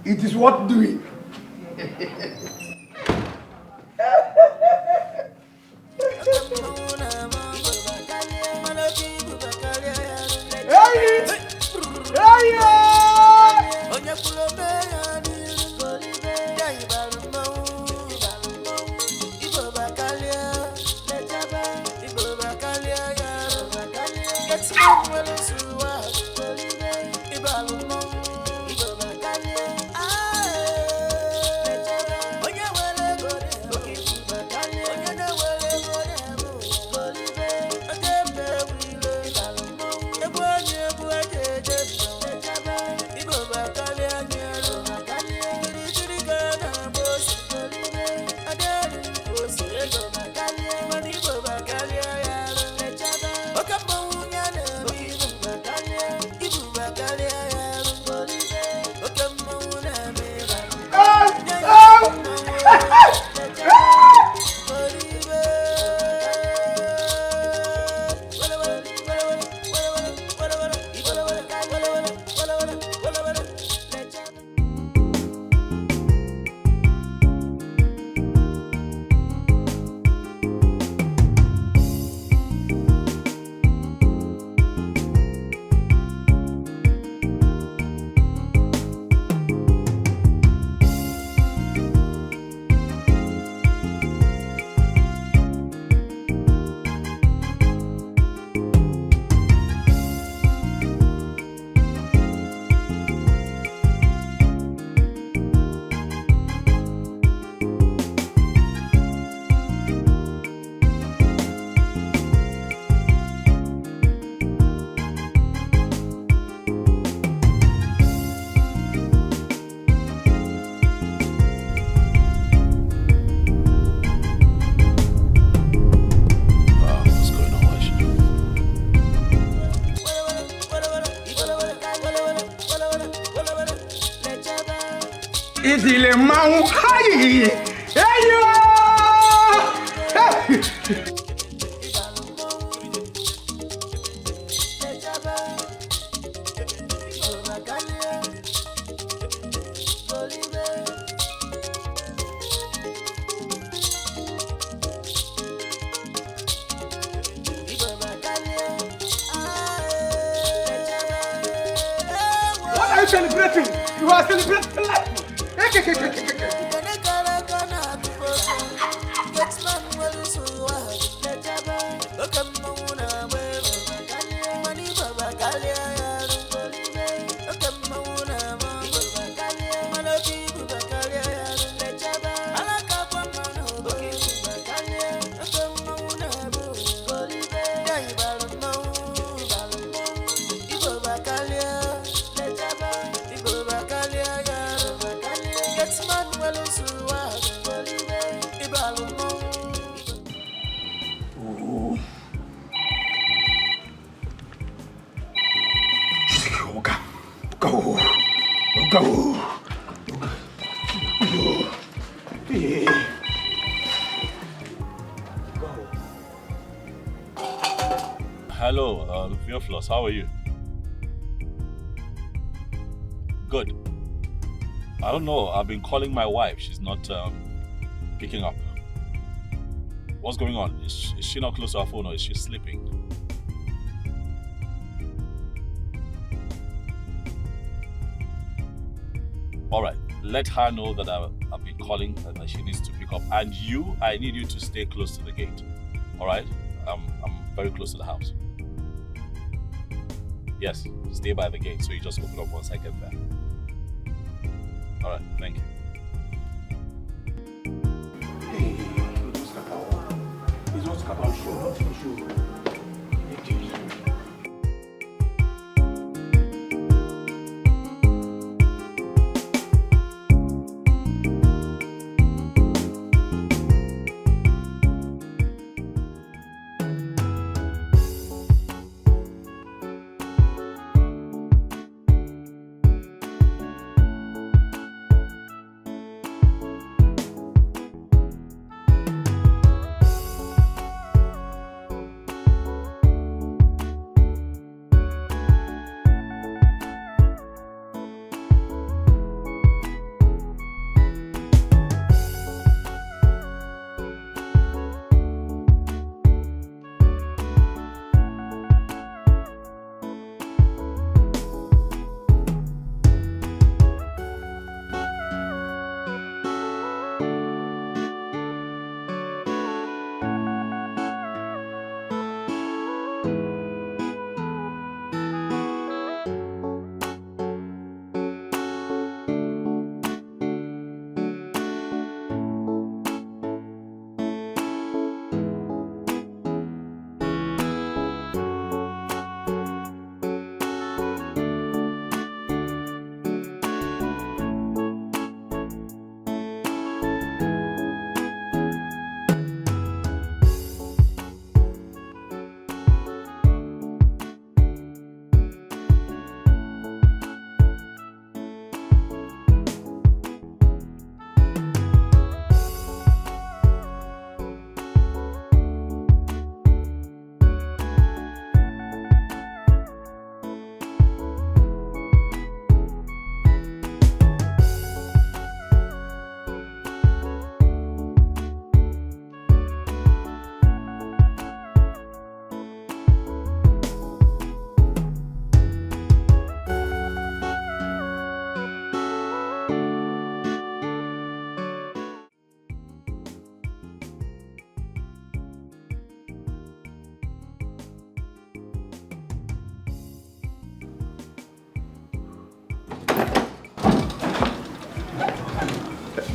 It is worth doing. Idile mau hai. Eyo! What are you celebrating? You are celebrating life. Hello, Theophilus, how are you? Good. I don't know, I've been calling my wife. She's not picking up. What's going on? Is she not close to her phone or is she sleeping? Alright, let her know that I've been calling and that she needs to pick up. And you, I need you to stay close to the gate. Alright? I'm very close to the house. Yes, stay by the gate, so you just open up once I get there. Alright, thank you. Hey, it's not about show, not show.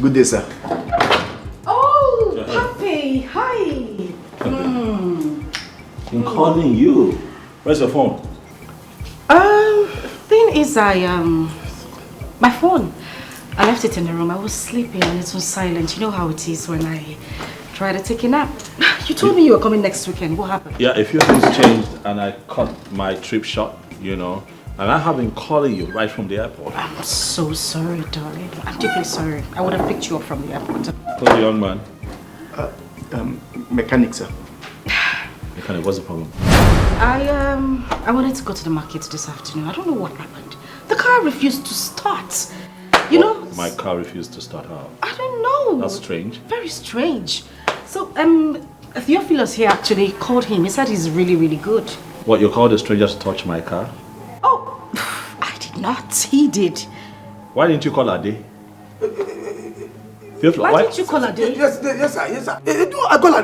Good day, sir. Oh, Happy, hi. I'm calling you. Where's your phone? Thing is, my phone. I left it in the room. I was sleeping and it was silent. You know how it is when I try to take a nap. You told me you were coming next weekend. What happened? Yeah, a few things changed and I cut my trip short, you know. And I have been calling you right from the airport. I'm so sorry, darling. I'm deeply sorry. I would have picked you up from the airport. Who's the young man? Mechanic, sir. Mechanic, what's the problem? I wanted to go to the market this afternoon. I don't know what happened. The car refused to start. You know? My car refused to start out. I don't know. That's strange. Very strange. So, Theophilus here actually called him. He said he's really, really good. What, you called a stranger to touch my car? Oh, I did not. He did. Why didn't you call Ade? Why didn't you call Ade? Yes, sir. I call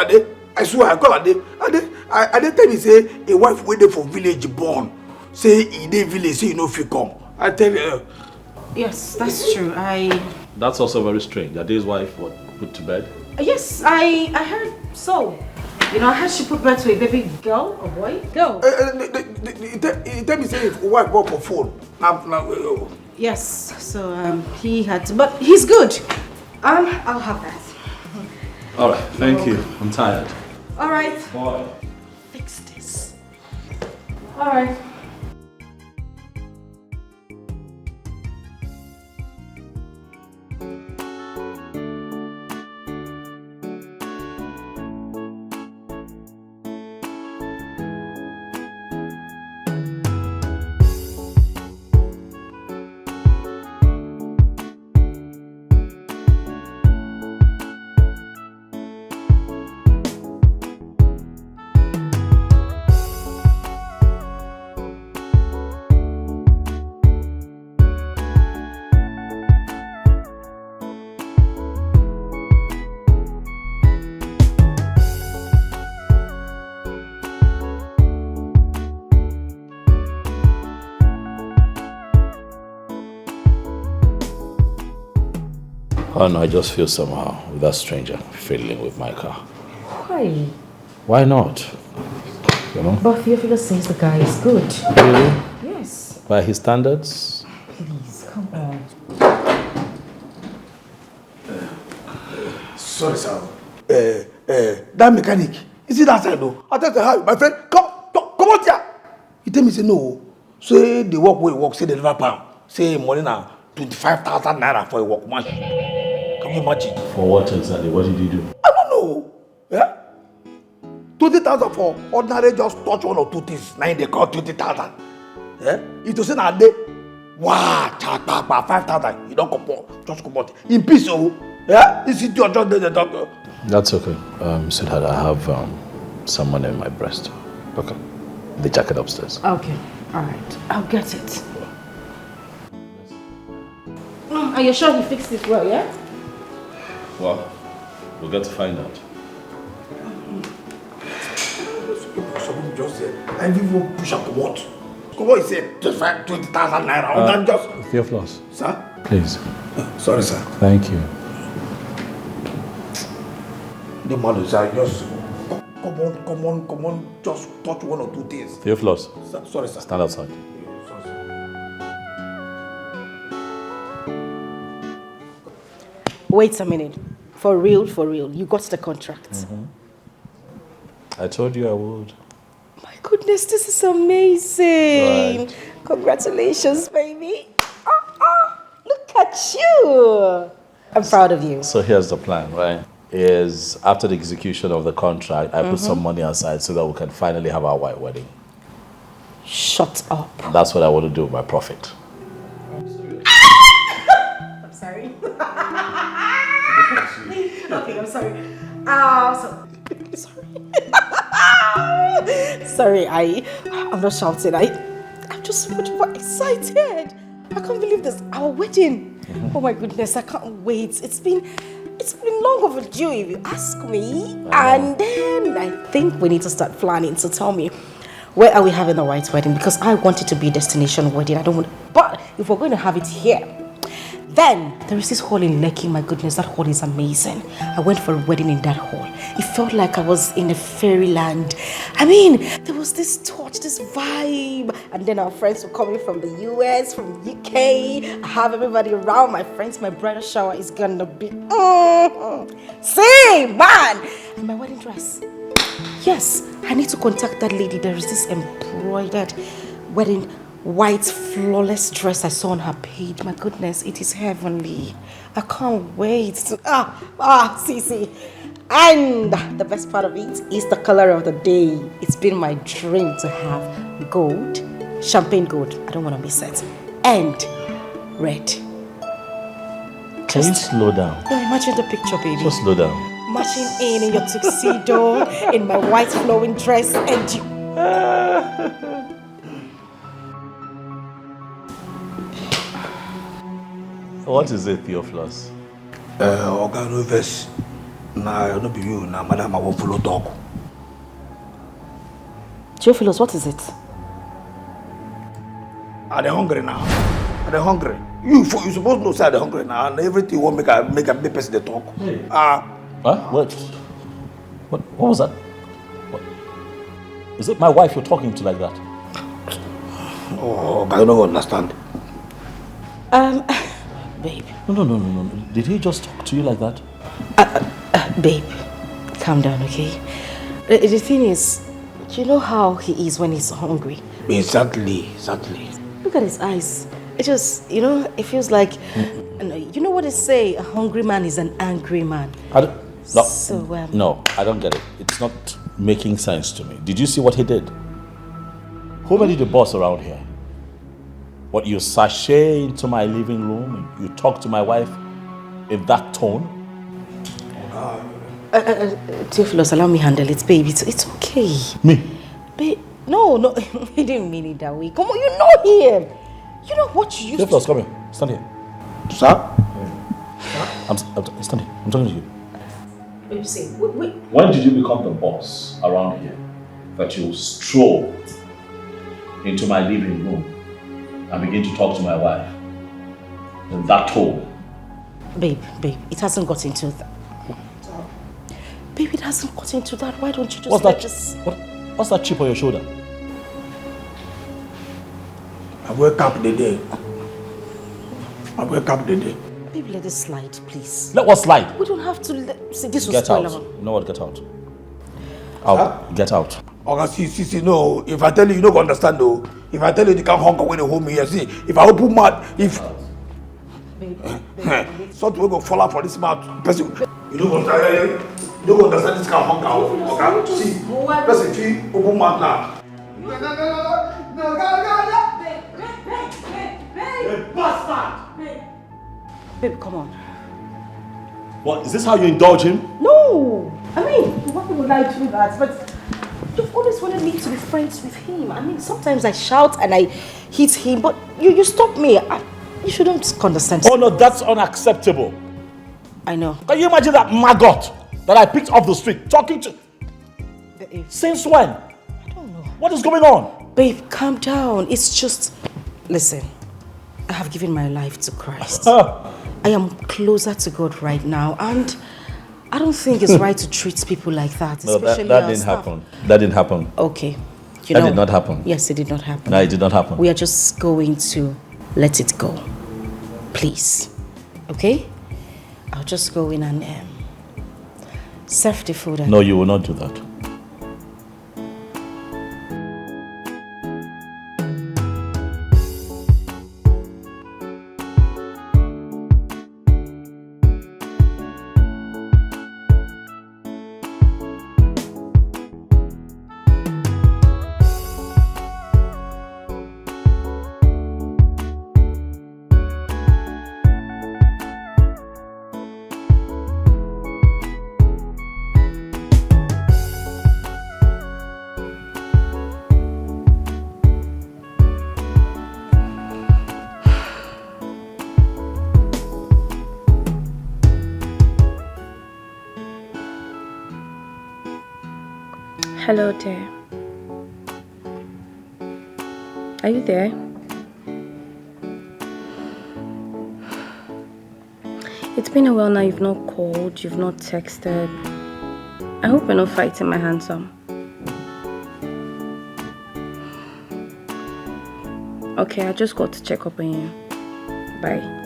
Ade. I swear, I call Ade. Ade tell me say a wife waiting for village born. Say in the village, say you know if you come. I tell you. Yes, that's true. That's also very strange. Ade's wife was put to bed? Yes, I heard so. You know, I heard she put birth to a baby girl, a boy? Girl. He tell me say if wife work for phone. Yes, so he had to, but he's good. I'll have that. All right, thank you. I'm tired. All right. Bye. Fix this. All right. Oh no, I just feel somehow with that stranger fiddling with my car. Why? Why not? You know? But Theophilus says the guy is good. Really? Yes. By his standards? Please, come on. Sorry, sir. That mechanic, is it that side though? I tell you how, my friend, come out here. He tell me say no. Say the work where he work, say the deliver pound. Say money now 25,000 naira for a workman. Can you imagine? For what exactly? What did he do? I don't know. Yeah? 20,000 for ordinary just touch one or two things. Now they call 20,000. Yeah? It was in a day. Wow, 5,000. You don't comport. Just comport. In peace, oh. Yeah? This is your job, the doctor. That's okay. Sweetheart, I have some money in my breast. Okay. The jacket upstairs. Okay, all right. I'll get it. Are you sure he fixed it well, yeah? Well, we'll get to find out. Someone just said, I even push up what? Come on, he said, just 20,000 naira. Just... Theophilus. Sir? Please. Sorry, sir. Thank you. The man is just... Come on, just touch one or two things. Theophilus. Sorry, sir. Stand outside. Sorry, sir. Wait a minute. For real, you got the contract. Mm-hmm. I told you I would. My goodness, this is amazing. Right. Congratulations, baby. Look at you. I'm proud of you. So here's the plan, right? Is after the execution of the contract, I put some money aside so that we can finally have our white wedding. Shut up. That's what I want to do with my profit. I'm sorry. Okay, I'm sorry. Sorry, I'm not shouting. I'm just so much more excited. I can't believe this. Our wedding. Oh my goodness, I can't wait. It's been long overdue, if you ask me. And then I think we need to start planning. So tell me, where are we having the white wedding? Because I want it to be a destination wedding. I don't want. But if we're going to have it here, Then there is this hall in Lekki. My goodness, that hall is amazing. I went for a wedding in that hall. It felt like I was in a fairyland. I mean, there was this touch, this vibe. And then our friends were coming from the US, from the UK. I have everybody around. My friends, my bridal shower is gonna be see, man. And my wedding dress. Yes, I need to contact that lady. There is this embroidered wedding white flawless dress I saw on her page. My goodness, it is heavenly. I can't wait to see. And the best part of it is the color of the day. It's been my dream to have gold, champagne gold. I don't want to miss it. And red. Can you slow down? No, imagine the picture, baby. Just slow down. Marching in your tuxedo, in my white flowing dress, and you. What is it, Theophilus? Oga no verse. Nah, no be you. Nah, madam, I won't follow talk. Theophilus, what is it? Are they hungry now? Are they hungry? You supposed to know say they're hungry now, and everything won't make a big person they talk. Hey. What? What was that? What? Is it my wife you're talking to like that? Oh, I don't understand. Babe. No. Did he just talk to you like that? Babe, calm down, okay? The thing is, you know how he is when he's hungry. Exactly. Look at his eyes. It just, it feels like, you know what they say, a hungry man is an angry man. No, I don't get it. It's not making sense to me. Did you see what he did? Who made you the boss around here? What, you sashay into my living room, you talk to my wife in that tone? Theophilus, allow me handle it, baby. It's okay. Me? Babe, no, he didn't mean it that way. Come on, you know him. You know what you used Theophilus, come here. Stand here. Sir? Stand here. I'm talking to you. What you say? Wait. When did you become the boss around here that you stroll into my living room and begin to talk to my wife in that tone? Babe, it hasn't got into that. Babe, it hasn't got into that. Why don't you just What's that chip on your shoulder? I wake up the day. Babe, let it slide, please. Let what slide? We don't have to see this was Get out. spoiler. You know what? Get out. Out. Get out. Oga, see, no. If I tell you, you don't understand, though. If I tell you, you can't hunger when you hold me here. See, if I open mouth, something will go fall out for this mouth. Person, you don't understand this kind of hunger. Okay? See, person, feel open mouth now. No, Babe. Bastard! Babe, come on. What? Is this how you indulge him? No! I mean, why would I do that? But you've always wanted me to be friends with him. I mean, sometimes I shout and I hit him, but you stop me. You shouldn't condescend. Oh no, that's unacceptable. I know. Can you imagine that maggot that I picked off the street talking to? Since when? I don't know. What is going on? Babe, calm down. It's just... Listen, I have given my life to Christ. I am closer to God right now, and I don't think it's right to treat people like that, No, especially that our didn't staff. happen. That didn't happen. Okay. That did not happen. Yes, it did not happen. No, it did not happen. We are just going to let it go. Please. Okay? I'll just go in and serve the food. And No, you will not do that. Hello there. Are you there? It's been a while now. You've not called, you've not texted. I hope you're not fighting my handsome. Okay, I just got to check up on you. Bye.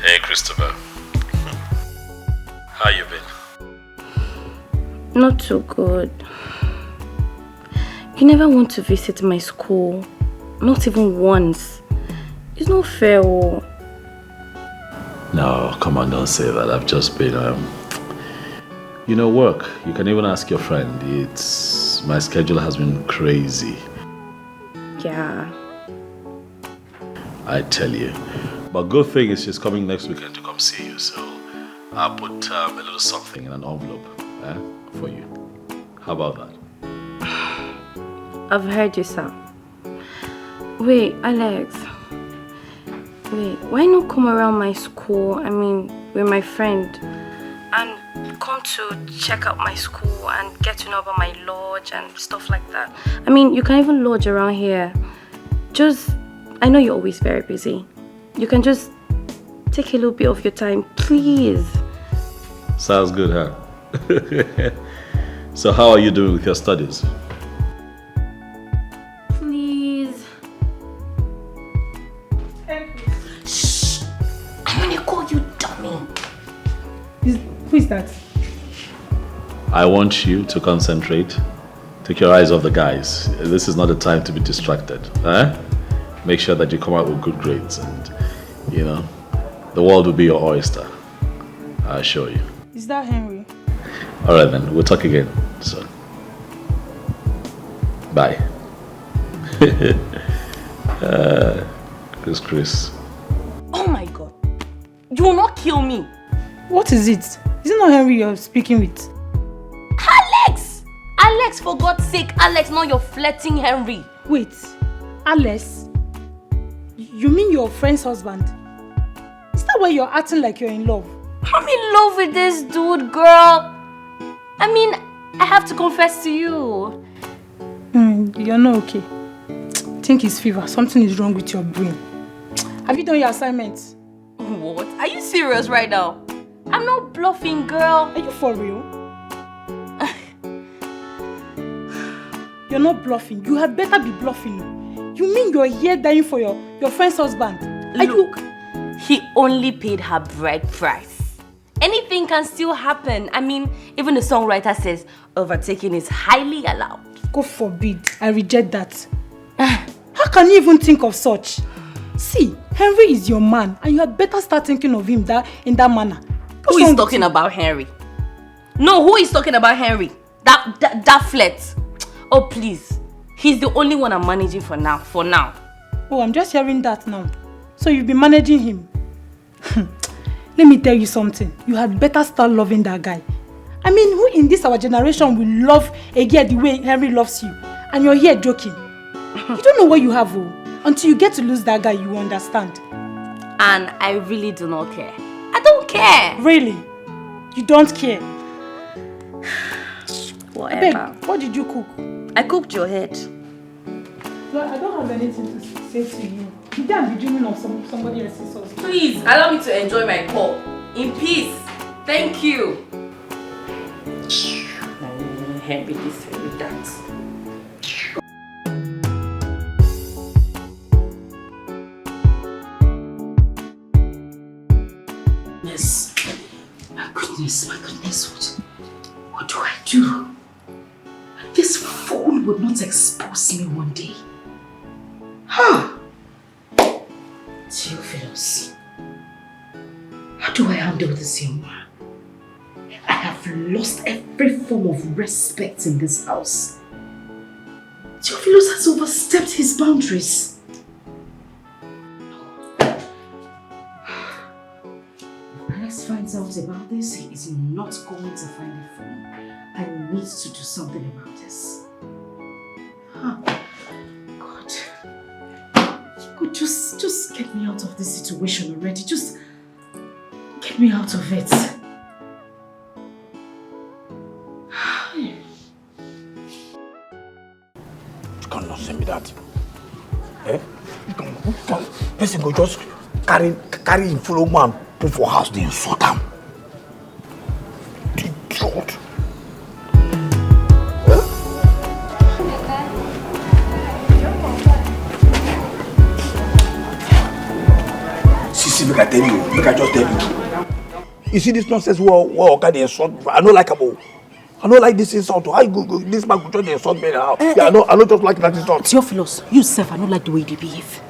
Hey, Christopher. How you been? Not too good. You never want to visit my school. Not even once. It's not fair. Oh. No, come on, don't say that. I've just been, work. You can even ask your friend. My schedule has been crazy. Yeah. I tell you. But good thing is she's coming next weekend to come see you, so I'll put a little something in an envelope for you. How about that? I've heard you, sir. Wait, Alex. Wait, why not come around my school, with my friend, and come to check out my school and get to know about my lodge and stuff like that? You can even lodge around here. I know you're always very busy. You can just take a little bit of your time, please. Sounds good, huh? So how are you doing with your studies? Please. Shh! I'm gonna call you dummy. Who is that? I want you to concentrate. Take your eyes off the guys. This is not the time to be distracted. Make sure that you come out with good grades and, the world will be your oyster. I assure you. Is that Henry? Alright then, we'll talk again soon. Bye. Chris. Oh my God. You will not kill me. What is it? Is it not Henry you're speaking with? Alex! Alex, for God's sake, Alex, not your flirting Henry. Wait, Alex? You mean your friend's husband? Is that why you're acting like you're in love? I'm in love with this dude, girl. I have to confess to you. You're not okay. I think it's fever. Something is wrong with your brain. Have you done your assignments? What? Are you serious right now? I'm not bluffing, girl. Are you for real? You're not bluffing. You had better be bluffing. You mean you're here dying for your friend's husband? Look, he only paid her bride price. Anything can still happen. Even the songwriter says overtaking is highly allowed. God forbid. I reject that. How can you even think of such? See, Henry is your man and you had better start thinking of him in that manner. Who is talking about Henry? No, who is talking about Henry? That flirt. Oh, please. He's the only one I'm managing for now. Oh, I'm just hearing that now. So you've been managing him. Let me tell you something. You had better start loving that guy. Who in this our generation will love a girl the way Henry loves you? And you're here joking. You don't know what you have, Until you get to lose that guy, you will understand. And I really do not care. I don't care. Really? You don't care? Whatever. Babe, what did you cook? I cooked your head. Well, I don't have anything to say to you. You can't be dreaming of somebody else's husband. Please, allow me to enjoy my call. In peace. Thank you. Henry this, Henry that. Yes. My goodness, what do I do? This fool would not expose me one day. Theophilus, how do I handle this young man? I have lost every form of respect in this house. Theophilus has overstepped his boundaries. Alex finds out about this, he is not going to find it fun. I need to do something about this. Huh. God. God, just get me out of this situation already. Just get me out of it. You cannot send me that. Eh? You can person go just carry him follow man, put for house, then sort him. Idiot. See, make I tell you, make I just tell you. You see this nonsense what they insult me? I don't like him. I don't like this insult. How you go this man go try to insult me now? Yeah, I don't just like that insult. Theophilus, you self, I don't like the way you behave.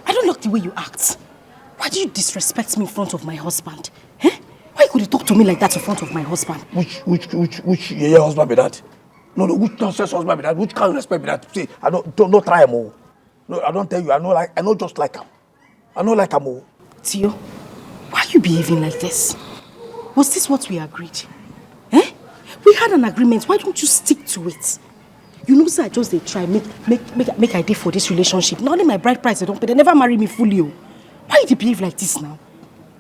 I don't like the way you act. Why do you disrespect me in front of my husband? Eh? Why could you talk to me like that in front of my husband? Which your husband be that? No, which nonsense husband be that? Which kind of respect be that? See, I don't try him. No, I don't tell you. I know just like him. I know like him. Theo, why are you behaving like this? Was this what we agreed? Eh? We had an agreement. Why don't you stick to it? You know, sir, I just they try make idea for this relationship. Not only my bride price, they don't pay. They never marry me fully. Why you behave like this now?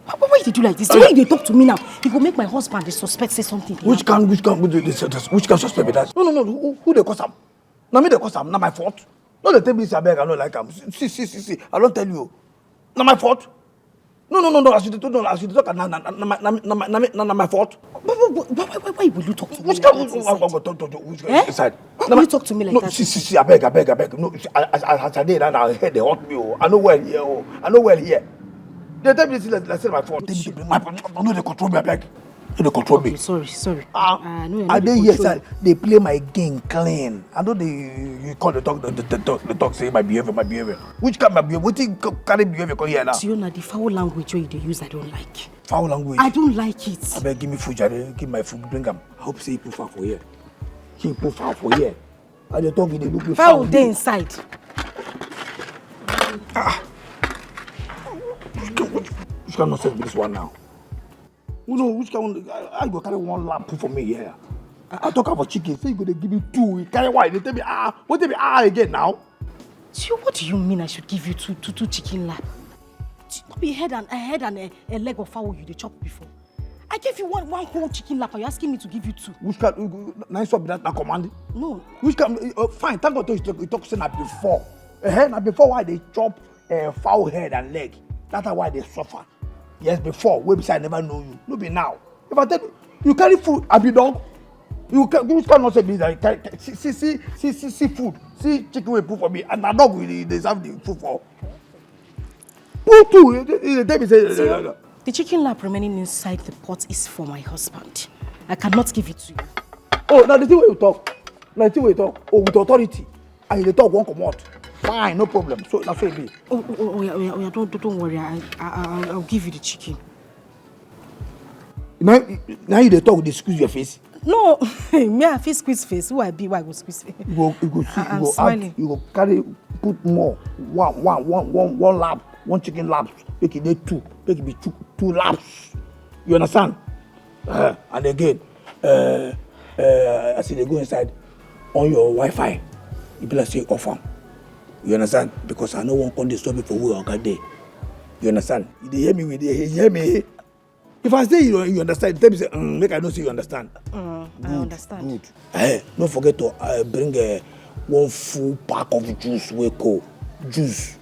Why you do like this? The way they talk to me now, he go make my husband, the suspect, say something. Which can suspect be that? No. Who they cause him? Now me they cause him. Not my fault. No, they tell me I beg. I don't like him. See. I don't tell you. Not my fault. No. As you talk, not my fault. Why will you talk to me Which like can that? inside? Why will you talk to me like that? See, I beg. No, as I did, and I heard they hurt me. I know well here. They tell me this is my fault. They bring my fault. No, they control me. I beg. They control me. Sorry. I dey here, sir. They play my game clean. I know you call the talk say my behavior. Which kind of behavior? What you carry behavior come here now? So you know the foul language where you use, I don't like. Foul language? I don't like it. I beg, give me food, Jare. Give my food, bring him. I hope say he put foul for here. He put foul for here. I dey talk, they look me foul. Foul dey inside. Which kind of nonsense be this one now? You know, which kind of, I go carry one lamp for me here. I talk about chicken, say you go to give me two. You carry one, they tell me, what tell me, again now? So what do you mean I should give you two chicken lap? Be a head and a leg of fowl you dey chop before. I gave you one whole chicken lap, are you asking me to give you two? Which kind, nice one be that command? No. Which kind, fine, thank God you talk say that before. Now before why they chop fowl head and leg, that's why they suffer. Yes, before, website I never know you. No be now. If I tell you carry food, I be dog. You cannot say me that see food, see chicken will put for me, and a dog will deserve the food for. Put two. The chicken lap remaining inside the pot is for my husband. I cannot give it to you. Oh, now the thing where you talk. Oh, with authority. And you talk one come out. Fine, no problem. So that's what it be. Yeah, don't worry. I'll give you the chicken. Now you talk, they squeeze your face. No, me I feel squeeze face. Who I be? Why I go squeeze face? I'm smiling. You go carry, put more. One lap, one chicken laps. Make it two. Make it be two laps. You understand? And again, I see they go inside on your Wi-Fi. You be like say off. You understand? Because I know one can disturb you for work all day. You understand? You hear me? If I say you understand, tell me say, make I know say you understand. I understand. Good. Don't forget to bring one full pack of juice. Juice.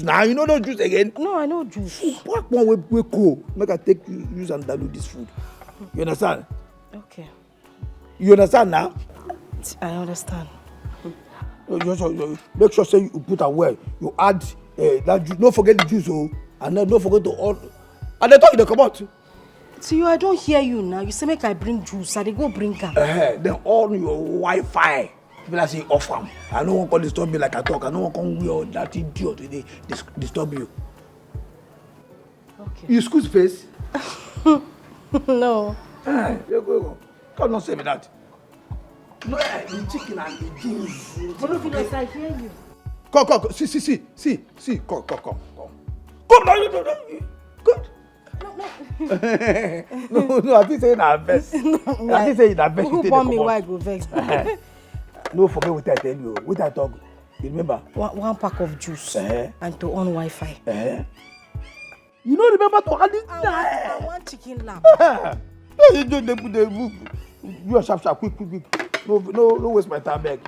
Now you know no juice again. No, I know juice. Pack one way cool. Make I take use and dilute this food. You understand? Okay. You understand now? I understand. Make sure say you put well. You add that juice. Don't forget the juice, and then don't forget to all. And they talk they come out. So I don't hear you now. You say make I bring juice, I they go bring her. Then all your Wi-Fi. People say off am. I no one can disturb me like I talk. I no one can wear that idiot they disturb you. Okay. You squeeze face? No. Go. Come not say me that. No, the chicken and the juice. Theophilus, I hear you. Come. See. Come now, you. Good. No, I think say na vex. I think say na vex. Who born me why I go vex? No, forget what I tell you. What I talk. You remember? One pack of juice and to on Wi-Fi. You don't remember to add it? I want chicken lap. You do the you are sharp, quick. No waste my time, beg.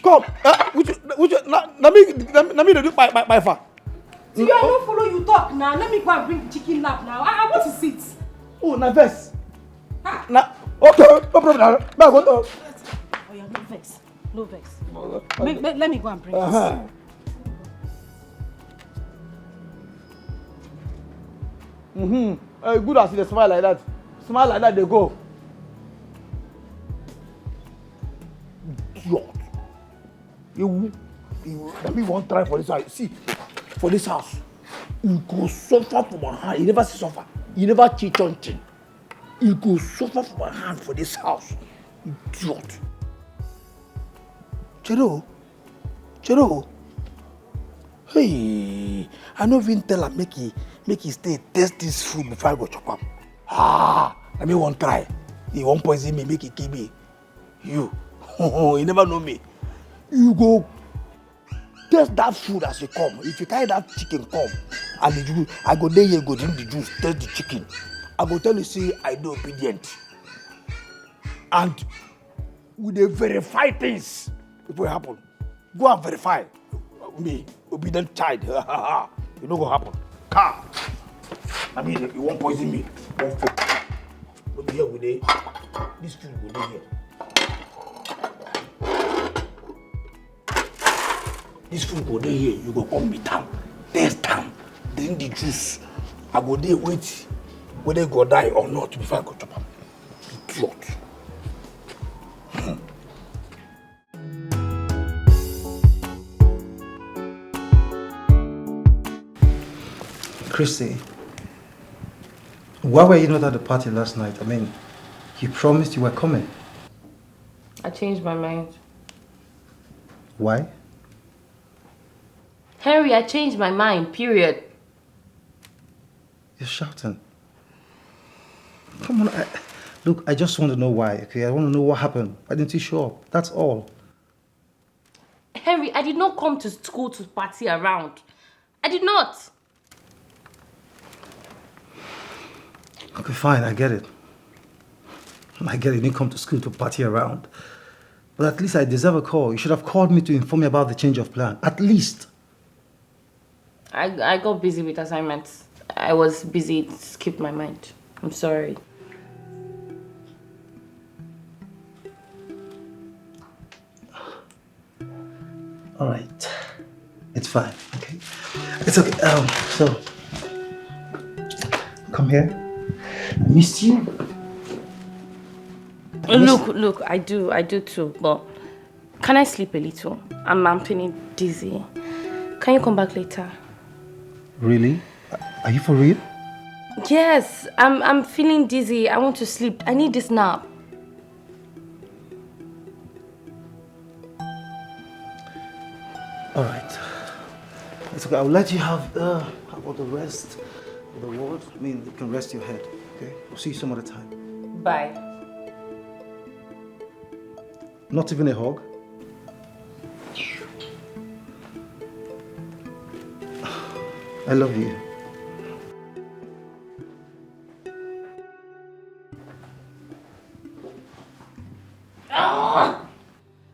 Come, which let me do my far. See, I don't follow you talk now. Let me go and bring the chicken lap now. I want to sit. Oh, na vex. Na okay, no problem. Now go to. Oh yeah, no vex. Let me go and bring this. Good as you smile like that. Smile like that, they go. God. You let me one try for this house. See, for this house, you go suffer for my hand. You never see suffer. You never cheat on thing. You go suffer for my hand for this house. Idiot. Chero. Hey, I no even tell her make he stay taste this food before I go chop am. Let me one try. He won't poison me, make it kill me. You never know me. You go taste that food as you come. If you carry that chicken come, and the juice, I go there, you go drink the juice, taste the chicken. I go tell you, say, I do obedient. And we dey verify things before it happen. Go and verify. Me, obedient child. You know what happen. Car. I mean, you won't poison me. Won't food. Look here with it. This food will be here. This food go there here. You go come meet am, taste am, drink the juice. I go there wait whether you go die or not before I go chop am. Idiot. Christy, why were you not at the party last night? I mean, you promised you were coming. I changed my mind. Why? Henry, I changed my mind, period. You're shouting. Come on, look, I just want to know why, okay? I want to know what happened. Why didn't you show up? That's all. Henry, I did not come to school to party around. I did not. Okay, fine, I get it. I get it, you didn't come to school to party around. But at least I deserve a call. You should have called me to inform me about the change of plan. At least. I got busy with assignments. I was busy, it skipped my mind. I'm sorry. All right. It's fine, okay? It's okay. So, come here. I missed you. Look, I do too, but can I sleep a little? I'm feeling dizzy. Can you come back later? Really? Are you for real? Yes, I'm feeling dizzy. I want to sleep. I need this nap. All right. It's okay. I'll let you have how about the rest of the ward? I mean, you can rest your head. Okay. I'll see you some other time. Bye. Not even a hug? I love you.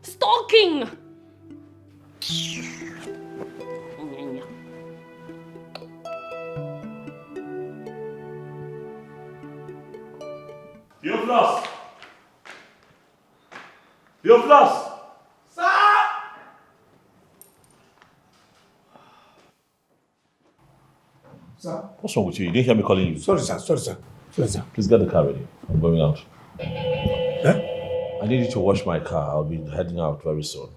Stalking! Theophilus! Theophilus! Sir? What's wrong with you? You didn't hear me calling you. Sorry, sir. Please get the car ready. I'm going out. Eh? I need you to wash my car. I'll be heading out very soon.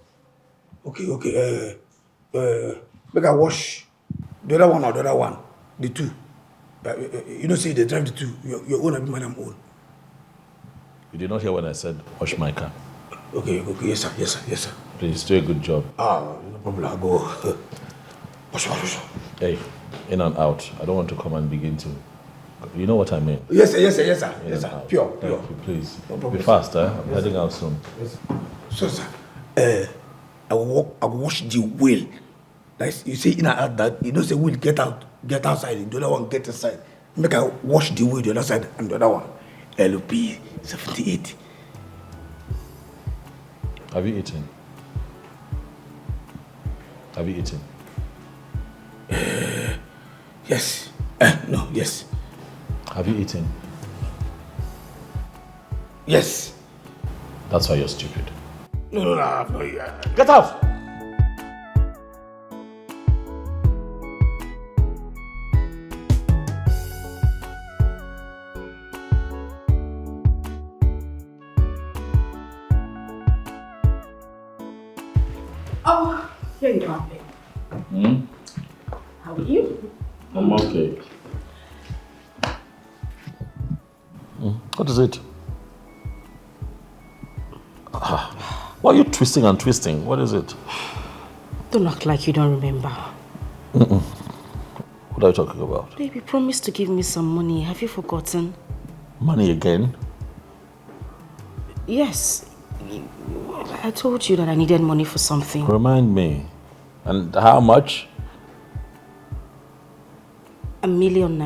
Okay. Make I wash the other one or the other one. The two. You don't say they drive the two. Your own and mine, I'm own. You did not hear when I said wash my car. Okay. Yes, sir. Please do a good job. No problem. I'll go. Wash. Hey, in and out. I don't want to come and begin to... You know what I mean? Yes, sir. Yes, sir. In Yes, sir. and out. Pure. Thank you, please. No problem, Be fast, sir. I'm heading out soon. Yes. So, sir, I will wash the wheel. Like you say in and out that, you know, say wheel get outside, the other one get inside. Make I wash the wheel the other side and the other one. LP 78. Have you eaten? Have you eaten? Yes. No, yes. Have you eaten? Yes. That's why you're stupid. No. Get out! Oh, here you are, babe. How are you? I'm okay. What is it? Why are you twisting and twisting? What is it? Don't act like you don't remember. What are you talking about? Baby, promise to give me some money. Have you forgotten? Money again? Yes. I told you that I needed money for something. Remind me. And how much? ₦1 million.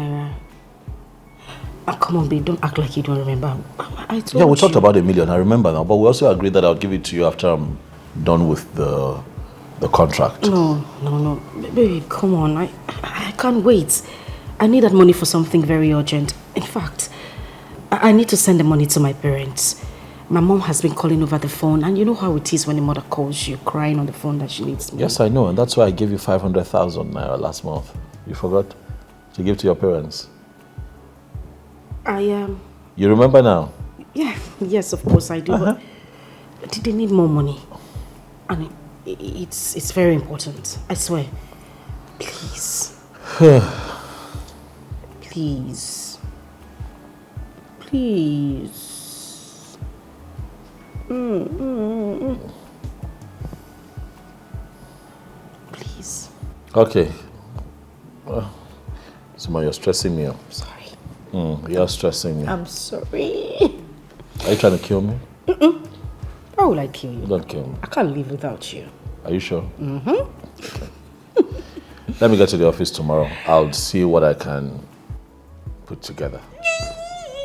Come on, babe, don't act like you don't remember. I told you. Yeah, we talked about $1 million, I remember now, but we also agreed that I'll give it to you after I'm done with the contract. No. Baby, come on. I can't wait. I need that money for something very urgent. In fact, I need to send the money to my parents. My mom has been calling over the phone, and you know how it is when a mother calls you, crying on the phone that she needs money. Yes, I know, and that's why I gave you 500,000 naira last month. You forgot to give to your parents. You remember now? Yeah, yes, of course I do. But they need more money, and it's very important. I swear. Please. Please. Please. Okay. Suma, you're stressing me out. Sorry. You're stressing me. I'm sorry. Are you trying to kill me? Why would I kill you? Don't kill me. I can't live without you. Are you sure? Okay. Let me get to the office tomorrow. I'll see what I can put together.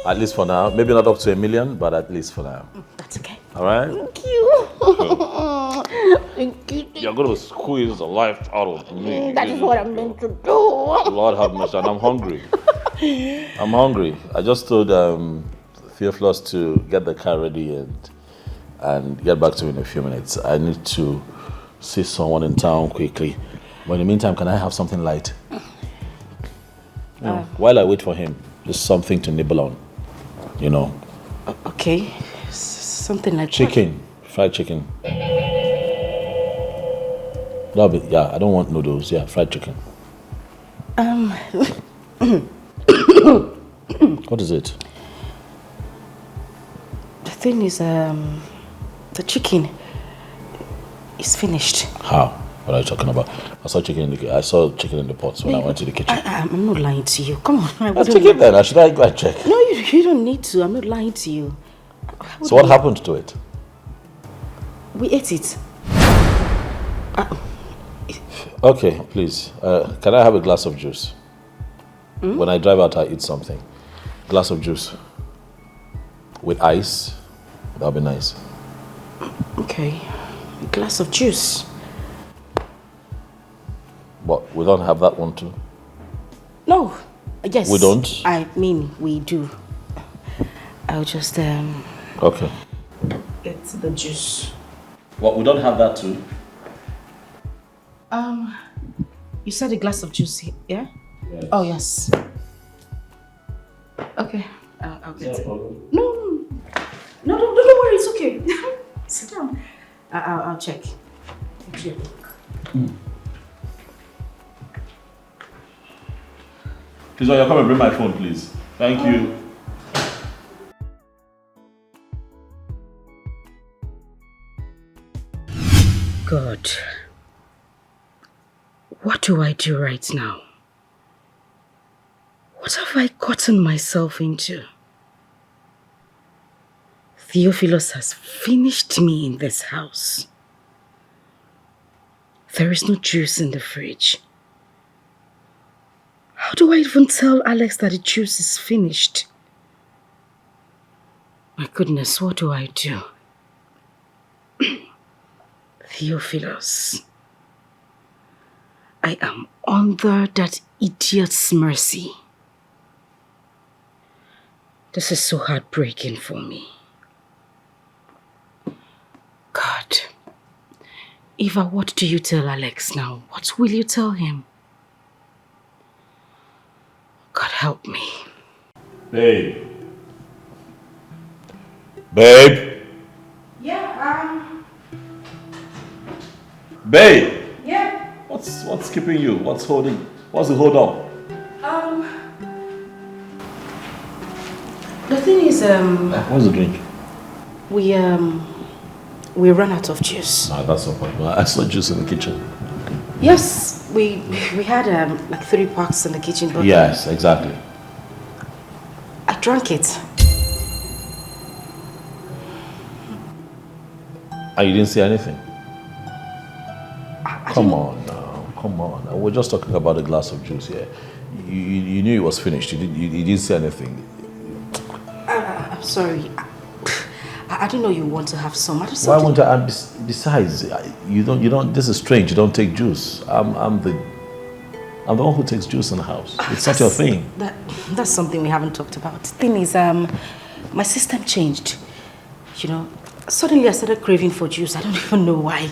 At least for now. Maybe not up to $1 million, but at least for now. That's okay. All right? Thank you. Thank you. You're going to squeeze the life out of me. That is what I'm meant to do. Lord have mercy, and I'm hungry. I just told Theophilus to get the car ready and get back to me in a few minutes. I need to see someone in town quickly. But in the meantime, can I have something light? While I wait for him, just something to nibble on. You know. Okay. Something like chicken. Fried chicken. I don't want noodles. Yeah, fried chicken. What is it? The thing is, the chicken is finished. How? What are you talking about? I saw chicken in the pots when I went to the kitchen. I'm not lying to you. Come on. Let's check it then. Should I go and check? No, you don't need to. I'm not lying to you. So what happened to it? We ate it. Okay, please. Can I have a glass of juice? When I drive out, I eat something. Glass of juice. With ice. That'll be nice. Okay. A glass of juice. But we don't have that one too? No. Yes. We don't? I mean, we do. I'll just, Okay. get the juice. What, we don't have that too? You said a glass of juice, yeah? Yes. Oh, yes. Okay. I'll get it. No, don't worry, it's okay. Sit down. I'll check. Please, will you come and bring my phone, please? Thank you. God. What do I do right now? What have I gotten myself into? Theophilus has finished me in this house. There is no juice in the fridge. How do I even tell Alex that the juice is finished? My goodness, what do I do? Theophilus, I am under that idiot's mercy. This is so heartbreaking for me. God, Eva, what do you tell Alex now? What will you tell him? God help me. Babe. Babe. Yeah, Babe. yeah. What's keeping you? What's the hold up? The thing is, What's the drink? we ran out of juice. Nah, that's no point. I saw juice in the kitchen. Yes, we had like 3 packs in the kitchen, but Yes, exactly. I drank it. And you didn't see anything? Come on now, come on. We're just talking about a glass of juice here. You knew it was finished. You didn't see anything. I'm sorry. I didn't know you want to have some. I just Why won't I? Besides, you don't. This is strange. You don't take juice. I'm the one who takes juice in the house. It's not your thing. That's something we haven't talked about. The thing is, my system changed. You know, suddenly I started craving for juice. I don't even know why.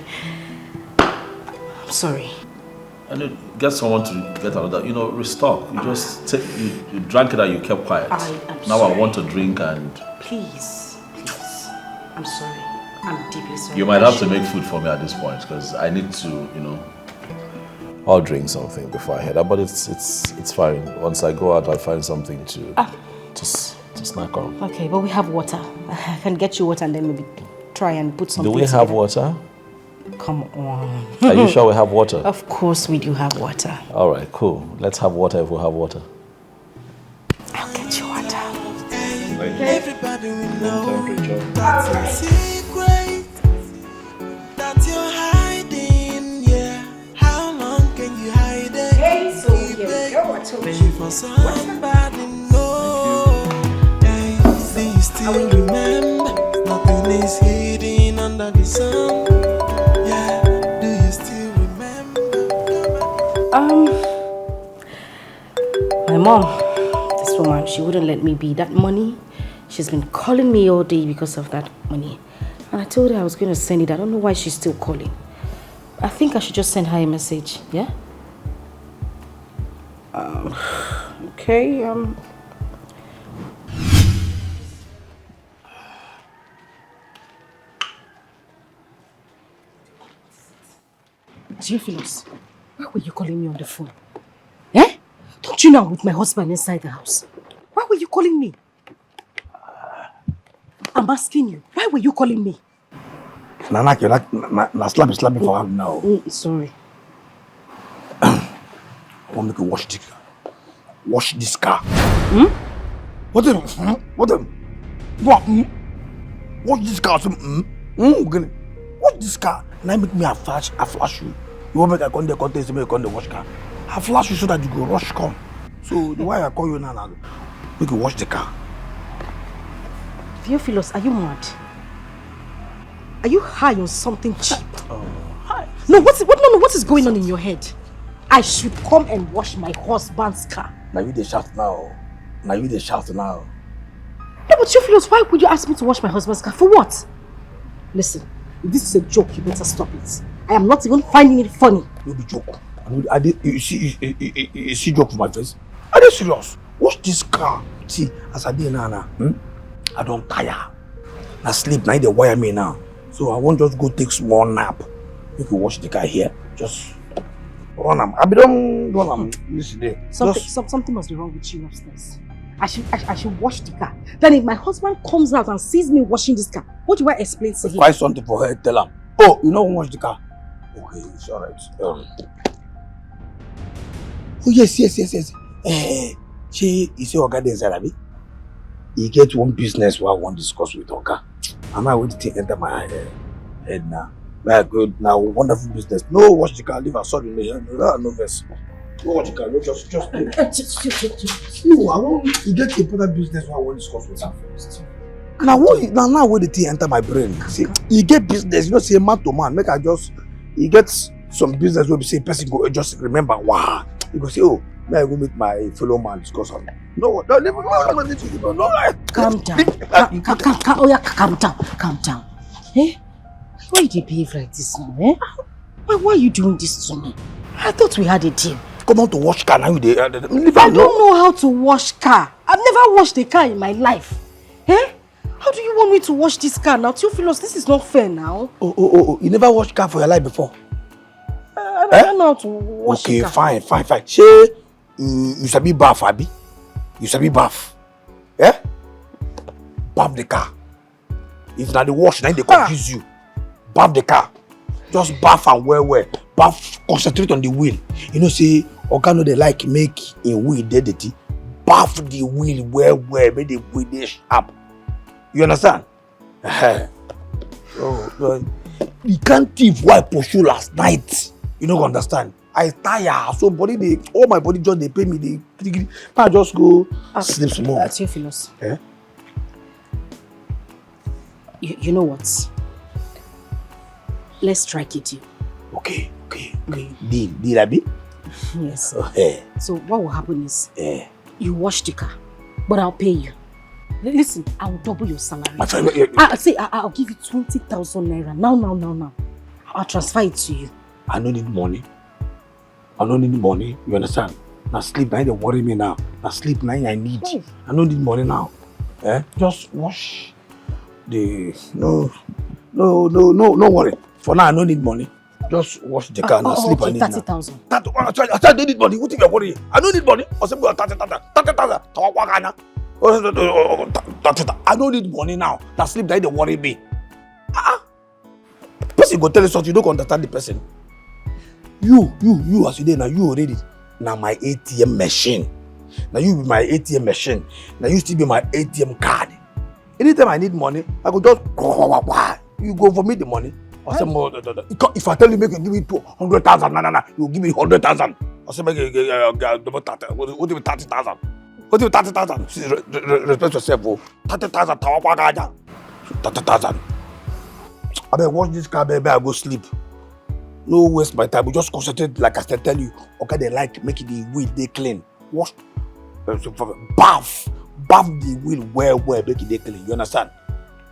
I'm sorry. And get someone to get another. Restock. You just take. You drank it and you kept quiet. Now sorry. I want to drink and. Please. I'm sorry. I'm deeply sorry. You might have to make food for me at this point because I need to, I'll drink something before I head out. But it's fine. Once I go out, I'll find something to snack on. Okay, but we have water. I can get you water and then maybe try and put something. Do we have water? Come on. Are you sure we have water? Of course we do have water. All right, cool. Let's have water if we have water. I'll get you water. Everybody will know that's a secret that you're hiding, yeah. How long can you hide it? Hey, so here we go. I told you. For somebody know. Hey, do you still remember? Nothing is hidden under the sun. Yeah, do you still remember? My mom, this woman, she wouldn't let me be. That money, she's been calling me all day because of that money. And I told her I was going to send it. I don't know why she's still calling. I think I should just send her a message, yeah? Okay, Theophilus, why were you calling me on the phone? Eh? Don't you know I'm with my husband inside the house? Why were you calling me? I'm asking you, why were you calling me? Nana, you're slapping for her now. Sorry. I want to make you wash this car. Wash this car. What the? What the? What? Wash this car. Wash this car. Now make me a flash you. You want me to come there, contest me, come there, wash car. I flash you so that you go rush come. So the why I call you now, make you wash the car. Theophilus, are you mad? Are you high on something cheap? Hi. No, what is going on in your head? I should come and wash my husband's car. Now you the shout now. No, but Theophilus, why would you ask me to wash my husband's car? For what? Listen, if this is a joke, you better stop it. I am not even finding it funny. You be joke. You see joke for my face? Are you serious? Wash this car. See, as I did now, I don't tire. I sleep, now they wire me now. So I won't just go take small nap. You can wash the car here. Just run them. I be don't run them. Listen there. Something must be wrong with you upstairs. I should wash the car. Then if my husband comes out and sees me washing this car, what do I explain to him? Find something for her, tell him. Oh, you know wash the car. Okay, it's alright. Oh yes. She is your guardian Zarabi. He get one business where I want to discuss with Oga. I'm not going to enter my head now. Very good. Now, wonderful business. No, watch the car. Leave her. Sorry, no verse. No watch the car. No, just. No, I want to get important business where I want to discuss with her first. Now, now when the thing enter my brain, see, he get business. You know, say man to man. Make I just. He gets some business where we say person go just remember. Wow. He go say, oh, may I go meet my fellow man discuss on. No, calm down. Eh? Why do you behave like this now, eh? Why are you doing this to me? I thought we had a deal. Come on to wash car now. I don't know how to wash car. I've never washed a car in my life. Eh? How do you want me to wash this car now? Theophilus, this is not fair now. Oh, you never washed car for your life before? I don't know how to wash a car. Okay, fine. Say, you sabi bath, Abi? You sabi bath? Eh? Bath the car. If not the wash, then they confuse you. Bath the car. Just bath and well. Bath, concentrate on the wheel. You know, say, Oga no they like make a wheel dirty. Bath the wheel well, make the wheel dey sharp. You understand? You can't thief why pursue last night. You don't understand. I tire, so all my body just they pay me. I just go sleep some more. Theophilus. Eh? You know what? Let's strike it, you. Okay. Deal, Abi? Yes. Okay. So what will happen is, you wash the car, but I'll pay you. Listen, I'll double your salary. I'll give you 20,000 naira. Now. I'll transfer it to you. I don't need money. You understand? Now sleep, now they worry me now. Now sleep, now I need. I don't need money now. Just wash the... No worry. For now, I don't need money. Just wash the car and sleep. Okay, 30,000. I don't need money. What if you're worried? I don't need money. I don't need money now. That sleep, that they worry me. Person go tell you something, you don't understand the person. You as you did now, you already. Now my ATM machine. Now you be my ATM machine. Now you still be my ATM card. Anytime I need money, I go just you go for me the money. I say more. If I tell you make you give me 200,000, no, you give me 100,000. I say make you what do you 30,000? What do you 30,000? Respect yourself, 30,000. 30,000. I better watch this car, baby. I go sleep. No waste my time. We just concentrate, like I said, tell you. Okay, they like making the wheel they clean. Wash, bath the wheel well, make it they clean. You understand?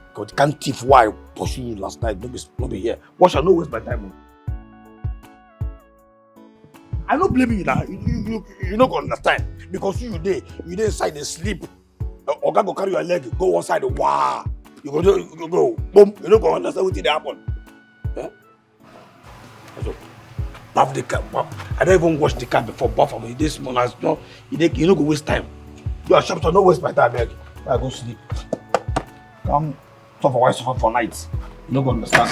Because you can't thief why pursue you last night. Don't be here. Wash and no waste my time. I don't blame you now. You not gonna understand because you inside the sleep. Oga go carry your leg, go one side. Wow. You go boom. You not gonna understand what did happen. Yeah? So, bath the car. I don't even wash the car before bath. I mean, this morning, you don't go waste time. You are sharp, so don't waste my time. I go sleep. Come suffer for nights. You don't go understand.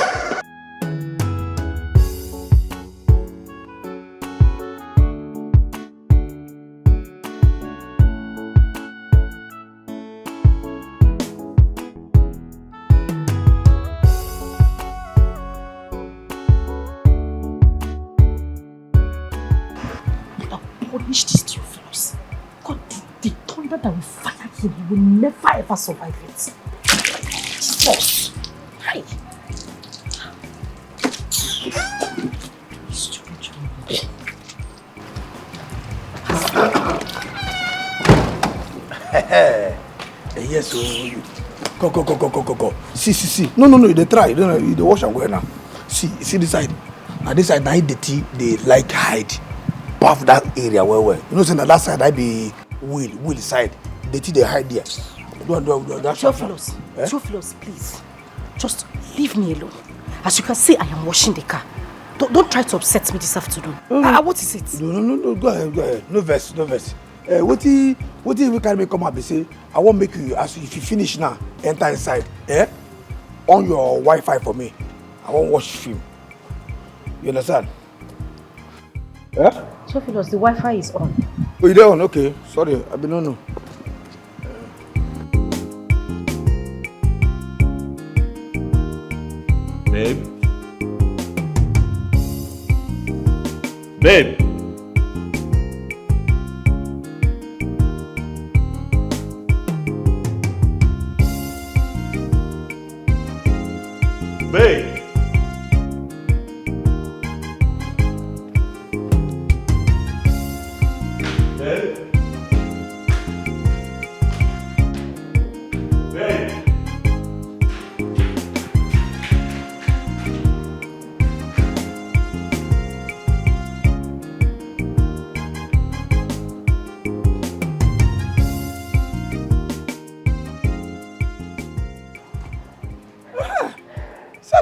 Punish this Theophilus. God, the thunder that will fire him, he will never ever survive it. Jesus! Hi! Yes, go. See. No, they try. They wash and go now. See this side. Now this side, now they like hide. Bath that area well. You know, say that side I be wheel side. They hide there. Theophilus, please. Just leave me alone. As you can see, I am washing the car. Don't try to upset me this afternoon. What is it? No. Go ahead. No verse. What if we can make come up and say, I won't make you, as if you finish now, enter inside. On your Wi-Fi for me. I won't watch film. You understand? Theophilus, the Wi-Fi is on. Oh, you're on? Okay. Sorry, I don't know. Babe? Babe? Babe?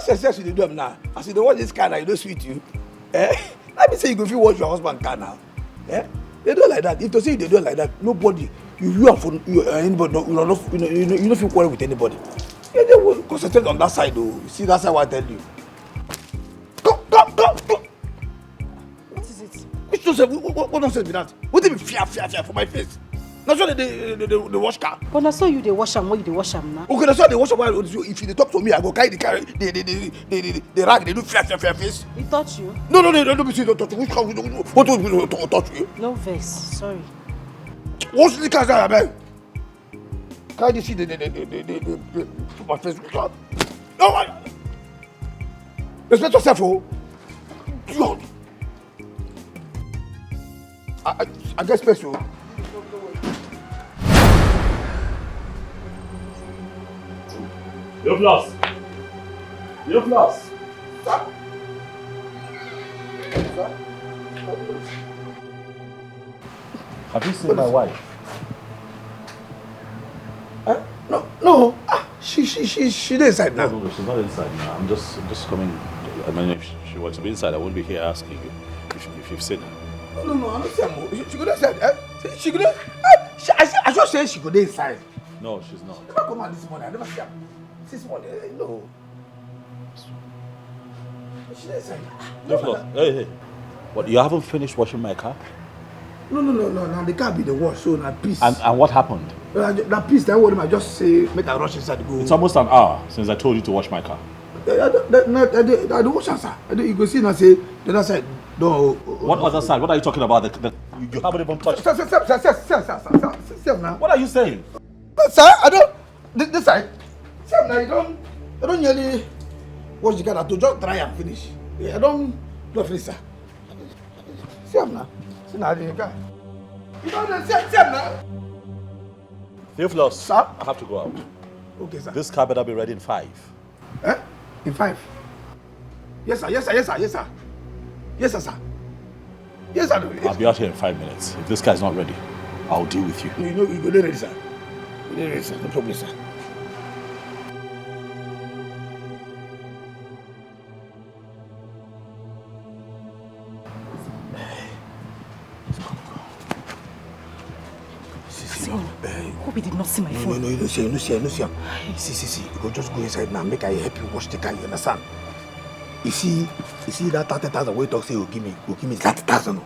Success you do them now. As you don't watch this car now, you don't sweet you. Let me say you go feel watch your husband car now. They do like that. If they say they do like that, nobody, you are for anybody, you don't feel quarrel with anybody. They will concentrate on that side though. You see, that's how I tell you. Go. What is it? Which nonsense? What nonsense be that? What do you mean fear for my face? That's why they wash car. But I saw you they wash them. Why you they wash them now? Okay, that's why they wash them. If they talk to me, I go carry the rag. They do fear face. He touch you? No, don't be serious. Don't touch you. What will touch you? No vex. Sorry. What's the car there, man? Can't you see the my face? No, man. Respect yourself, oh. God. I get special. Theophilus! Sir? Have you seen my wife? No. She's inside now. No, she's not inside now. I'm just coming. I mean, if she were to be inside, I wouldn't be here asking you if you've seen her. No, I don't see her. She could inside. She could. I just said she could inside. No, she's not. I never come out this morning. I never see her. This morning, no. She's inside. Hey. What? You haven't finished washing my car? No. Now the car be the wash, so now peace. And what happened? That piece, that word, I just say, make a rush inside the go. It's almost an hour since I told you to wash my car. I don't wash answer. You go see now say the other side. No. What other side? What are you talking about? You haven't even touched. Sir, now. What are you saying? Sir, I don't. This side. Sir, now you don't nearly wash the car. To just dry and finish. I don't finish, sir. Sir, now. See now the car. You don't sir now. Theophilus, sir, I have to go out. Okay, sir. This car better be ready in 5. In 5? Yes, sir. Yes, sir. I'll be out here in 5 minutes. If this car is not ready, I'll deal with you. You go there ready, sir. No problem, sir. Hope he did not see my phone. No, you don't see. See. You go just go inside now. Make I help you wash the car. You understand? You see that 30,000 we talk say you give me 30,000.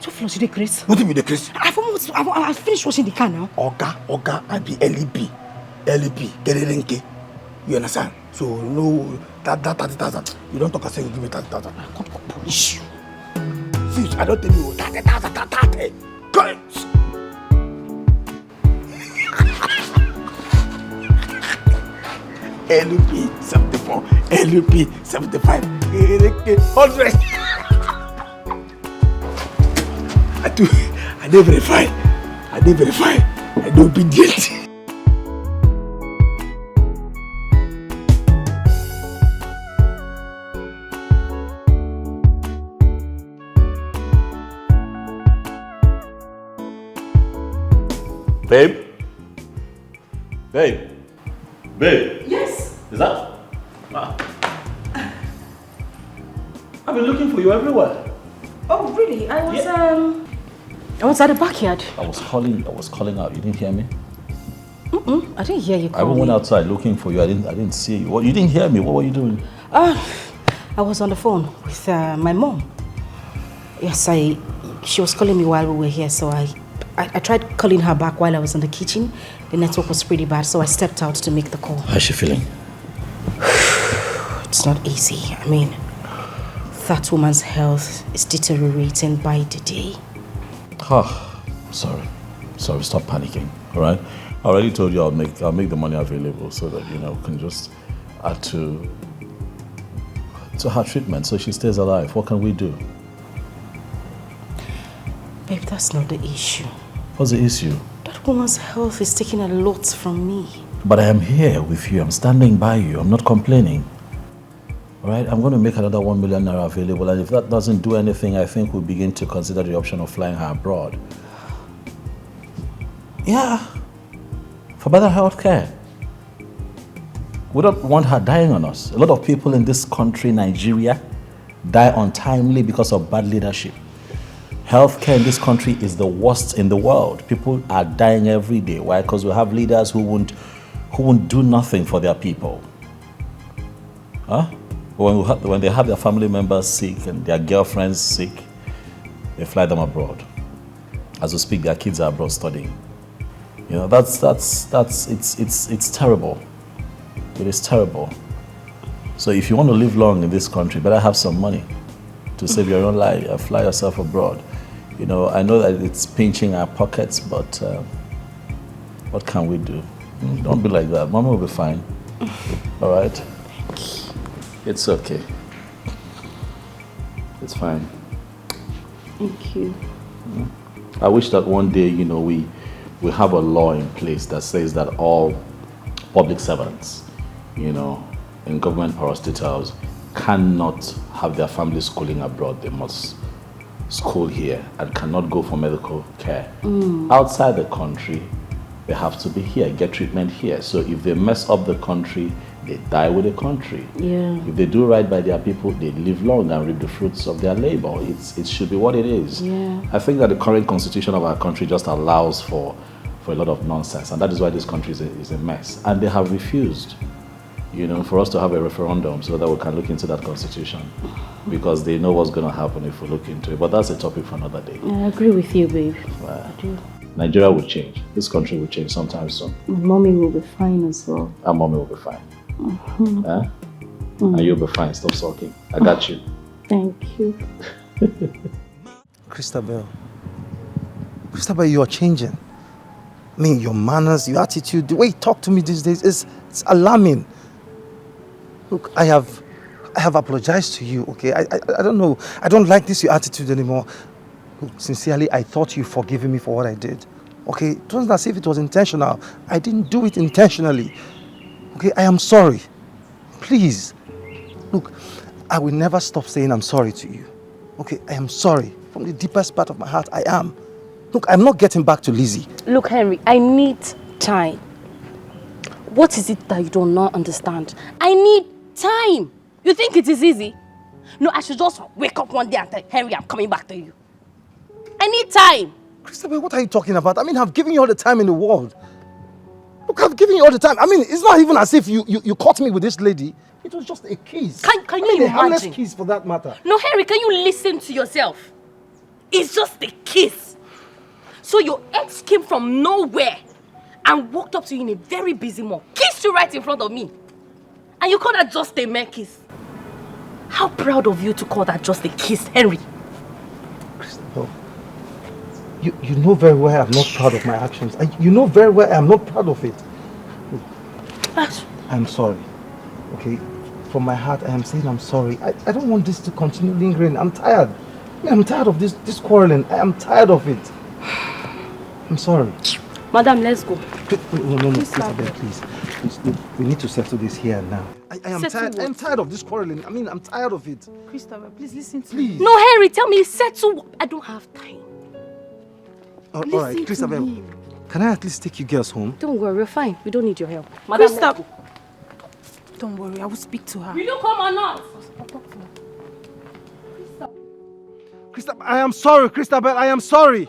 So Flo, you dey crazy? What do you mean the crazy? I've finished washing the car now. Oga, I be LEP, Kerenke. You understand? So no, that 30,000. You don't talk and say you give me 30,000. I can't go polish you. See, I don't tell you 30,000. Correct. LP 74, LP 75, 100. I did verify. I do obedient. Babe. Yes. Is that? I've been looking for you everywhere. Oh, really? I was at the backyard. I was calling out. You didn't hear me? I didn't hear you I calling. went outside looking for you. I didn't see you. You didn't hear me. What were you doing? I was on the phone with my mom. Yes, I She was calling me while we were here, so I tried calling her back while I was in the kitchen. The network was pretty bad, so I stepped out to make the call. How's she feeling? It's not easy. I mean, that woman's health is deteriorating by the day. Oh, sorry, stop panicking, all right? I already told you I'll make the money available so that, we can just add to her treatment so she stays alive. What can we do? Babe, that's not the issue. What's the issue? That woman's health is taking a lot from me. But I am here with you. I'm standing by you. I'm not complaining. All right? I'm going to make another 1 million naira available, and if that doesn't do anything, I think we'll begin to consider the option of flying her abroad. Yeah. For better health care. We don't want her dying on us. A lot of people in this country, Nigeria, die untimely because of bad leadership. Healthcare in this country is the worst in the world. People are dying every day. Why? Because we have leaders who won't do nothing for their people. Huh? When they have their family members sick and their girlfriends sick, they fly them abroad. As we speak, their kids are abroad studying. It's terrible. It is terrible. So if you want to live long in this country, better have some money to save your own life and fly yourself abroad. I know that it's pinching our pockets, but what can we do? Don't be like that. Mama will be fine. All right? It's okay. It's fine. Thank you. I wish that one day, we have a law in place that says that all public servants, in government parastatals, cannot have their family schooling abroad. They must school here and cannot go for medical care. Outside the country, they have to be here, get treatment here. So if they mess up the country, they die with the country. Yeah. If they do right by their people, they live long and reap the fruits of their labor. It should be what it is. Yeah. I think that the current constitution of our country just allows for a lot of nonsense, and that is why this country is a mess. And they have refused, for us to have a referendum so that we can look into that constitution, because they know what's going to happen if we look into it. But that's a topic for another day. I agree with you, babe. Well, I do. Nigeria will change. This country will change sometime soon. Mommy will be fine as well. Our mommy will be fine. And you'll be fine. Stop sulking. I got you. Thank you. Christabel, you are changing. I mean, your manners, your attitude, the way you talk to me these days it's alarming. Look, I have apologized to you, okay? I don't know. I don't like your attitude anymore. Look, sincerely, I thought you forgiven me for what I did. Okay? It wasn't as if it was intentional. I didn't do it intentionally. Okay? I am sorry. Please. Look, I will never stop saying I'm sorry to you. Okay? I am sorry. From the deepest part of my heart, I am. Look, I'm not getting back to Lizzie. Look, Henry, I need time. What is it that you do not understand? I need time. You think it is easy? No, I should just wake up one day and tell Henry I'm coming back to you. I need time. Christabel, what are you talking about? I mean, I've given you all the time in the world. Look, I've given you all the time. I mean, it's not even as if you caught me with this lady. It was just a kiss. Can you imagine? A harmless kiss for that matter. No, Henry, can you listen to yourself? It's just a kiss. So your ex came from nowhere and walked up to you in a very busy mall, kissed you right in front of me. And you call that just a mere kiss? How proud of you to call that just a kiss, Henry. Christabel, you know very well I'm not proud of my actions. You know very well I'm not proud of it. I'm sorry, okay? From my heart, I am saying I'm sorry. I don't want this to continue lingering. I'm tired. I'm tired of this quarreling. I am tired of it. I'm sorry. Madam, let's go. No, Christabel, please. We need to settle this here and now. I am tired. I'm tired of this quarreling. I mean, I'm tired of it. Christabel, please listen to me. No, Henry, tell me, settle. I don't have time. All right, Christabel. Can I at least take you girls home? Don't worry, we're fine. We don't need your help. Madam, Christabel. Don't worry, I will speak to her. Will you come or not? Christabel, I am sorry, Christabel. I am sorry.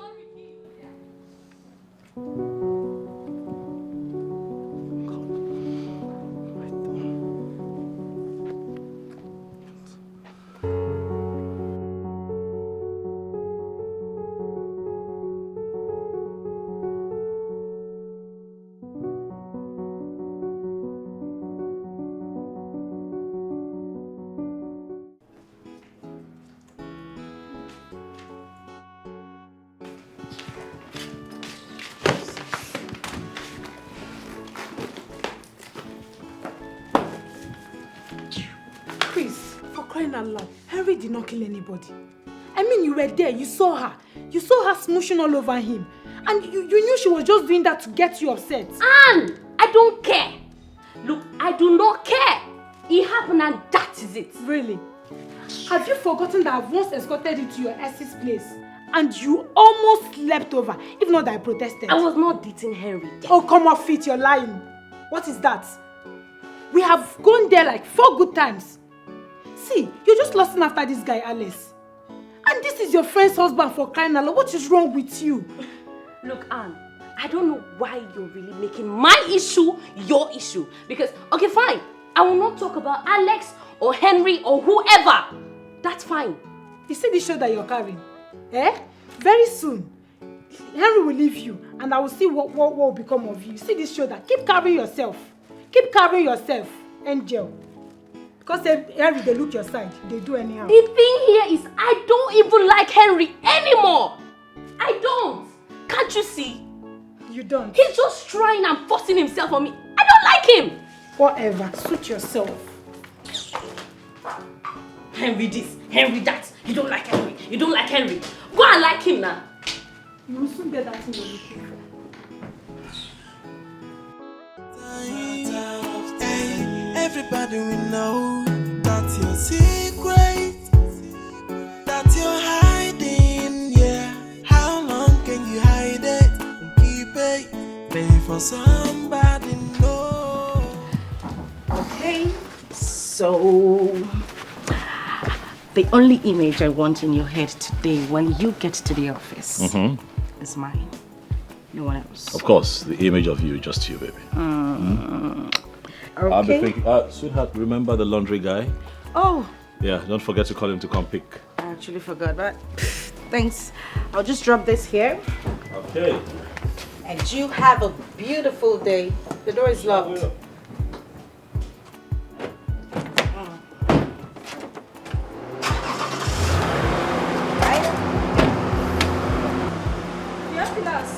that loud. Henry did not kill anybody. I mean, you were there, you saw her. You saw her smooshing all over him. And you knew she was just doing that to get you upset. And I don't care. Look, I do not care. It happened and that is it. Really? Have you forgotten that I've once escorted you to your ex's place? And you almost slept over, if not that I protested. I was not dating Henry. Oh, come off it, you're lying. What is that? We have gone there like 4 good times. See, you're just lusting after this guy, Alice. And this is your friend's husband, for crying out loud. What is wrong with you? Look, Anne, I don't know why you're really making my issue your issue. Because, okay, fine. I will not talk about Alex or Henry or whoever. That's fine. You see this show that you're carrying? Eh? Very soon, Henry will leave you and I will see what will become of you. See this shoulder. Keep carrying yourself. Keep carrying yourself, Angel. Because Henry, they look your side. They do anyhow. The thing here is I don't even like Henry anymore. I don't. Can't you see? You don't. He's just trying and forcing himself on me. I don't like him. Whatever. Suit yourself. Henry this, Henry that. You don't like Henry. You don't like Henry. Go and like him now. You will soon get that thing you're looking for. Everybody will know that's your secret, that you're hiding, yeah. How long can you hide it and keep it? Pay for somebody know. Okay, so the only image I want in your head today when you get to the office is mine. No one else. Of course, the image of you, just you, baby. Okay. I'll be thinking, sweetheart, remember the laundry guy? Oh. Yeah, don't forget to call him to come pick. I actually forgot, but thanks. I'll just drop this here. Okay. And you have a beautiful day. The door is locked. Theophilus.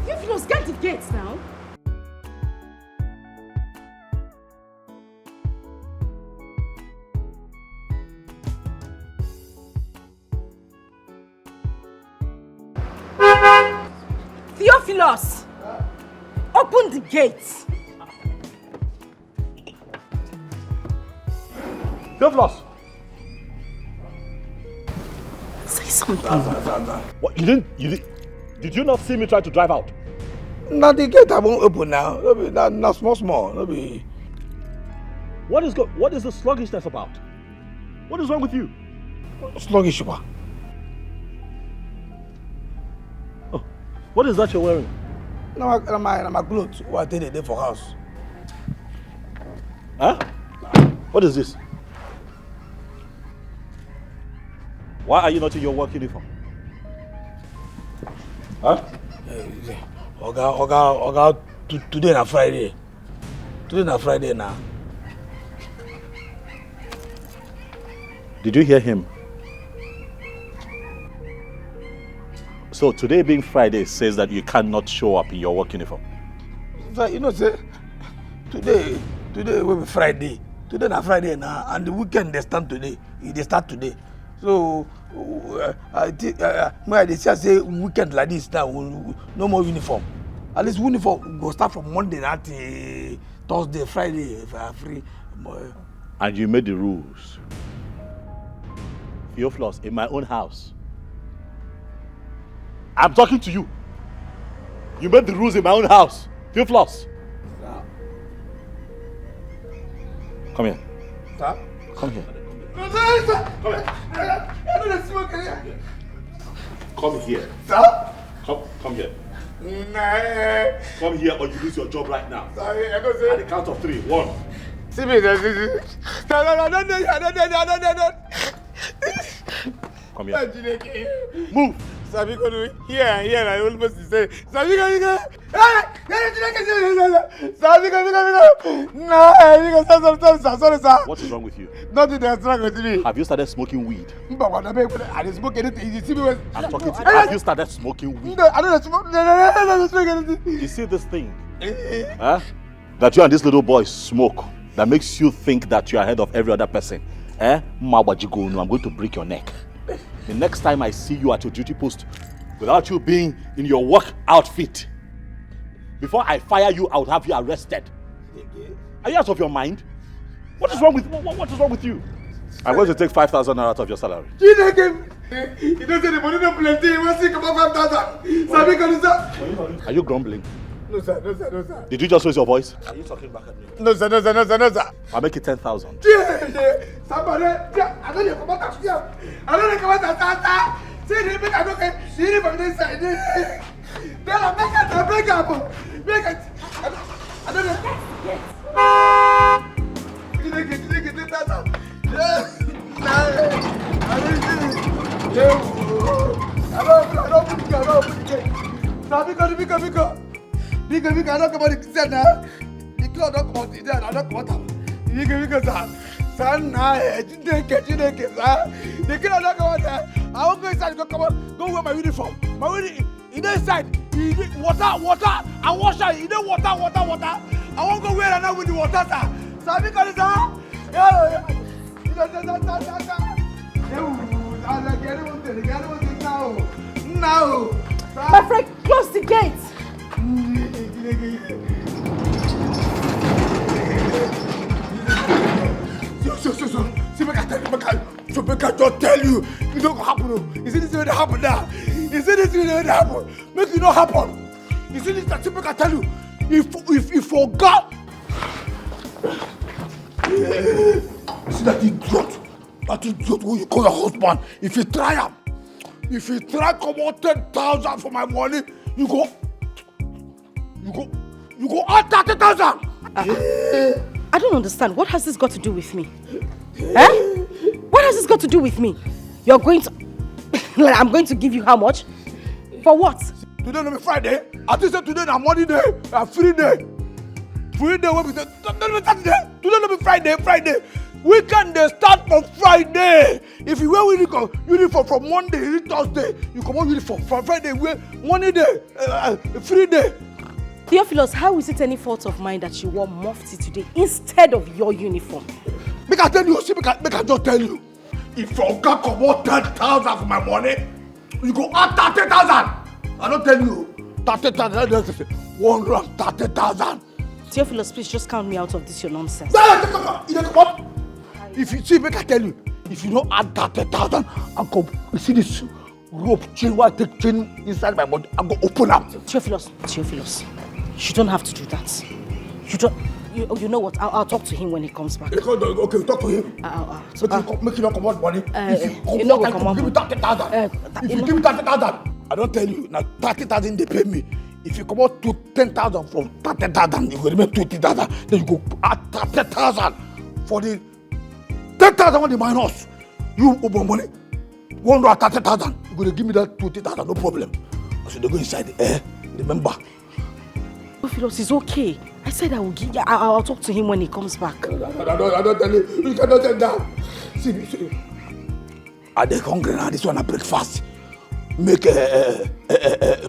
Theophilus, get the gates now. Theophilus, open the gates. Theophilus! Say something. What, did you not see me try to drive out? Now the gate I won't open now. Now small. What is the sluggishness about? What is wrong with you? Sluggish, ba. Oh, what is that you're wearing? Now my clothes. What did they for house? Huh? What is this? Why are you not in your work uniform? Huh? Oga, today na Friday. Today na Friday now. Did you hear him? So today being Friday says that you cannot show up in your work uniform. You know, say today will be Friday. Today na Friday now, and the weekend they start today. They start today. So I think when they say weekend like this now, no more uniform. At least uniform go start from Monday now till Thursday, Friday if I are free. And you made the rules. Theophilus, in my own house. I'm talking to you. You made the rules in my own house. Theophilus. Come here. Sir? Come here. Come here. Come here. Sir? Come here. Nah. Come here or you lose your job right now. Sorry, I don't say. At the count of 3. 1. See me. No. Come here. Move. Sabiko, here, I almost say, Sabiko, no, What is wrong with you? nothing that's wrong with me. Have you started smoking weed? I didn't smoke anything. You see me when I'm talking to you. Have you started smoking weed? No, I don't smoke. No, I don't smoke anything. You see this thing? Huh? That you and this little boy smoke that makes you think that you're ahead of every other person. I'm going to break your neck. The next time I see you at your duty post without you being in your work outfit, before I fire you, I would have you arrested. Are you out of your mind? What is wrong with you? I'm going to take 5,000 out of your salary. You don't say the money don't plenty. You want to think about 5,000. Are you grumbling? No, sir. Did you just raise your voice? Are you talking back at me? No, sir. I'll make it 10,000. Somebody, I don't know come out. I don't know come out. See the big I don't get. See the from this side. Then I make it. Make it. I don't know. Because I don't come out the kitchen now. The cloth don't come out the I don't come out. Because son, you didn't get that. The kid don't come out there. I won't go inside. Go wear my uniform. My uniform. In the inside, water. I wash it. You know water. I won't go wear another with the water. So because now. My friend, close the gate. See, I just tell you, it don't happen. You see this will happen now. You see this will happen. Make it not happen. You see this that I tell you, if you forgot. You see that idiot who you call your husband, if you try come out 10,000 for my money, you go out 30,000. I don't understand. What has this got to do with me? What has this got to do with me? You're going to... I'm going to give you how much? For what? Today no be Friday. I think say today na money day, a free day. Free day when we say Saturday. Today no be Friday. Weekend they start from Friday. If you wear uniform from Monday to Thursday, you come on uniform from Friday. Wear money day, free day. Theophilus, how is it any fault of mine that you wore mufti today instead of your uniform? Make I tell you, see, make I just tell you. If your guy come out 10,000 for my money, you go out 30,000. I don't tell you 30,000. 130,000. Theophilus, please just count me out of this your nonsense. If you see, make I tell you, if you don't add 30,000, I go. You see this rope chain? Why I take chain inside my body? I go open up. Theophilus, you don't have to do that. You don't. You know what? I'll talk to him when he comes back. Okay, talk to him. Make you not come out money. If you give me 30,000. If you give me 30,000, I don't tell you. Now 30,000 they pay me. If you come out to 10,000 from 30,000, you go remain 20,000. Then you go add 30,000 for the 10,000 when they minus. You open money. 130,000. You go to give me that 20,000, no problem. So they go inside. Remember. Theophilus, it's okay. I said I will give. I'll talk to him when he comes back. I don't tell you. You cannot tell that. See. I dey hungry now. This one I breakfast. Make a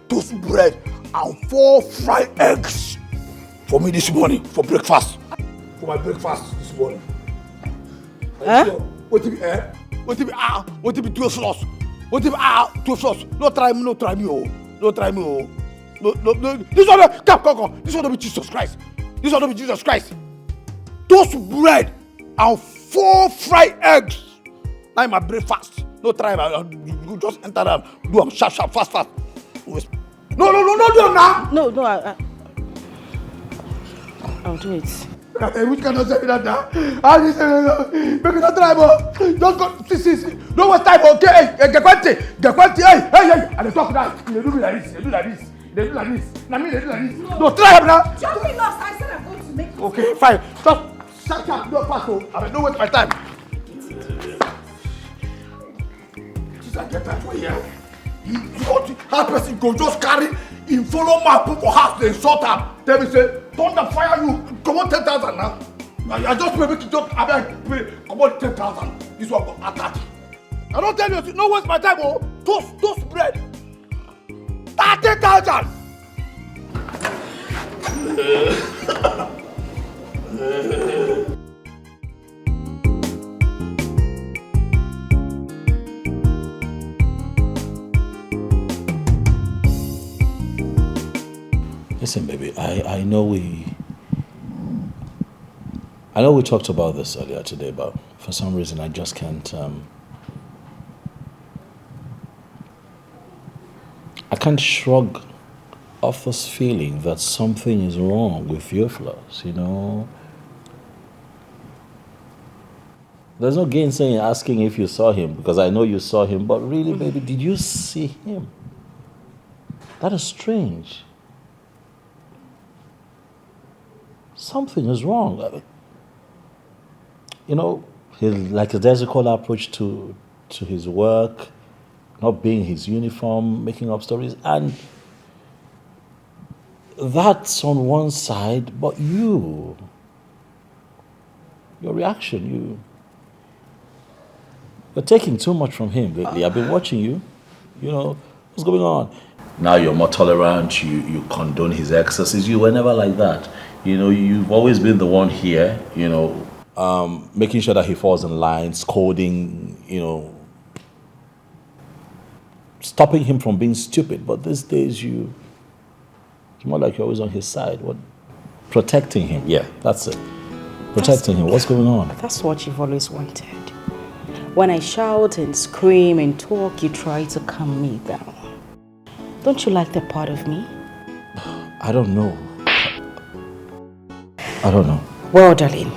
toast bread and 4 fried eggs for me this morning for breakfast. For my breakfast this morning. What to be Theophilus? What to be Theophilus? No try me. No. This one, come. This one don't be Jesus Christ. Toast bread and 4 fried eggs. Now my breakfast. No try, you just enter and do them sharp, fast. No, do them now. No, I'll do it. Which cannot say that now? Make it not try, just go. See. Don't waste time, okay? Get quality. Hey. And they talk now. They do like this. Now me, they do like this. No, try him now. Just be lost. I said I'm going to make it. Okay, fine. Just shut. Don't pass. I mean, don't waste my time. I get that for you. How person go just carry him follow my people for house, they insult him. Tell me say, thunder fire you, come on 10,000 now. I just pay make you just pay, come on 10,000. This one go attach. I don't tell you, no waste my time, oh. Toast bread. 30,000. Listen, baby, I know we talked about this earlier today, but for some reason I just can't I can't shrug off this feeling that something is wrong with Theophilus, you know. There's no gainsaying asking if you saw him, because I know you saw him, but really, baby, did you see him? That is strange. Something is wrong. You know, like a Wazico approach to his work, not being his uniform, making up stories, and that's on one side, but your reaction, you're taking too much from him lately. I've been watching you. You know, what's going on? Now you're more tolerant, you condone his excesses. You were never like that. You know, you've always been the one here, you know, making sure that he falls in line, scolding, you know, stopping him from being stupid. But these days it's more like you're always on his side. What? Protecting him. Yeah, that's it. Protecting him. What's going on? That's what you've always wanted. When I shout and scream and talk, you try to calm me down. Don't you like that part of me? I don't know. I don't know. Well, darling,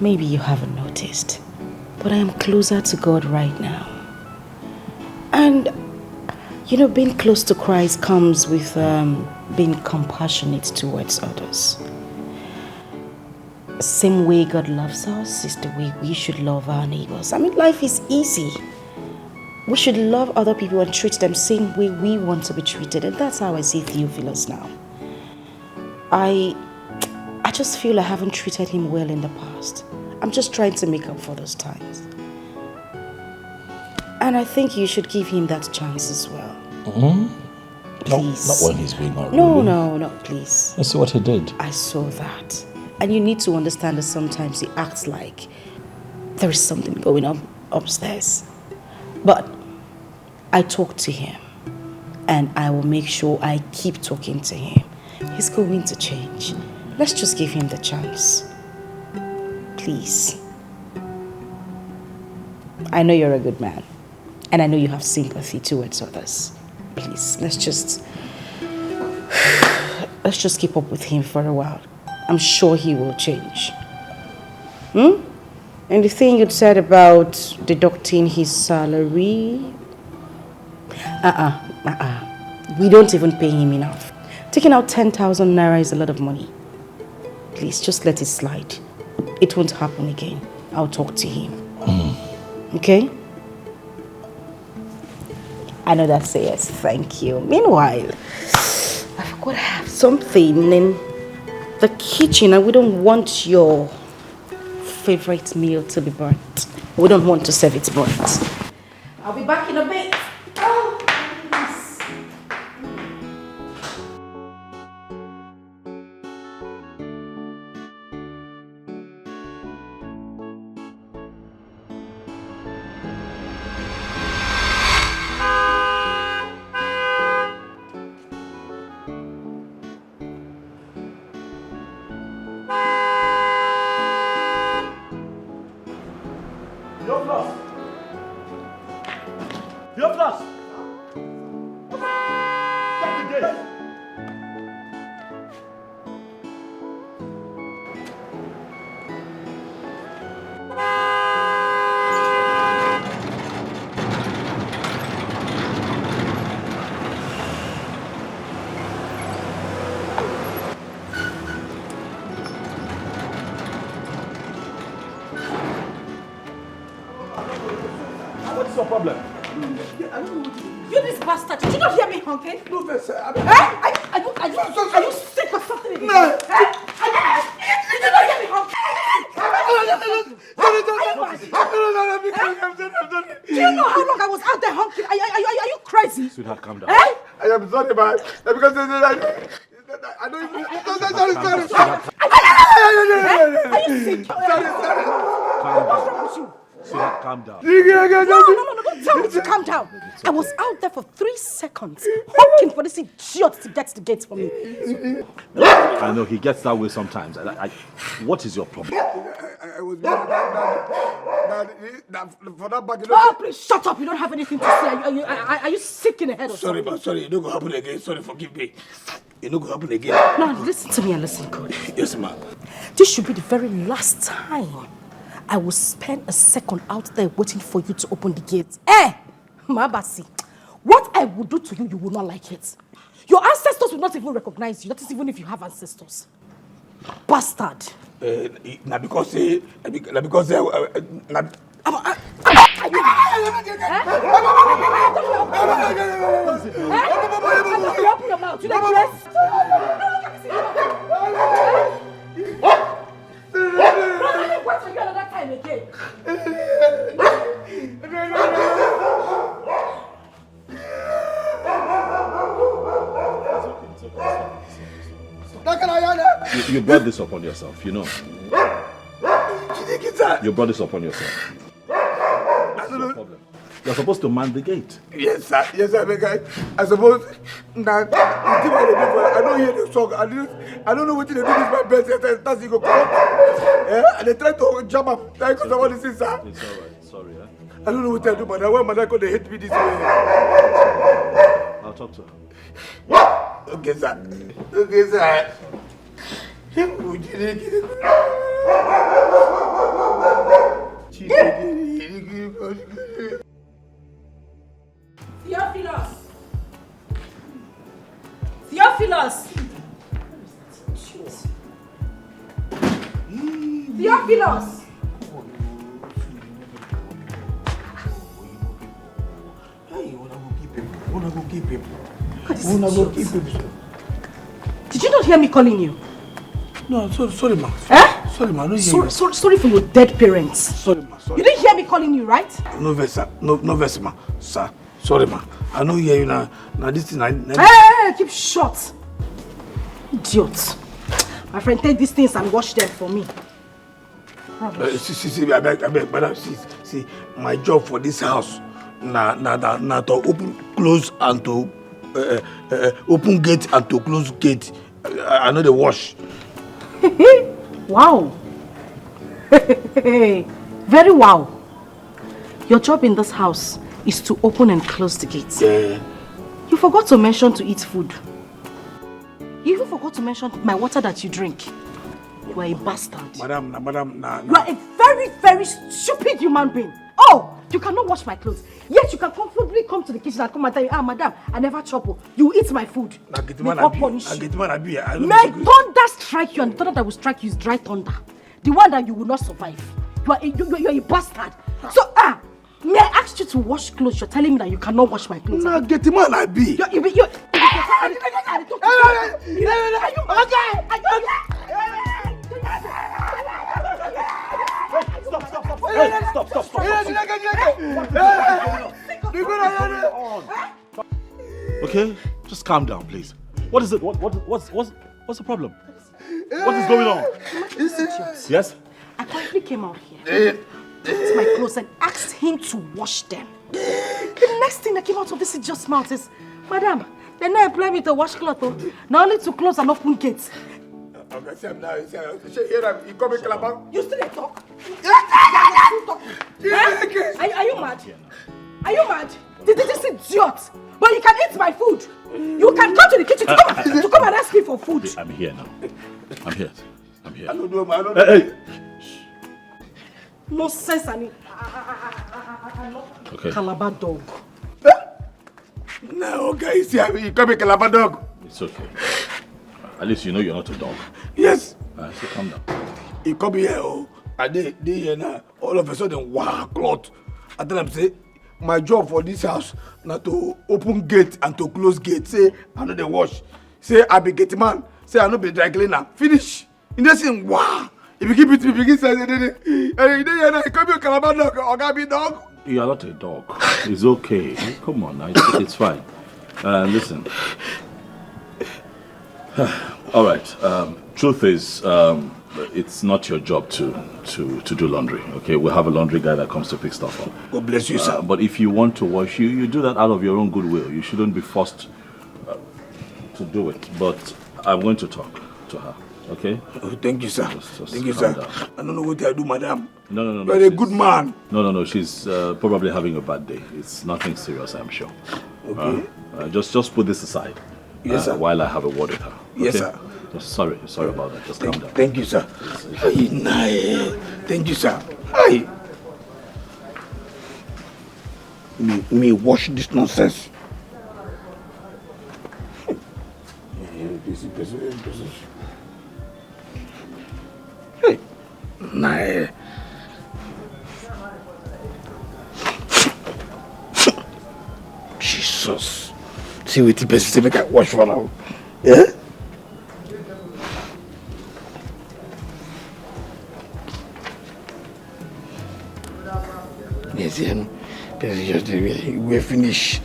maybe you haven't noticed, but I am closer to God right now. And, you know, being close to Christ comes with being compassionate towards others. Same way God loves us is the way we should love our neighbors. I mean, life is easy. We should love other people and treat them same way we want to be treated. And that's how I see Theophilus now. I just feel I haven't treated him well in the past. I'm just trying to make up for those times. And I think you should give him that chance as well. Mm-hmm. Please. Not when he's being unruly. No, please. Let's see what he did. I saw that. And you need to understand that sometimes he acts like there is something going on upstairs. But I talked to him, and I will make sure I keep talking to him. He's going to change. Let's just give him the chance. Please. I know you're a good man, and I know you have sympathy towards others. Please, let's just keep up with him for a while. I'm sure he will change. And the thing you said about deducting his salary, we don't even pay him enough. Taking out 10,000 naira is a lot of money. Please, just let it slide. It won't happen again. I'll talk to him. Okay? I know that's a yes. Thank you. Meanwhile, I forgot I have something in the kitchen, and we don't want your favorite meal to be burnt. We don't want to serve it burnt. I'll be back in a bit. Oh, please. Theophilus! Stop the gate! What's your problem? You this bastard, did you not hear me honking? No, sir. Are you sick or something? No. Did you not hear me honking? Do you know how long I was out there honking? Are you crazy? Sweetheart, calm down. I am sorry, man. Because I don't even... Sorry. Are you sick? Calm What's wrong with you? Sweetheart, calm down. No, don't tell me to calm down. I was out there for 3 seconds, honking for this idiot to get to the gate for me. I know he gets that way sometimes. What is your problem? I was for that bag. Oh, please shut up. You don't have anything to say. Are you sick in the head or Sorry, something? man. Sorry. It don't go happen again. Sorry, forgive me. It don't go happen again. Now, listen to me and listen good. Yes, ma'am. This should be the very last time I will spend a second out there waiting for you to open the gate. Mabasi, what I will do to you, you will not like it. Your ancestors will not even recognize you. That is even if you have ancestors. Bastard. Now because Open your mouth. You like dress? Wait for you another time again. You brought this upon yourself, you know. You brought this upon yourself. That's no problem. You're supposed to man the gate. Yes, sir. Yes, sir. I suppose that I don't hear the song. I don't know what they do with my best. That's it. Go come. And they try to jump up. Thank you, someone listen, sir. It's all right. Sorry, I don't know what I do, but why my they hate me this way? I'll talk to her. Okay, sir. Okay, sir. Theophilus! Theophilus! Theophilus! Did you not hear me calling you? No, sorry, ma. Sorry, ma. Sorry for your dead parents. Sorry, ma. Sorry. You didn't hear me calling you, right? No verse, sir. No verse, ma. Sir, sorry, ma. I know you hear you now. Now this thing, Hey, keep short. Idiot. My friend, take these things and wash them for me. See, I beg, madam, see, my job for this house, na to open, close, and to open gate and to close gate. I know the wash. Wow. Very wow. Your job in this house is to open and close the gates. Yeah. You forgot to mention to eat food. You even forgot to mention my water that you drink. You are a bastard. Madam. You are a very, very stupid human being. Oh, you cannot wash my clothes. Yet you can comfortably come to the kitchen and come and tell me, madam, I never trouble. You eat my food. May God punish you. May thunder strike you, and the thunder that will strike you is dry thunder. The one that you will not survive. You are a bastard. So, may I ask you to wash clothes? You're telling me that you cannot wash my clothes. Nah, get him on, I be. Stop. Okay, just calm down, please. What is it? What's the problem? What is going on? Yes? I quietly came out here, picked my clothes and asked him to wash them. The next thing that came out of this idiot's mouth is, madam, they not employ me to wash clothes, not only to close and open gates. You still talk? Are you mad? Are you mad? This idiot! But you can eat my food. You can come to the kitchen to come and ask me for food. I'm here now. I'm here. I don't know. Hey. No sense, I'm not Okay. Calabar dog. No, okay, see, you come a Calabar dog. It's okay. At least you know you're not a dog. Yes. So calm down. He come here, and they here now. All of a sudden, wow, cloth. I tell them, say, my job for this house na to open gate and to close gate. Say I no dey wash. Say I be gate man. Say I no be dry cleaner. Finish. In the same wow. If you keep it, if you keep saying it, come here, Calabar dog, or Gabi dog. You are not a dog. It's okay. Come on now. It's fine. Listen. All right. Truth is, it's not your job to do laundry. Okay, we'll have a laundry guy that comes to pick stuff up. God bless you, sir. But if you want to wash, you do that out of your own goodwill. You shouldn't be forced to do it. But I'm going to talk to her. Okay? Oh, thank you, sir. Just thank you, sir. down. I don't know what I do, madam. No. You're a good man. No. She's probably having a bad day. It's nothing serious, I'm sure. Okay. Just put this aside. Yes, sir. While I have a word with her. Okay? Yes, sir. Sorry about that. Just calm down. Thank you, sir. Thank you, sir. Hi. Me wash this nonsense. Hey. Nah. Jesus. See what the person say make I wash for now. Yeah? Yes, yeah. Just we're finished.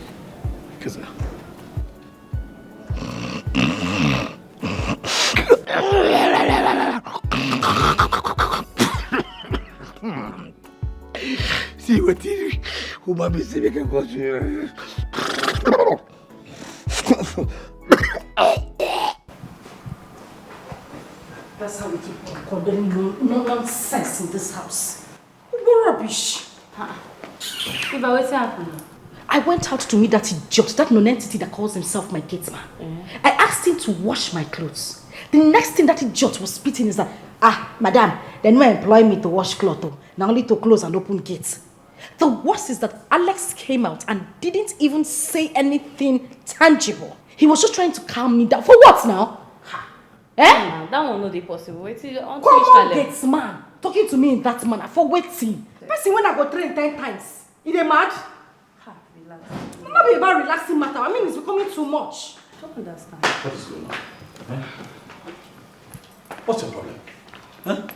See what you who might be saying can go to. That's how we keep on condoning no nonsense in this house. What rubbish. If I wait to happen. I went out to meet that idiot, that non-entity that calls himself my gate man. I asked him to wash my clothes. The next thing that idiot was spitting is that, madam, they no employ me to wash clothes, now only to close and open gates. The worst is that Alex came out and didn't even say anything tangible. He was just trying to calm me down. For what now? That one not possible. Wait till come on, gates man, talking to me in that manner. For waiting. Person when I go train 10 times. Is they mad? Relax. It's not be about relaxing matter. I mean, it's becoming too much. I don't understand. What is going on? What's your problem? Let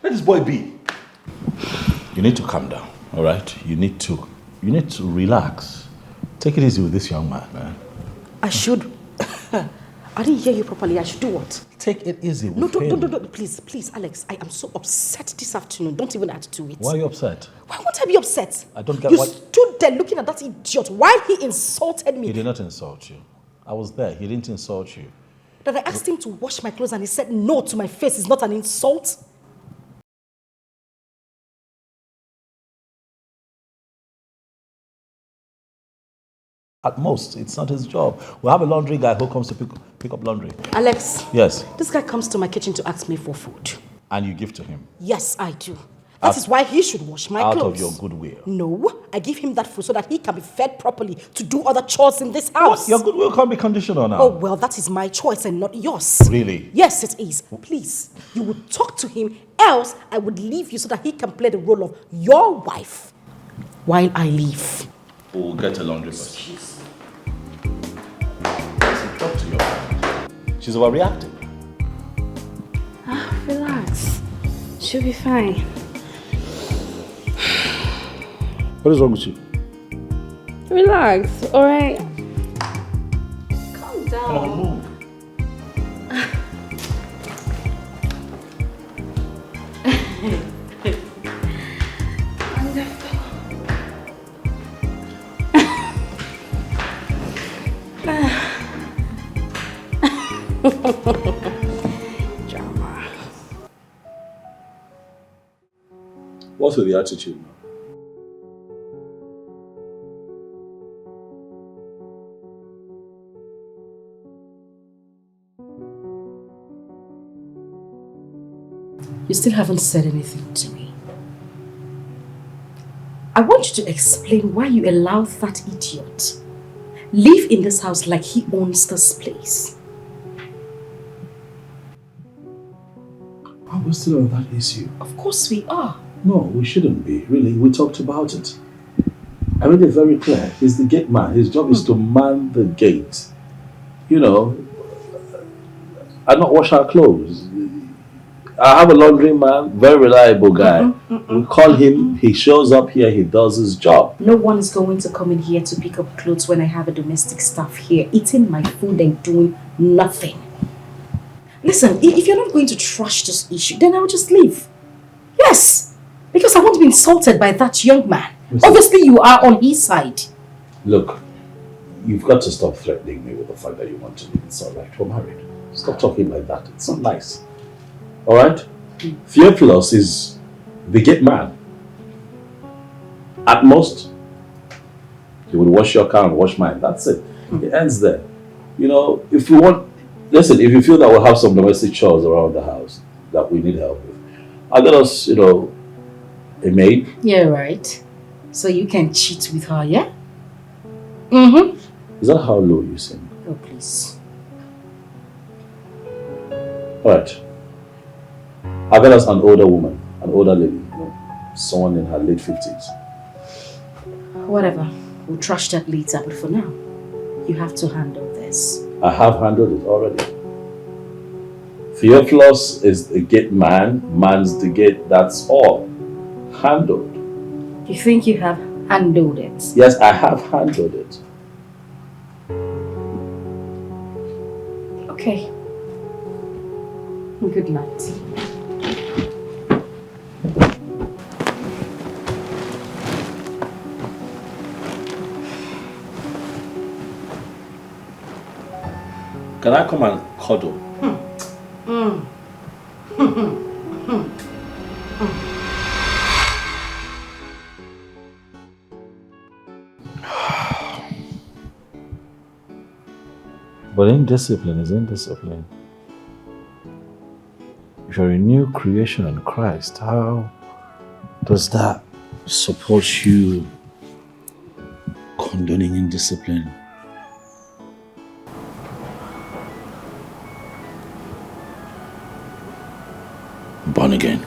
this boy be. You need to calm down, all right? You need to relax. Take it easy with this young man, man. I should. I didn't hear you properly. I should do what? Take it easy with him. No, please, Alex. I am so upset this afternoon. Don't even add to it. Why are you upset? Why won't I be upset? I don't get you why. You stood there looking at that idiot while he insulted me. He did not insult you. I was there. He didn't insult you. That I asked him to wash my clothes and he said no to my face is not an insult? At most, it's not his job. We'll have a laundry guy who comes to pick up laundry. Alex. Yes. This guy comes to my kitchen to ask me for food. And you give to him? Yes, I do. That is why he should wash my clothes. Out of your goodwill? No, I give him that food so that he can be fed properly to do other chores in this house. What? Your goodwill can't be conditional now. Oh, well, that is my choice and not yours. Really? Yes, it is. Please, you would talk to him, else I would leave you so that he can play the role of your wife while I leave. We'll get a laundry person. Talk to your wife. She's overreacting. Relax. She'll be fine. What is wrong with you? Relax, alright? Calm down. Come on, move. Drama. What's with the attitude now? You still haven't said anything to me. I want you to explain why you allowed that idiot live in this house like he owns this place. Are we still on that issue? Of course we are. No, we shouldn't be. Really, we talked about it. I made it very clear. He's the gate man. His job is to man the gate. You know, and not wash our clothes. I have a laundry man, very reliable guy. We call him, he shows up here, he does his job. No one is going to come in here to pick up clothes when I have a domestic staff here, eating my food and doing nothing. Listen, if you're not going to trash this issue, then I'll just leave. Yes, because I won't be insulted by that young man. Listen, obviously you are on his side. Look, you've got to stop threatening me with the fact that you want to leave. It's all right, we're married. Stop talking like that, it's not nice. All right? Theophilus is the gate man. At most, he will wash your car and wash mine. That's it. It ends there. You know, if you want, listen, if you feel that we'll have some domestic chores around the house that we need help with, I'll get us, you know, a maid. Yeah, right. So you can cheat with her, yeah? Is that how low you sing? Oh, please. All right. I'll get us an older woman, an older lady, you know, someone in her late 50s. Whatever. We'll trash that later, but for now, you have to handle this. I have handled it already. Theophilus is the gate man, mans the gate, that's all. Handled. You think you have handled it? Yes, I have handled it. Okay. Good night. Can I come and cuddle? But indiscipline is indiscipline. If you're a new creation in Christ, how does that support you condoning indiscipline? Born again.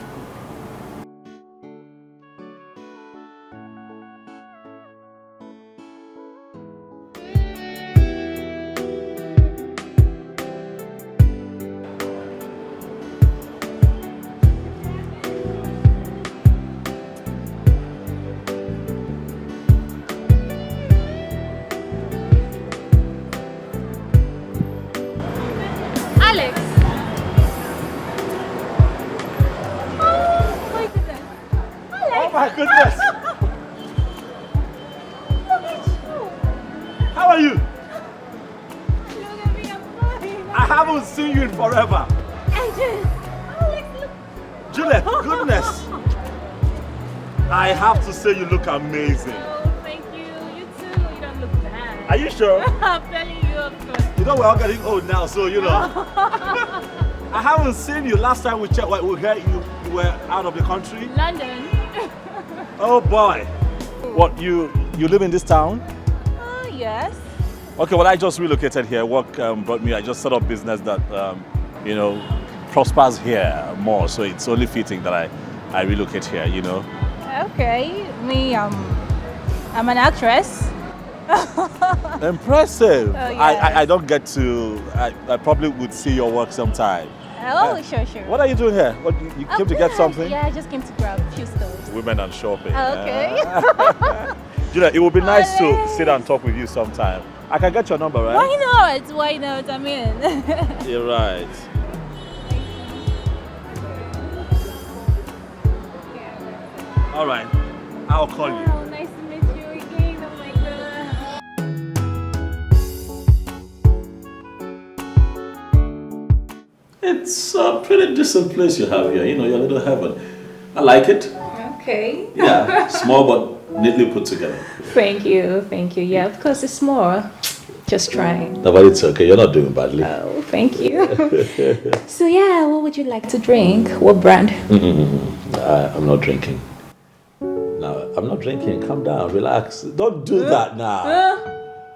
Say you look amazing. Oh, thank you. You too. You don't look bad. Are you sure? I'm telling you, of course. You know we're all getting old now, so you know. I haven't seen you. Last time we checked, we heard you were out of the country. London. Oh boy. What, you live in this town? Yes. Okay, well I just relocated here. Work brought me. I just set up business that you know, prospers here more. So it's only fitting that I relocate here. You know. Okay, I'm an actress. Impressive. Oh, yes. I don't get to, I probably would see your work sometime. Oh, sure. What are you doing here? What, you came to get something? Yeah, I just came to grab a few stores. Women and shopping. Okay. Julia, it would be nice to sit and talk with you sometime. I can get your number, right? Why not? I'm in. You're right. All right, I'll call you. Oh, nice to meet you again. Oh my God. It's a pretty decent place you have here. You know, your little heaven. I like it. Okay. Yeah, small but neatly put together. Thank you. Yeah, of course it's small. Just trying. No, but it's okay. You're not doing badly. Oh, thank you. So yeah, what would you like to drink? What brand? I'm not drinking. No, I'm not drinking. Calm down. Relax. Don't do that now.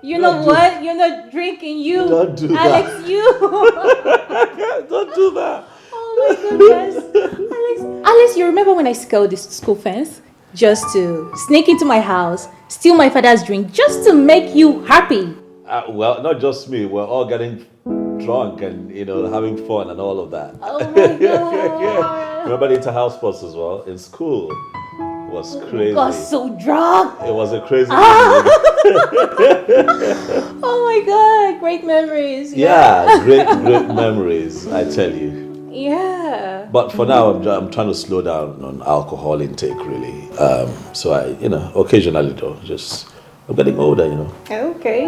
You know what? You're not drinking. You. Don't do Alex, that. you. Don't do that. Oh my goodness. Alex, you remember when I scaled this school fence? just to sneak into my house, steal my father's drink, just to make you happy. Well, not just me. We're all getting drunk and, having fun and all of that. Oh my God. Remember the inter-house sports as well? In school. It was crazy. I got so drunk. It was a crazy Oh my God, great memories. Yeah, great memories, I tell you. Yeah. But for now, I'm trying to slow down on alcohol intake, really. So I, occasionally though, I'm getting older, Okay.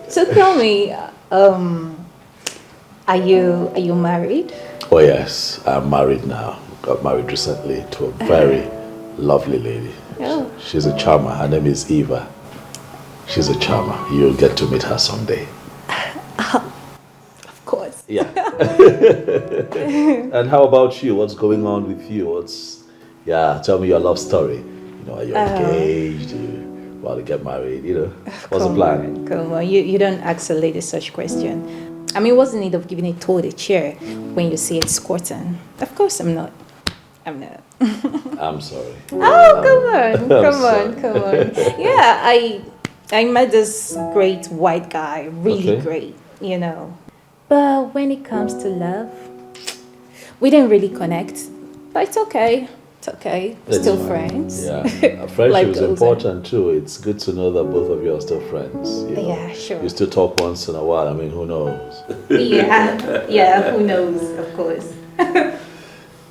So tell me, are you married? Oh yes, I'm married now. Got married recently to a very lovely lady. Oh. She's a charmer. Her name is Eva. She's a charmer. You'll get to meet her someday. Of course. Yeah. And how about you? What's going on with you? Tell me your love story. Are you engaged? You about to get married? What's the plan? Come on, you don't ask a lady such question. I mean, what's the need of giving a toad a chair when you say it's courting? Of course I'm not. I'm sorry. Oh, come on. Yeah, I met this great white guy, really great, But when it comes to love, we didn't really connect. But it's okay. Still friends. Yeah. Friendship is important too. It's good to know that both of you are still friends. Yeah, sure. You still talk once in a while. I mean, who knows? Yeah, who knows, of course.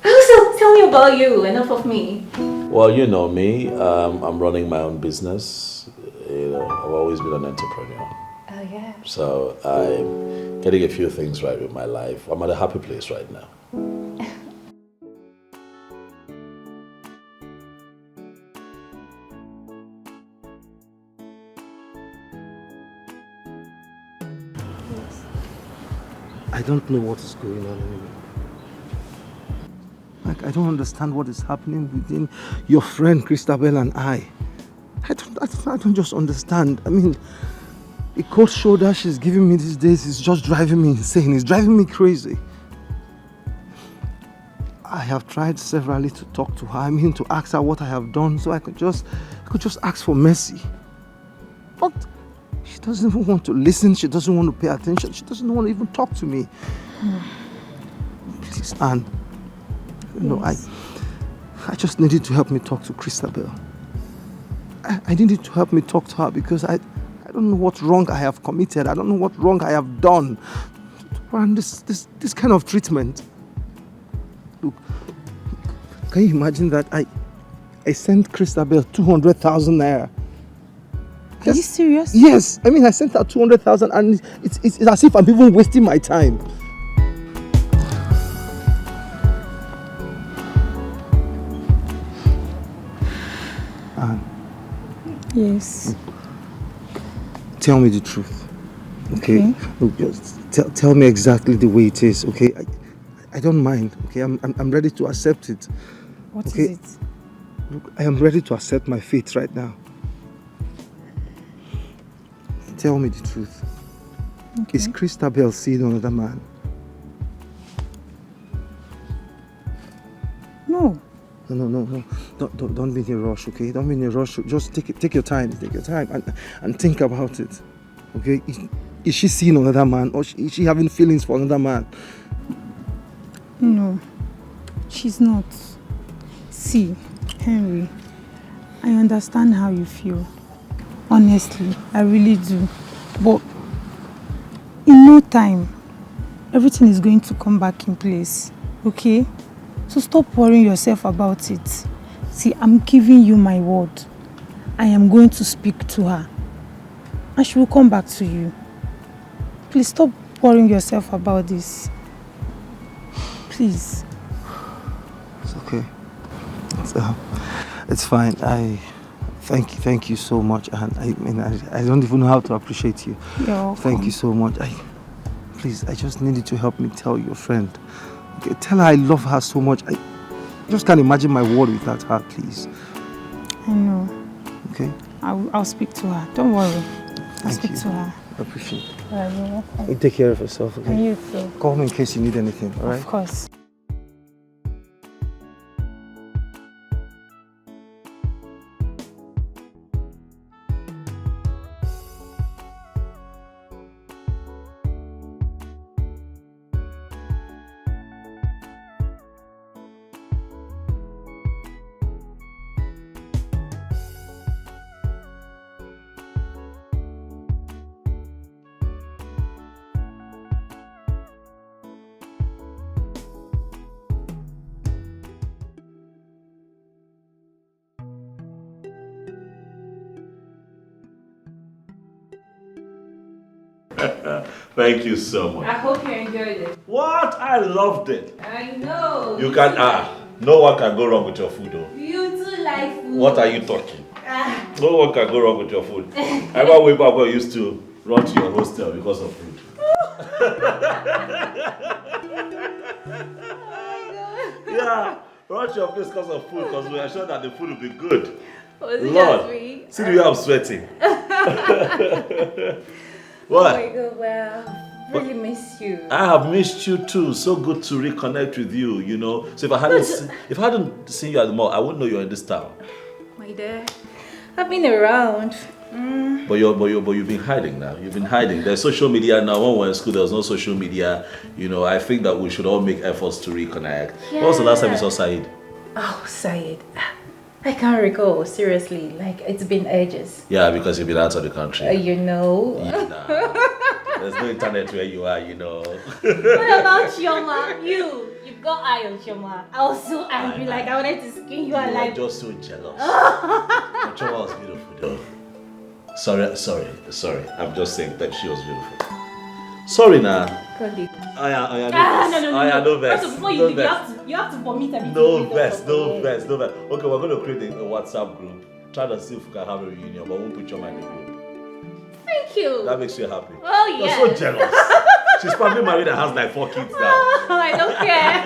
So tell me about you, enough of me. Well, you know me. I'm running my own business. I've always been an entrepreneur. Oh, yeah. So I'm getting a few things right with my life. I'm at a happy place right now. I don't know what is going on anymore. I don't understand what is happening within your friend Christabel and I. I don't just understand. I mean, the cold shoulder she's giving me these days is just driving me insane. It's driving me crazy. I have tried severally to talk to her. To ask her what I have done so I could just ask for mercy. But she doesn't even want to listen. She doesn't want to pay attention. She doesn't want to even talk to me. Please, Anne. Yes. I just needed to help me talk to Christabel. I needed to help me talk to her because I don't know what wrong I have committed. I don't know what wrong I have done. And this kind of treatment. Look, can you imagine that I sent Christabel 200,000 naira? Are you serious? Yes. I sent her 200,000 and it's as if I'm even wasting my time. Yes. Tell me the truth, okay? Look, just tell me exactly the way it is, okay? I don't mind, okay? I'm ready to accept it. What is it? Look, I am ready to accept my fate right now. Tell me the truth. Okay. Is Christabel seeing another man? No. No. Don't be in a rush, okay? Don't be in a rush. Just take your time. Take your time and think about it, okay? Is she seeing another man or is she having feelings for another man? No, she's not. See, Henry, I understand how you feel. Honestly, I really do. But in no time, everything is going to come back in place, okay? So stop worrying yourself about it. See, I'm giving you my word. I am going to speak to her. And she will come back to you. Please stop worrying yourself about this. Please. It's okay. It's fine. I thank you so much. And I don't even know how to appreciate you. You're welcome. Thank you so much. Please, I just needed to help me tell your friend. Okay, tell her I love her so much. I just can't imagine my world without her, please. I know. Okay? I'll speak to her. Don't worry. I'll speak to her. I appreciate it. You're welcome. You take care of yourself, okay? And you too. Call me in case you need anything, alright? Of course. Thank you so much. I hope you enjoyed it. What? I loved it. I know. You can, no one can go wrong with your food though. You too like food. What are you talking? No one can go wrong with your food. I remember way back when I used to run to your hostel because of food. Yeah, run to your place because of food, because we are sure that the food will be good. Was it Lord, just me? see the way I'm sweating. What? Oh my God, well, really miss you. I have missed you too. So good to reconnect with you, you know. So if I hadn't seen you at the mall, I wouldn't know you're in this town. My dear, I've been around. But you've been hiding now. You've been hiding. There's social media now. When we were in school, there was no social media. You know, I think that we should all make efforts to reconnect. Yeah. When was the last time you saw Said? Oh, Said. I can't recall, seriously. Like, it's been ages. Yeah, because you've been out of the country. You know. There's no internet where you are, you know. What about Chioma? You've got eye on Chioma. I was so angry, like I wanted to skin you alive. You are just so jealous. But Chioma was beautiful though. Sorry. I'm just saying that she was beautiful. Sorry now. No. No vex. Before you leave, you have to vomit everything. No vex. Okay, we're going to create a WhatsApp group. Try to see if we can have a reunion, but we won't put Chioma in the group. Thank you. That makes you happy. Oh, yeah. You're so jealous. She's probably married and has like 4 kids now. I don't care.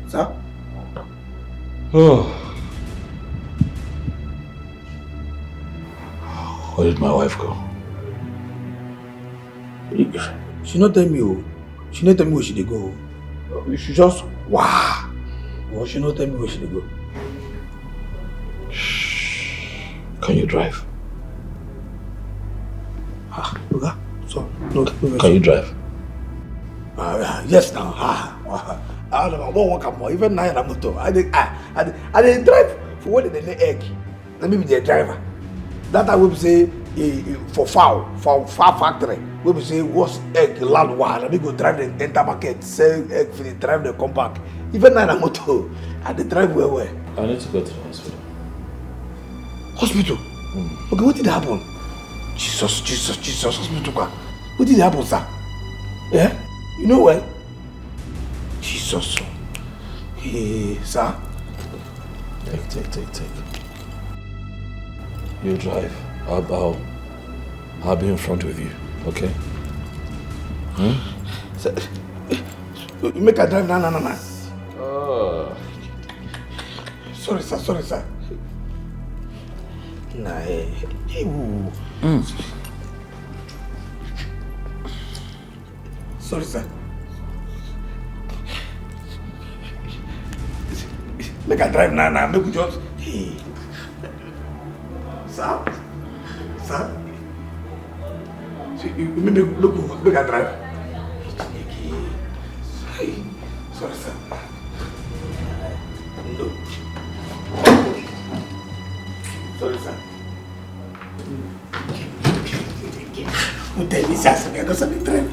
Sir? Where did my wife go? She not tell me. She not tell me where she dey go. She just wow. Well, she not tell me where she dey go. Can you drive? Okay. So no. Can you drive? Yes now. I don't work more. Even now I'm motor. I dey drive for when they lay egg. Let me be the driver. That I will say for fowl factory. We will say what's egg land one. Let me go drive the enter market, sell egg for the drive the compact. Even now I'm motor. I dey drive where? I need to go to the hospital. Hospital? Okay, what did happen? Jesus, hospital. What did happen, sir? Yeah? You know what? Jesus. Hey, sir? Take. You drive. I'll be in front with you, okay? Sir, you make a drive now. Sorry, sir. Nah, Sorry, sir. Make a drive now. Make we just. Hey. Sir. So you make a drive. Hey. Sorry, sir. No. Sorry, sir. Who tell me, sir? I don't sabi drive.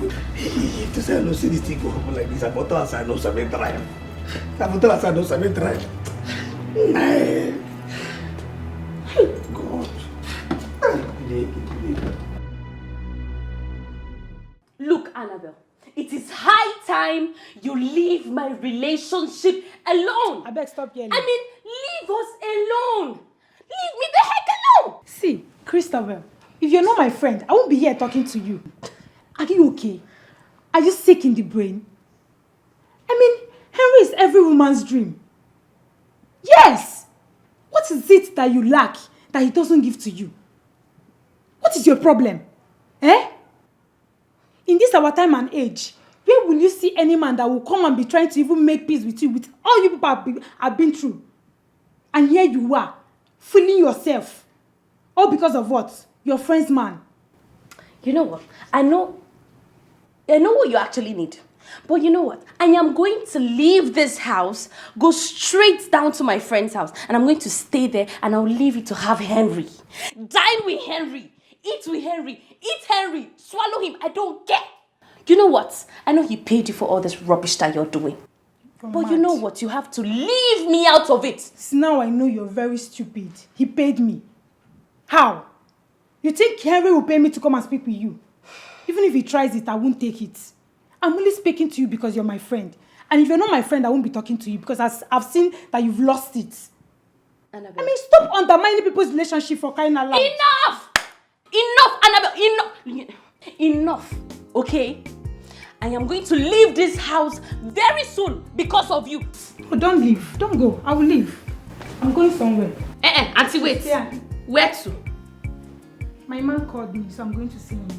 To say I don't see this thing go happen like this. I thought I don't sabi drive. I don't sabi drive. God. Look, Annabelle, it is high time you leave my relationship alone. I beg, stop yelling. I mean, leave us alone. Leave me the heck alone. See, Christopher, if you're not my friend, I won't be here talking to you. Are you okay? Are you sick in the brain? I mean, Henry is every woman's dream. Yes! What is it that you lack that he doesn't give to you? What is your problem? Eh? In this our time and age, where will you see any man that will come and be trying to even make peace with you, with all you people have been through? And here you are, fooling yourself. All because of what? Your friend's man. You know what? I know what you actually need. But you know what? I am going to leave this house, go straight down to my friend's house, and I'm going to stay there, and I'll leave you to have Henry. Dine with Henry. Eat with Henry. Eat Henry. Swallow him. I don't care. You know what? I know he paid you for all this rubbish that you're doing. But you know what? You have to leave me out of it. Now I know you're very stupid. He paid me. How? You think Henry will pay me to come and speak with you? Even if he tries it, I won't take it. I'm only speaking to you because you're my friend. And if you're not my friend, I won't be talking to you because I've seen that you've lost it. Annabelle. I mean, stop undermining people's relationship for crying out loud. Enough! Enough, Annabelle! Enough, okay? I am going to leave this house very soon because of you. Oh, don't leave. Don't go. I will leave. I'm going somewhere. Auntie, wait. Yeah. Where to? My man called me, so I'm going to see him.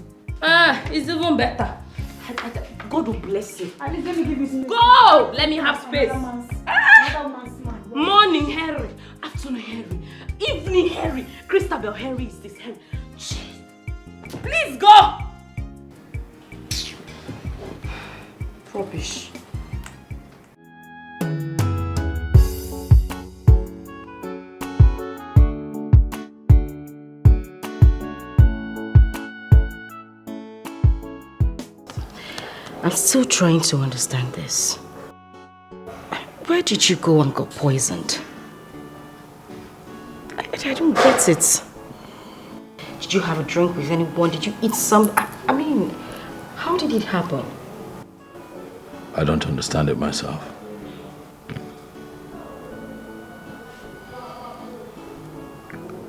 It's even better. God will bless you. At least let me give you space. Go! Let me have space. Another man's man. Morning, Henry. Afternoon, Henry. Evening, Henry. Christabel, Henry is this Henry. Please go! Rubbish. I'm still trying to understand this. Where did you go and got poisoned? I don't get it. Did you have a drink with anyone? Did you eat some? I mean, how did it happen? I don't understand it myself.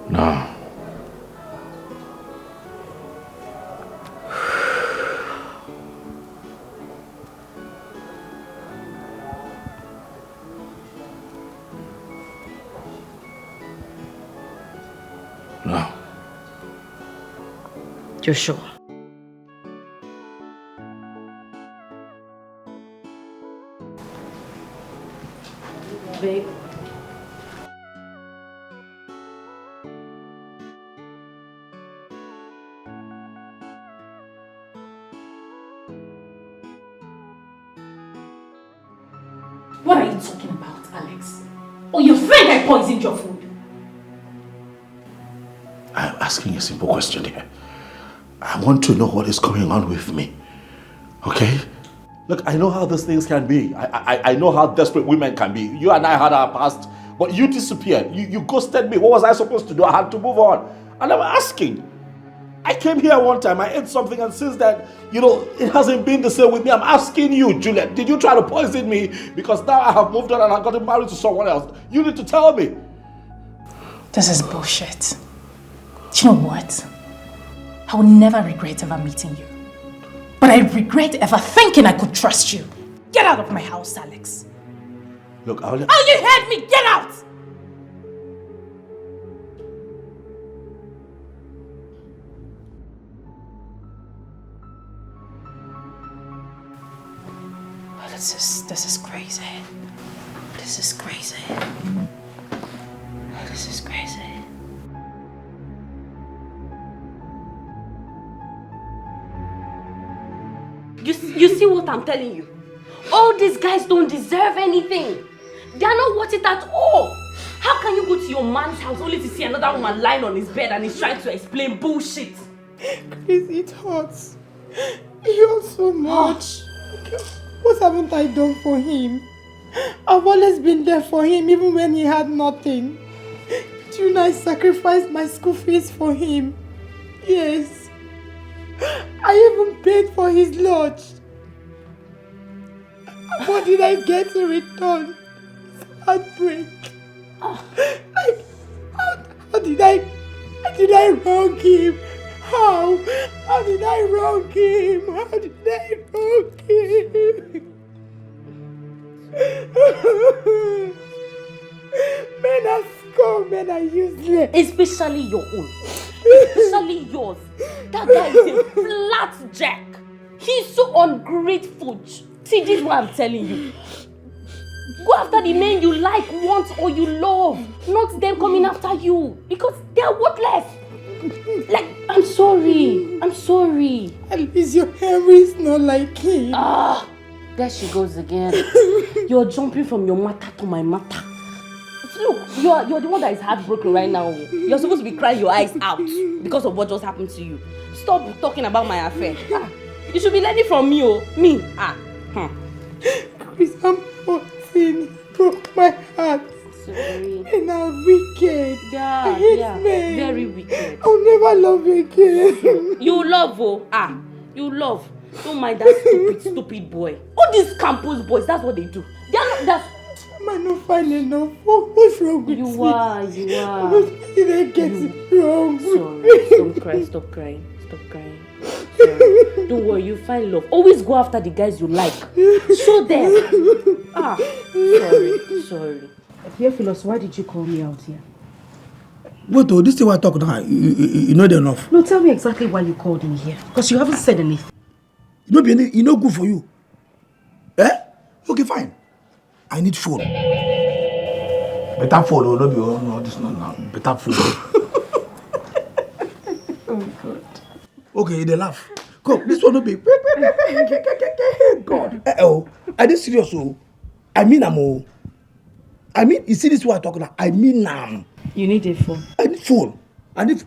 No. No. You're sure? Babe. What are you talking about, Alex? Oh, your friend had poisoned your food. I'm asking a simple question here. I want to know what is going on with me. Okay? Look, I know how these things can be. I know how desperate women can be. You and I had our past, but you disappeared. You ghosted me. What was I supposed to do? I had to move on. And I'm asking. I came here one time, I ate something, and since that, it hasn't been the same with me. I'm asking you, Juliet, did you try to poison me? Because now I have moved on and I've gotten married to someone else. You need to tell me. This is bullshit. Do you know what? I will never regret ever meeting you. But I regret ever thinking I could trust you. Get out of my house, Alex. Look, Oh, you heard me! Get out! This is crazy. This is crazy. This is crazy. You see what I'm telling you? All these guys don't deserve anything. They are not worth it at all. How can you go to your man's house only to see another woman lying on his bed and he's trying to explain bullshit? Chris, it hurts. It hurts so much. What haven't I done for him? I've always been there for him even when he had nothing. Do you know I sacrificed my school fees for him? Yes. I even paid for his lodge. What did I get in return? Heartbreak. How did I wrong him? How did I wrong him? How did I wrong him? Men are All men are useless. Especially your own. Especially yours. That guy is a flat jack. He's so ungrateful. See, this is what I'm telling you. Go after the men you like, want, or you love. Not them coming after you. Because they are worthless. Like, I'm sorry. At least your hair is not like him. Ah, there she goes again. You're jumping from your matter to my matter. Look, you're the one that is heartbroken right now. You're supposed to be crying your eyes out because of what just happened to you. Stop talking about my affair. You should be learning from me, me. Chris, I'm 14. Broke my heart. Sorry. And I'm wicked. I hate men. Very wicked. I'll never love again. You love, you love. Don't mind that stupid boy. All these campus boys, that's what they do. They are not I'm not fine enough. What's wrong with you? Are. What did I get wrong? Sorry. Stop crying. Sorry. Don't worry, you find love. Always go after the guys you like. Show them. Sorry. Theophilus, why did you call me out here? What though? This is what I talk now. You know enough. No, tell me exactly why you called me here. Because you haven't said anything. You know good for you. Okay, fine. I need phone. Better phone, no, this not. Better phone. Oh God. Okay, they laugh. Come, this one will be. God. Are they serious? I mean, you see this what I talk about? I mean, You need a phone. I need phone. I need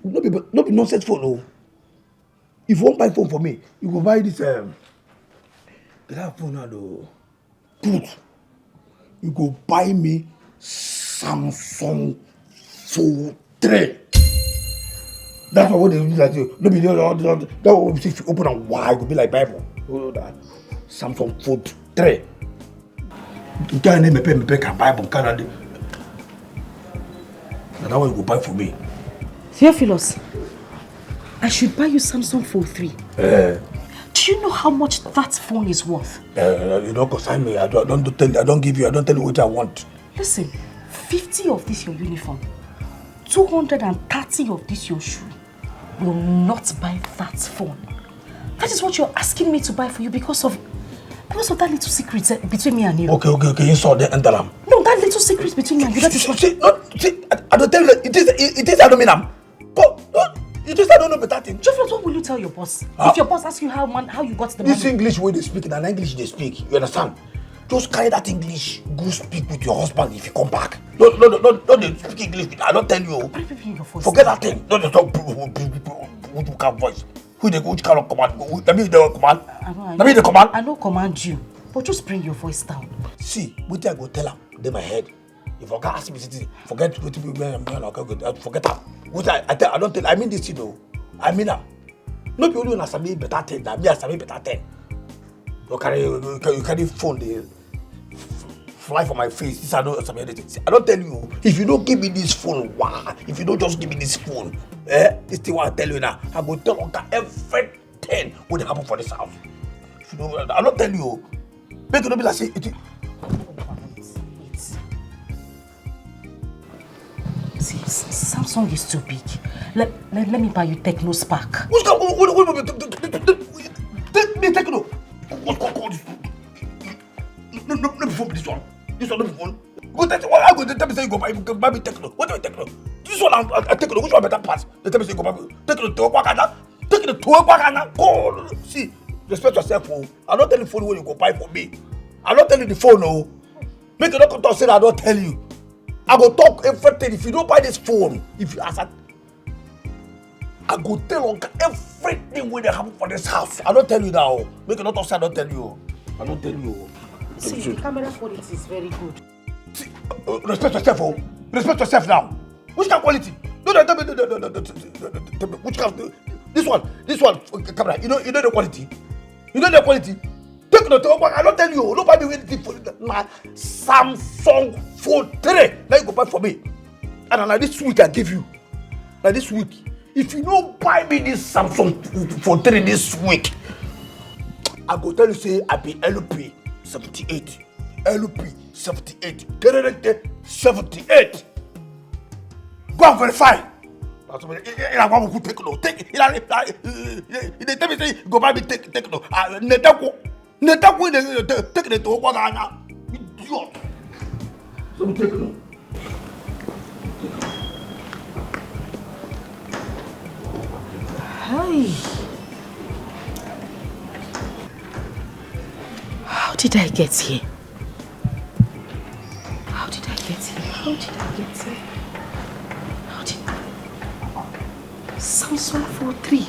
not be nonsense phone. If you won't buy phone for me, you go buy this. Get that phone now, though. Good. You go buy me Samsung Fold 3. That's what they do. No be that what if you open and wide, it will be like Bible. Samsung Fold 3. You can't name me can Bible Canada. That's what you go buy for me. Theophilus, I should buy you Samsung Fold 3. Do you know how much that phone is worth? You don't consign me. I don't give you. I don't tell you what I want. Listen, 50 of this your uniform, 230 of this your shoe will not buy that phone. That is what you're asking me to buy for you because of that little secret between me and you. Okay. You saw the enter. No, that little secret between me and you. That is what. I don't tell you. It is. I don't mean Go. You just I don't know better thing. Theophilus, what will you tell your boss? If your boss asks you how you got the money? This English way they speak and English they speak. You understand? Just carry that English. Go speak with your husband if you come back. No, they speak English. I don't tell you. Forget that thing. No, they talk which kind of voice. Which kind of command? Let me the command. Let me the command. I don't command you, but just bring your voice down. See, what I go tell him. They my head. If I can't ask me, forget what you forget that. What I don't tell. I mean this, I mean that. No people do not say better thing. That me I say better thing. You carry phone they fly for my face. This I don't say anything. I don't tell you. If you don't give me this phone, wow. If you don't just give me this phone, this thing what I tell you now. I go tell Uncle everything what happen for this house. If you don't, I don't tell you. Make it not be like say it. See, Samsung is too big. Let me buy you Techno Spark. What's going me Techno? What's called this? No before this one. This one no before. Go tell I go tell me say you go buy me Techno. What do you Techno? This one I Techno. Which one better pass? They tell me say you go buy me Techno to Wakana. Techno to Wakana. Go. See, respect yourself. I don't tell you phone when you go buy for me. I don't tell you the phone. No. Make you not come to say I don't tell you. I go talk everything. If you don't buy this phone, if you ask, I go tell Uncle everything when they happen for this house. I don't tell you now. Make you not talk. I don't tell you. I don't tell you. See, the camera quality is very good. See, respect yourself. Respect yourself now. Which kind of quality? No, tell me. Which kind of this one camera. You know the quality. You know the quality. Take the talk. I don't tell you. Nobody will anything for my Samsung Fold 3. Now you go buy for me. And like this week I give you. Like this week. If you don't buy me this Samsung Fold 3 this week, I go tell you say I be LP 78. LP 78. 78. Go and verify. That's what I want to take no. Take it. They tell me say go buy me take no. Netako take it to Ghana. Idiot. So take no. Hey. How did I get here? How did I get here? How did I get here? How did Samsung 43?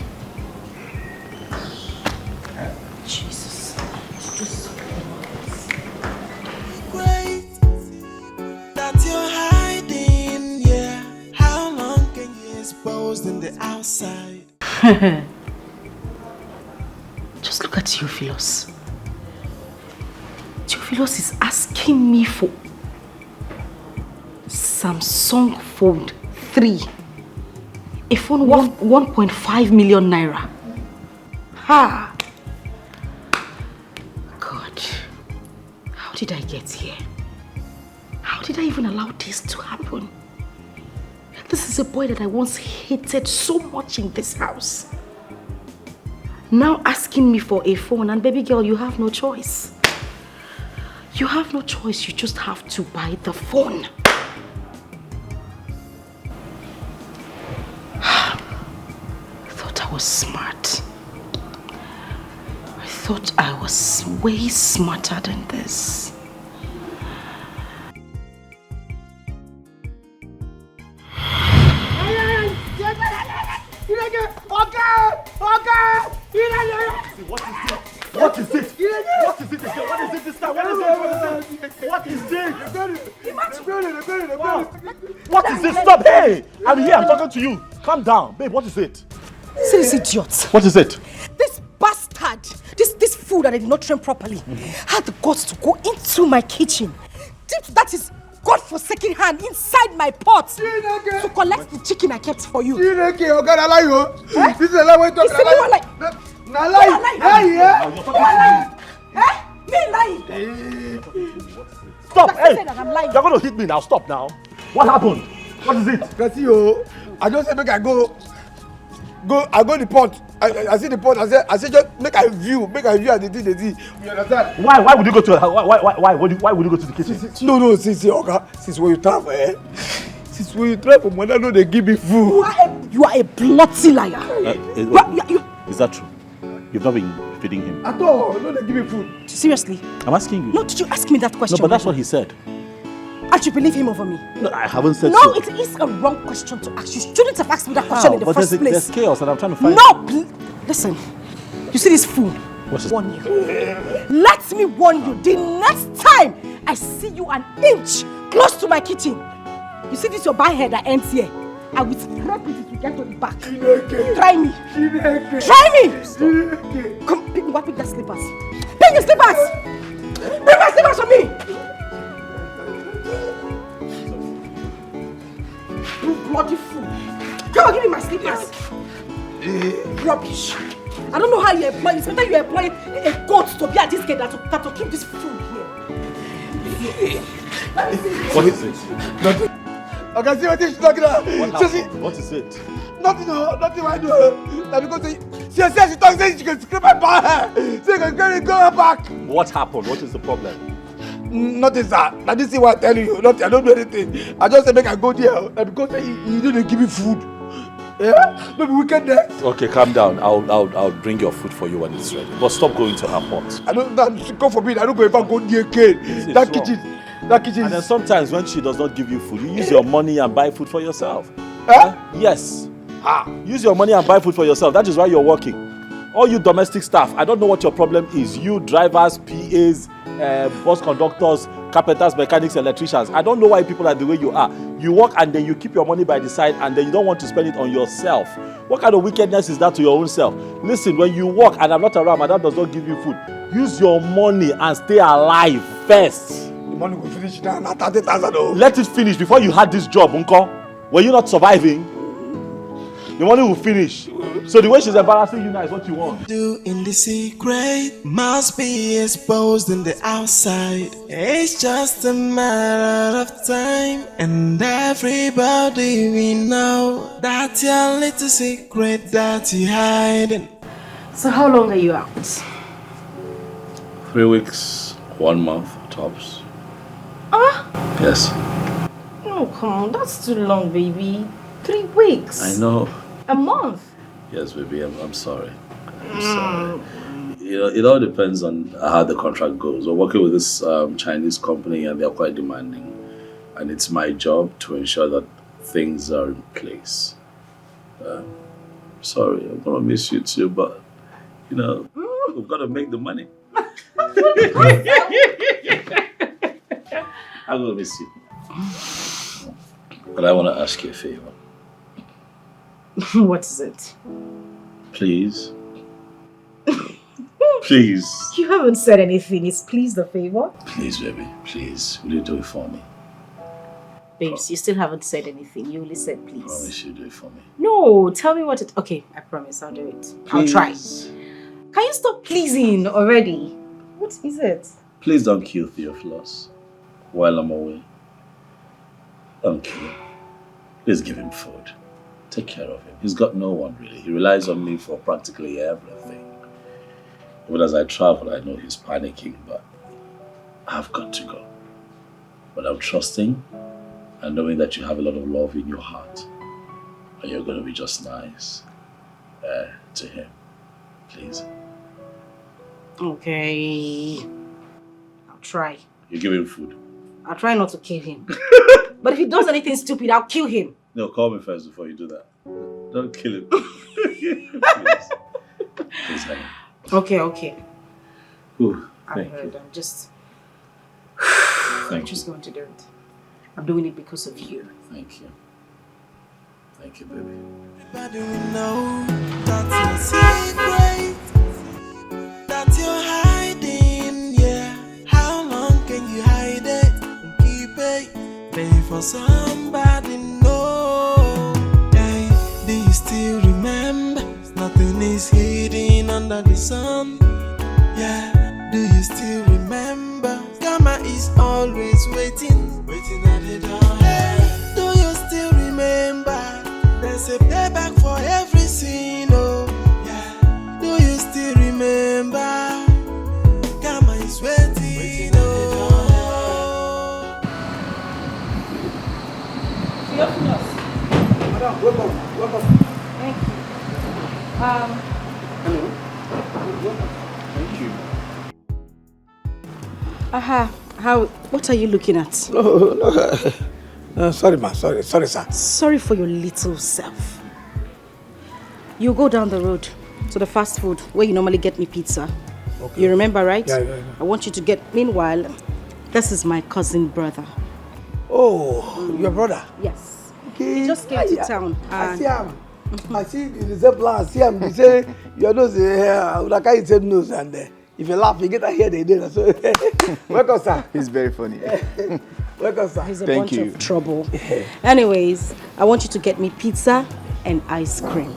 Jesus. Great that you're hiding, yeah. How long can you expose in the outside? Just look at Theophilus. Theophilus is asking me for Samsung Fold 3. A phone worth 1.5 million naira. Ha! God, how did I get here? How did I even allow this to happen? This is a boy that I once hated so much in this house. Now asking me for a phone, and baby girl, you have no choice. You have no choice, you just have to buy the phone. I thought I was smart. I thought I was way smarter than this. What is it? What is it this time? What is it this time? What is it? What is it? What is it? Stop! Hey! I'm here, I'm talking to you. Calm down. Babe, what is it? See this idiot. What is it? This bastard, this fool that I did not train properly, had the guts to go into my kitchen, dipped that his godforsaken hand inside my pot to collect the chicken I kept for you. This is a lie. Wait, It's a lie. Stop! Hey! You're going to hit me now. Stop now. What happened? What is it? I just said make I go the pot. I see the pot. I said just make I view at the thing. You understand? Why would you go to why would you go to the kitchen? No, since when you travel, since when you travel, when I know they give me food. You are a bloody liar. Is that true? You've not been feeding him? At all. No, they give me food. Seriously? I'm asking you. No, did you ask me that question? No, but that's what he said. And you believe him over me? No, I haven't said no, so. No, it is a wrong question to ask. You shouldn't have asked me that question in the first place. There's chaos and I'm trying to find... No! Listen, you see this fool? What's this? Warn you. Let me warn you. The next time I see you an inch close to my kitchen, you see this your bald head that ends here, I will scrape it if you get to the back. Try me. Try me. Come, pick that slippers. Pick the slippers. Bring my slippers for me. You bloody fool. Come on, give me my slippers. Rubbish. I don't know how you employ this. It's better you employ a goat to be at this gate than to keep this fool here. What is it? Nothing. I can see what she's talking about. What is it? Nothing I do. Now because she says she talks, she can scrape my back. She can go back. What happened? What is the problem? Nothing, sir. Now this is what I'm telling you. Nothing. I don't do anything. I just say make I go there. Because he didn't give me food. Yeah? Maybe wickedness. Okay, calm down. I'll bring your food for you when it's ready. But stop going to her pot. I don't. God forbid. I don't go ever go near again. That kitchen. And then sometimes when she does not give you food, you use your money and buy food for yourself. Yes. Use your money and buy food for yourself. That is why you're working. All you domestic staff, I don't know what your problem is. You drivers, PAs, bus conductors, carpenters, mechanics, electricians. I don't know why people are the way you are. You work and then you keep your money by the side and then you don't want to spend it on yourself. What kind of wickedness is that to your own self? Listen, when you work and I'm not around, madam does not give you food. Use your money and stay alive first. The money will finish now, not 30,000. Let it finish before you had this job, uncle. Were you not surviving? The money will finish. So the way she's embarrassing you now is what you want. Do in the secret must be exposed in the outside. It's just a matter of time, and everybody we know that your little secret that you hiding. So how long are you out? 3 weeks, 1 month, tops. Yes. No, come on, that's too long, baby. 3 weeks. I know. A month. Yes, baby, I'm sorry. I'm sorry. You know, it all depends on how the contract goes. We're working with this Chinese company and they're quite demanding. And it's my job to ensure that things are in place. Sorry, I'm going to miss you too, but, you know, we've got to make the money. I'm going to miss you. But I want to ask you a favor. What is it? Please. Please. You haven't said anything. Is please the favor? Please, baby. Please. Will you do it for me? Babes, you still haven't said anything. You only said please. Promise you do it for me. No, tell me what it... Okay, I promise I'll do it. Please. I'll try. Can you stop pleasing already? What is it? Please don't kill Theophilus while I'm away. Don't kill him. Please give him food. Take care of him. He's got no one really. He relies on me for practically everything. Even as I travel, I know he's panicking, but I've got to go. But I'm trusting and knowing that you have a lot of love in your heart. And you're going to be just nice to him. Please. Okay. I'll try. You give him food. I'll try not to kill him. But if he does anything stupid, I'll kill him. No, call me first before you do that. Don't kill him. Please. Please, honey. Okay. Ooh, I thank heard. you. I'm just Thank you. going to do it. I'm doing it because of you. Thank you. Thank you, baby. Everybody will know that's your secret that you're hiding, yeah. How long can you hide it and keep it? Pay for somebody know. Hey, do you still remember? Nothing is hidden under the sun. Yeah, do you still remember? Karma is always waiting at the door. Hey, do you still remember? There's a payback for every sin, oh yeah. Do you still remember? Karma is waiting, oh. Theophilus. Madam, welcome. Thank you. Hello. Thank you. What are you looking at? No. Sorry, ma. Sorry, sir. Sorry for your little self. You go down the road to the fast food where you normally get me pizza. Okay. You remember, right? Yeah. I want you to get... Meanwhile, this is my cousin brother. Oh, your brother? Yes. Okay. He just came to town. I see him. I see the resemblance. I see him. They say your nose is here. Like I said nose, and if you laugh, you get to hear the dinner. So, welcome, sir. He's very funny. Welcome, sir. He's a Thank bunch you. of trouble. Anyways, I want you to get me pizza and ice cream.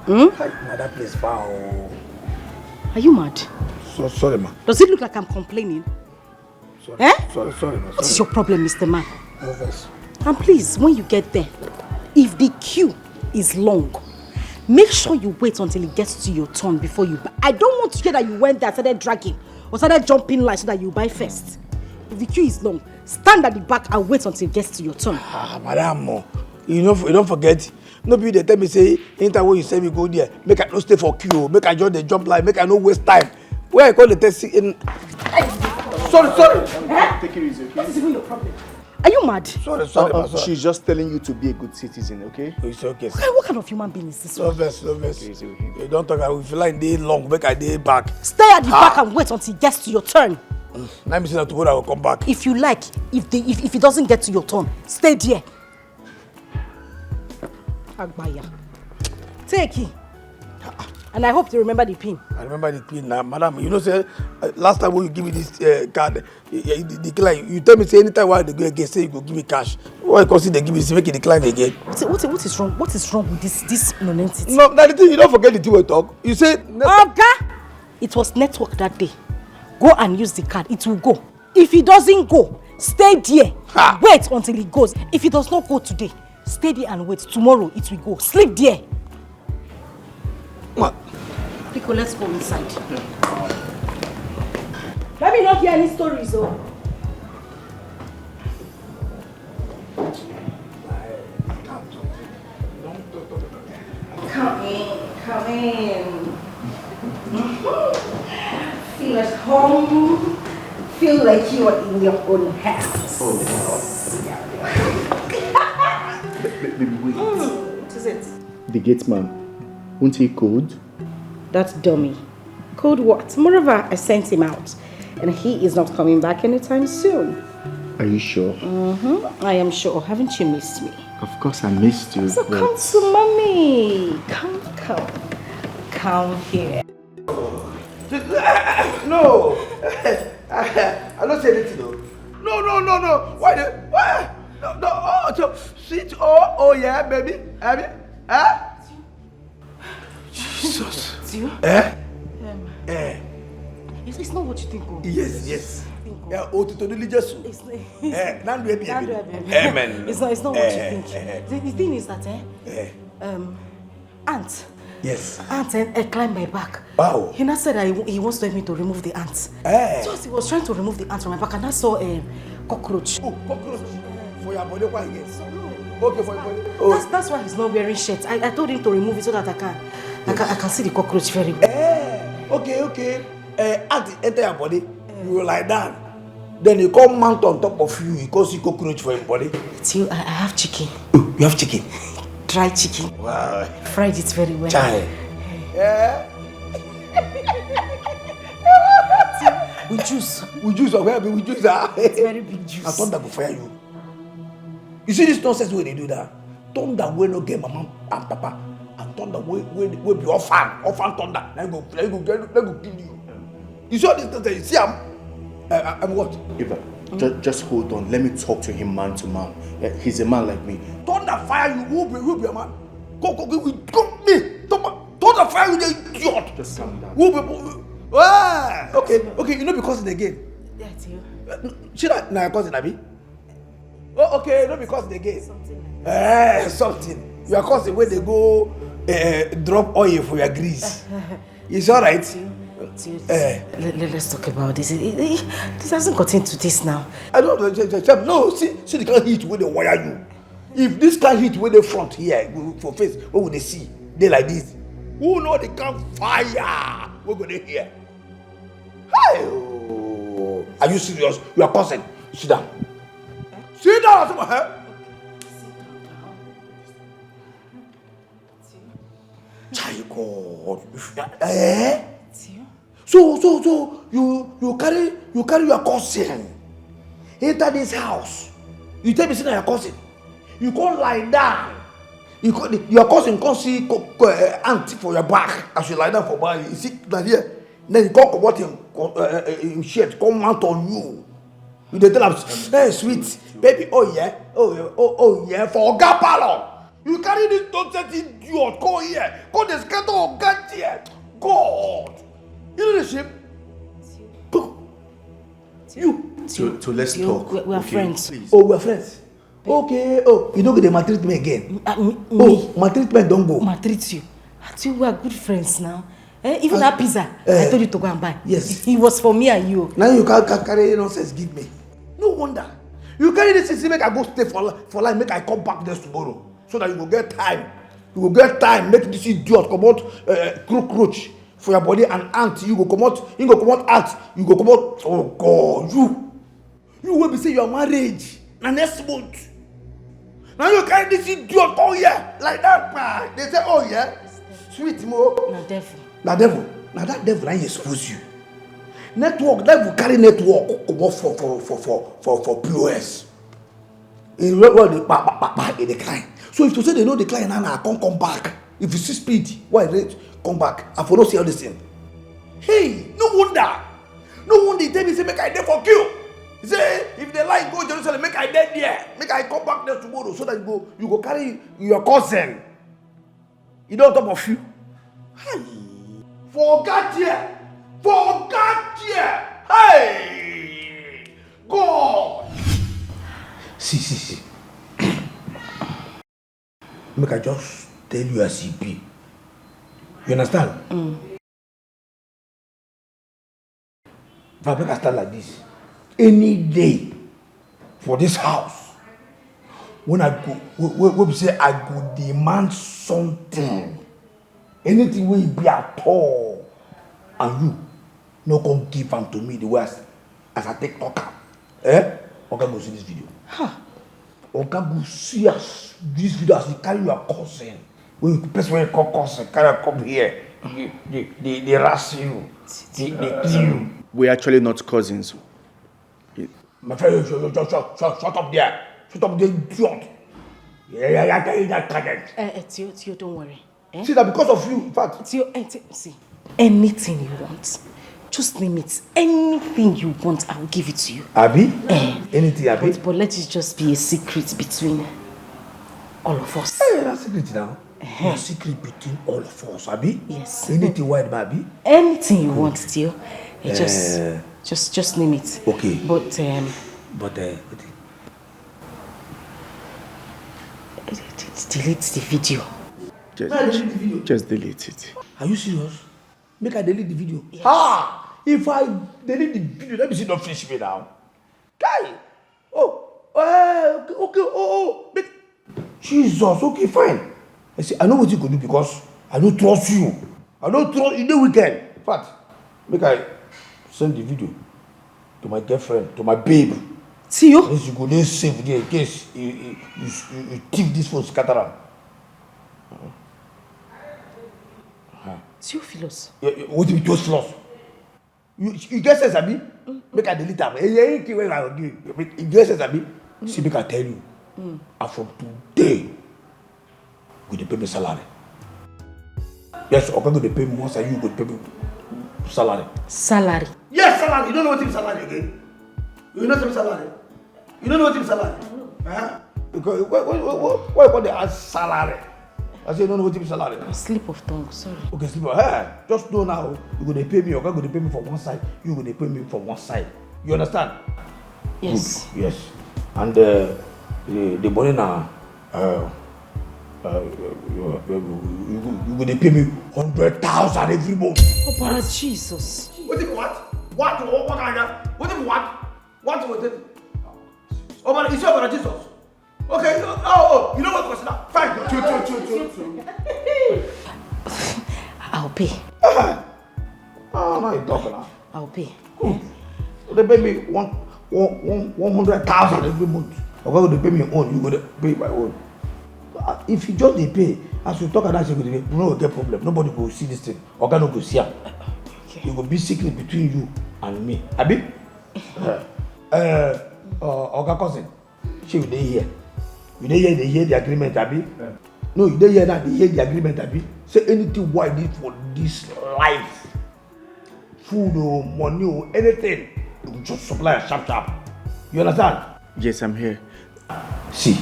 Okay. That place far. Are you mad? So sorry, ma. Does it look like I'm complaining? Sorry. Eh? Sorry, ma. What is your problem, Mr. Man? No verse. And please, when you get there, if the queue is long, make sure you wait until it gets to your turn before you buy. I don't want to hear that you went there, started dragging, or started jumping line so that you buy first. If the queue is long, stand at the back and wait until it gets to your turn. Madam, you don't forget. Nobody they tell me say, anytime when you say me go there, make I no stay for queue, make I join the jump line, make I no waste time. Where I call the taxi in. Sorry. Take it easy, okay? What is even your problem? Are you mad? Sorry. She's just telling you to be a good citizen, okay? It's okay. What kind of human being is this No one? verse. Okay. You don't talk. I feel like day long, make I day back. Stay at the back and wait until it gets to your turn. Now me say that tomorrow I will come back. If you like, if it doesn't get to your turn, stay there. Agbaya. Take it. And I hope you remember the pin. I remember the pin now, madam. You know, say last time when you give me this card, decline. You tell me say anytime while they go again, say you go give me cash. Why? Because they give me, say make it decline again. What is wrong? What is wrong with this nonentity? No, that the thing you don't forget the thing we talk. You say, Oga, it was network that day. Go and use the card. It will go. If it doesn't go, stay there. Ha. Wait until it goes. If it does not go today, stay there and wait. Tomorrow it will go. Sleep there. What? Pico, let's go inside. Let me not hear any stories, though. Come in. Feel at home. Feel like you are in your own house. Baby, wait. What is it? The gate man, won't he code? That dummy. Code what? Moreover, I sent him out. And he is not coming back anytime soon. Are you sure? I am sure. Haven't you missed me? Of course I missed you. So come to mommy. Come here. No. I don't say anything though. No. Why? No. Oh, so sweet. Oh yeah, baby. Huh? Jesus. It's not what you think. Yes. Yeah, to do just. Amen. It's not what you think. The thing is that ant. Yes. Ant climbed my back. Wow. He now said that he wants to help me to remove the ant. So as he was trying to remove the ant from my back, and I saw a cockroach. Oh, cockroach. For your body, why again? So, no. Okay, for your body. Oh. That's why he's not wearing shirt. I told him to remove it so that I can see the cockroach very well. Okay. Ant enter your body, you will lie down. Then you come mount on top of you, you can see cockroach for your body. I have chicken. Oh, you have chicken? Dry chicken. Wow. Fried it very well. Child. Yeah. With juice. With juice. It's very big juice. I thought that would fire you. You see this nonsense when they do that? Thunder will not get mama and papa. And thunder will be orphan thunder. Let go kill you. You saw this nonsense, you see I'm what? Eva, just hold on. Let me talk to him man to man. He's a man like me. Thunder fire you, who be a man? Go me. Thunder fire you, the idiot. Just calm down. Okay, you know because again. That's you. Should I now cousin Abi? Oh, okay, not because they get something. You are causing where they go drop oil for your grease. It's alright. Let's talk about this. This hasn't got into this now. I don't know. No, see they can't hit where they wire you. If this can't hit where they front here for face, what would they see? They like this. Who know they can't fire? We're gonna hear. Hey, are you serious? You are causing. Sit down. Sit down, huh? God. So you carry your cousin enter this house. You tell me say your cousin. You can't lie down. Your cousin can't see auntie for your back as you lie down for back. You see that here. Then you can't come out in shirt, come mount on you. You dey tell am, hey sweet baby, oh yeah, for Oga Palo. You carry this nonsense idiot, go here, go the scatter Oga here. God, you know the shame. Go. You. So let's talk. We are friends. Please. Oh, we are friends. Okay. Oh, you don't get the maltreat me again. Maltreatment don't go. Maltreat you. Actually, we are good friends now. Even that pizza, I told you to go and buy. Yes. It was for me and you. Now you can't carry nonsense, give me. No wonder. You carry this thing, make I go stay for life, make I come back there tomorrow. So that you will get time. You will get time, make this idiot come out cockroach for your body and ant. You go come out ant. You go come out, oh God, you will be say your marriage. Now next month. Now you carry this idiot, oh yeah, like that, man. They say, oh yeah, sweet mo. Now devil. Now that devil I expose you. Network, devil carry network come out for POS. In the decline. So if you say they know decline, now I can't come back. If you see speed, why come back. I for not see all this thing. Hey, no wonder. No wonder he tell me say make I there for kill. He say if they like go Jerusalem, make I dead there. Make I come back there tomorrow so that you go carry your cousin. You don't top of you. Hey. Forget here. Hey! God! See. Make I just tell you as it be. You understand? If I make I start like this, any day for this house, when I go, we say I go demand something, anything will be at all, and you no come give them to me the way as I take talk. Oga go see this video. Oga go see this video as you carry your cousin. When you person when you call cousin, carry come here. They harass you. They kill you. We're actually not cousins. My friend, shut up there. Shut up there, idiot. Yeah, I tell you that target. Theo, don't worry. See that because of you, in fact. Theo, see, anything you want. Just name it. Anything you want, I'll give it to you. Abi? Anything, Abi? But let it just be a secret between all of us. Hey, that's secret now. A secret between all of us, Abi? Yes. Anything wide, Abi? Anything you want, Theo. Just name it. Okay. But delete the video. Just delete it. Are you serious? Make I delete the video? Yes. If I delete the video, let me see don't finish me now. Guy! Okay, Jesus, okay, fine. I say, I know what you could do because I don't trust you. I don't trust you the weekend. In fact, make I send the video to my girlfriend, to my babe. See you? Yes, you go there safe there in case you thief this phone, scatter am. Theophilus. What do you just lost? You get sense, Abi? Make I delete am. Anything wey I go give. You get sense, Abi? See, make I tell you. And from today, you dey pay me salary. Yes, Oga go dey pay me once and you go pay me salary. Salary? Yes, salary. You don't know what is salary again? You know what is salary? You don't know what is salary? Because why you call the ask salary? I say you don't know what is salary. Slip of tongue, sorry. Okay, slip of just know now. You go dey pay me. Oga go dey pay me from one side. You go dey pay me from one side. You understand? Yes. Good. Yes. And the money now. You go dey pay me 100,000 every month. Oh, but Jesus. What? What kind of? What was it? Oh, but it's your Jesus. Okay. Oh, you know what was that? Fine. I'll pay. Oh, now you're talking now. I'll pay. They pay me 100,000 every month. Okay, they pay me own. You go to pay my own. If you just they pay, as you talk about that, you no get problem. Nobody go see this thing. Okay, no go see am. Okay. You go be secret between you and me. Abi? Oga cousin, she will dey here. You dey here, they hear the agreement, Abi? No, you dey here now, they hear the agreement, Abi? Say anything what I need for this life, food or money or anything, you will just supply a sharp. You understand? Yes, I'm here. See.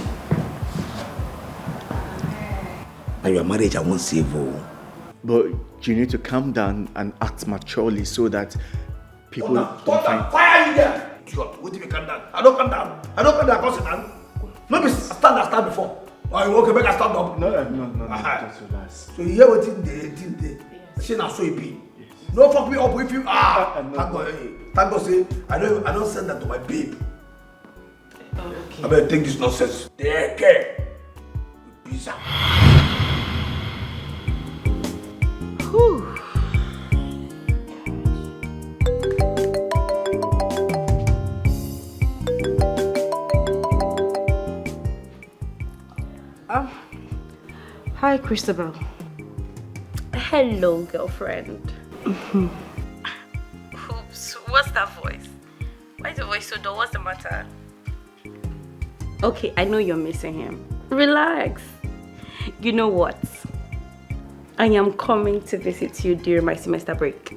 And your marriage, I won't save you. But you need to calm down and act maturely so that people don't find... Fire you there! What if you calm down? I don't calm down, cause it no be stand before. Oh, you okay, make I stand up? No, just relax. So you hear what they say now so it be. Yes. Don't fuck me up if you thank God say I don't send that to my babe. Okay. I better take this nonsense. Take care. Pizza. Whew. Hi, Christabel. Hello, girlfriend. Oops, what's that voice? Why is the voice so dull? What's the matter? Okay, I know you're missing him. Relax. You know what? I am coming to visit you during my semester break.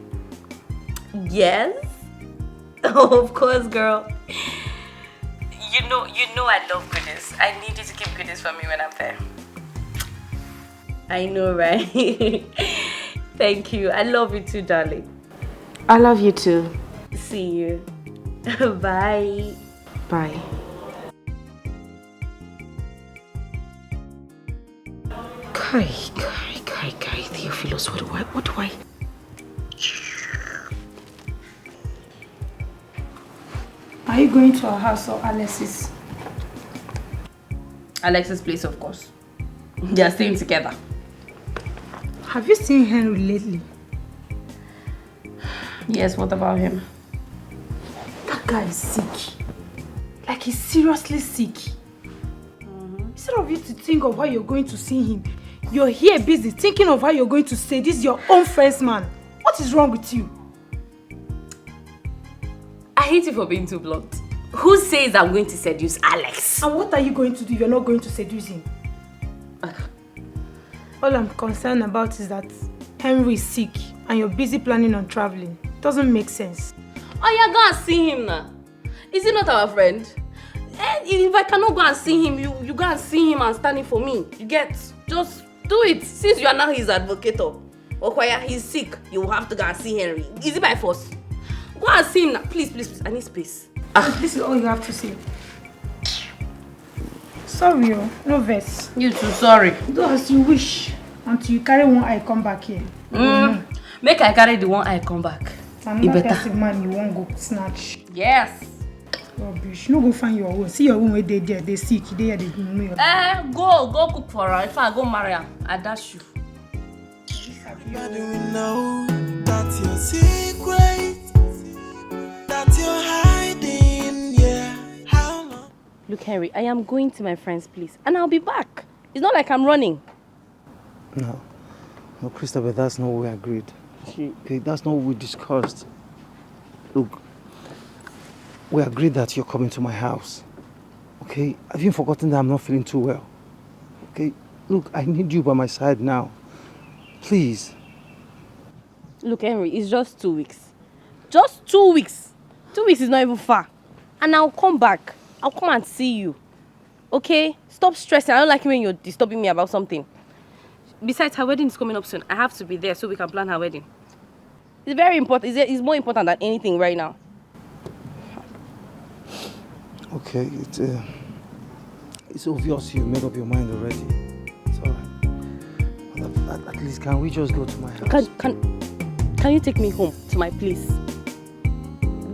Yes? Oh, of course, girl. You know I love goodies. I need you to keep goodies for me when I'm there. I know, right? Thank you. I love you too, darling. I love you too. See you. Bye. Bye. Kai, Theophilus, what do I? Are you going to our house or Alex's? Alex's place, of course. They are staying together. Have you seen Henry lately? Yes, what about him? That guy is sick. Like he's seriously sick. Instead of you to think of how you're going to see him, you're here busy thinking of how you're going to say this is your own first man. What is wrong with you? I hate you for being too blunt. Who says I'm going to seduce Alex? And what are you going to do if you're not going to seduce him? All I'm concerned about is that Henry is sick and you're busy planning on traveling. Doesn't make sense. Oh, yeah, go and see him now. Is he not our friend? And if I cannot go and see him, you go and see him and stand in for me. You get? Just do it. Since you are now his advocate. Okwaya, he's sick. You will have to go and see Henry. Is it by force? Go and see him now. Please. I need space. This is all you have to say. Sorry, no verse. You too, sorry. Do as you wish until you carry one eye come back here. Make I carry the one eye come back. Another person man you won't go snatch. Yes. Rubbish. No go find your own. See your own where they there. They sick. They here. They know your go cook for her. If I go marry her, I dash you. How do we know that's your secret? That you're hiding, yeah. How long? Look, Henry, I am going to my friend's place and I'll be back. It's not like I'm running. No, Christopher, that's not what we agreed. Okay, that's not what we discussed. Look, we agreed that you're coming to my house. Okay, have you forgotten that I'm not feeling too well? Okay, look, I need you by my side now. Please. Look, Henry, it's just 2 weeks. Just 2 weeks. 2 weeks is not even far. And I'll come back. I'll come and see you. Okay? Stop stressing. I don't like it when you're disturbing me about something. Besides, her wedding is coming up soon. I have to be there so we can plan her wedding. It's very important. It's more important than anything right now. Okay, it's obvious you made up your mind already. It's alright. But at least, can we just go to my house? Can you take me home to my place?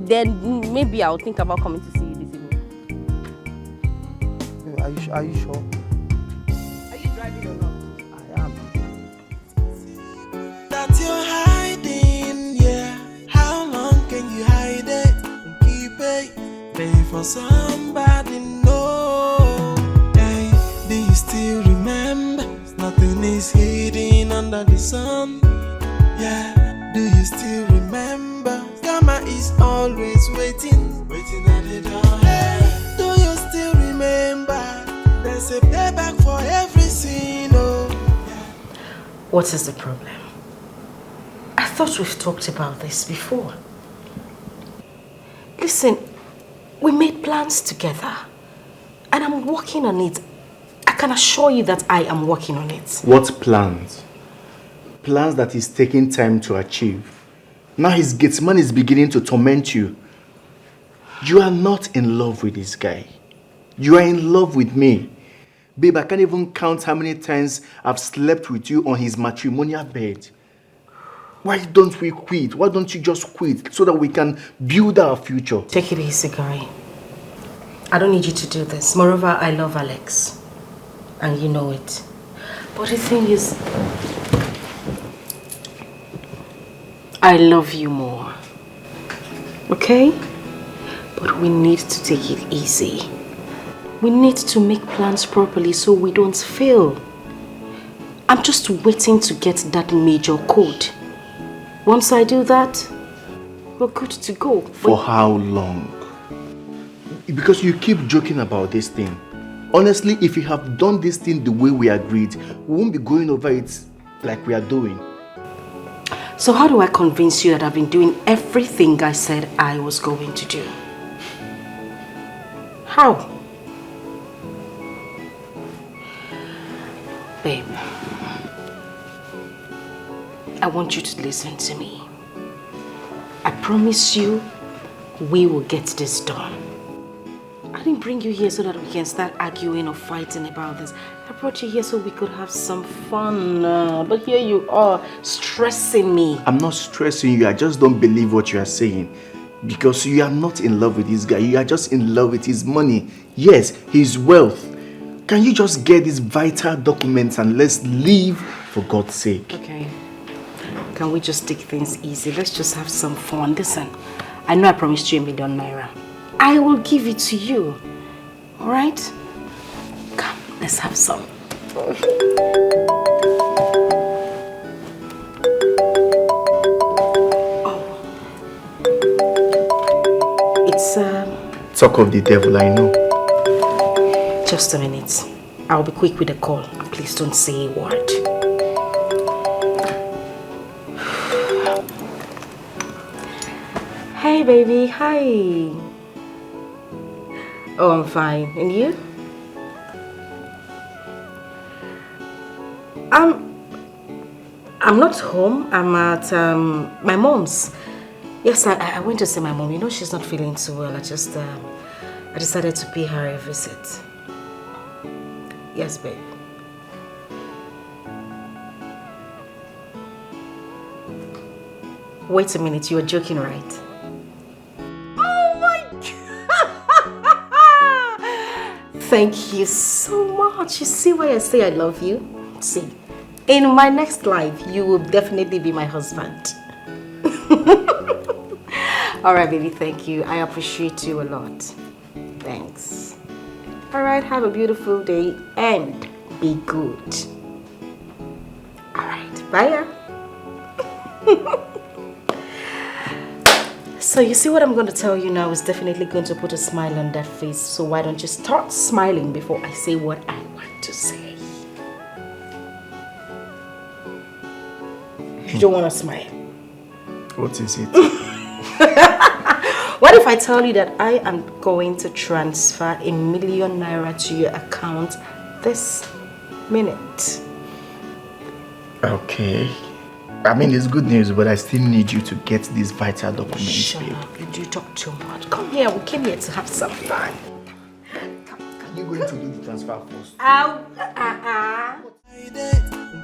Then maybe I'll think about coming to see you this evening. Are you sure? Are you driving or not? I am. That you're hiding, yeah. How long can you hide it and keep it? Pay for somebody, no. Hey, do you still remember? Nothing is hidden under the sun. Yeah, do you still remember? Karma is always waiting at the door. Hey, do you still remember? There's a payback for every sin, oh. Yeah. What is the problem? I thought we've talked about this before. Listen, we made plans together and I'm working on it. I can assure you that I am working on it. What plans? Plans that is taking time to achieve. Now his gatesman is beginning to torment you. You are not in love with this guy. You are in love with me. Babe, I can't even count how many times I've slept with you on his matrimonial bed. Why don't we quit? Why don't you just quit so that we can build our future? Take it easy, guy. I don't need you to do this. Moreover, I love Alex. And you know it. But the thing is, I love you more. Okay? But we need to take it easy. We need to make plans properly so we don't fail. I'm just waiting to get that major code. Once I do that, we're good to go. For how long? Because you keep joking about this thing. Honestly, if you have done this thing the way we agreed, we won't be going over it like we are doing. So how do I convince you that I've been doing everything I said I was going to do? How? Babe, I want you to listen to me. I promise you, we will get this done. I didn't bring you here so that we can start arguing or fighting about this. I brought you here so we could have some fun. But here you are, stressing me. I'm not stressing you. I just don't believe what you are saying. Because you are not in love with this guy. You are just in love with his money. Yes, his wealth. Can you just get these vital documents and let's leave for God's sake? Okay. Can we just take things easy? Let's just have some fun. Listen, I know I promised you ₦1,000,000. I will give it to you. All right? Come, let's have some. Oh. It's Talk of the devil, I know. Just a minute. I'll be quick with the call. Please don't say a word. Hey baby, hi. Oh, I'm fine. And you? I'm not home. I'm at my mom's. Yes, I went to see my mom. You know she's not feeling too well. I decided to pay her a visit. Yes, babe. Wait a minute, you are joking, right? Oh my God! Thank you so much. You see why I say I love you? See, in my next life, you will definitely be my husband. All right, baby, thank you. I appreciate you a lot. Thanks. All right, have a beautiful day and be good. All right, bye. So you see what I'm going to tell you now is definitely going to put a smile on that face. So why don't you start smiling before I say what I want to say? You don't want to smile. What is it? What if I tell you that I am going to transfer ₦1,000,000 to your account this minute? Okay. I mean, it's good news, but I still need you to get these vital documents. Shut up, you do talk too much. Come here, we came here to have some fun. Are you going to do the transfer first?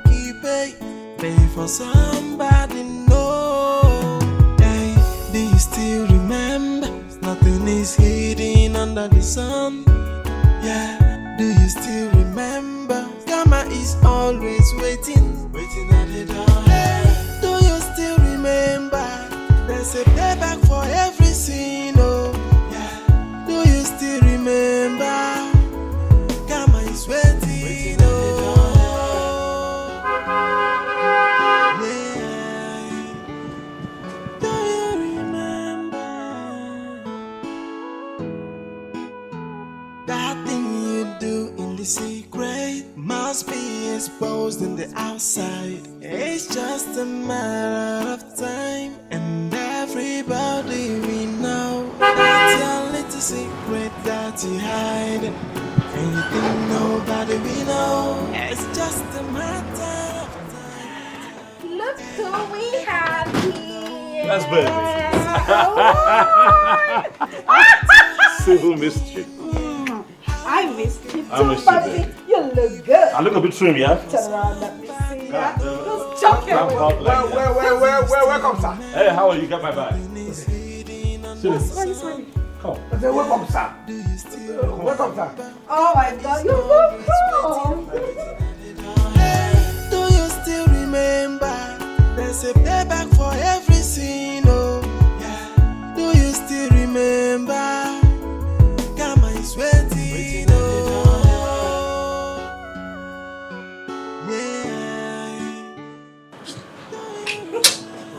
Keep it, pay for somebody, no. Hey, do you still remember? Nothing is hidden under the sun. Yeah, do you still remember? Karma is always waiting at the door. Hey, do you still remember? There's a payback for every sin, oh. Yeah, do you still remember? Karma is waiting, oh. Yeah, do you remember that thing you do in the secret must be exposed in the outside? It's just a matter of time, and everybody we know that's your little secret that you hide. And you think nobody we know. It's just a matter of time. Look who we have here. That's baby. See who missed you. I missed you I too, missed you, baby. baby. You look good. I look a bit trim, yeah? Turn around, let me see that. Just Where, chuck it. welcome, sir. Hey, how are you? Get my bag. Smiley. Come. I say, welcome, sir. Welcome, sir. Oh my God, you're so cool. Do you still remember? There's a payback for every sin, oh. Yeah. Do you still remember? Karma is waiting, oh. Yeah.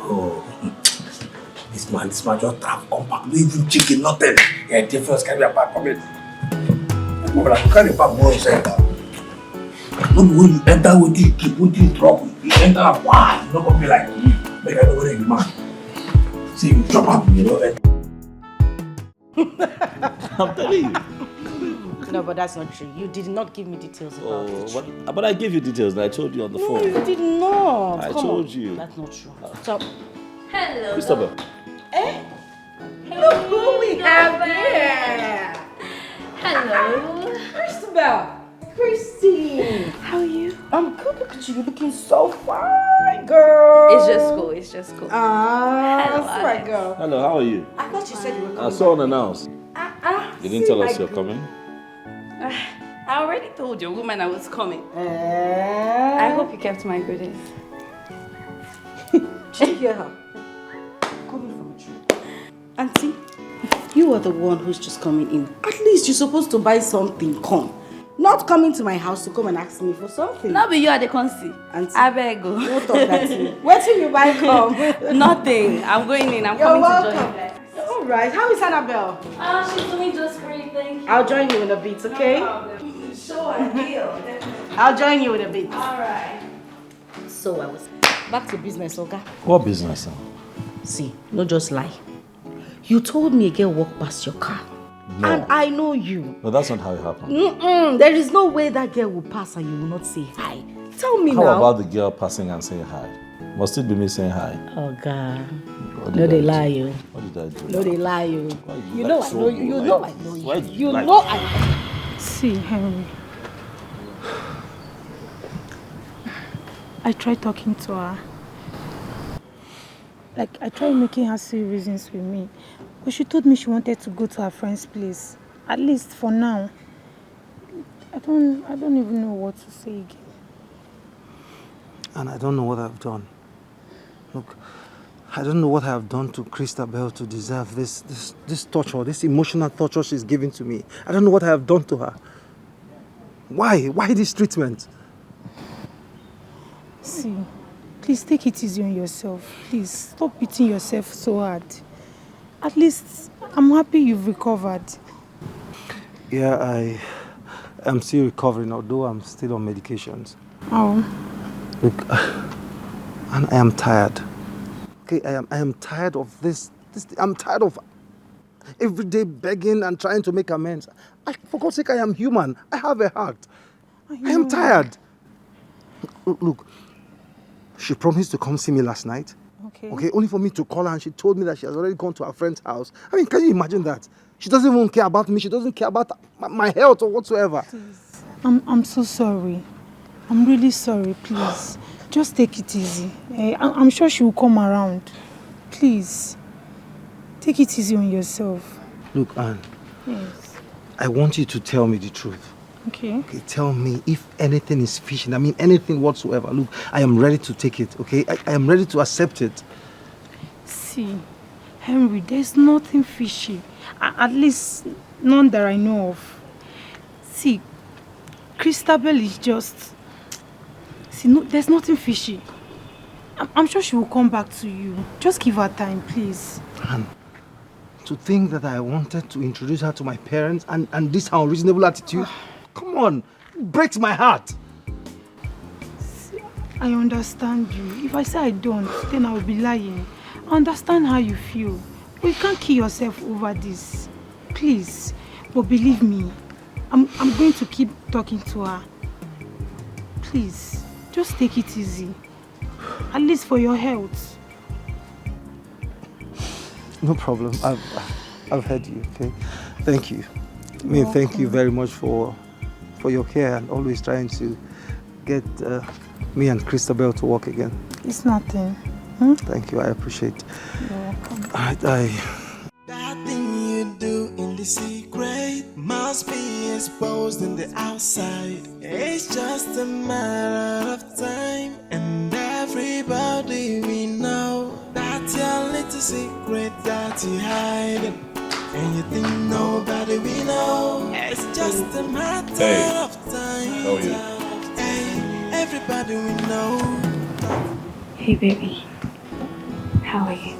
Oh, this man just have come back. No even chicken, nothing. Yeah, difference can be a bad comment. Well, I can't even more say that. When you enter with you keep with you trouble, you enter why? You not gonna be like make I know where the man. See you chop up, you know. I'm telling you. No, but that's not true. You did not give me details about it. But I gave you details and I told you on the phone. No, you did not. I Come told on. you. That's not true. So, Hello. Christabel. look who we have here. Hello. Christabel. Christine. How are you? I'm good. Look at you. You're looking so fine, girl. It's just cool. It's just cool. That's right, girl. Hello, how are you? I thought you said you were coming. I saw unannounced. You didn't tell us you're coming? I already told your woman I was coming. I hope you kept my goodies. Did you hear her? Coming from a tree. Auntie, you are the one who's just coming in. At least you're supposed to buy something. Come. Not coming to my house to come and ask me for something. Now be you are the consi. Auntie, I beg go. don't talk that to me. Where till you buy come? Nothing. I'm going in. I'm You're coming welcome. to join you. All right. How is Annabelle? She's doing just great. Thank you. I'll join you in a bit, okay? No problem. Sure, deal. I'll join you in a bit. All right. So I was back to business, okay? What business now? See, no just lie. You told me a girl walked past your car. No. And I know you. No, that's not how it happened. There is no way that girl will pass and you will not say hi. Tell me How now. about the girl passing and saying hi? Must it be me saying hi? Oh God. What No, did they I do? lie you. What did I do? No, they lie you. Why You like know I so know you. You like- know I know why you. You like- know I. See, Henry. I tried talking to her. Like, I tried making her see reasons with me. But she told me she wanted to go to her friend's place. At least for now. I don't even know what to say again. And I don't know what I've done. Look, I don't know what I have done to Christabel to deserve this torture, this emotional torture she's giving to me. I don't know what I have done to her. Why? Why this treatment? See, please take it easy on yourself. Please, stop beating yourself so hard. At least, I'm happy you've recovered. Yeah, I am still recovering, although I'm still on medications. Oh. Look, and I am tired. Okay, I am tired of this. I'm tired of every day begging and trying to make amends. For God's sake, I am human. I have a heart. I am tired. Look, she promised to come see me last night. Okay, only for me to call her, and she told me that she has already gone to her friend's house. I mean, can you imagine that? She doesn't even care about me. She doesn't care about my health or whatsoever. Please. I'm so sorry. I'm really sorry, please. Just take it easy. I'm sure she will come around. Please. Take it easy on yourself. Look, Anne. Yes. I want you to tell me the truth. Okay. Okay, tell me if anything is fishy. I mean, anything whatsoever. Look, I am ready to take it, okay? I am ready to accept it. See, Henry, there's nothing fishy. At least, none that I know of. See, Christabel is just... See, no, there's nothing fishy. I'm sure she will come back to you. Just give her time, please. And to think that I wanted to introduce her to my parents and this unreasonable attitude, come on, it breaks my heart. See, I understand you. If I say I don't, then I will be lying. I understand how you feel. But you can't kill yourself over this. Please. But believe me, I'm going to keep talking to her. Please, just take it easy. At least for your health. No problem. I've heard you, okay? Thank you. I mean, thank you very much for your care and always trying to get me and Christabel to work again. It's nothing. Thank you. I appreciate it. You're welcome. That thing you do in the secret must be exposed in the outside. It's just a matter of time, and everybody we know that's your little secret that you hide, and you think nobody we know. It's just a matter of time. How are you? Hey, everybody we know. Hey, baby. How are you?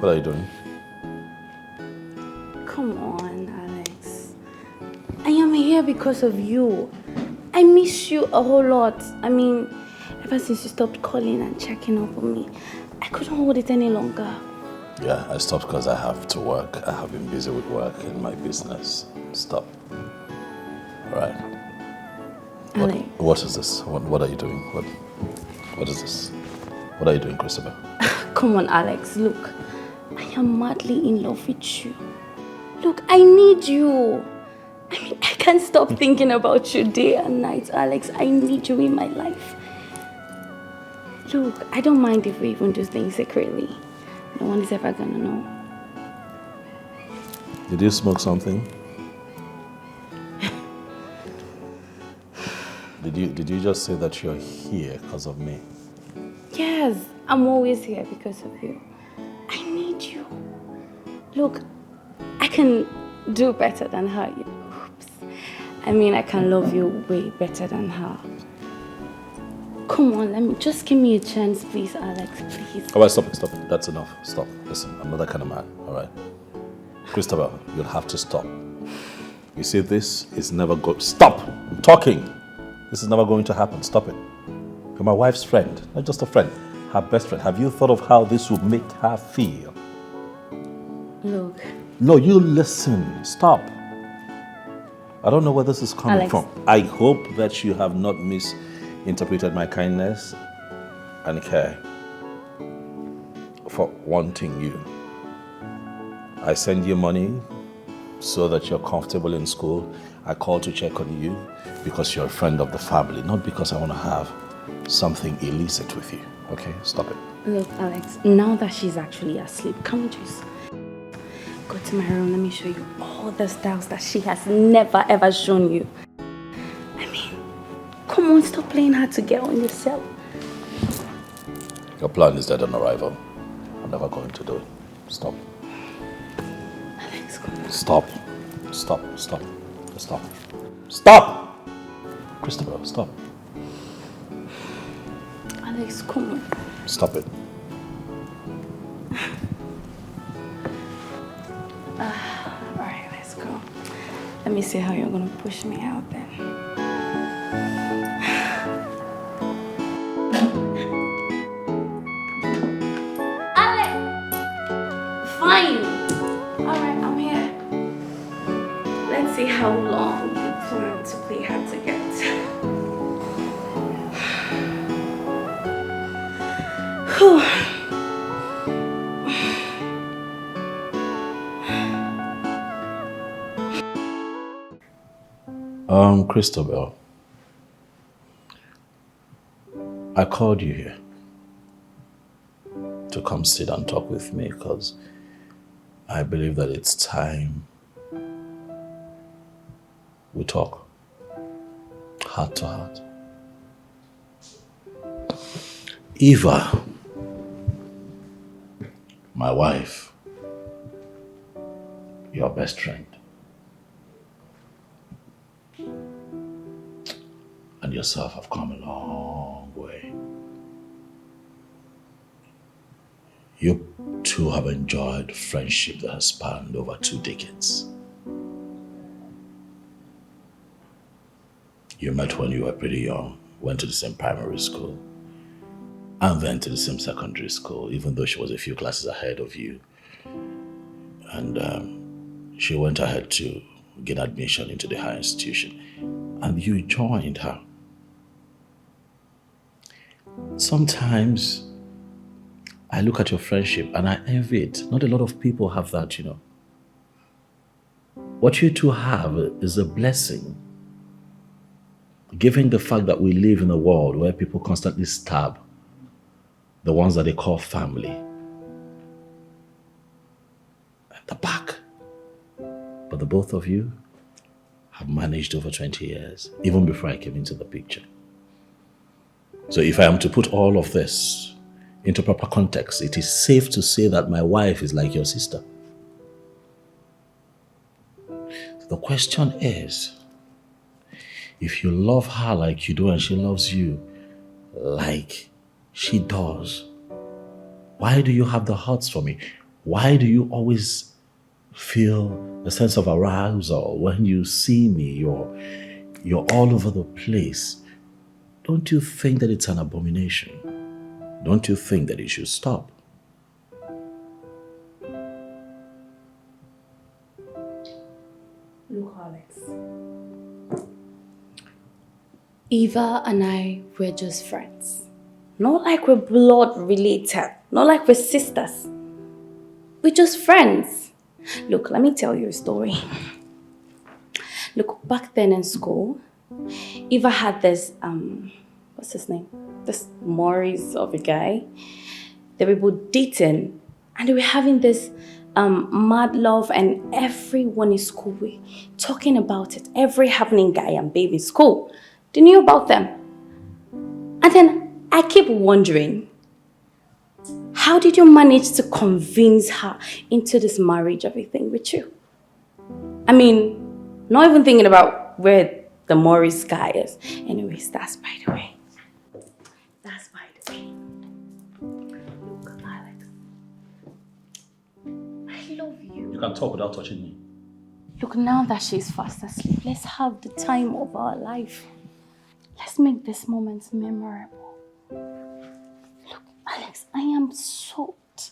What are you doing? Come on, Alex. I am here because of you. I miss you a whole lot. I mean, ever since you stopped calling and checking up on me, I couldn't hold it any longer. Yeah, I stopped because I have to work. I have been busy with work in my business. Stop. All right. Alex. What is this? What are you doing? What is this? What are you doing, Christopher? Come on, Alex. Look, I am madly in love with you. Look, I need you. I mean, I can't stop thinking about you day and night, Alex. I need you in my life. Look, I don't mind if we even do things secretly. No one is ever gonna know. Did you smoke something? Did you just say that you're here because of me? Yes, I'm always here because of you. I need you. Look, I can do better than her. Oops. I mean, I can love you way better than her. Come on, just give me a chance, please, Alex, please. All right, stop it. That's enough. Stop. Listen, I'm not that kind of man, all right? Christopher, you'll have to stop. You see, this is never going... Stop! I'm talking! This is never going to happen. Stop it. You're my wife's friend, not just a friend, her best friend. Have you thought of how this would make her feel? Look. No, you listen. Stop. I don't know where this is coming from. I hope that you have not misinterpreted my kindness and care for wanting you. I send you money so that you're comfortable in school. I call to check on you because you're a friend of the family, not because I want to have something illicit with you. Okay? Stop it. Look, Alex, now that she's actually asleep, come just go to my room. Let me show you all the styles that she has never ever shown you. I mean, come on, stop playing hard to get on yourself. Your plan is dead on arrival. I'm never going to do it. Stop. Alex, come on. Stop. Stop! Christopher, stop. Alex, come on. Stop it. Alright, let's go. Let me see how you're gonna push me out then. Alex! Fine! Alright, I'm here. Let's see how long you plan to play hard to get. Christabel, I called you here to come sit and talk with me because I believe that it's time we talk heart to heart. Eva, my wife, your best friend, and yourself have come a long way. You two have enjoyed friendship that has spanned over 2 decades. You met when you were pretty young, went to the same primary school, and then to the same secondary school, even though she was a few classes ahead of you. And she went ahead to get admission into the higher institution, and you joined her. Sometimes I look at your friendship and I envy it. Not a lot of people have that, you know. What you two have is a blessing, given the fact that we live in a world where people constantly stab the ones that they call family at the back. But the both of you have managed over 20 years, even before I came into the picture. So if I am to put all of this into proper context, it is safe to say that my wife is like your sister. So the question is, if you love her like you do and she loves you like she does, why do you have the hearts for me? Why do you always feel a sense of arousal when you see me? You're all over the place. Don't you think that it's an abomination? Don't you think that it should stop? Look, Alex. Eva and I were just friends. Not like we're blood related. Not like we're sisters. We're just friends. Look, let me tell you a story. Look, back then in school, Eva had this, what's his name? This Maurice of a guy. They were both dating and they were having this mad love, and everyone in school were talking about it. Every happening guy and babe in school, they knew about them. And then I keep wondering, how did you manage to convince her into this marriage everything with you? I mean, not even thinking about where the Maurice guy is. Anyways, that's by the way. That's by the way. Look, Alex. I love you. You can talk without touching me. Look, now that she's fast asleep, let's have the time of our life. Let's make this moment memorable. Look, Alex, I am soaked.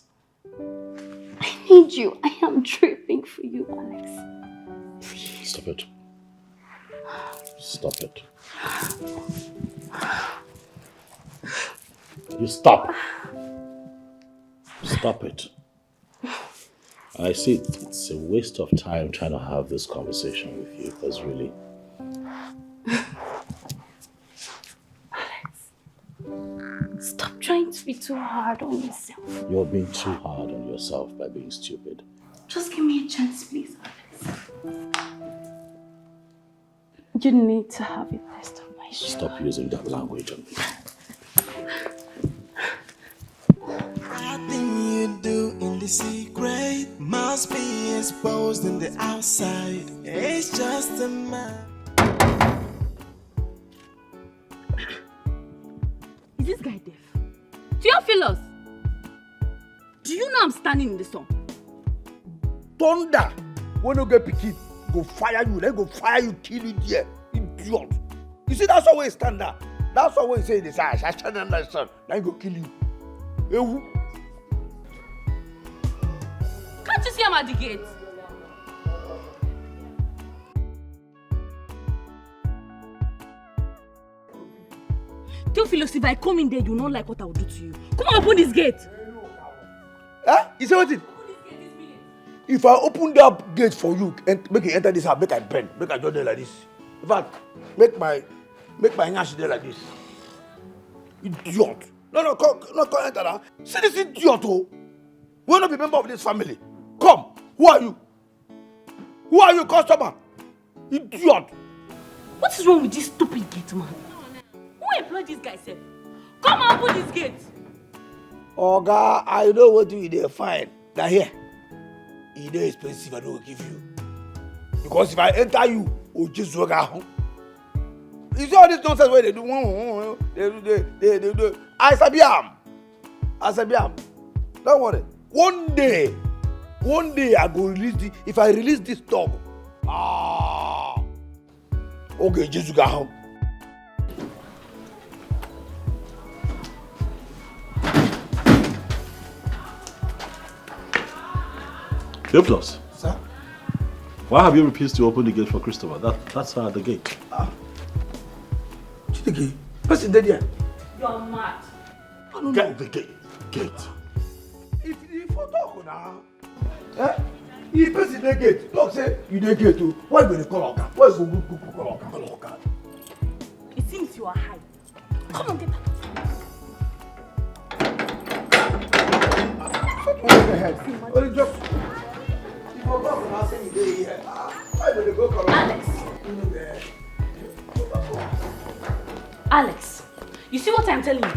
I need you. I am dripping for you, Alex. Please. Stop it. Stop it. You stop. Stop it. I see it's a waste of time trying to have this conversation with you, because really... Alex, stop trying to be too hard on yourself. You're being too hard on yourself by being stupid. Just give me a chance, please, Alex. You need to have a taste of my sugar. Stop using that language on me. Nothing you do in the secret must be exposed in the outside. It's just a man. Is this guy deaf? Theophilus! Do you know I'm standing in the sun? Thunder! When you get picky, go fire you, then go fire you, kill you there. Idiot. You see, that's always thunder. That's always say this. I stand in the sun, then go kill you. Ewu. Can't you see I'm at the gate? Theophilus, if I come in there, you not like what I will do to you. Come on, open this gate. Huh? You say what it? If I open that gate for you and make you enter this house, make I bend, make I just there like this. In fact, make my nyash there like this. Idiot. No, come enter now. See this idiot, oh. We will not be member of this family. Come. Who are you? Who are you, customer? Idiot. What is wrong with this stupid gate, man? Who employed this guy, sir? Come on, open this gate. Oga, I know what you dey find. Now here. It is expensive, I don't give you. Because if I enter you, oh just work out. You see all this nonsense where they do? They do. I sabiam. Don't worry. One day I go release this. If I release this dog, okay, just go home. Theophilus. Sir? Why have you refused to open the gate for Christopher? That's the gate. Chidiki, what's in there? You are mad. Get the gate. If you talk now, if person in the gate, talk say you the gate too. Why go to call Oga? Why go call Oga? It seems you are high. Come on, get back. What the heck? Only just. Alex, you see what I'm telling you?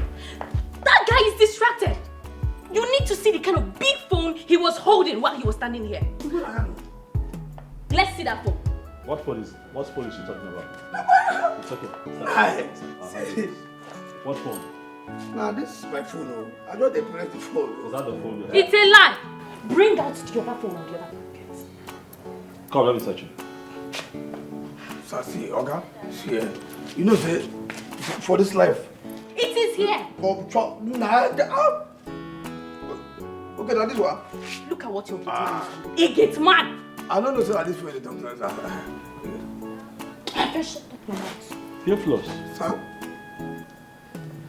That guy is distracted. You need to see the kind of big phone he was holding while he was standing here. Let's see that phone. What phone is she talking about? It's okay. What phone? Nah, this is my phone. Oh. I don't press the phone. Is that the phone? It's a lie. Bring out the other phone and the other pocket. Come, let me search it. Sir, see, Oga, see, you know, say, for this life. It is here. Okay, now this one. Look at what you're doing. It gets mad. I don't know, sir, this way the tongue. Shut up your mouth. Theophilus. Sir?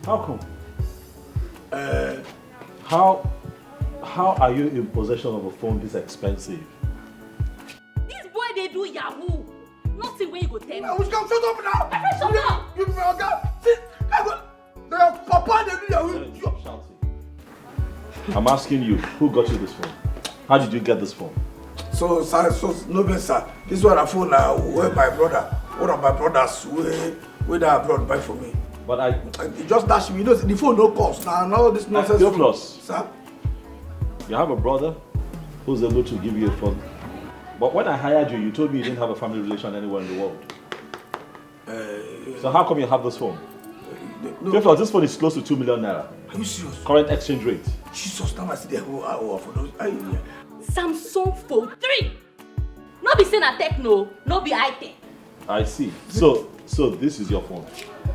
How come? How are you in possession of a phone this expensive? This boy, they do Yahoo. Nothing where you go tell me. Shut up now. Shut up. You see, Papa, they do Yahoo. I'm asking you, who got you this phone? How did you get this phone? So, sir, no, sir. This one a phone where my brother, one of my brothers, where that abroad buy for me. But it just dash me. You know, the phone no cost. Now this nonsense. Theophilus, sir, you have a brother who's able to give you a phone. But when I hired you, you told me you didn't have a family relation anywhere in the world. So how come you have this phone? No. Theophilus, this phone is close to 2 million naira. Are you serious? Current exchange rate. Jesus, now I see the whole for those. Samsung Fold 3. Not be saying a techno, not be high-tech. I see. So this is your phone.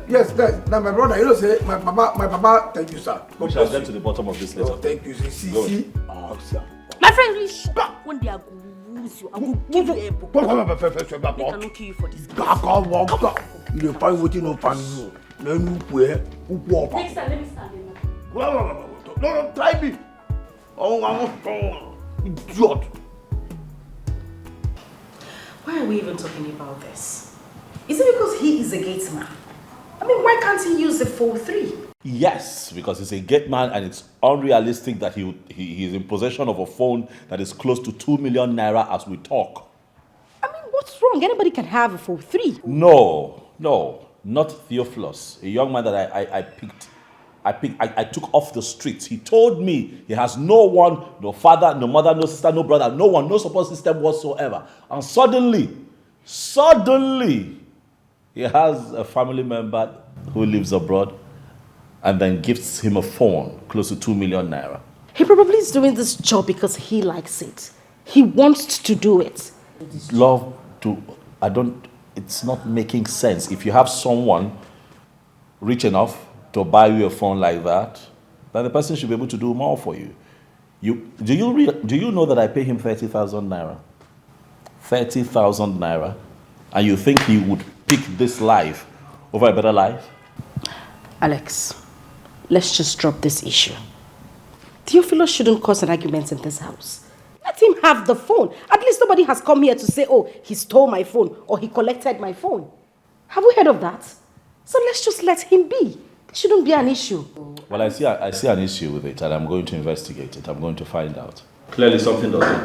Yes, guys. Now my brother, you know, say my papa. Thank you, sir. We shall get to the bottom of this later. Oh, thank you. See. Oh, sir. My friend, really stop when they are going to lose you. I will give you a book. They cannot kill you for this. You don't find what you know, fan you. Next time, let me stand in. No, try me. Oh, I'm idiot. Why are we even talking about this? Is it because he is a gate man? I mean, why can't he use the 4-3? Yes, because he's a gate man and it's unrealistic that he is in possession of a phone that is close to 2 million naira as we talk. I mean, what's wrong? Anybody can have a 4-3. No, not Theophilus, a young man that I took off the streets. He told me he has no one, no father, no mother, no sister, no brother, no one, no support system whatsoever. And suddenly, he has a family member who lives abroad and then gifts him a phone close to 2 million naira. He probably is doing this job because he likes it. He wants to do it. It's not making sense. If you have someone rich enough to buy you a phone like that, then the person should be able to do more for you. Do you know that I pay him 30,000 naira? 30,000 naira. And you think he would pick this life over a better life? Alex, let's just drop this issue. Theophilus shouldn't cause an argument in this house. Let him have the phone. At least nobody has come here to say, oh, he stole my phone or he collected my phone. Have we heard of that? So let's just let him be. It shouldn't be an issue. Well, I see an issue with it and I'm going to investigate it. I'm going to find out. Clearly something doesn't.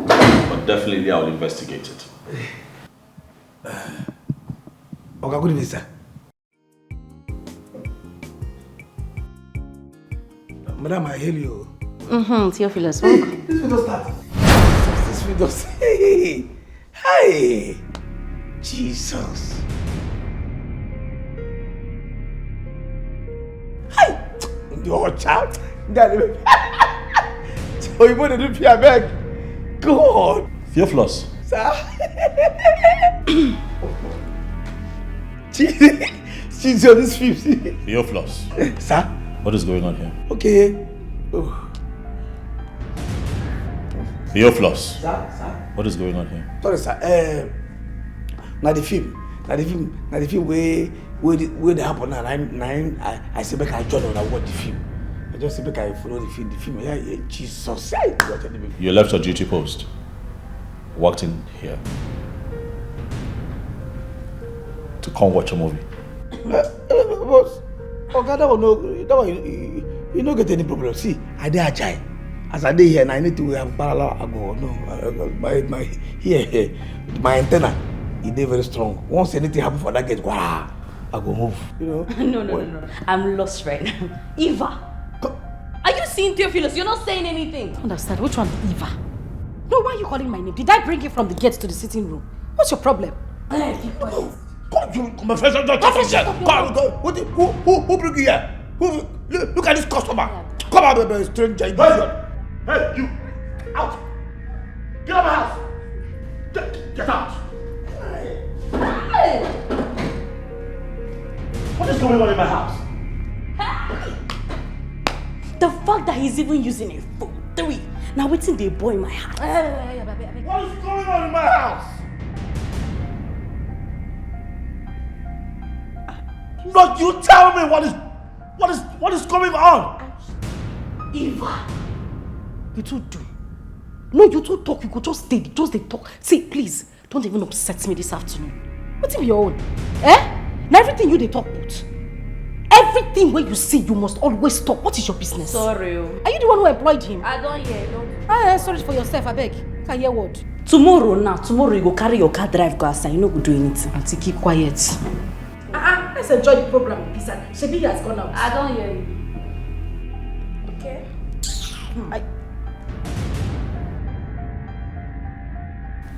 But definitely I'll investigate it. Okay, good evening, sir. Madam, I hail you. Theophilus, welcome. This video start. This video say, hey, Jesus. Hey, your child. So you want to do fear beg? God. Theophilus. Sir. She's on this 50. Theophilus. Sir. What is going on here? Okay. Oh. Theophilus. Sir. What is going on here? Sorry, sir. Now the film where they happen now. I say back I join on I watch the film. I just say back I follow the film. Yeah, Jesus. You left your duty post. Walked in here to come watch a movie. Boss, okay, that one you don't get any problem. See, I dey agile. As I dey here, and I need to have parallel. I go no, my antenna, it dey very strong. Once anything happen for that gate, wow, I go move. You know? No. I'm lost right now. Eva, are you seeing Theophilus? You're not saying anything. I don't understand. Which one, Eva? No, why are you calling my name? Did I bring you from the gate to the sitting room? What's your problem? God, you come and face up. Who bring you here? Look at this customer. Come out, baby, stranger. Hey, you! Out! Get out of my house! Get out! Hey! What is going on in my house? The fact that he's even using a phone. 3. Now waiting the boy in my house. What is going on in my house? No, you tell me what is going on? Eva, you two do. No, you two talk. You could just stay. Just they talk. See, please, don't even upset me this afternoon. What's in your own? Now everything you they talk about. Everything where you see, you must always stop. What is your business? Sorry. Are you the one who employed him? I don't hear. Sorry for yourself, I beg. Can hear what? Tomorrow you go carry your car drive go outside. You no go do anything. Auntie, keep quiet. Let's enjoy the program. Shebi has gone out. I don't hear you. Okay.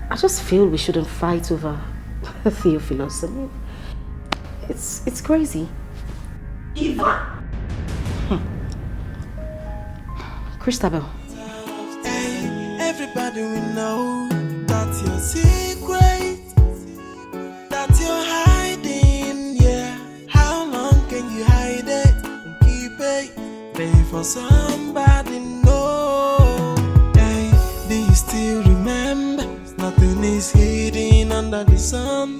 I just feel we shouldn't fight over Theophilus. I mean, it's crazy. Eva! Christabel. Hey, everybody will know that's your secret, that you're hiding, yeah. How long can you hide it and keep it? Pay for somebody, no. Hey, do you still remember? Nothing is hidden under the sun.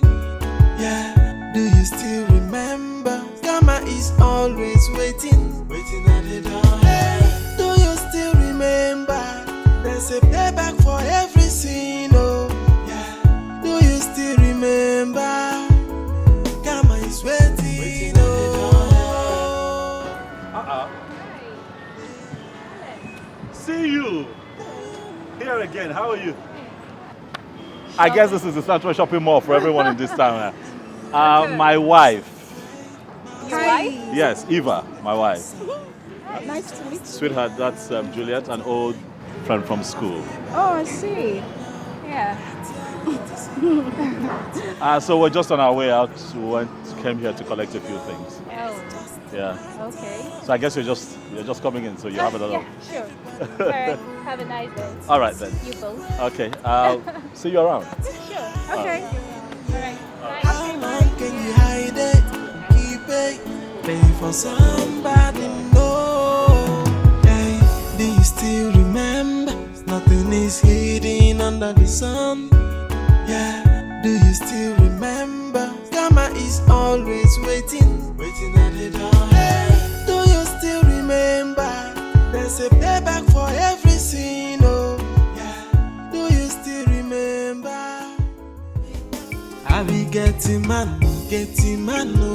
Yeah, do you still remember? Karma is always waiting at the door. Hey, do you still remember? There's a payback for every sin, oh. Yeah, do you still remember? Karma is waiting, oh. See you here again. How are you? I guess this is the Central Shopping Mall for everyone in this town. My wife. Your wife? Yes, Eva, my wife. Nice to meet you. Sweetheart, that's Juliet, an old friend from school. Oh, I see. Yeah. So we're just on our way out. We came here to collect a few things. Oh. Yeah. Okay. So I guess you're just coming in, so you have another. Yeah, sure. All right. Have a nice day. All right then. You both. Okay. I'll see you around. Sure. Okay. All right. How long can you hide it? Keep it. Pay for somebody, no. Hey, do you still remember? Nothing is hidden under the sun. Yeah, do you still remember? Karma is always waiting at the door. Hey, do you still remember? There's a payback for every sin, oh. Yeah, do you still remember? I be getting man,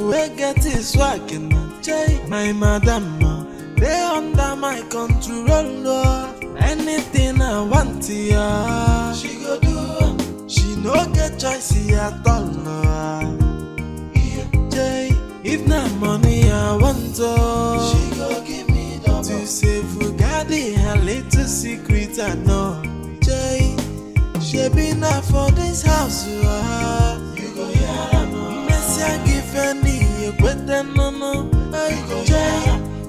we get his swag and my madam, they under my control, Lord. Anything I want, yeah, she go do. She no get choice at all, Lord. If not money I want, she go give me double. To save Fugadi, her little secret I know. She be not for this house, you go hear no. Messia give any, you better no.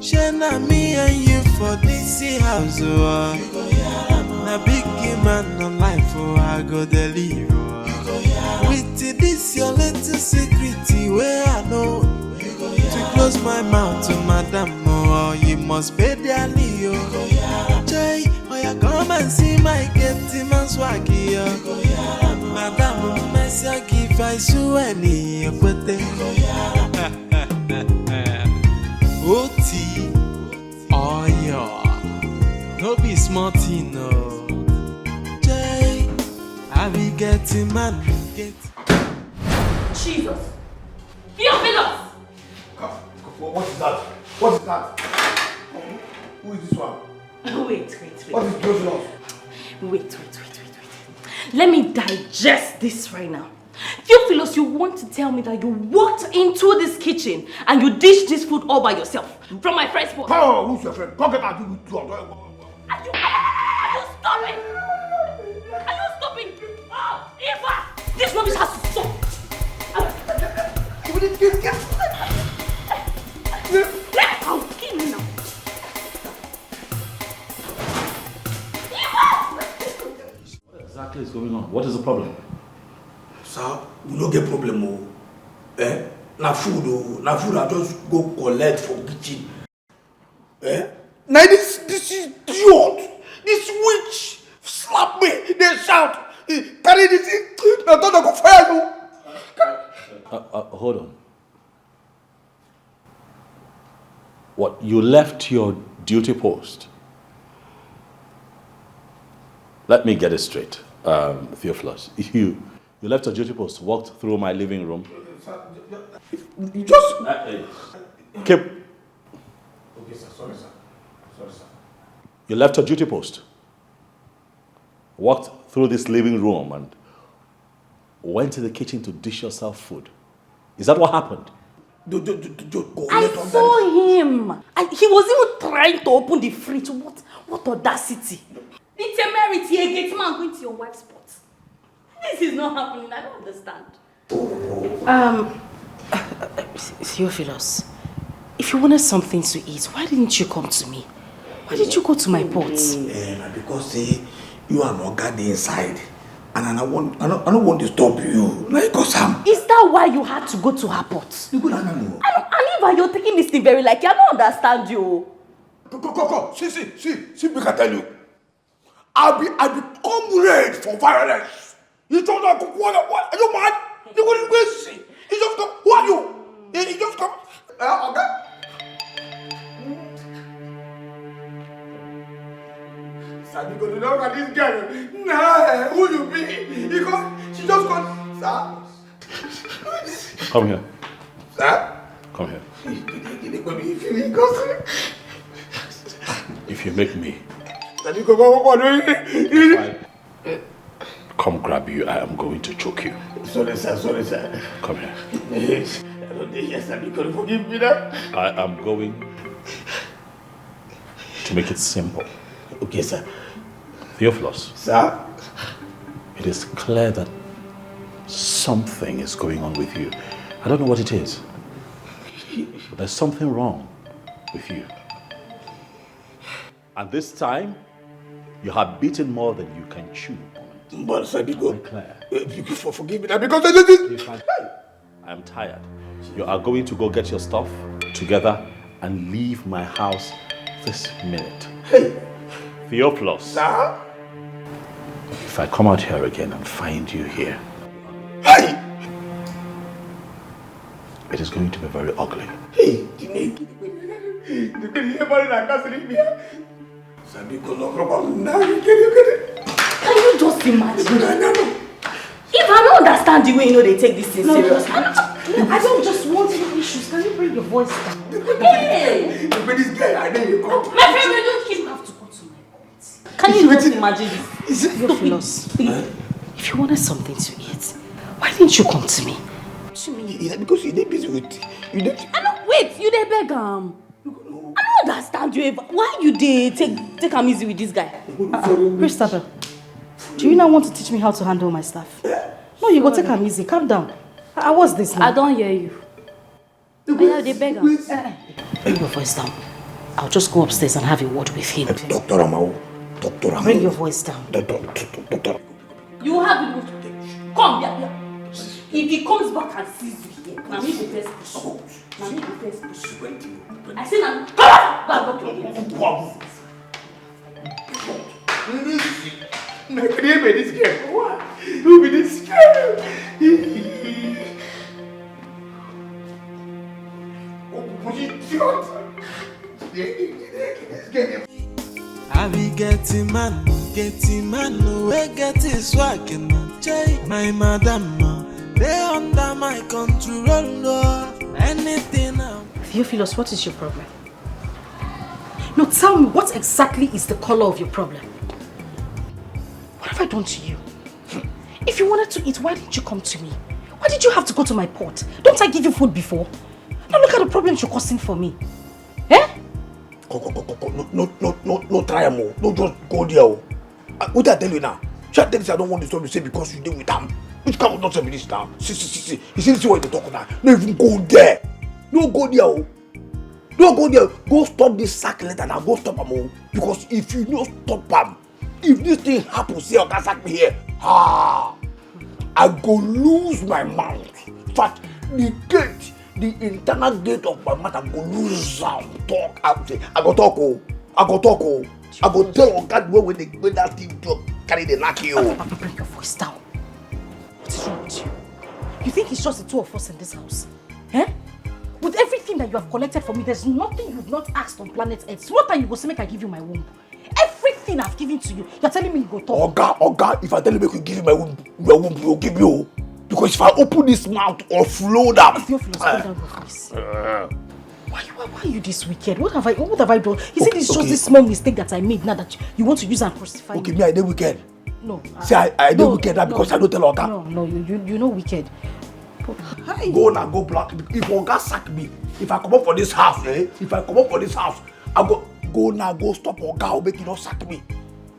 She na me and you for this house, you go hear no. Na big man on life, I go deliver. With this your little secret, where I know. To close my mouth to madam, oh, you must pay their Leo. Jay, oh, you come and see my getting man swaggy. Madam, Messia give I so any, but Oti, oh, yeah, no be smarty, no. Jay, I be getting man, get. Jesus! Theophilus! What is that? What is that? Who is this one? Wait. What is going on? Wait. Let me digest this right now. Theophilus, you want to tell me that you walked into this kitchen and you dished this food all by yourself from my friend's pot? Oh, who's your friend? Come get out. Are you stopping? Are you stopping? Oh, Eva! This rubbish has to stop! Let out! going on? What is the problem? Sir, we don't get problem. Oh. Eh? Na food I just go collect from kitchen. Eh? Now this idiot, this witch slap me, they shout, carry this thing, I thought I go fire you. Hold on. What, you left your duty post? Let me get it straight, Theophilus. You left your duty post, walked through my living room. You just... Keep. Okay, sir. Sorry, sir. You left your duty post, walked through this living room and went to the kitchen to dish yourself food. Is that what happened? I saw him. And he was even trying to open the fridge. What audacity. The temerity, a gate man going to your wife's pot. This is not happening. I don't understand. Theophilus, if you wanted something to eat, why didn't you come to me? Why did you go to my pot? Because you are not guarding inside. And I don't want to stop you. Like, is that why you had to go to her pot? And if you're taking this thing very like, I don't understand you. Go. See, we can tell you. I become red for violence. You don't know what? Are you mad? You go to see. You just come. Who are you? You just come. Okay. Sabi go to look at this girl. Nah, who you be? Because she just got. Sir. Come here. Sir. Come here. If you make me come grab you, I am going to choke you. Sorry, sir. Come here. Yes, sir, because forgive me now. I am going to make it simple. Okay, sir. Theophilus. Sir? It is clear that something is going on with you. I don't know what it is. But there's something wrong with you. And this time, you have beaten more than you can chew. But sir, because forgive me now, because I am tired. You are going to go get your stuff together and leave my house this minute. Hey. Theophilus. Sir? If I come out here again and find you here, hey, it is going to be very ugly. Hey, can you just imagine? If I don't understand the way they take this thing serious, I don't just want your issues. Can you bring your voice down? Hey! This guy, I know you come. My friend, you don't have to go to my point. Can you just imagine this? Theophilus, if you wanted something to eat, why didn't you come to me? To me? Is that because you're busy with you? Wait, you dey beg I don't understand you. Why you dey take am easy with this guy? Christopher, do you not want to teach me how to handle my stuff? No, you go take am easy. Calm down. What's this now? I don't hear you. I dey beg am. Bring your voice down. I'll just go upstairs and have a word with him. Doctor Amao. Bring your voice down. Doctor. You have to come here. If he comes back and sees you here, now me go first push. I say now, come on. Make me this girl. What? Who be this girl? I be getting man, we get his swag and check my madam. They under my control, anything now. Theophilus, what is your problem? No, tell me, what exactly is the color of your problem? What have I done to you? If you wanted to eat, why didn't you come to me? Why did you have to go to my pot? Don't I give you food before? Now look at the problems you're causing for me. Eh? No try more. No just go there. What I tell you now? Shall I tell you I don't want this story to say because you deal with them? Which kind of nonsense is this now? See. You see what you're talking about? No even go there. No go there. Don't go there. Go stop this sack letter now. Go stop them all. Because if you don't stop them, if this thing happens here, you can sack me here. I go lose my mouth. In fact, the gate, the internal gate of my mouth, I go lose am. Talk. I go talk. I go tell Oga the way when that thing carry the knock you. Papa, bring your voice down. What is wrong with you? You think it's just the two of us in this house? Eh? With everything that you have collected from me, there's nothing you've not asked on planet Earth. So what time you go say make I give you my womb? Everything I've given to you, you're telling me you go talk. Oga, if I tell you make you give you my womb, will give you. Because if I open this mouth or flow down. Theophilus, calm down your voice. Why are you this wicked? What have I done? Is it just this small mistake that I made now that you want to use and crucify me? Okay, me I did wicked. No. See, I did wicked now because I don't tell Oga. No, you know wicked. Go now, go black. If Oga sack me, if I come up for this house, I go now, go stop Oga or make you not sack me.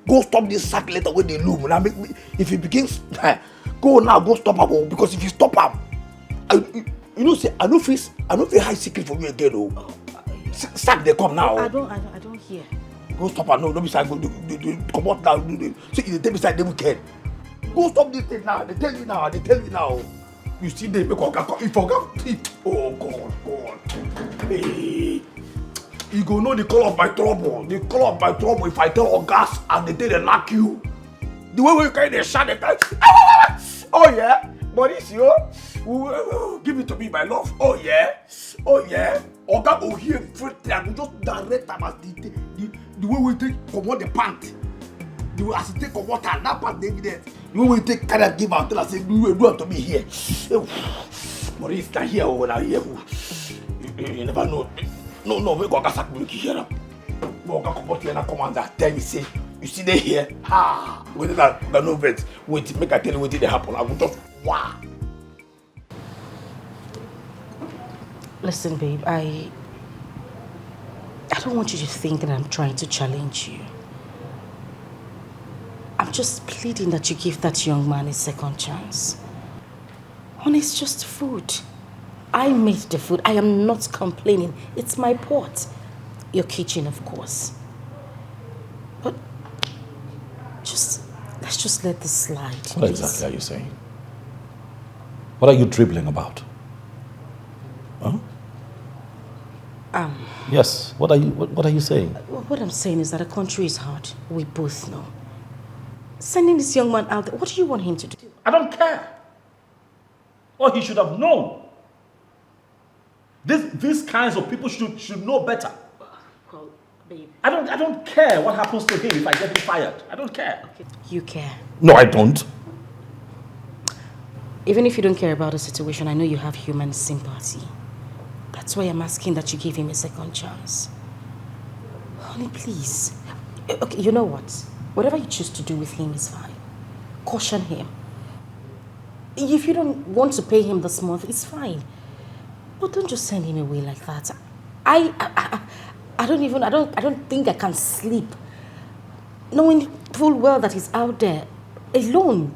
Go stop this sack later when they loom. Now make me, if it begins, go now, go stop him. Because if you stop him, you know, say I don't feel high secret for you again. Oh, sack they come now. I don't hear. Go stop her. No, be side. Go come out now. So if they take me side, they will care. Go stop this thing now. They tell you now. You see, they make Oga come. If Oga, oh God. Hey. You go know the color of my trouble. The color of my trouble. If I tell Ogas and they tell they knock you, the way you carry the shot, they tell, oh yeah, but it's you. Give it to me, my love. Oh yeah. Oga go here Fredrick. I go just direct them as the way we take come out the pant. The way as you take come out and that part they there. The way we take carry and give out tell us say do it to me here. But it's not here or not here. You never know. No, we go sack me here. Oga come out here and come and tell me say you see they here. Wait that no vet. Wait, make I tell you what did happen. I will just wow. Listen, babe, I don't want you to think that I'm trying to challenge you. I'm just pleading that you give that young man a second chance. Honey, it's just food. I made the food. I am not complaining. It's my pot. Your kitchen, of course. But let's just let this slide. What please. exactly are you saying? What are you dribbling about? Huh? Yes. What are you saying? What I'm saying is that the country is hard. We both know. Sending this young man out there, what do you want him to do? I don't care. Or he should have known. These kinds of people should know better. Well, babe. I don't care what happens to him if I get him fired. I don't care. Okay. You care. No, I don't. Even if you don't care about the situation, I know you have human sympathy. That's why I'm asking that you give him a second chance. Honey, please. Okay, you know what? Whatever you choose to do with him is fine. Caution him. If you don't want to pay him this month, it's fine. But don't just send him away like that. I don't think I can sleep knowing full well that he's out there alone.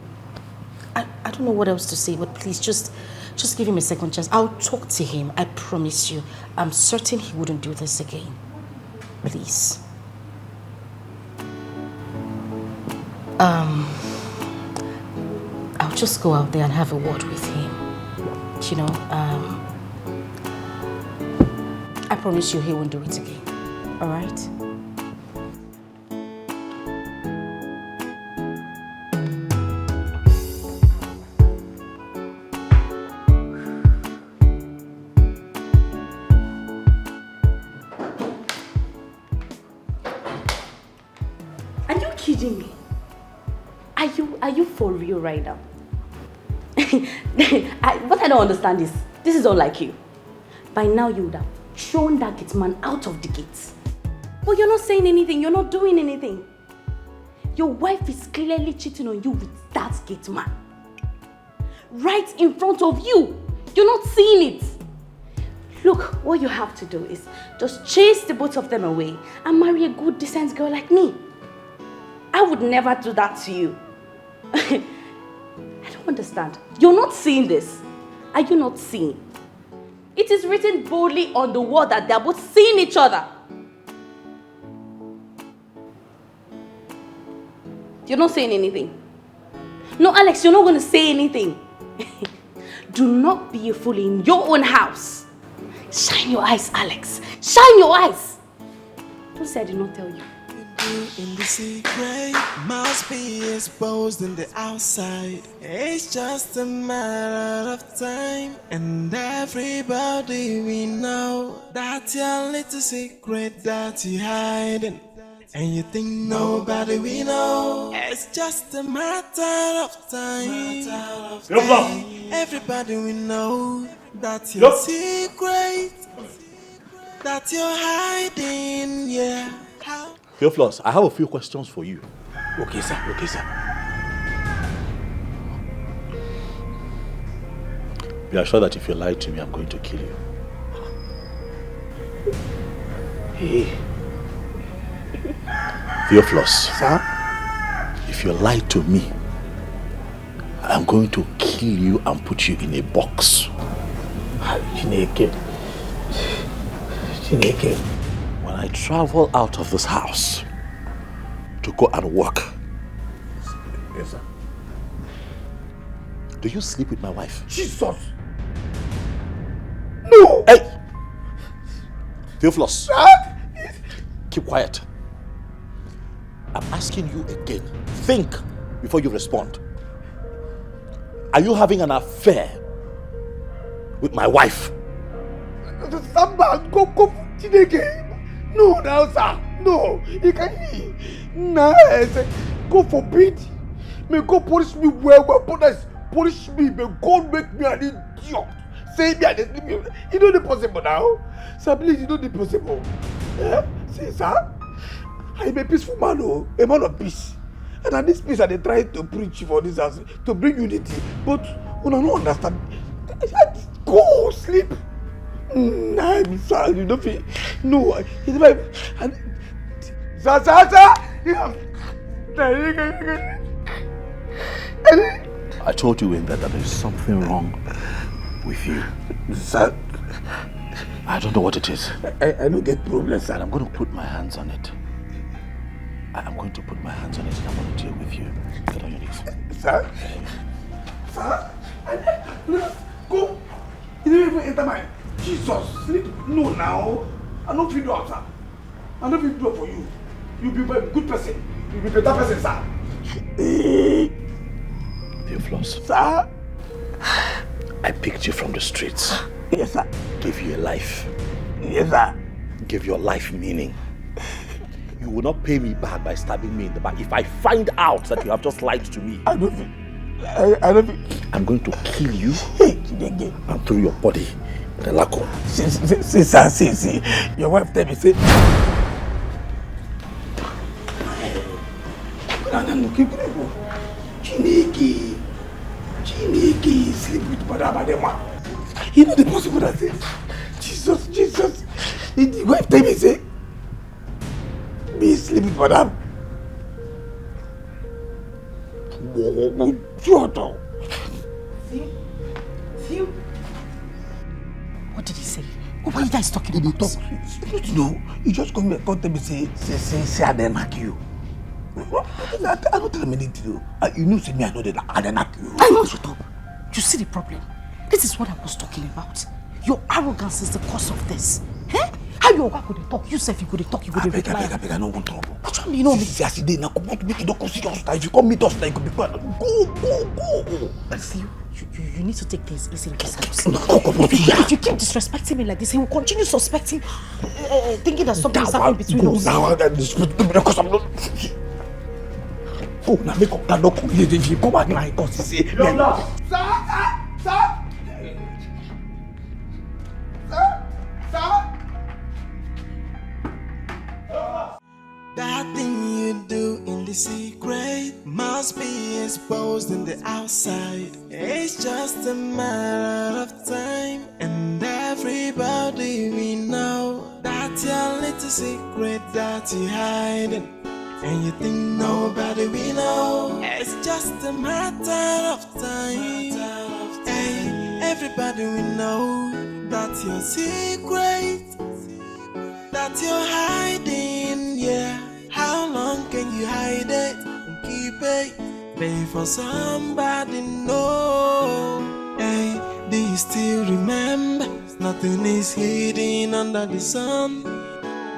I don't know what else to say, but please just give him a second chance. I'll talk to him. I promise you. I'm certain he wouldn't do this again. Please. I'll just go out there and have a word with him. You know, I promise you he won't do it again. All right? Are you kidding me? Are you for real right now? What I don't understand is, this is unlike you. By now you would have thrown that gate man out of the gates. But you're not saying anything, you're not doing anything. Your wife is clearly cheating on you with that gate man. Right in front of you. You're not seeing it. Look, what you have to do is just chase the both of them away and marry a good, decent girl like me. I would never do that to you. I don't understand. You're not seeing this. Are you not seeing? It is written boldly on the wall that they're both seeing each other. You're not saying anything. No, Alex, you're not going to say anything. Do not be a fool in your own house. Shine your eyes, Alex. Shine your eyes. Don't say I did not tell you. In the secret must be exposed in the outside. It's just a matter of time, and everybody we know that your little secret that you hiding, and you think nobody we know. It's just a matter of time. Everybody we know that your secret that you're hiding, yeah. Theophilus, I have a few questions for you. Okay, sir. Okay, sir. Be assured that if you lie to me, I'm going to kill you. Hey. Theophilus. Sir? If you lie to me, I'm going to kill you and put you in a box. Chineke. When I travel out of this house to go and work. Yes, sir. Do you sleep with my wife? Jesus! No! Hey! Theophilus! Sir? Keep quiet. I'm asking you again. Think before you respond. Are you having an affair with my wife? Samba, go, Chineke. No, now, sir. No, he can't. No, God forbid. May God punish me well, punish me. May God make me an idiot. Say me and sleep. You know the possible now. Sir, please, you know the possible. Eh? See, sir. I'm a peaceful man, a man of peace. And at this peace, I try to preach for this house, to bring unity. But when I don't understand, go sleep. Nah, sir, you don't feel. No, it's my. Sir. I told you in that there is something wrong with you. Sir, I don't know what it is. I don't get problems, sir. And I'm going to put my hands on it. I'm going to put my hands on it and I'm going to deal with you. Get on your knees. Sir? Go. You don't even enter my... Jesus, sleep. No, now. I don't feel do, sir. I don't feel do for you. You'll be a good person. You'll be a better person, sir. Theophilus. Sir? I picked you from the streets. Yes, sir. Gave you a life. Yes, sir. Gave your life meaning. You will not pay me back by stabbing me in the back if I find out that you have just lied to me. I don't think. I'm going to kill you and throw your body in the laco. See. Your wife tell me, say. Chineke, sleep with Madama. You know the possible that say, Jesus. The wife tell me, say, be sleep with Madam. See? What did he say? What were you guys talking about? No, you just come here and tell me, say, I didn't knock you. I don't tell him anything. You know, see me, I know that I didn't knock you. I know, shut up. You see the problem? This is what I was talking about. Your arrogance is the cause of this. Eh? How you could talk? You said you could talk, you could reply. I beg, I don't want trouble. Which one do you know me? See, now come out to make it don't consider us. If you come meet us, then you could be quiet. Go. I see you need to take things easy in this house. No. If you keep disrespecting me like this, he will continue suspecting, thinking that something is happening between us. Now, because I'm not... Oh, now make up that door. If you come back now, because you say... Sir! That thing you do in the secret must be exposed in the outside. It's just a matter of time, and everybody we know that your little secret that you hiding, and you think nobody we know. It's just a matter of time. Hey, everybody we know that your secret that you're hiding, yeah. How long can you hide it and keep it? Babe, for somebody know. Hey, do you still remember? Nothing is hidden under the sun.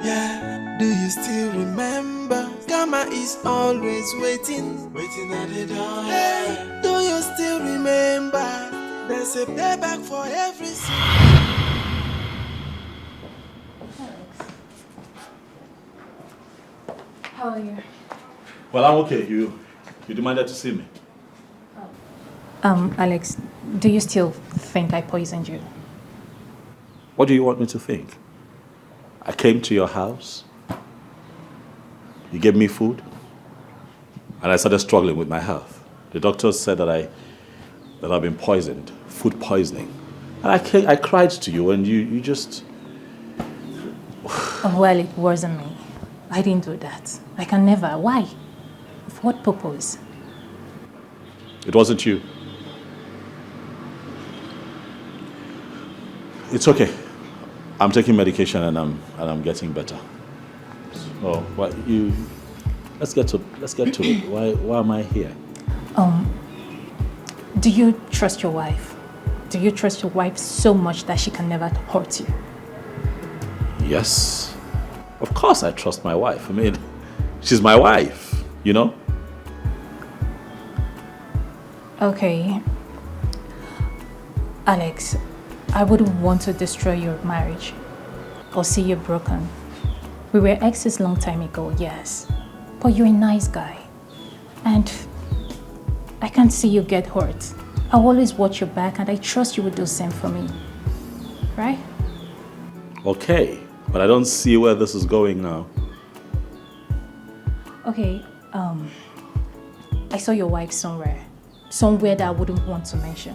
Yeah, do you still remember? Karma is always waiting at the door. Hey, do you still remember? There's a payback for every sin. How are you? Well, I'm okay. You demanded to see me. Alex, do you still think I poisoned you? What do you want me to think? I came to your house. You gave me food. And I started struggling with my health. The doctors said that I've been poisoned, food poisoning. And I cried to you and you just... Well, it wasn't me. I didn't do that. I can never. Why? For what purpose? It wasn't you. It's okay. I'm taking medication and I'm getting better. So, what you? Let's get to it. Why am I here? Do you trust your wife? Do you trust your wife so much that she can never hurt you? Yes. Of course I trust my wife. I mean, she's my wife, you know? Okay. Alex, I wouldn't want to destroy your marriage or see you broken. We were exes long time ago, yes. But you're a nice guy. And I can't see you get hurt. I always watch your back and I trust you would do the same for me. Right? Okay, but I don't see where this is going now. Okay, I saw your wife somewhere. Somewhere that I wouldn't want to mention.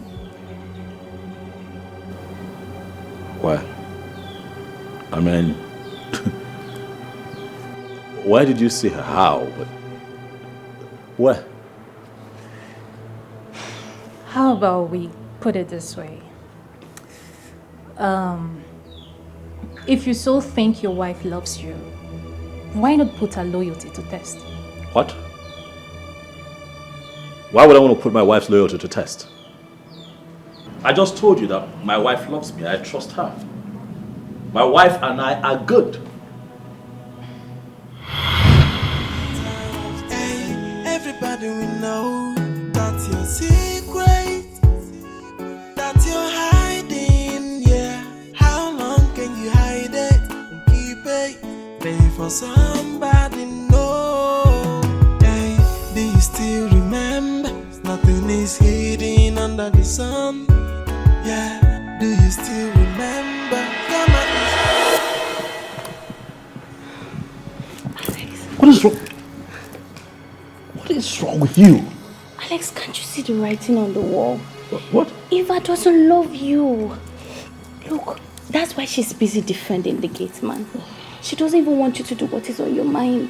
Where? I mean, where did you see her? How? Where? How about we put it this way? If you so think your wife loves you, why not put her loyalty to test? What? Why would I want to put my wife's loyalty to test? I just told you that my wife loves me. I trust her. My wife and I are good. Hey, everybody will know that's your secret, that you're hiding, yeah. How long can you hide it and keep it? Pay for somebody know. Hey, do you still remember? Nothing is hidden under the sun. Yeah, do you still remember? What is wrong? What is wrong with you? Alex, can't you see the writing on the wall? What? Eva doesn't love you. Look, that's why she's busy defending the gate man. She doesn't even want you to do what is on your mind.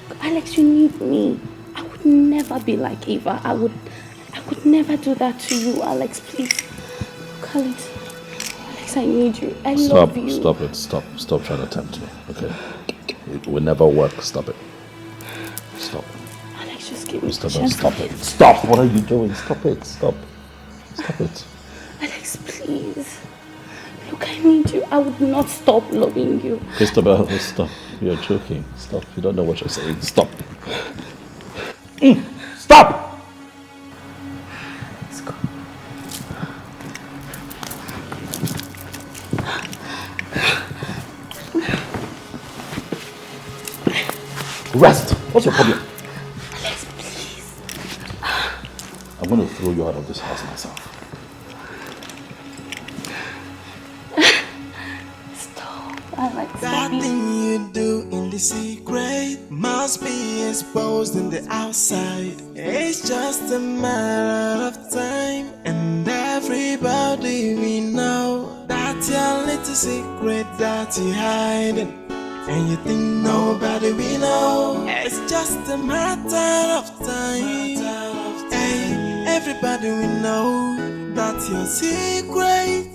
Look, Alex, you need me. I would never be like Eva. I would never do that to you, Alex. Please. Look, Alex, I need you. I love you. Stop it. Stop trying to tempt me. Okay? It will never work. Stop it. Stop. Alex, just give me a Stop chance. it. Stop. What are you doing? Stop it. Stop it. Alex, please. Look, I need you. I would not stop loving you. Christabel, stop. You're joking. Stop. You don't know what you're saying. Stop. Stop! Let's go. Rest. What's your problem? Alex, please. I'm going to throw you out of this house myself. Stop. Alex, That stop. thing you do in the secret must be exposed in the outside. It's just a matter of time, and everybody we know that's your little secret that you're hiding. And you think nobody we know. It's just a matter of time. Hey, everybody we know that's your secret,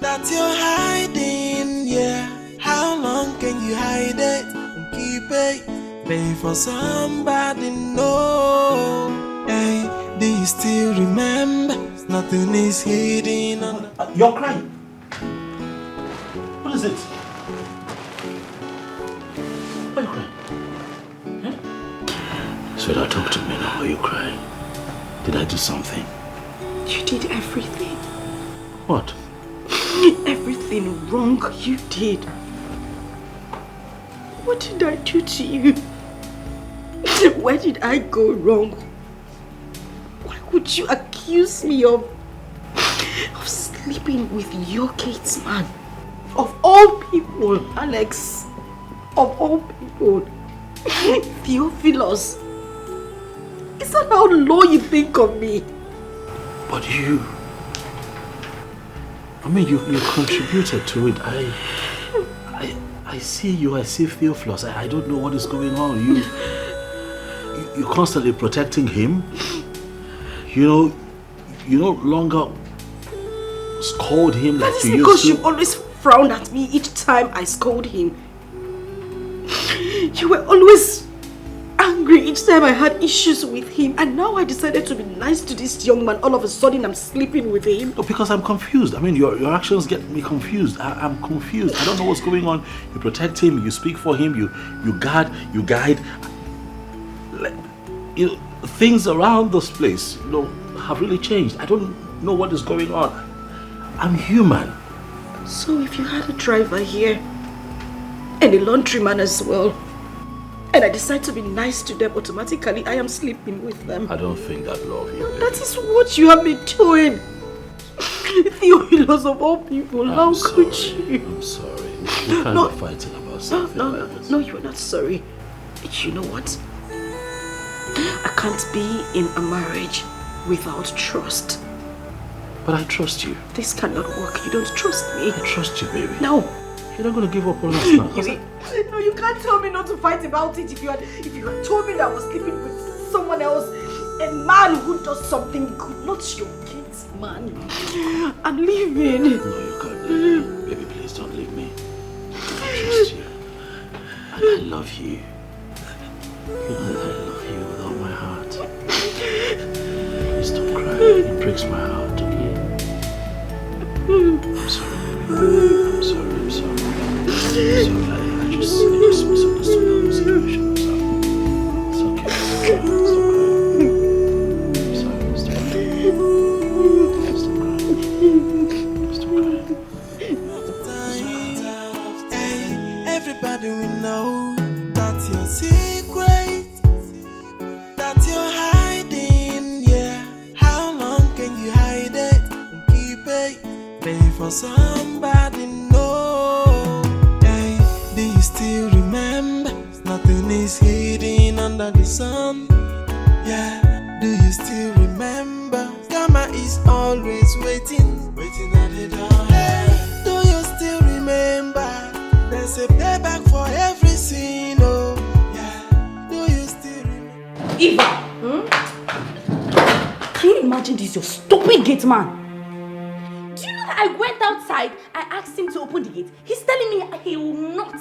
that you're hiding, yeah. How long can you hide it and keep it? pay for somebody, no. Hey, do you still remember? Nothing is hidden under. You're crying. What is it? Why are you crying? Huh? Sweetheart, talk to me now. Why are you crying? Did I do something? You did everything. What? Everything wrong you did. What did I do to you? Where did I go wrong? Why would you accuse me of sleeping with your gate man? Of all people, Alex. Of all people. Theophilus. Is that how low you think of me? But you... I mean, you contributed to it. I see you, I see Theophilus. I don't know what is going on. You're constantly protecting him. You no longer scold him like you used to. That is because you always frown at me each time I scold him. You were always angry each time I had issues with him, and now I decided to be nice to this young man. All of a sudden I'm sleeping with him. No, because I'm confused. I mean, your actions get me confused. I'm confused. I don't know what's going on. You protect him, you speak for him, you guard, you guide. Things around this place, have really changed. I don't know what is going on. I'm human. So if you had a driver here and a laundryman as well, and I decide to be nice to them, automatically I am sleeping with them. I don't think that love you. That is what you have been doing. Theophilus of all people, how could you? I'm sorry. We can't be fighting about something like this. No, you're not sorry. You know what? I can't be in a marriage without trust. But I trust you. This cannot work. You don't trust me. I trust you, baby. No. You're not going to give up on us now. No, you can't tell me not to fight about it. If you had told me that I was sleeping with someone else, a man who does something good, not your kids, man. I'm leaving. No, you can't leave me. Baby, please don't leave me. I trust you. And I love you. You know that I love you with all my heart. Please don't cry. It breaks my heart, okay? I'm sorry, baby. I'm sorry. I'm sorry. I just misunderstood the whole situation. I'm sorry. It's okay. Stop crying. Hey, everybody will know that's your secret, that you're hiding, yeah. How long can you hide it and keep it? Pay for somebody, no. Hey, do you still remember? Nothing is hidden under the sun. Yeah, do you still remember? Karma is always waiting at the door. Hey, do you still remember? There's a payback for every sin, oh. Yeah, do you still remember? Eva! Can you imagine this, your stupid gate man? Do you know that I went outside, I asked him to open the gate. He's telling me he will not.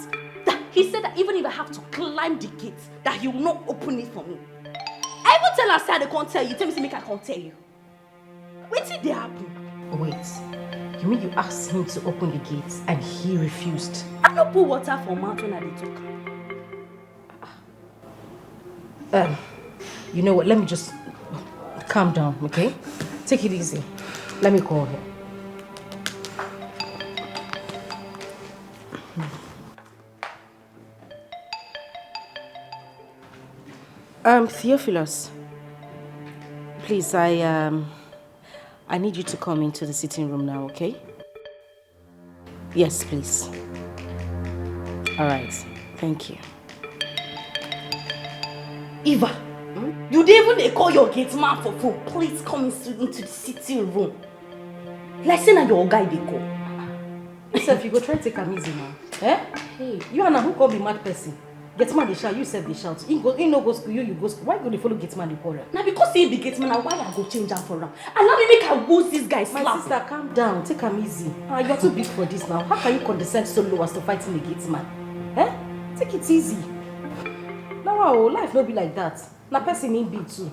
He said that even if I have to climb the gate, that he will not open it for me. I even tell her, I can't tell you. Tell me, make I can't tell you. When did that happen? Wait, you mean you asked him to open the gates and he refused? I don't put water for mouth when I talk. You know what? Let me just calm down, okay? Take it easy. Let me call him. Theophilus, please, I need you to come into the sitting room now, okay? Yes, please. All right, thank you. Eva, you didn't even call your gate man for phone. Please come into the sitting room. Like saying that your guy they go. Listen, if you go try to take him easy now. Eh? Hey, you and who call be mad person? Gate man they shout, you said they shout. He no go school, you go school. Why go they follow gate man they quarrel? Now because he be gate man, why I go change am for him? Allow me make I woos this guy slap. My sister, calm down, take him easy. You're too big for this now. How can you condescend so low as to fighting the gate man? Eh? Take it easy. Now No, life no be like that. Na person need be too.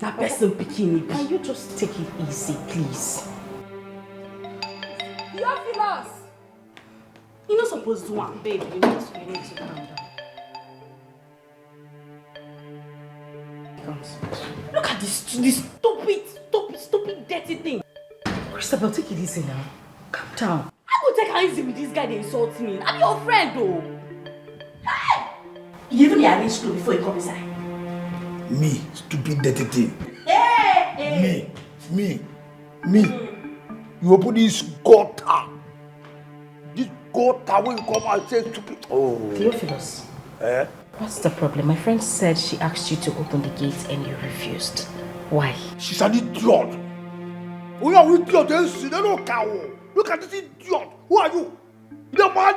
Na person picking it. Can you just take it easy, please? Theophilus! You're not supposed to want, babe. You need to calm down. Look at this stupid, dirty thing. Christabel, take it easy now. Calm down. I go take it easy with this guy that insults me. I'm your friend though. Hey! You even arranged clothes before you come inside. Me, stupid dirty thing. Hey! Me. You open this gutter. This gutter when you come and say stupid. Oh. Theophilus. What's the problem? My friend said she asked you to open the gate and you refused. Why? She's an idiot. Oh yeah, we idiot. They don't cow. Look at this idiot. Who are you? The man.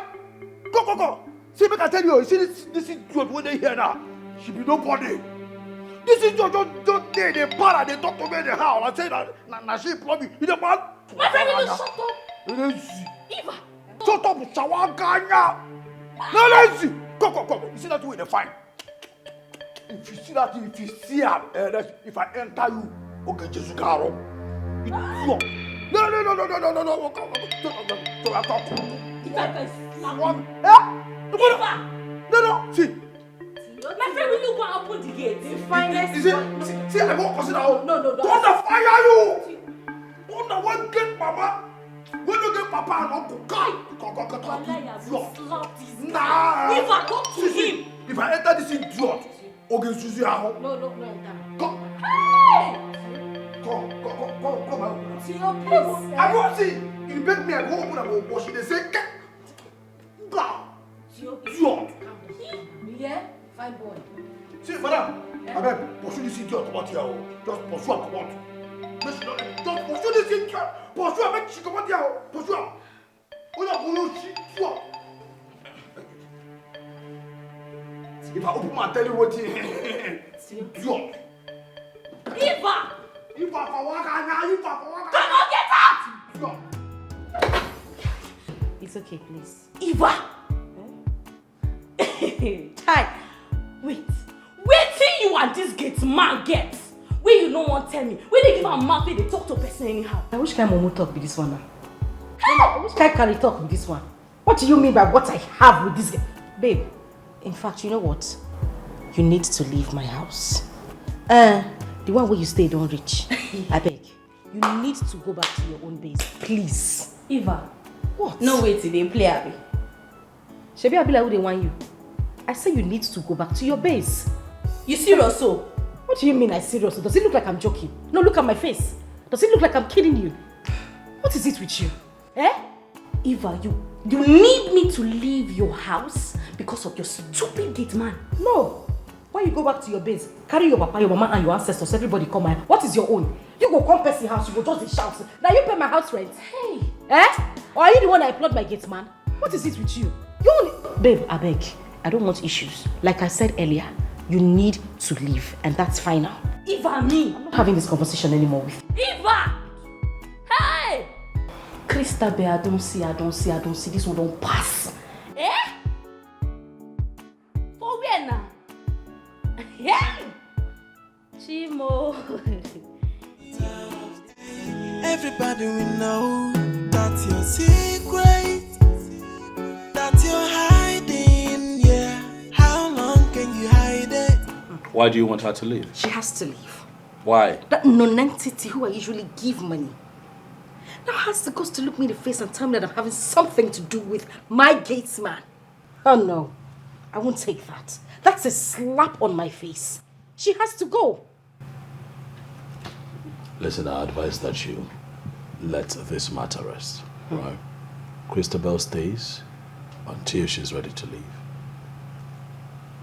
Go. See, I tell you. See this idiot when they hear now. She be nobody. This idiot don't they para. They talk to me in the house. I say that. Now she probably. You the man. My friend, will you shut up? Eva. Shut up, Shawaganya. No, let's see. Go. You see that way in the fine. If you see that, if you see her, if I enter you, okay, just go. No. So I talk. No. See. My friend, will you go and open the gate? Is it? See, I won't consider. No. Don't fire you. Don't want get mama. When you get papa and uncle, go. Nah. If I go to him. If I enter this idiot, okay, Susie, No. Go. Hey! Come. See your place. I won't see. You beg me, I go open and go wash it. They say, go. Idiot. Yeah? Fine boy. See, madam, I beg, pursue this idiot come out here. Just pursue and come out. Just pursue this idiot. Pursue and make she come out here. Pursue her. If I open my tell you what idiot. Eva! Come on, get out! It's okay, please. Eva! Hi. Wait till you and this gate man get. Where you no one tell me. Where they give a mouth, they talk to a person anyhow. Now, which kind of momo talk be this one now? Hey! Which kind of talk be this one? What do you mean by what I have with this guy? Babe, in fact, you know what? You need to leave my house. The one where you stay don't reach. I beg. You need to go back to your own base, please. Eva. What? No way till they play Abby. Shebi Abi like who they want you. I say you need to go back to your base. You serious so? What do you mean I'm serious? Does it look like I'm joking? No, look at my face. Does it look like I'm kidding you? What is it with you? Eva, you need me to leave your house because of your stupid gate man. No. Why you go back to your base? Carry your papa, your mama and your ancestors, everybody come out. What is your own? You go come person house, you go just shout. Now you pay my house rent. Hey. Or are you the one that employed my gate man? What is it with you? You only... Babe, I beg. I don't want issues. Like I said earlier, you need to leave and that's final. Eva, me. I'm not having this conversation anymore with you. Eva! Hey! Christabel, I don't see. This one don't pass. For where now? Yeah! Chimo. Everybody will know that's your secret, that you're hiding, yeah. How long can you hide it? Why do you want her to leave? She has to leave. Why? That non-entity who I usually give money now has the guts to look me in the face and tell me that I'm having something to do with my gates man. Oh no, I won't take that. That's a slap on my face. She has to go. Listen, I advise that you let this matter rest. Right? Christabel stays until she's ready to leave.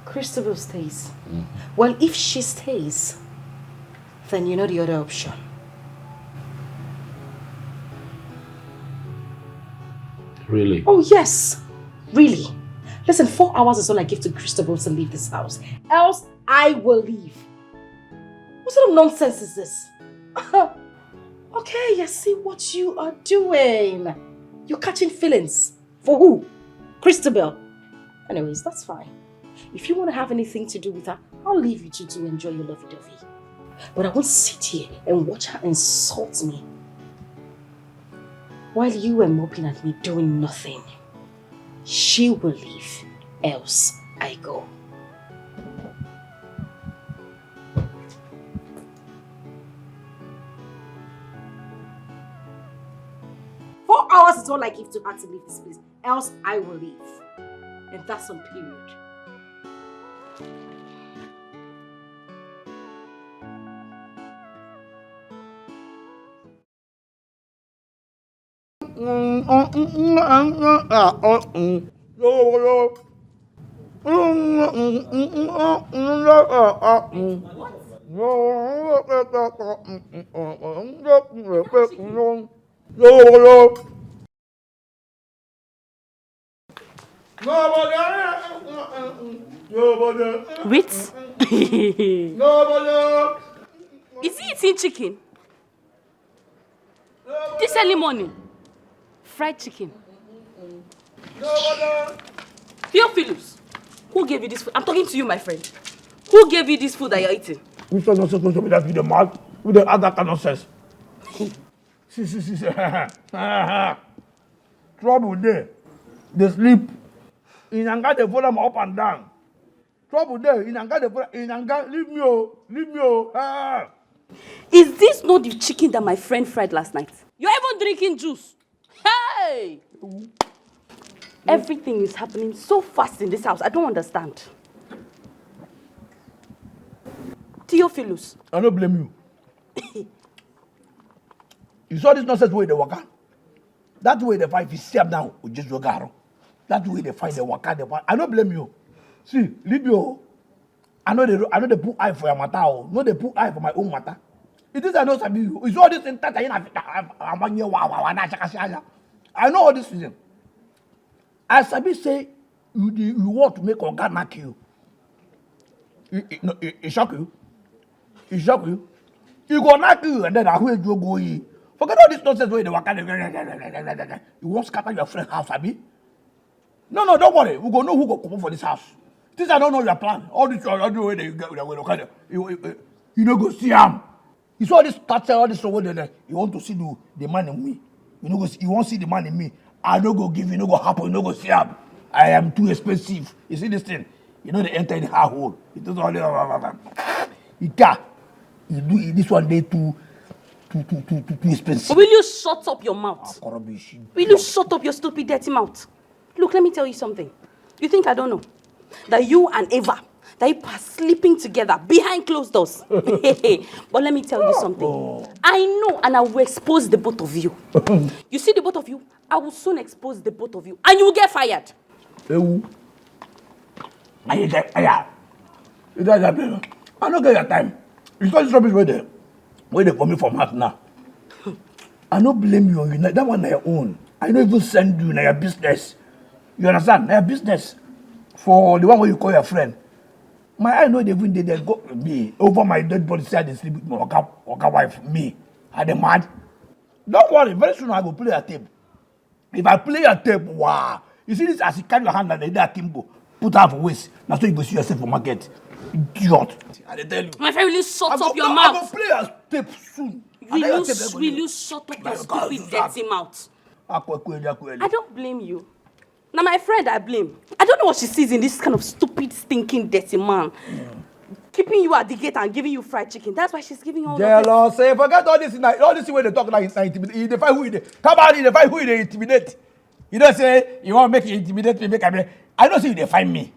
Christabel stays. Well, if she stays, then you know the other option. Really? Oh, yes. Really. Listen, 4 hours is all I give to Christabel to leave this house. Else, I will leave. What sort of nonsense is this? Okay, I see what you are doing. You're catching feelings. For who? Christabel. Anyways, that's fine. If you want to have anything to do with her, I'll leave you to enjoy your lovey-dovey. But I won't sit here and watch her insult me while you were moping at me doing nothing. She will leave, else I go. Hours is all I give to her to leave this place, else I will leave. And that's on period. Wait. Is he eating chicken? This early morning? Fried chicken. Theophilus, who gave you this food? I'm talking to you, my friend. Who gave you this food that you're eating? Which was not supposed to be that with the mouth, with the other kind of sense. See. Trouble there. They sleep. In Anga, they follow them up and down. Trouble there. In Anga, they follow. In Anga, leave me, oh. Is this not the chicken that my friend fried last night? You're even drinking juice. Hey! Everything is happening so fast in this house. I don't understand. Theophilus. I don't blame you. You saw this nonsense way they walk out. That way they fight. If you see them now, we just go around. That way they fight, they walk out, they fight. I don't blame you. See, leave you. I know they put eye for your matter. No, they put eye for my own matter. It is I know sabi you. It's all this in that I know all this reason. I sabi say you want to make Oga knock you. It shock you. It shock you. You go knock you and then I will go you. Forget all this nonsense where they walk out. You won't scatter your friend's house, Abi. No, don't worry. We go know who go come for this house. This I don't know your plan. All this way they get with you know go see him. You saw this touch, all this over there. You want to see the man in me. You won't see the man in me. I don't go give you, no go happen, you no go see him. I am too expensive. You see this thing? You know they enter the hole. It is all you do this one day too expensive. Will you shut up your mouth? Will you shut up your stupid dirty mouth? Look, let me tell you something. You think I don't know? That you and Eva, that you are sleeping together behind closed doors. But let me tell you something. I know and I will expose the both of you. You see the both of you? I will soon expose the both of you. And you will get fired. I don't get your time. It's not this rubbish where they coming from heart now. I don't blame you. That one on your own. I don't even send you in your business. You understand? Your business. For the one where you call your friend. My eye know they even did they go me over my dead body say they sleep with my Oga wife. Me. Are they mad? Don't worry, very soon I go play a tape. If I play a tape, wow. You see this as you carry your hand and they Kimbo. Put her for waste. Now so you go see yourself for market. Idiot. I tell you. My friend, will you shut up your mouth? I go play a tape soon. Will you shut up your stupid dirty mouth? I don't blame you. Now my friend I blame. I don't know what she sees in this kind of stupid, stinking, dirty man. Keeping you at the gate and giving you fried chicken. That's why she's giving all of this. Say, forget all this way they talk like intimidate. They find who they come out, they find who they intimidate. You don't say you want to make it intimidate me, I don't see you they find me.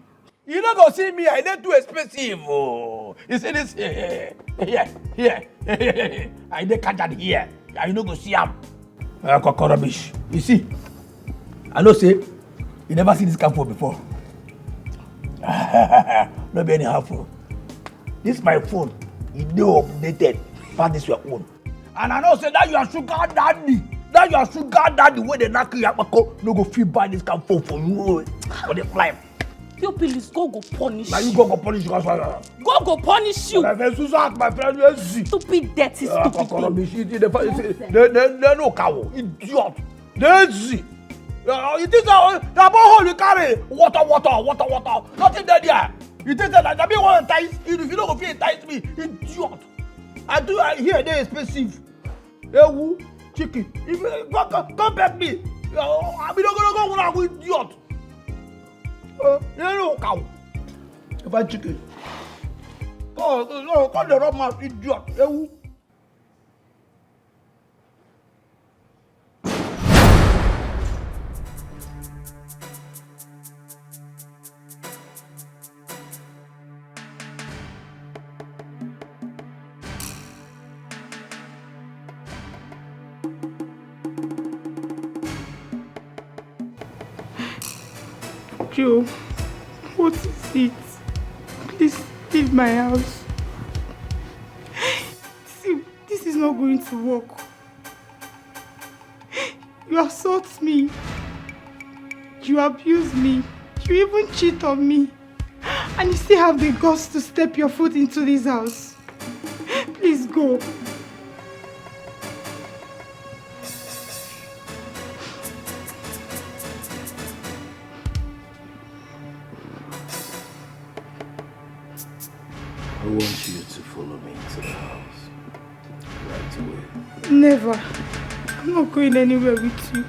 You don't go see me, I ain't too expensive. Oh. You see this? Here. I didn't catch that here. I don't go see him. Rubbish. You see? I know say you never see this camphor before. Not be any helpful. This is my phone. You know updated. But this your own. And I know say that you are sugar daddy. That you are sugar daddy when they knock you up, no go feel bad this camphor for you. For the life. Please go punish you. Now you go punish you. Go punish you. My friend, stupid, dirty, stupid thing. They no cow. Idiot. Lazy. You think that the borehole you carry water, nothing there. You think that I mean one entice? If you don't feel entice me, idiot. I hear they expensive. Ewu, chicken. If you come back me, I be not gonna go with idiot. You know cow. If I chicken. Oh no, come the rob my idiot. Ewu. Joe, what is it? Please leave my house. See, this is not going to work. You assault me. You abuse me. You even cheat on me. And you still have the guts to step your foot into this house. Please go. I want you to follow me to the house right away. Never. I'm not going anywhere with you.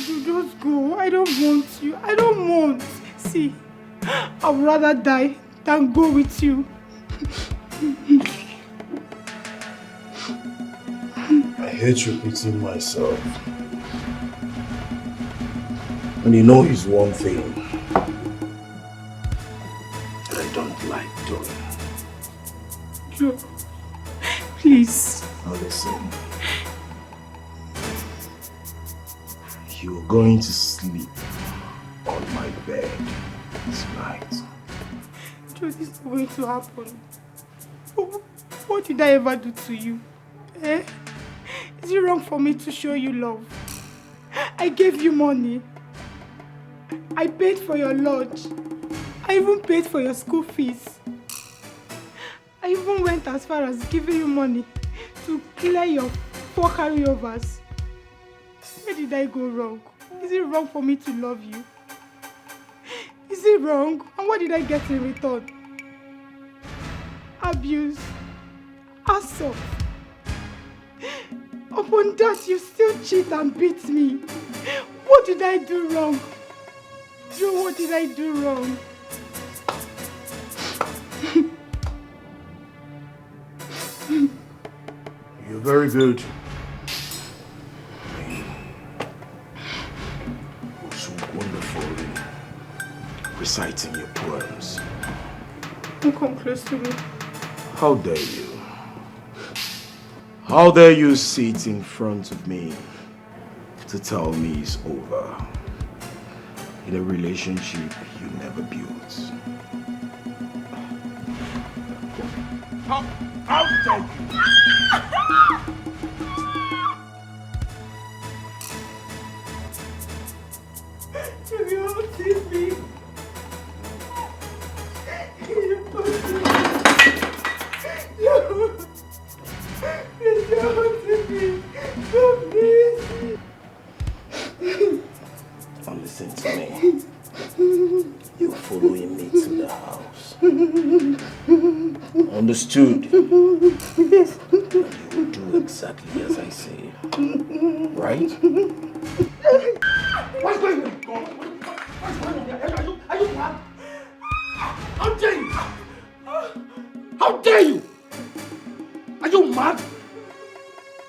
You just go. I don't want you. I don't want. See, I would rather die than go with you. I hate repeating myself. And you know it's one thing that I don't like doing. Joe, please. Now listen. You're going to sleep on my bed tonight. Joe, this is going to happen. What did I ever do to you? Eh? Is it wrong for me to show you love? I gave you money. I paid for your lodge. I even paid for your school fees. I even went as far as giving you money to clear your 4 carryovers. Where did I go wrong? Is it wrong for me to love you? Is it wrong? And what did I get in return? Abuse. Assault. Upon that, you still cheat and beat me. What did I do wrong? Joe, what did I do wrong? You're very good. You're so wonderful in reciting your poems. Don't come close to me. How dare you? How dare you sit in front of me to tell me it's over in a relationship you never built? How dare you? You hurting me. You hurting me. Please, you're hurting me. No, please. Now listen to me. You're following me to the house. Understood? Yes. And you do exactly as I say. Right? What's going on? What's going on here? Are you mad? How dare you? How dare you? Are you mad?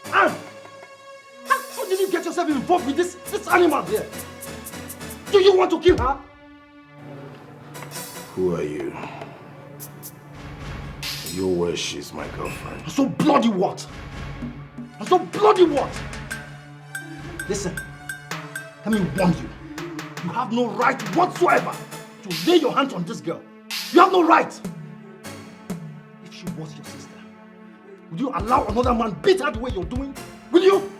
How did you get yourself involved with this animal here? Do you want to kill her? Who are you? You're where she's my girlfriend. So bloody what? So bloody what? Listen, let me warn you. You have no right whatsoever to lay your hands on this girl. You have no right. If she was your sister, would you allow another man beat her the way you're doing? Will you?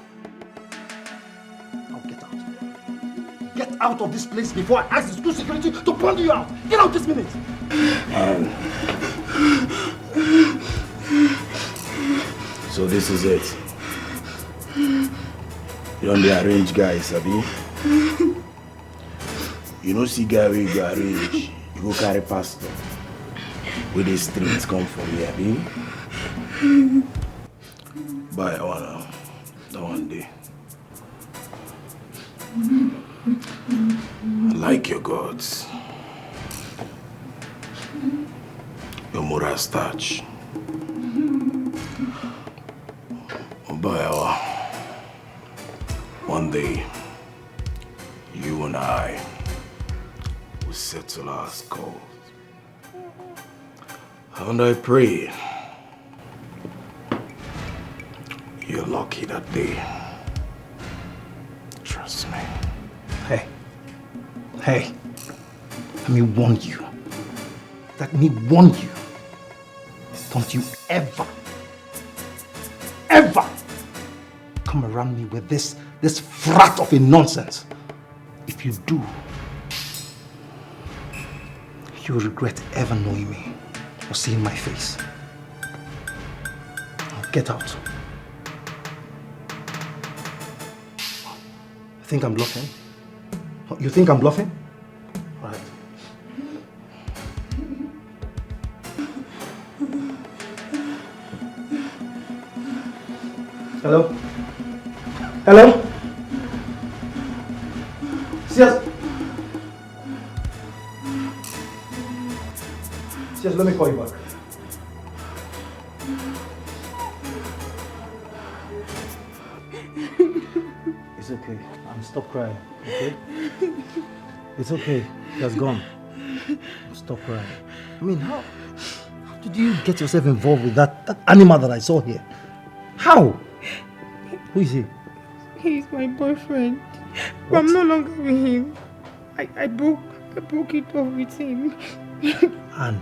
Now get out. Get out of this place before I ask the school security to pound you out. Get out this minute. So this is it. You don't dey arrange guys, abi? You know see guy wey go arrange, you go carry pastor. Where the streets come from here, abi? Buy one, that one day. I like your gods. Your moral starch. But one day, you and I will settle our scores. And I pray you're lucky that day. Trust me. Hey, let me warn you. Let me warn you. Don't you ever come around me with this frat of a nonsense. If you do, you'll regret ever knowing me or seeing my face. Now get out. Think I'm bluffing? You think I'm bluffing? All right. Hello? Hello? Yes. Yes, let me call you back. It's okay. Stop crying, okay? It's okay. He has gone. Stop crying. I mean, how did you get yourself involved with that animal that I saw here? How? Who is he? He's my boyfriend. But I'm no longer with him. I broke it off with him. Anne,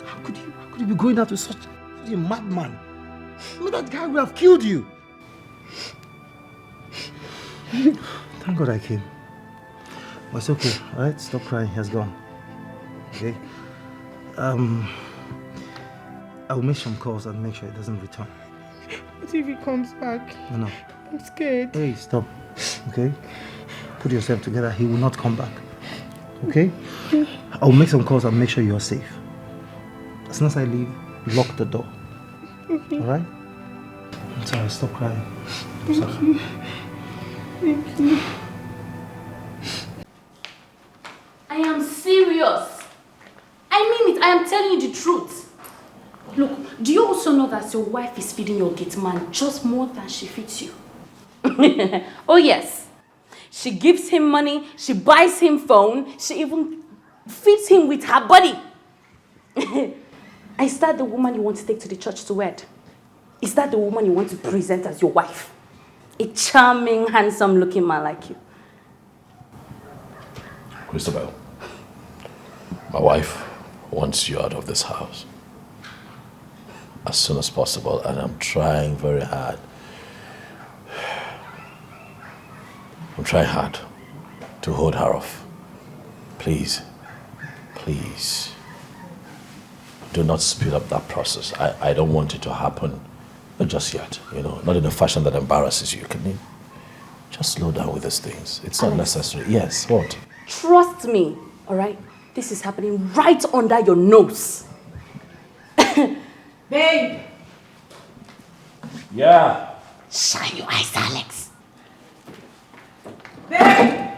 how could you be going out with such a madman? I mean, that guy would have killed you. Thank God I came. But it's okay, alright? Stop crying, he has gone. Okay? I will make some calls and make sure he doesn't return. What if he comes back? No. I'm scared. Hey, stop. Okay? Put yourself together, he will not come back. Okay? I will make some calls and make sure you are safe. As soon as I leave, lock the door. Okay. Alright? I'm sorry, stop crying. I'm sorry. Thank you. Thank you. I am serious. I mean it. I am telling you the truth. Look, do you also know that your wife is feeding your gate man just more than she feeds you? Oh yes. She gives him money, she buys him phone, she even feeds him with her body. Is that the woman you want to take to the church to wed? Is that the woman you want to present as your wife? A charming, handsome-looking man like you. Christabel, my wife wants you out of this house as soon as possible, and I'm trying very hard. I'm trying hard to hold her off. Please, please, do not speed up that process. I don't want it to happen just yet, not in a fashion that embarrasses you. Can you just slow down with these things? It's not necessary. Yes, what? Trust me, all right? This is happening right under your nose. Babe! Yeah. Shine your eyes, Alex. Babe!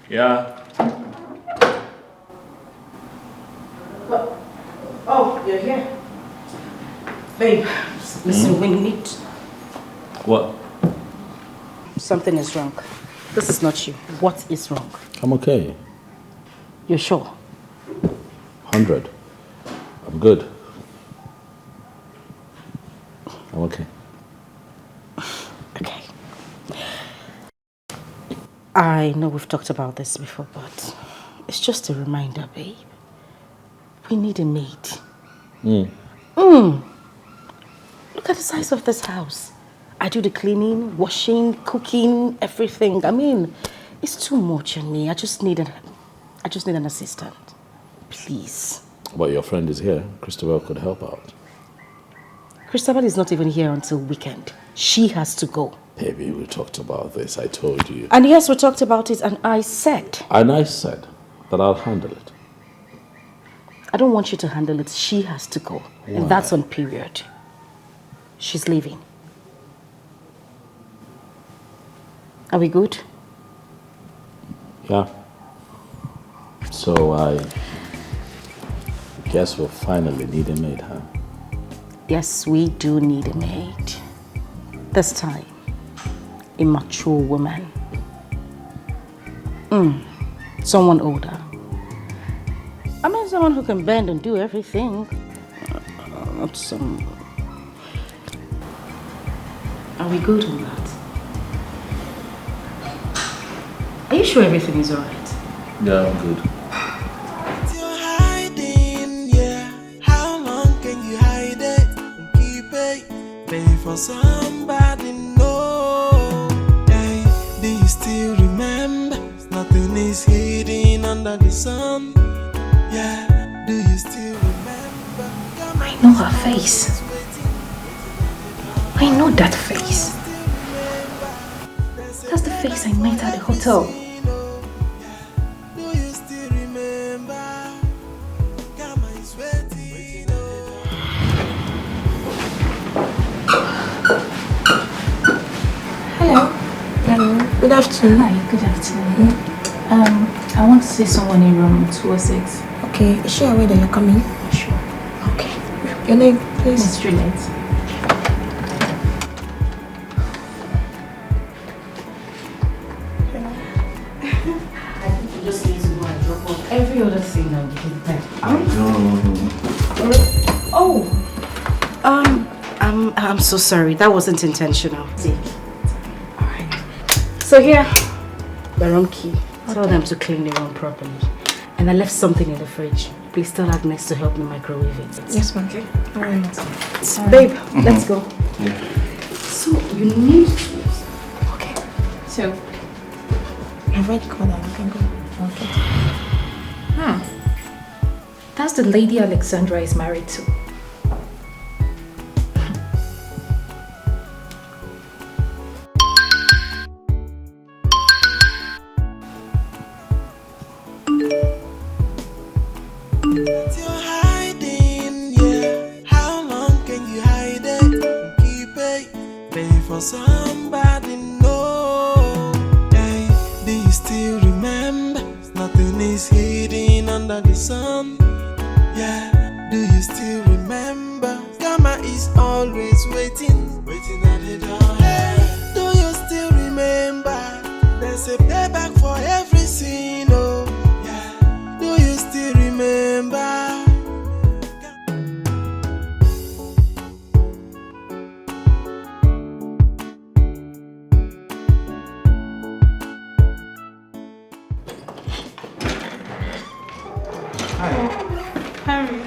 Yeah. Oh, you're here. Babe, listen, we need... What? Something is wrong. This is not you. What is wrong? I'm okay. You're sure? 100. I'm good. I'm okay. Okay. I know we've talked about this before, but it's just a reminder, babe. We need a maid. Look at the size of this house. I do the cleaning, washing, cooking, everything. I mean, it's too much on me. I just need an assistant. Please. But your friend is here. Christabel could help out. Christabel is not even here until weekend. She has to go. Baby, we talked about this. I told you. And yes, we talked about it, and I said that I'll handle it. I don't want you to handle it. She has to go. Why? And that's on period. She's leaving. Are we good? Yeah. So I guess we'll finally need a maid, huh? Yes, we do need a maid. This time, a mature woman. Someone older. I mean, someone who can bend and do everything. Not some... Are we good on that? Are you sure everything is alright? Yeah, I'm good. You're hiding, yeah. How long can you hide it and keep it? Pay for somebody, no. Hey, do you still remember? Nothing is hidden under the sun. Yeah, do you still remember? I know her face. I know that face. That's the face I met at the hotel. Hello. Good afternoon. Hi, good afternoon. I want to see someone in room 206. Okay, is she aware that you're coming? Sure. Okay. Your name, please? Miss Juliet. Just need to go and drop off every other thing now because Oh, I'm so sorry. That wasn't intentional. Alright. So here, the room key. Tell them to clean the room properly. And I left something in the fridge. Please tell Agnes to help me microwave it. Yes, ma'am. Okay. Alright. Babe, let's go. Yeah. So you need to. Okay. So, I've already called her. You can go. Okay. That's the lady Alexandra is married to. You're hiding, yeah. How long can you hide it and keep it? Pay for somebody, no. Hey, do you still remember? Nothing is hidden under the sun. Yeah, do you still remember? Karma is always waiting at the door. Hey, do you still remember? There's a payback for every sin, oh. Yeah, do you still remember? Harry.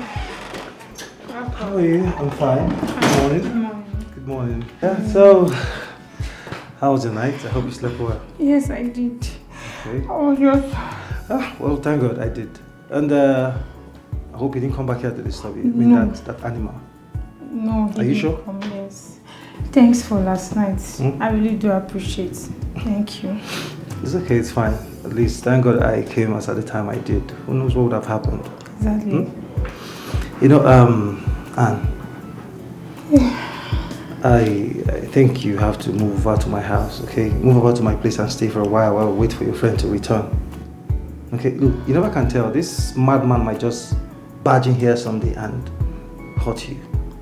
How are you? I'm fine. Good morning. Good morning. Yeah, so, how was the night? I hope you slept well. Yes, I did. Okay. Oh, yes. Well, thank God I did. And I hope you didn't come back here to disturb you. I mean, No. that animal. No. Are you sure? Yes. Thanks for last night. Hmm? I really do appreciate it. Thank you. It's okay, it's fine. At least, thank God I came at the time I did. Who knows what would have happened? Exactly. You know, Anne, I think you have to move over to my house, okay? Move over to my place and stay for a while we wait for your friend to return. Okay, look, you never can tell. This madman might just barge in here someday and hurt you.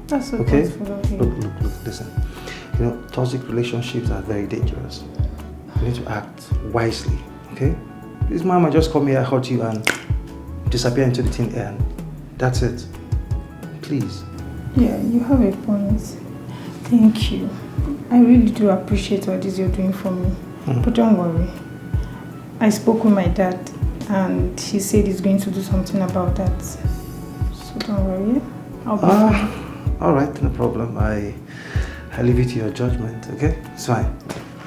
That's so okay? thoughtful of you. Look, listen. You know, toxic relationships are very dangerous. You need to act wisely, okay? This man might just come here, hurt you, and disappear into the thin air. And that's it. Please. Yeah, you have a point. Thank you. I really do appreciate what it is you're doing for me. But don't worry. I spoke with my dad and he said he's going to do something about that. So don't worry. I'll be fine. Alright, no problem. I leave it to your judgment, okay? It's fine.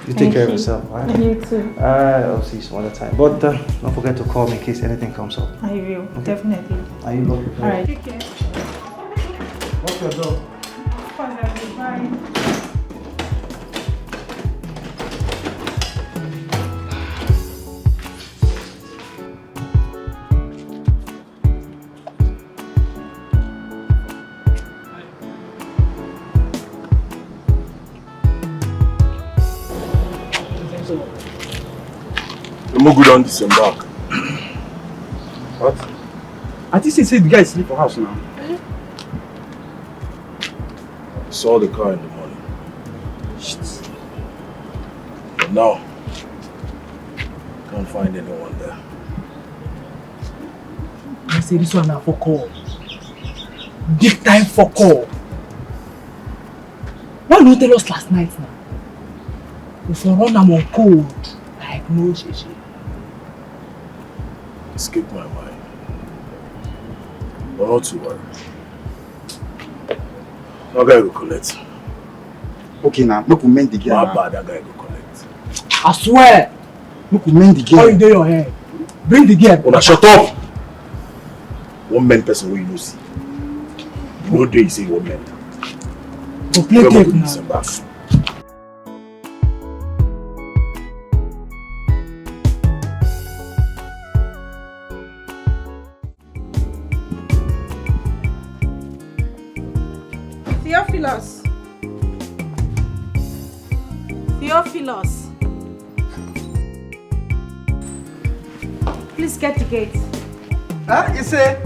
You take care of yourself, alright? You too. I'll see you some other time. But don't forget to call me in case anything comes up. I will, okay? Definitely. Are you looking? Alright. Take care. What's your door? Of course, The Mogu don't disembark. What? I think he said the guy is sleep for house now. I saw the car in the morning. Shit. But now, can't find anyone there. I say this one now for call. Big time for call. Why not tell us last night now? If we run them on cold, like no shit. Escaped my mind. But not to worry. That guy will collect. Okay now, look we mend the gear. My bad, that guy will collect. I swear! Look we mend the gear. How you do your hair? Bring the gear. Una shut up! One man person who you know see. You know they say one man. Go play tape now. Theophilus. Theophilus. Please get the gate. Huh? You say?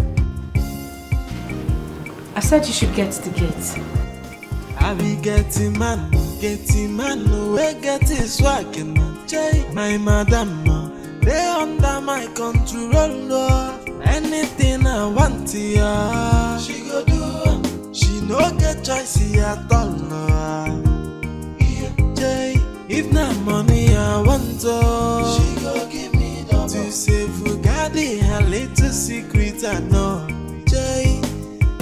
I said you should get the gate. I be getting man, we get his swag and my madam, they under my control. Anything I want, yeah, she go do. She no get choice at all. If not money I want, she go give me double. To save Fugadi, her little secret I know.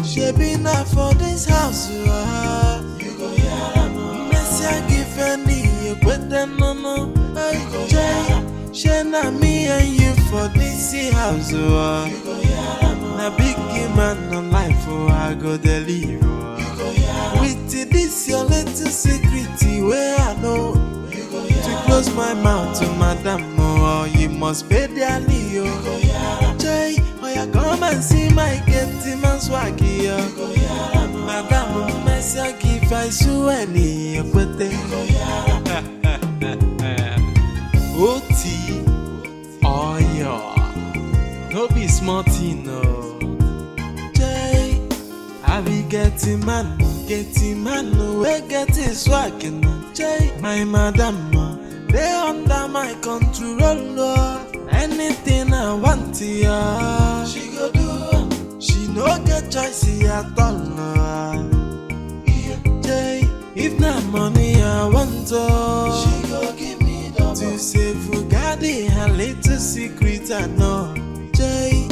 She be not for this house, you go hear no. Messia give any, you better no. She na me and you for this house, you go hear no. Na big man on life, I go deliver. With this your little secret, where I know. To close my mouth to madam, or you must pay the Leo. Jay, oh yeah, come and see my getty man swaggy. Madam, Messia give I swear any, but they Oti, oh yeah, no be smarty no. Jay, I be getting man, we get his swag and Jay, my madam, they under my control. Anything I want, yeah, she go do. She no get choice at all. Jay, if not money I want, she go give me double. To save Fugadi, her little secret I know. Jay,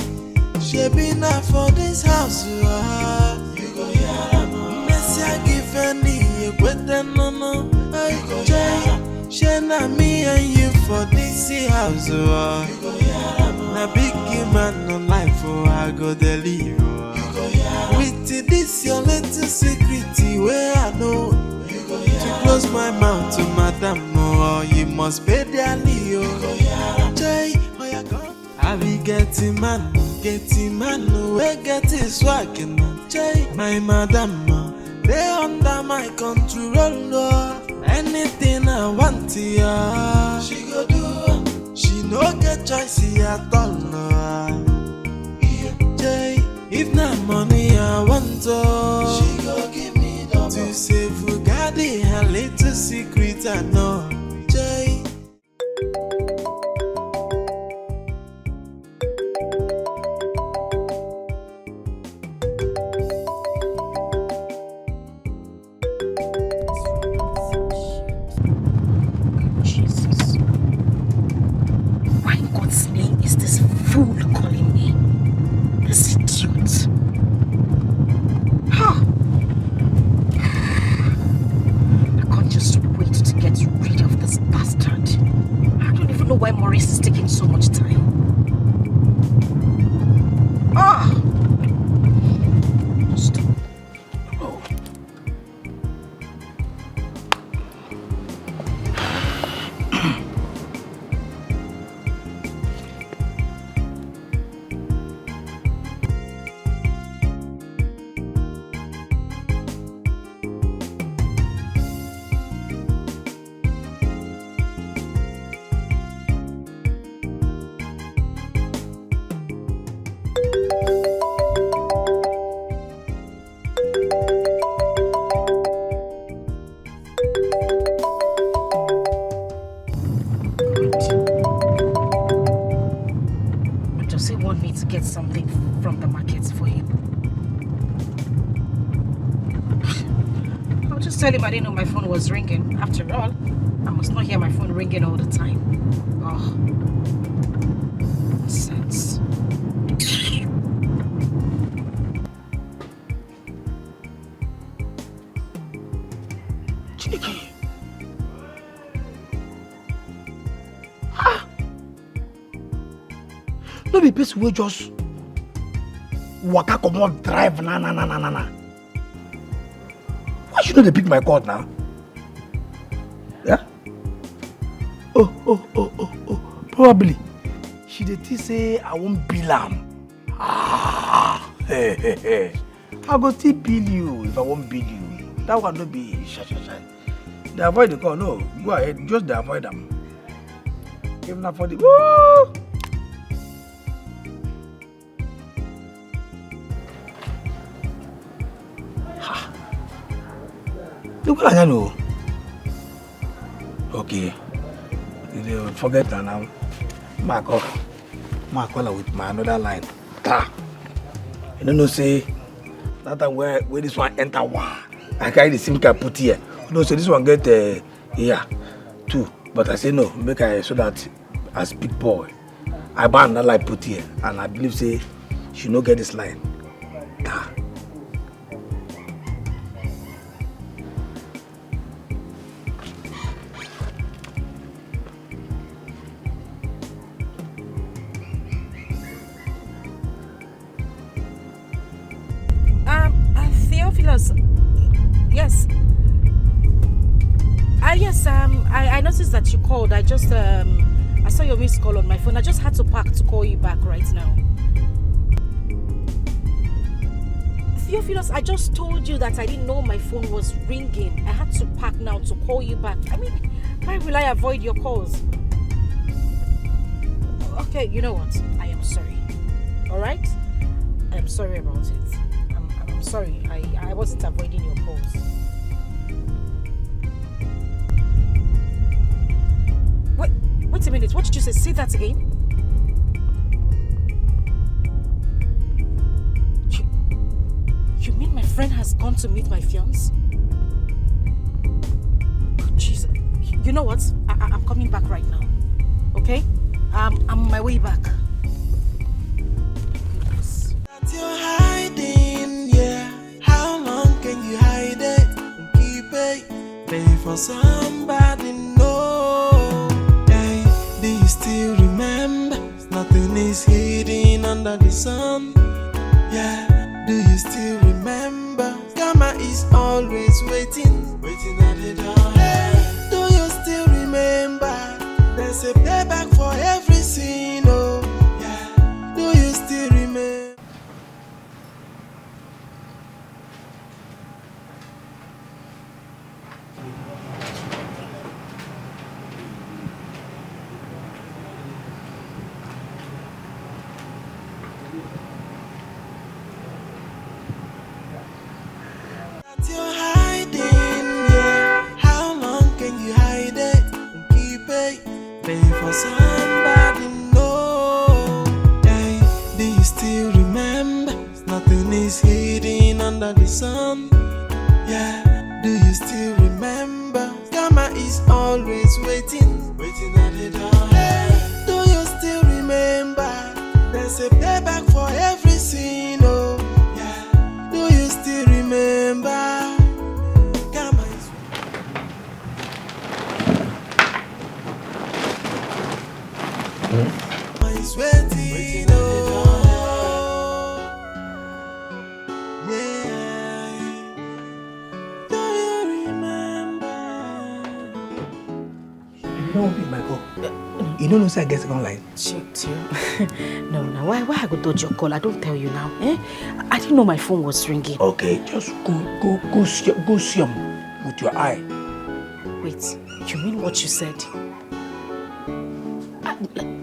she be not for this house, you go hear no. Messia give any, you better no. Jay, she na me and you for this house, you go hear no. Na big man on life, I go deliver. With this your little secret, where I know. To close my mouth to madam, or you must pay the Leo. Jay, oh yeah, go. I be getting man, we get his swag and Jay, my madam, they under my control. Anything I want, yeah, she go do. She no get choice at all. Jay, if not money I want, she go give me double. To save Fugadi, her little secret I know. Jay. something from the market for him. I'll just tell him I didn't know my phone was ringing. After all, I must not hear my phone ringing all the time. Oh, nonsense. Chiki. No be person wey just waka comot drive na. Why you no dey pick my call now? Yeah? Oh. Probably she dey think say I won't bill am. Hey. I go still bill you if I won't bill you. That one no be shy. They avoid the call. No, go ahead. Just they avoid them. If not for the woo. Look what I know. Okay. You forget that now. Mark call with my another line. You don't know say that time where this one enter one. I carry the SIM card put here. You know, so this one get here too. But I say no, make I so that as big boy, I buy another line put here, and I believe say she no get this line. Theophilus. Yes. Yes, I noticed that you called. I just, I saw your missed call on my phone. I just had to park to call you back right now. Theophilus, I just told you that I didn't know my phone was ringing. I had to park now to call you back. I mean, why will I avoid your calls? Okay, you know what? I am sorry. Alright? I am sorry about it. I'm sorry. I wasn't avoiding your calls. Wait a minute, what did you say? Say that again. You mean my friend has gone to meet my fiancé? Oh, Jesus. You know what? I'm coming back right now. Okay? I'm on my way back. Goodness. That you're hiding, yeah. How long can you hide it and keep it? Pay for somebody, no. Hey, do you still remember? Nothing is hidden under the sun. Yeah, do you still remember? Karma is always waiting at the door. Hey, do you still remember? There's a payback for every sin, oh. Yeah, do you still remember? That you're hiding, yeah. How long can you hide it and keep it? Pay for somebody, no. Hey, do you still remember? Nothing is hidden under the sun. Yeah, do you still remember? Karma is always waiting at the door. Hey, do you still remember? There's a payback for every sin, oh. Yeah, do you still remember? Karma is waiting, oh. Yeah, do you remember? You don't pick my call. You don't know say I get second line. Shit, you. No, why I go dodge your call? I don't tell you now. I didn't know my phone was ringing. Okay, just go see him with your eye. Wait, you mean what you said?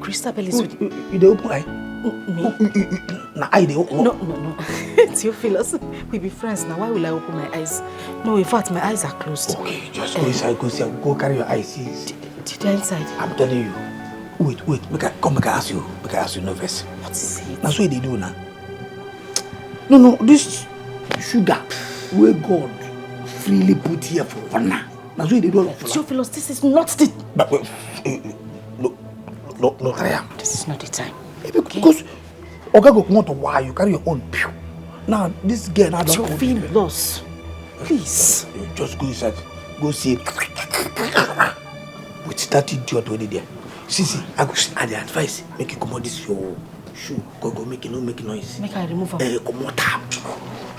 Christabel is with you. They open eye? Me? Now eye they open. No. Theophilus, we be friends now. Why will I open my eyes? No, in fact, my eyes are closed. Okay, just go inside, go see him. Go carry your eyes. See. Did I inside? I'm telling you. Wait, make I ask you no verse. What is it? That's what they do now. No, this sugar where God freely put here for honor. That's what they do. Theophilus, this is not the... No, Graham. This is not the time. Because Oga go come out to why you carry your own pew. Now, this girl now don't come. Theophilus, please. Just go inside. Go see. With that idiot already there. See, I go add the advice. Make you come out this your shoe. Go make it no make noise. Make I remove her. Come out.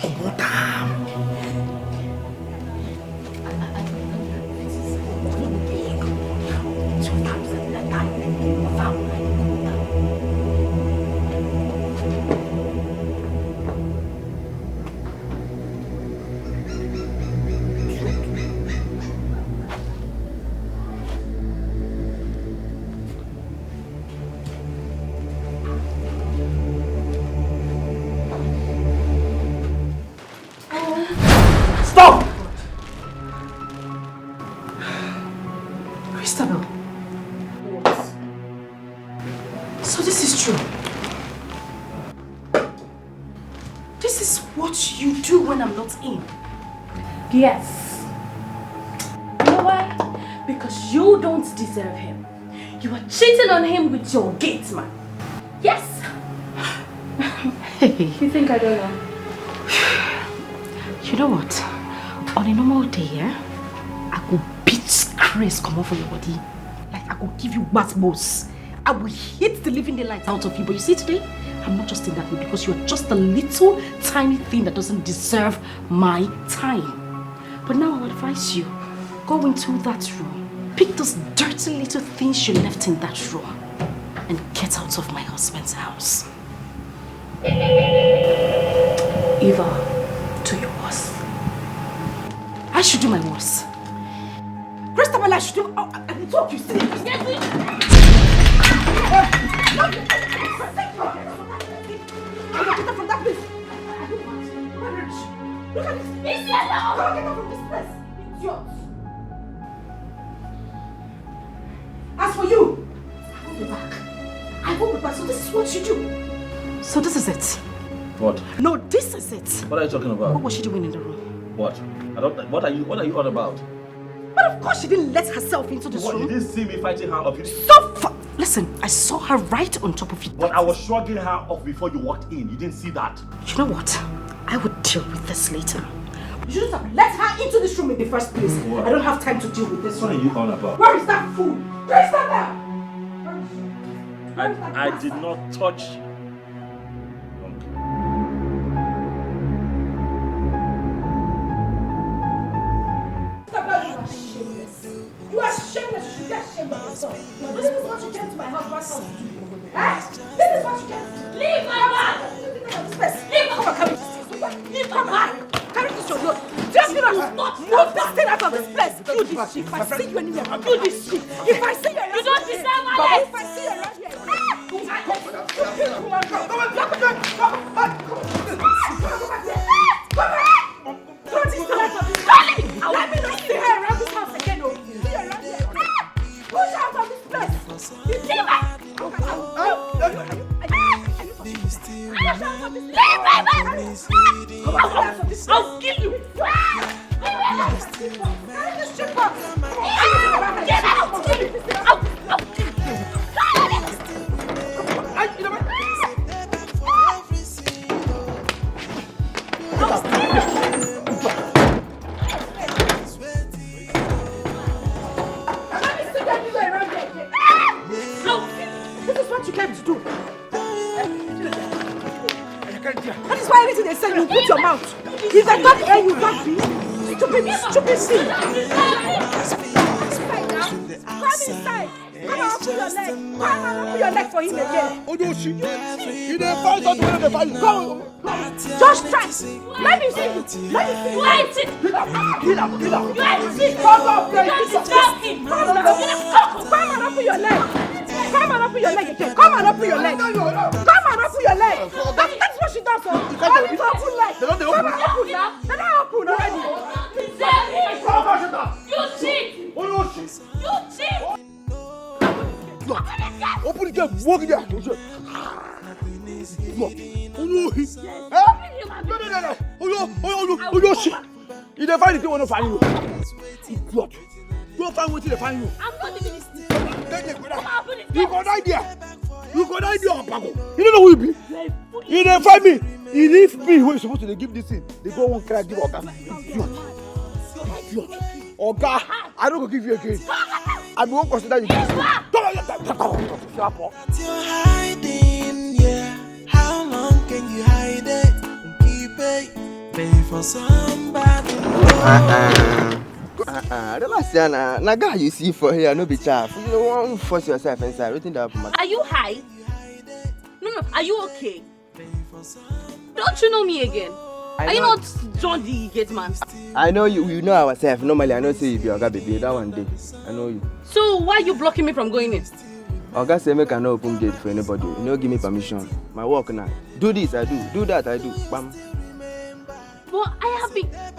Come out. Stop! Christabel. What? So this is true. This is what you do when I'm not in. Yes. You know why? Because you don't deserve him. You are cheating on him with your gate man. Yes. You think I don't know? You know what? On a normal day, I could beat Chris come off of your body. Like I could give you basketballs. I will hit the living daylight out of you. But you see today, I'm not just in that mood because you're just a little tiny thing that doesn't deserve my time. But now I would advise you, go into that room, pick those dirty little things you left in that room, and get out of my husband's house. Eva. To your worst. I should do my worst. Christabel, I should do... Oh, I will talk you, see? Get me! From that place. Look at this. Get out from this place. Idiot. As for you, I won't be back. I won't be back. So this is what you do. So this is it. What? No, this is it. What are you talking about? What was she doing in the room? What? I don't. What are you on about? But of course she didn't let herself into this room. You didn't see me fighting her off. Listen, I saw her right on top of you. But I was shrugging her off before you walked in. You didn't see that. You know what? I would deal with this later. You shouldn't have let her into this room in the first place. What? I don't have time to deal with this. What are you on about? Where is that fool? Where is that? I did not touch. You are shameless. You should get ashamed of yourself. This is what you came to my husband's house to do. This is what you came to do. Leave my bag! Leave my bag! Leave my bag! Carry this your load. Just move this thing out of this place. You this shit. If I see you anywhere, you this shit. If I see you around here, you don't deserve my life. If I see you around here, let me not see her around this house again. See her around here. Push her out of this place. You see her? I'll kill you. Get out. This is what you came to do. That is why anything they say, you put your mouth. If they don't hear you, don't be. Stupid thing. Come inside. Come on, put your leg. Come on, put your leg for him again. Oh, no, she. You didn't find something in the fight. Go. Just try. Let me see you. Let me see you. Why is it? Get up. You are sick. Come on, Come on, put your leg. Come on, open your leg again. Come on, open your leg. Come on, open your leg. That's what she does. Only to open leg. Come on, open now. They're not open already. You cheat. You cheat. Open the gate. Walk in there. You don't find it, you want to find you. Idiot. Don't find what they find you. I'm not leaving this thing. You got idea. You got idea, Paco. You don't know who you be. You didn't find me. You leave me who is supposed to give this thing. They go one cry, give Oga. Idiot. Oga, I don't go give you again. I won't consider you. You're hiding, yeah. How long can you hide it and keep it? Pay for somebody. Relax, Yana. Now, guy, you see for here, no be chaff. You don't want to force yourself inside. Everything that happens. Are you high? No. Are you okay? Don't you know me again? Are you not John the gate man? I know you. You know ourselves. Normally, I know say you be Oga baby. That one day, I know you. So why are you blocking me from going in? Oga say make I no open gate for anybody. You no give me permission. My work now. Do this, I do. Do that, I do. Bam. But I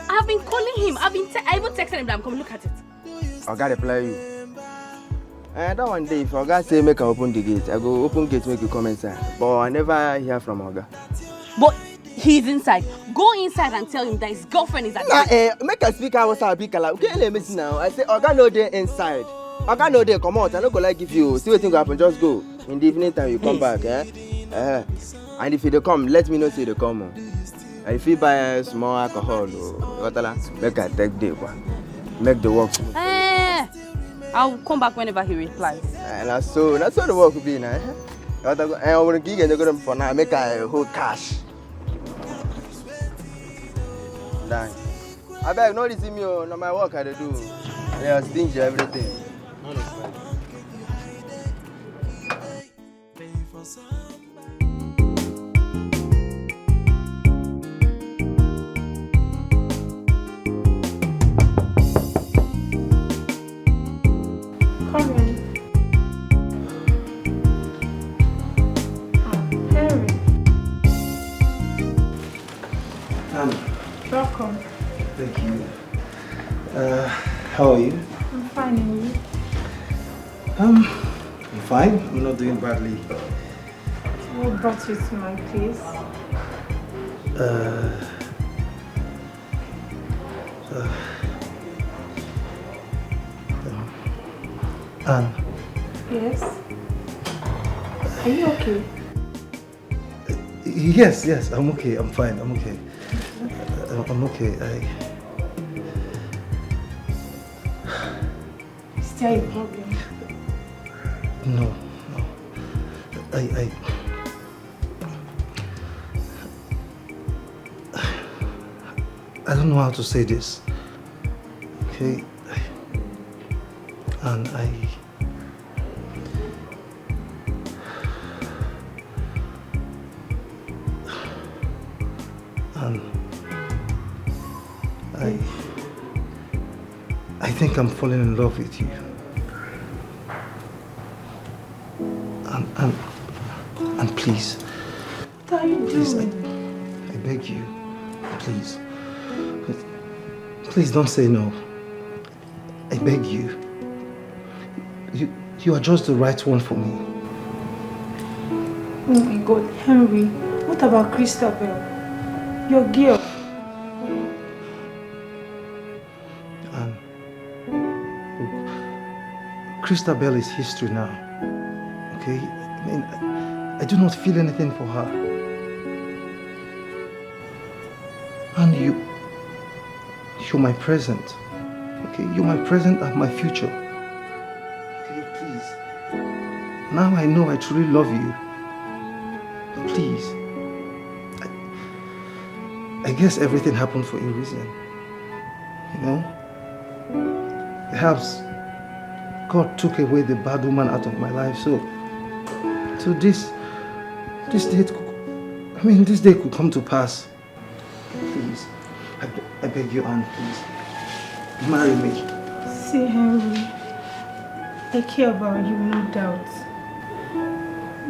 have been calling him. I even texted him that I'm coming. Look at it. Oga reply you. That one day, if Oga say make I open the gate, I go open gate make you come inside. But I never hear from Oga. But he's inside. Go inside and tell him that his girlfriend is at the make a speaker was a big color. Okay, let me see now. I say Oga no dey inside. Oga no dey come out. I no go like give you. See what thing go happen. Just go. In the evening time you come back. And if they come, let me know say they come. If you buy small alcohol, make I take day. Make the work. I'll come back whenever he replies. That's so the work will be now. I want to give you for now. Make I hold cash. Dang. I beg, no receive me. No my work I do. Yeah, stingy everything. Come in. Harry. Welcome. Thank you. How are you? I'm fine, and you? I'm fine. I'm not doing badly. What brought you to my place? Anne. Yes? Are you okay? Yes, I'm okay. I'm fine. I'm okay. I'm okay. Is there a problem? No. I don't know how to say this. Okay? And I think I'm falling in love with you. And please. What are you doing? I beg you. Please. Please don't say no. I beg you. You are just the right one for me. Oh my God, Henry. What about Christabel? Your girl. Christabel is history now. Okay? I mean, I do not feel anything for her. And you're my present. Okay? You're my present and my future. Okay, please. Now I know I truly love you. Please. I guess everything happened for a reason. You know? Perhaps God took away the bad woman out of my life, so this day could come to pass. Please, I beg you, Anne, please, marry me. See, Henry, I care about you, no doubt.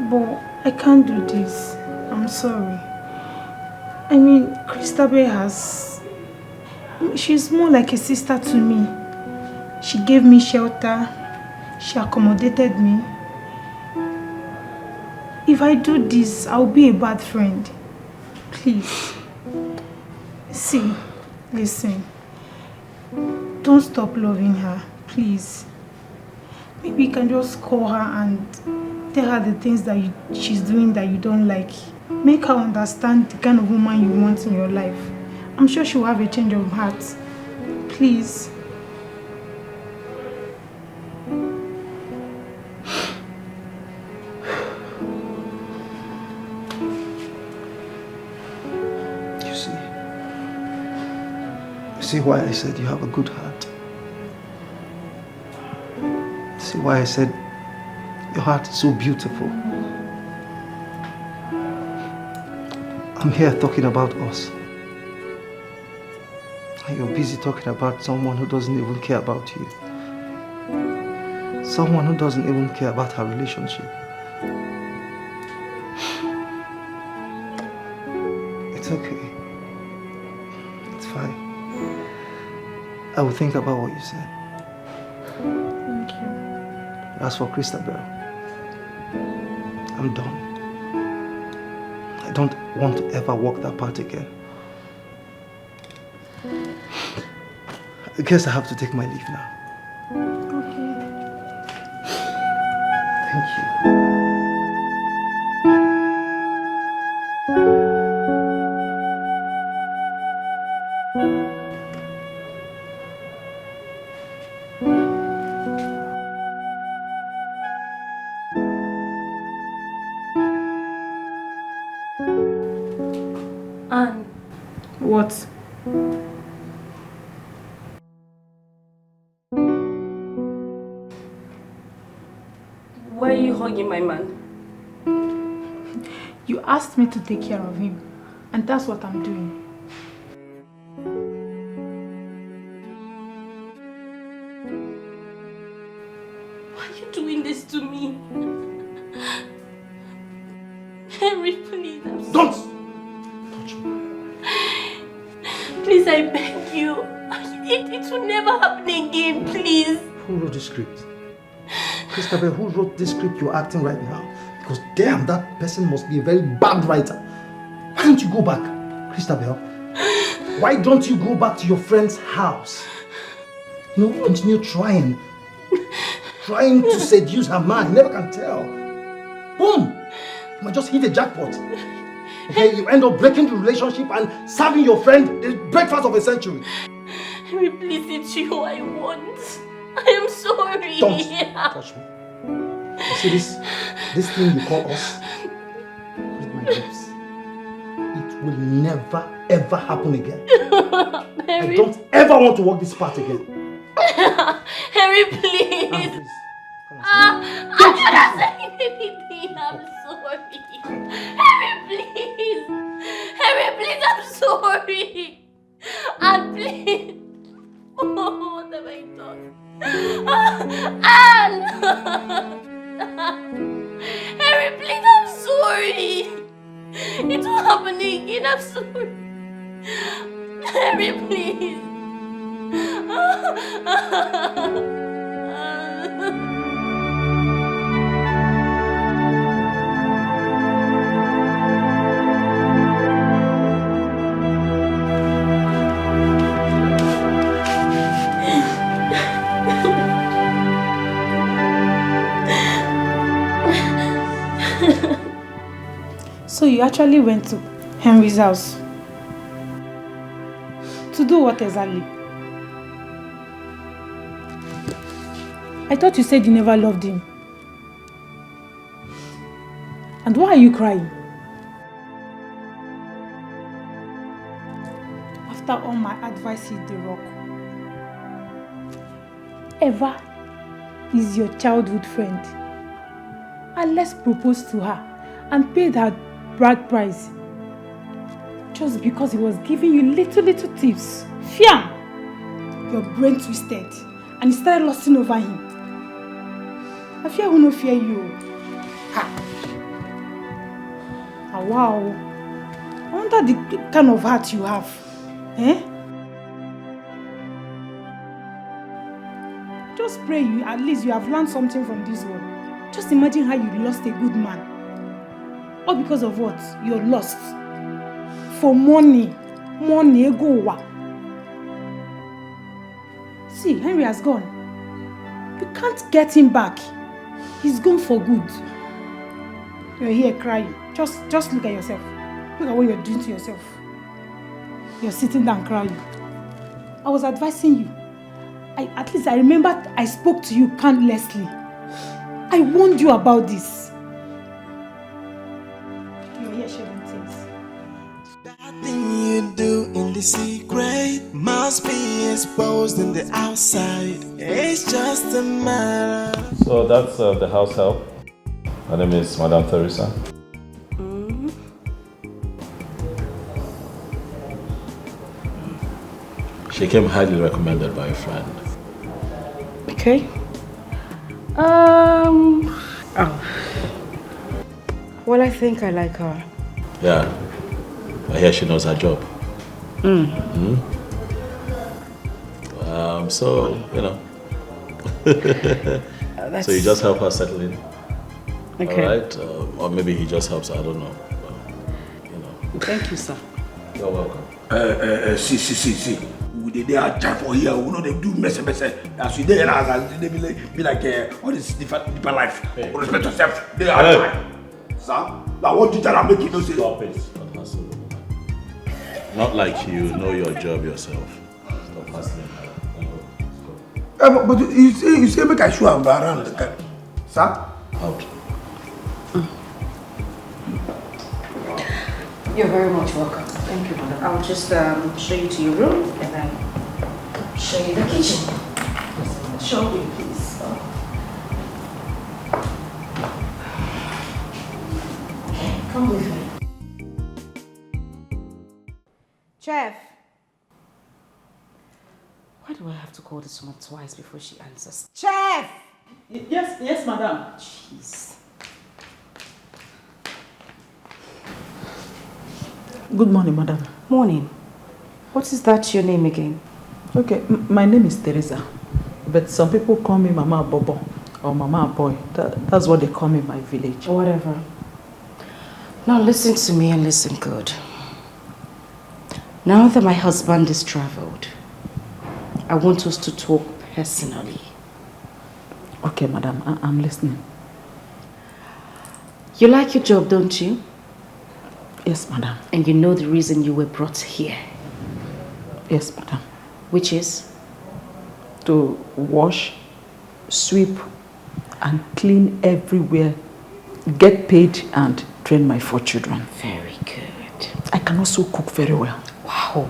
But I can't do this. I'm sorry. I mean, Christabel she's more like a sister to me. She gave me shelter. She accommodated me. If I do this, I'll be a bad friend. Please. See, listen. Don't stop loving her, please. Maybe you can just call her and tell her the things that she's doing that you don't like. Make her understand the kind of woman you want in your life. I'm sure she'll have a change of heart. Please. See why I said you have a good heart? See why I said your heart is so beautiful? I'm here talking about us. And you're busy talking about someone who doesn't even care about you. Someone who doesn't even care about our relationship. It's okay. It's fine. I will think about what you said. Thank you. As for Christabel, I'm done. I don't want to ever walk that path again. I guess I have to take my leave now. Okay. Thank you. What? Why are you hugging my man? You asked me to take care of him, and that's what I'm doing. Why are you doing this to me? Henry, please. Don't! Please, I beg you. It will never happen again, please. Who wrote the script? Christabel, who wrote this script you're acting right now? Because damn, that person must be a very bad writer. Why don't you go back, Christabel? Why don't you go back to your friend's house? You know, continue trying to seduce her man. You never can tell. Boom! You might just hit a jackpot. Okay, you end up breaking the relationship and serving your friend the breakfast of a century. Henry, please, it's you I want. I am sorry. Don't touch me. You see this thing you call us? Read my lips. It will never ever happen again. I don't ever want to walk this path again. Harry, please. Please. I'm not saying anything. I'm sorry. Harry, please. Harry, please, I'm sorry. And please. Oh, what have I done? Anne! Harry, please, I'm sorry. It won't happen again. I'm sorry. Harry, please. So you actually went to Henry's house? To do what exactly? I thought you said you never loved him. And why are you crying? After all my advice hit the rock. Eva is your childhood friend. And let's propose to her and pay her bride price. Just because he was giving you little tips. Fiam! Your brain twisted and you started lusting over him. I fear who no fear you. Ha! Ah, wow. I wonder the kind of heart you have. Eh? Just pray at least you have learned something from this one. Just imagine how you lost a good man. All because of what? You're lost. For money. Money, go. See, Henry has gone. You can't get him back. He's gone for good. You're here crying. Just look at yourself. Look at what you're doing to yourself. You're sitting down crying. I was advising you. At least I remember I spoke to you countlessly. I warned you about this. You're here shedding tears. That thing you do in the secret must be exposed in the outside. It's just a matter. So that's the house help. Her name is Madame Teresa. She came highly recommended by a friend. Okay. Well, I think I like her. Yeah. I hear she knows her job. So, you know. So you just help her settle in. Okay. Alright? Or maybe he just helps her, I don't know. But, you know. Thank you, sir. You're welcome. See. They are trying for here. We know they do mess. As we there, they be like all this different life. Hey. Respect yourself. They are trying. Sir, now what you tell them make you know say? Stop it. Not like you know your job yourself. Stop hustling. But you say make I show am around. Sir? Out. You're very much welcome. Thank you, madam. I'll just show you to your room and then show you the kitchen. Show me, please. Come with me. Chef. Why do I have to call this woman twice before she answers? Chef! Yes, madam. Jeez. Good morning, madam. Morning. What is that your name again? Okay, my name is Teresa. But some people call me Mama Bobo or Mama Boy. That's what they call me in my village. Whatever. Now listen to me and listen good. Now that my husband is traveled, I want us to talk personally. Okay, madam, I'm listening. You like your job, don't you? Yes, madam. And you know the reason you were brought here? Yes, madam. Which is? To wash, sweep, and clean everywhere, get paid, and train my 4 children. Very good. I can also cook very well. Wow.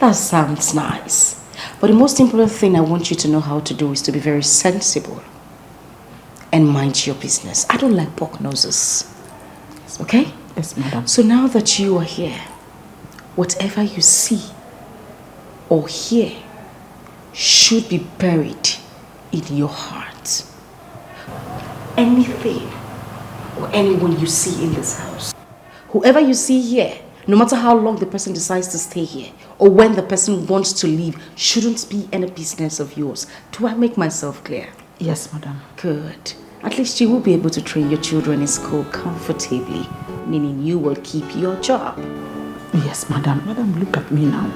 That sounds nice. But the most important thing I want you to know how to do is to be very sensible and mind your business. I don't like pork noses. Okay? Yes, madam. So now that you are here, whatever you see or hear should be buried in your heart. Anything or anyone you see in this house, whoever you see here, no matter how long the person decides to stay here or when the person wants to leave, shouldn't be any business of yours. Do I make myself clear? Yes, madam. Good. At least you will be able to train your children in school comfortably, meaning you will keep your job. Yes, madam. Madam, look at me now.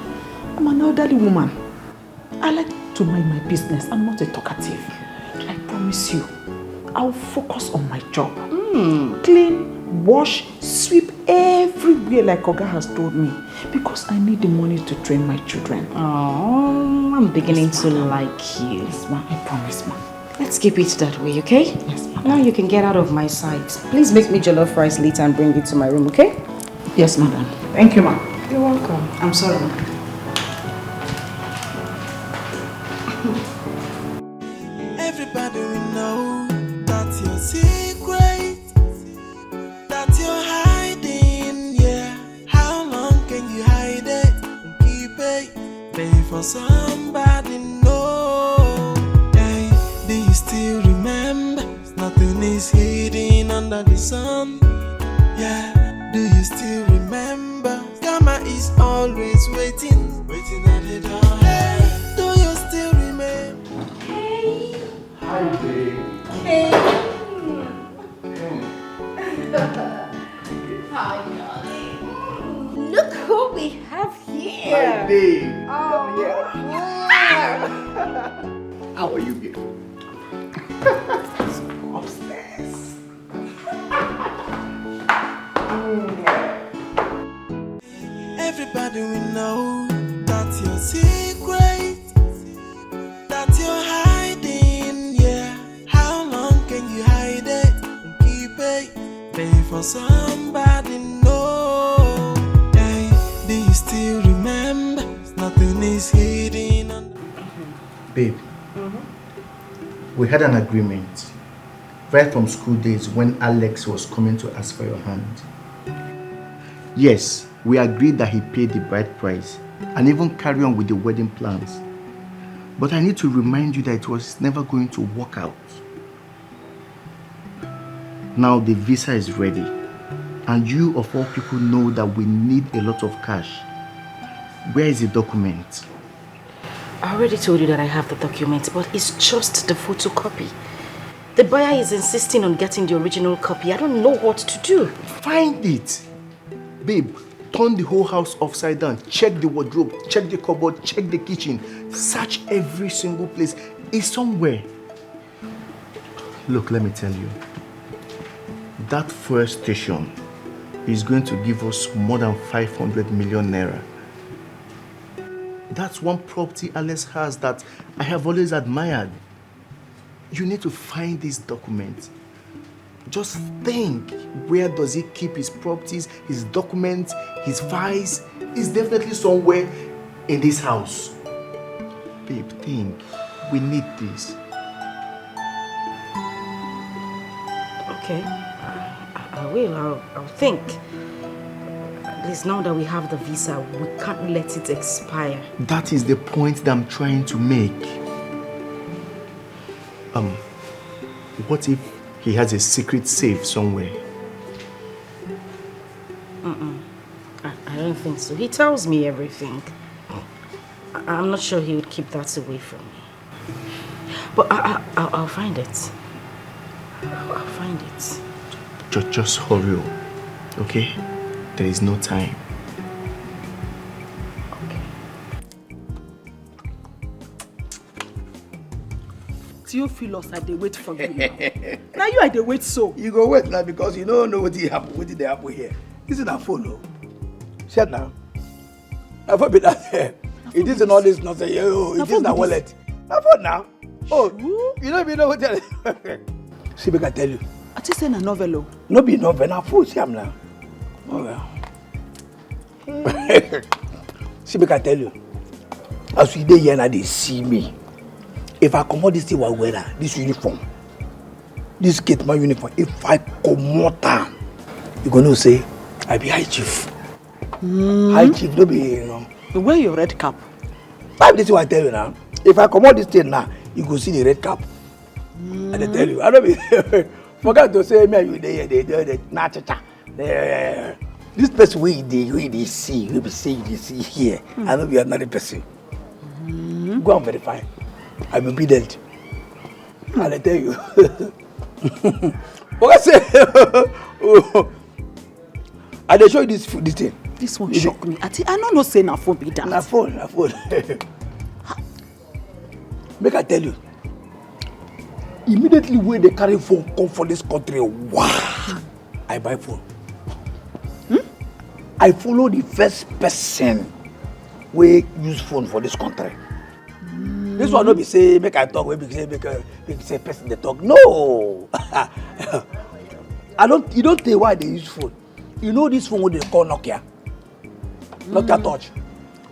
I'm an elderly woman. I like to mind my business. I'm not a talkative. I promise you, I'll focus on my job. Clean, wash, sweep everywhere like Oga has told me. Because I need the money to train my children. Oh, I'm beginning to like you. Yes, ma'am. I promise, ma'am. Let's keep it that way, okay? Yes, ma'am. Now you can get out of my sight. Please make me jollof rice later and bring it to my room, okay? Yes, madam. Thank you, ma'am. You're welcome. I'm sorry, ma'am. Everybody will know that's your secret, that you're hiding, yeah. How long can you hide it and keep it? Pay for somebody know. Hey, do you still remember? Nothing is hidden under the sun. Yeah, do you still remember? Karma is always waiting at the door. Hey, do you still remember? Hi, babe. Hey. Babe. Oh, yeah. How are you, babe? Upstairs. Everybody will know that's your secret, that you're hiding, yeah. How long can you hide it and keep it? Pay for somebody know. Hey, do you still remember? Nothing is hidden under. Babe, we had an agreement right from school days when Alex was coming to ask for your hand. Yes, we agreed that he paid the bride price and even carry on with the wedding plans. But I need to remind you that it was never going to work out. Now the visa is ready, and you of all people know that we need a lot of cash. Where is the document? I already told you that I have the document, but it's just the photocopy. The buyer is insisting on getting the original copy. I don't know what to do. Find it. Babe, turn the whole house upside down. Check the wardrobe, check the cupboard, check the kitchen. Search every single place. It's somewhere. Look, let me tell you. That first station is going to give us more than 500 million naira. That's one property Alex has that I have always admired. You need to find this document. Just think, where does he keep his properties, his documents, his files? It's definitely somewhere in this house. Babe, think. We need this. Okay, I will. I'll think. At least now that we have the visa, we can't let it expire. That is the point that I'm trying to make. What if he has a secret safe somewhere? I don't think so. He tells me everything. I'm not sure he would keep that away from me. But I'll find it. I'll find it. Just hurry up, okay? There is no time. Theophilus, I dey wait for you now. Now you are the wait so. You go wait now because you don't know what did happen. What did happen here? This is a phone, no? Shut now. I thought be that. It isn't all this nonsense. Oh, it is the wallet. I thought now. Oh, you don't even know what tell. See, I can tell you. I just send a novel. No be novel. Now phone, see, I'm now. Oh well. See, I can tell you. As we dey here now, they see me. If I come out this thing, this uniform, this gateman uniform, if I come out, you're going to say, I be high chief. High chief, no be, you know. You wear your red cap. This is what I tell you now. If I come out this thing now, you go see the red cap. And I tell you, I don't be, forget to say, me, you they nah-cha-cha. This person we they see, we be saying they see here. I don't be another person. Go and verify. I'm obedient. And I tell you. What I say? I dey show you this thing. This one shock me. I don't know say na phone be that. Na phone. Make I tell you. Immediately when they carry phone come for this country, wow! I buy phone. I follow the first person we use phone for this country. This one no be say make I talk, we be say person they talk. No. You don't tell why they use phone. You know this phone what they call Nokia. Nokia touch.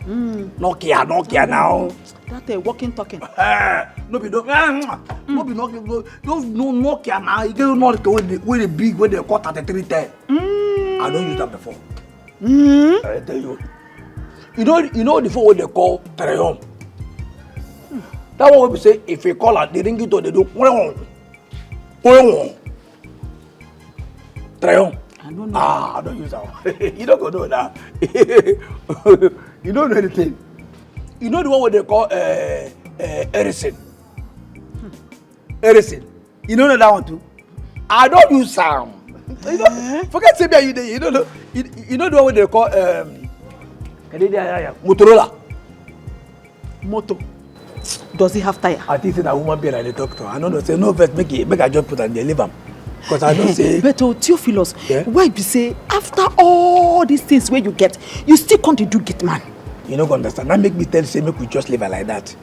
Nokia now. That walking talking. No be Nokia now. You get Nokia with the big when they call 3310. I don't use that before. I tell you. You know the phone what they call Triumph. That one we say if you call her, they ring it or they do Triumph. I don't know. I don't use that one. You don't go know that. You don't know anything. You know the one what they call Edison. Edison. You don't know that one too? I don't use Sam. You know, forget say you don't know. You know the one what they call Motorola. Motor. Does he have tire? I think say that woman be like the doctor. I know say no vet make I just put and they leave him. Because I don't say. But Theophilus, why be say after all these things where you get, you still can't do get man? You don't understand. That make me tell say make we just leave her like that.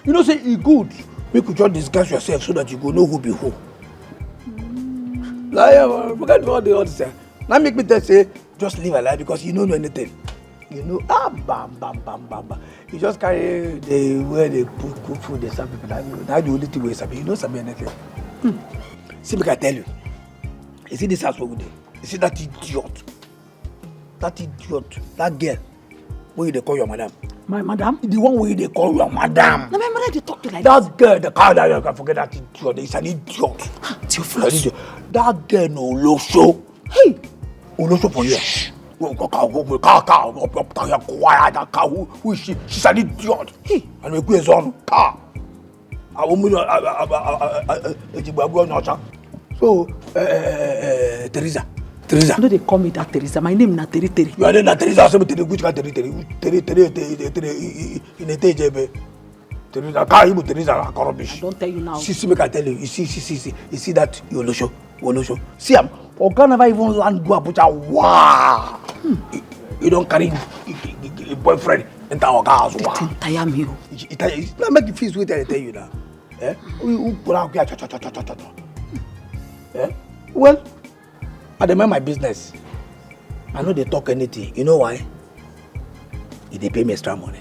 You know say it good. Make you just disguise yourself so that you go know who be who. Like, forget all the others. Now make me tell say just leave her like because you don't know anything. You know, bam. You just carry the where they cook food, they serve people. That's the only thing we serve. You don't serve anything. See, make I tell you. You see this house over there? You see that idiot? That girl. Where they call your madam? My madam? The one where they call your madam. No, my mother, they talk to like that girl, the car that you can forget that idiot. It's an idiot. Theophilus. That girl no Olosho. Hey! Olosho for you. Who is she? She's an idiot. Hey! And we go on car. So, Teresa. No, they call me that Teresa. My name is not Terry. You are not Teresa. So, which can Terry in a TJB. Teresa, can't Teresa. I don't tell you now. See, make I tell you. You see that you Olosho. See, I'm never even land go Abuja. Wow. You don't carry a boyfriend into our house. Wow. Tire me. Let me make you feel sweet. I tell you now. Well, I mind my business. I know they talk anything. You know why? They pay me extra money.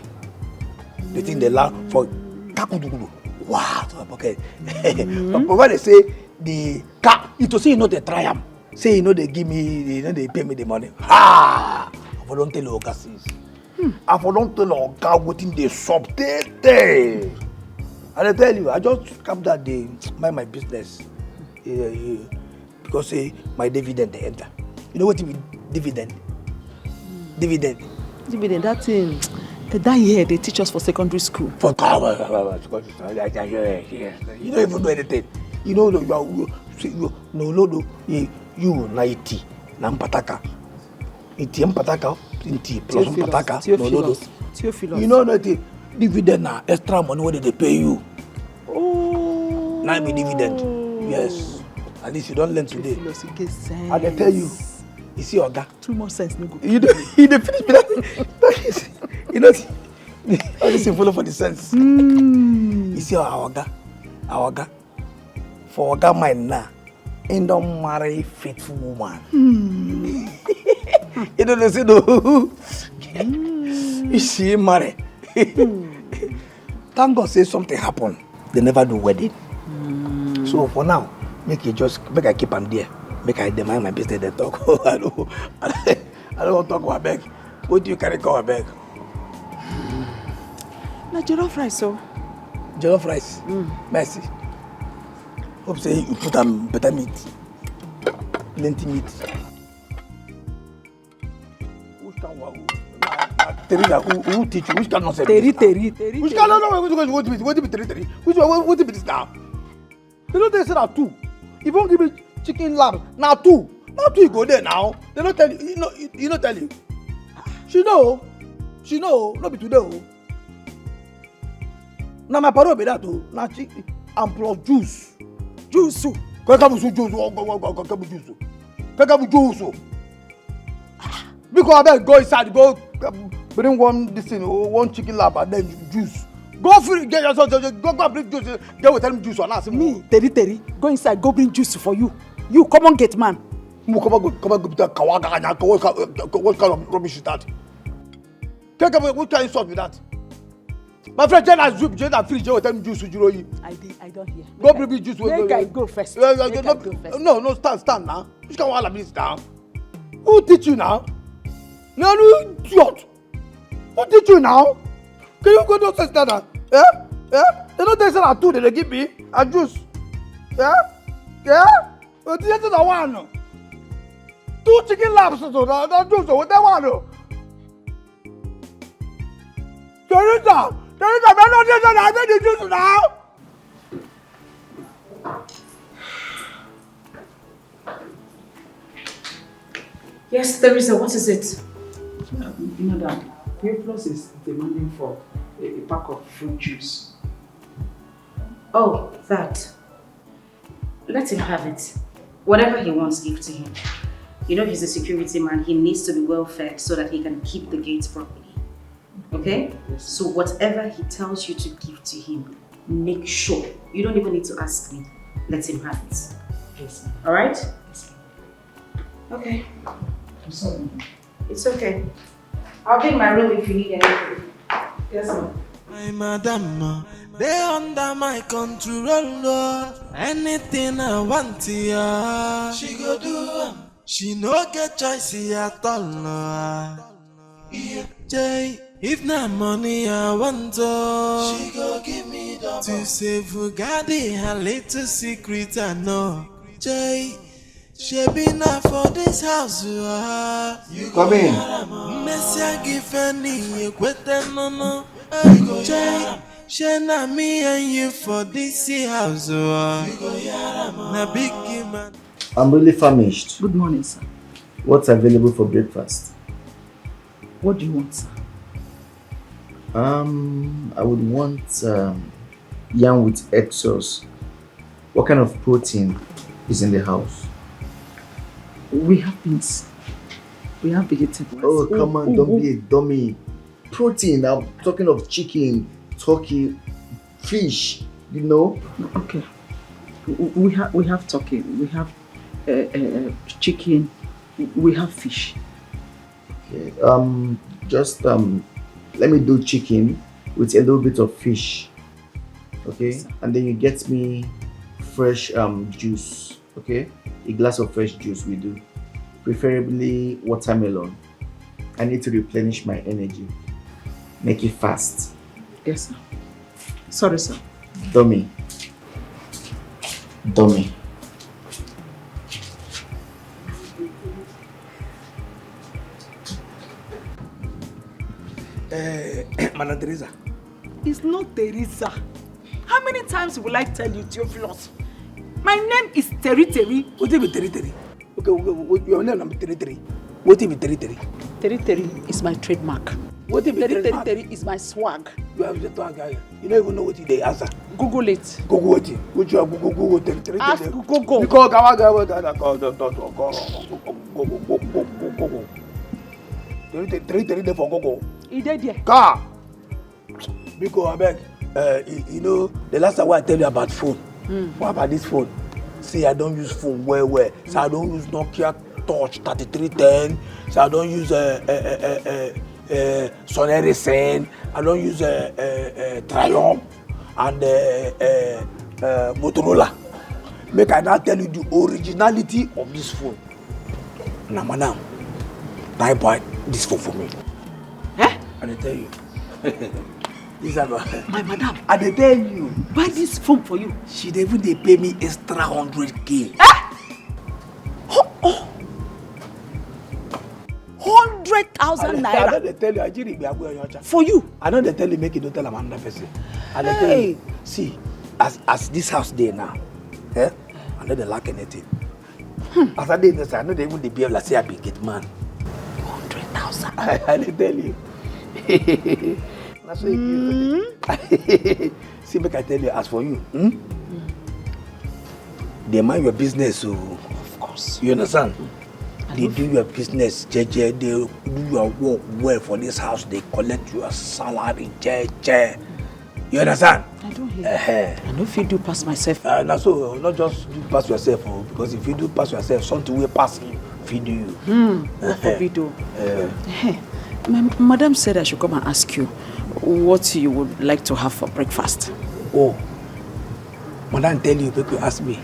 They think they laugh for kakudukudu. Wow, okay. But when they say the car, it will say you know they try them. Say you know they give me, they pay me the money. Ha! I don't tell you overseas. I don't tell you what in the subtate. And I tell you, I just come that day, mind my business. Because my dividend they enter. You know what you mean? Dividend. Dividend, that thing. That year they teach us for secondary school. For you don't even know anything. You know you na iti na mpataka. Iti mpataka, iti plus mpataka. Theophilus. You know that dividend na extra money what they pay you. Oh. Now be dividend. Yes. At least you don't learn today. I can tell you. You see Oga. Too much sense, no good. You finish with that. You know, all this is follow for the sense. You see our Oga. For Oga mind now, he don't marry faithful woman. You don't say no. You see him marry. Thank God say something happen. They never do wedding. So for now, make I keep them there. Make I demand my business. They talk. I don't want to talk about beg. What do you carry go beg? Na jollof rice, so. Jollof rice. Merci. Hope say you put them better meat, plenty meat. Teresa, who teach you? Which can not say Terry. Which can no? What be Terry? What be this now? They don't say that two. If you won't give me chicken lamb, now two you go there now. They don't tell you. You don't tell you. She know. Not be today. Now my parole be that too. Now chicken and plus juice. Juice. Because I better go inside, go bring one chicken lamb and then juice. Go free, get yourself, go bring juice. They will tell me juice or not. Me, Terry, go inside, go bring juice for you. You come on, get man. Come on, what kind of rubbish is that? What kind of stuff is that? My friend, Jenna free, tell me juice. I don't hear. Go bring me juice. Make I go first. No, stand now. Which kind of one is now? Who teach you now? No, idiot. Who teach you now? Can you go to that? Yeah? They don't say that two, they give me a juice. Yeah? But this is the one. 2 chicken laps, so that juice, what they want. Teresa, I'm not just I made the juice now. Yes, Teresa, what is it? Madam, Theophilus is demanding for pack of fruit juice. Oh, that. Let him have it. Whatever he wants, give to him. You know he's a security man. He needs to be well fed so that he can keep the gates properly. Okay? Yes. So whatever he tells you to give to him, make sure. You don't even need to ask me. Let him have it. Yes. Alright? Yes. Okay. I'm sorry. It's okay. I'll be in my room if you need anything. Yes, ma'am. My madam, they under my control. Anything I want, yeah, she go do. She no get choice at all. Jay, if not money I want, she go give me double. To save Ugadi, her little secret I know. Jay, she been out for this house. You come in. Messia give any you quit no. Jay, she na me and you for this house. Na big man. I'm really famished. Good morning, sir. What's available for breakfast? What do you want, sir? I would want yam with egg sauce. What kind of protein is in the house? We have beans. We have vegetables. Oh, come on, don't be a dummy. Protein, I'm talking of chicken, turkey, fish, you know? Okay. We have turkey, we have chicken, we have fish. Okay. Let me do chicken with a little bit of fish. Okay? And then you get me fresh juice. Okay? A glass of fresh juice we do. Preferably watermelon. I need to replenish my energy. Make it fast. Yes, sir. Sorry, sir. Dummy. Madam Teresa. It's not Teresa. How many times will I tell you, Theophilus? My name is Terry. What do you mean Terry? Okay, your name is Terry. What do you mean Terry? Terry is my trademark. What do you mean Terry is my swag. You have the swag guy. You don't even know what they answer. Google it. Google it. Which you Google Terry. Ask Google. Because Terry for Google. He did there. Car. Because I beg, you know, the last time I tell you about phone. What about this phone? See, I don't use phone well. So I don't use Nokia Touch 3310. So I don't use Sony Ericsson. I don't use Triumph and Motorola. Make I now tell you the originality of this phone. Now, madam, now buy this phone for me. Eh? I tell you. This is my madam. I tell you. Buy this phone for you. She even they pay me extra 100K. Eh? Oh. 100,000 naira. I know they tell you, I didn't be a for you. I know they tell you make you don't tell them another person. And they tell you, see, as this house there now, I know they lack anything. As I did this, I know they even behave like say I be get man. 100,000. I tell you. That's what you see, make I tell you, as for you, they mind your business, so of course. You understand? They do your business, JJ, they do your work well for this house, they collect your salary, JJ. You understand? I don't hear. I know if you do pass myself. Now so, not just do pass yourself, because if you do pass yourself, something will pass you, feed you. What for video? My madam said I should come and ask you what you would like to have for breakfast. Oh, madam tell you, people ask me.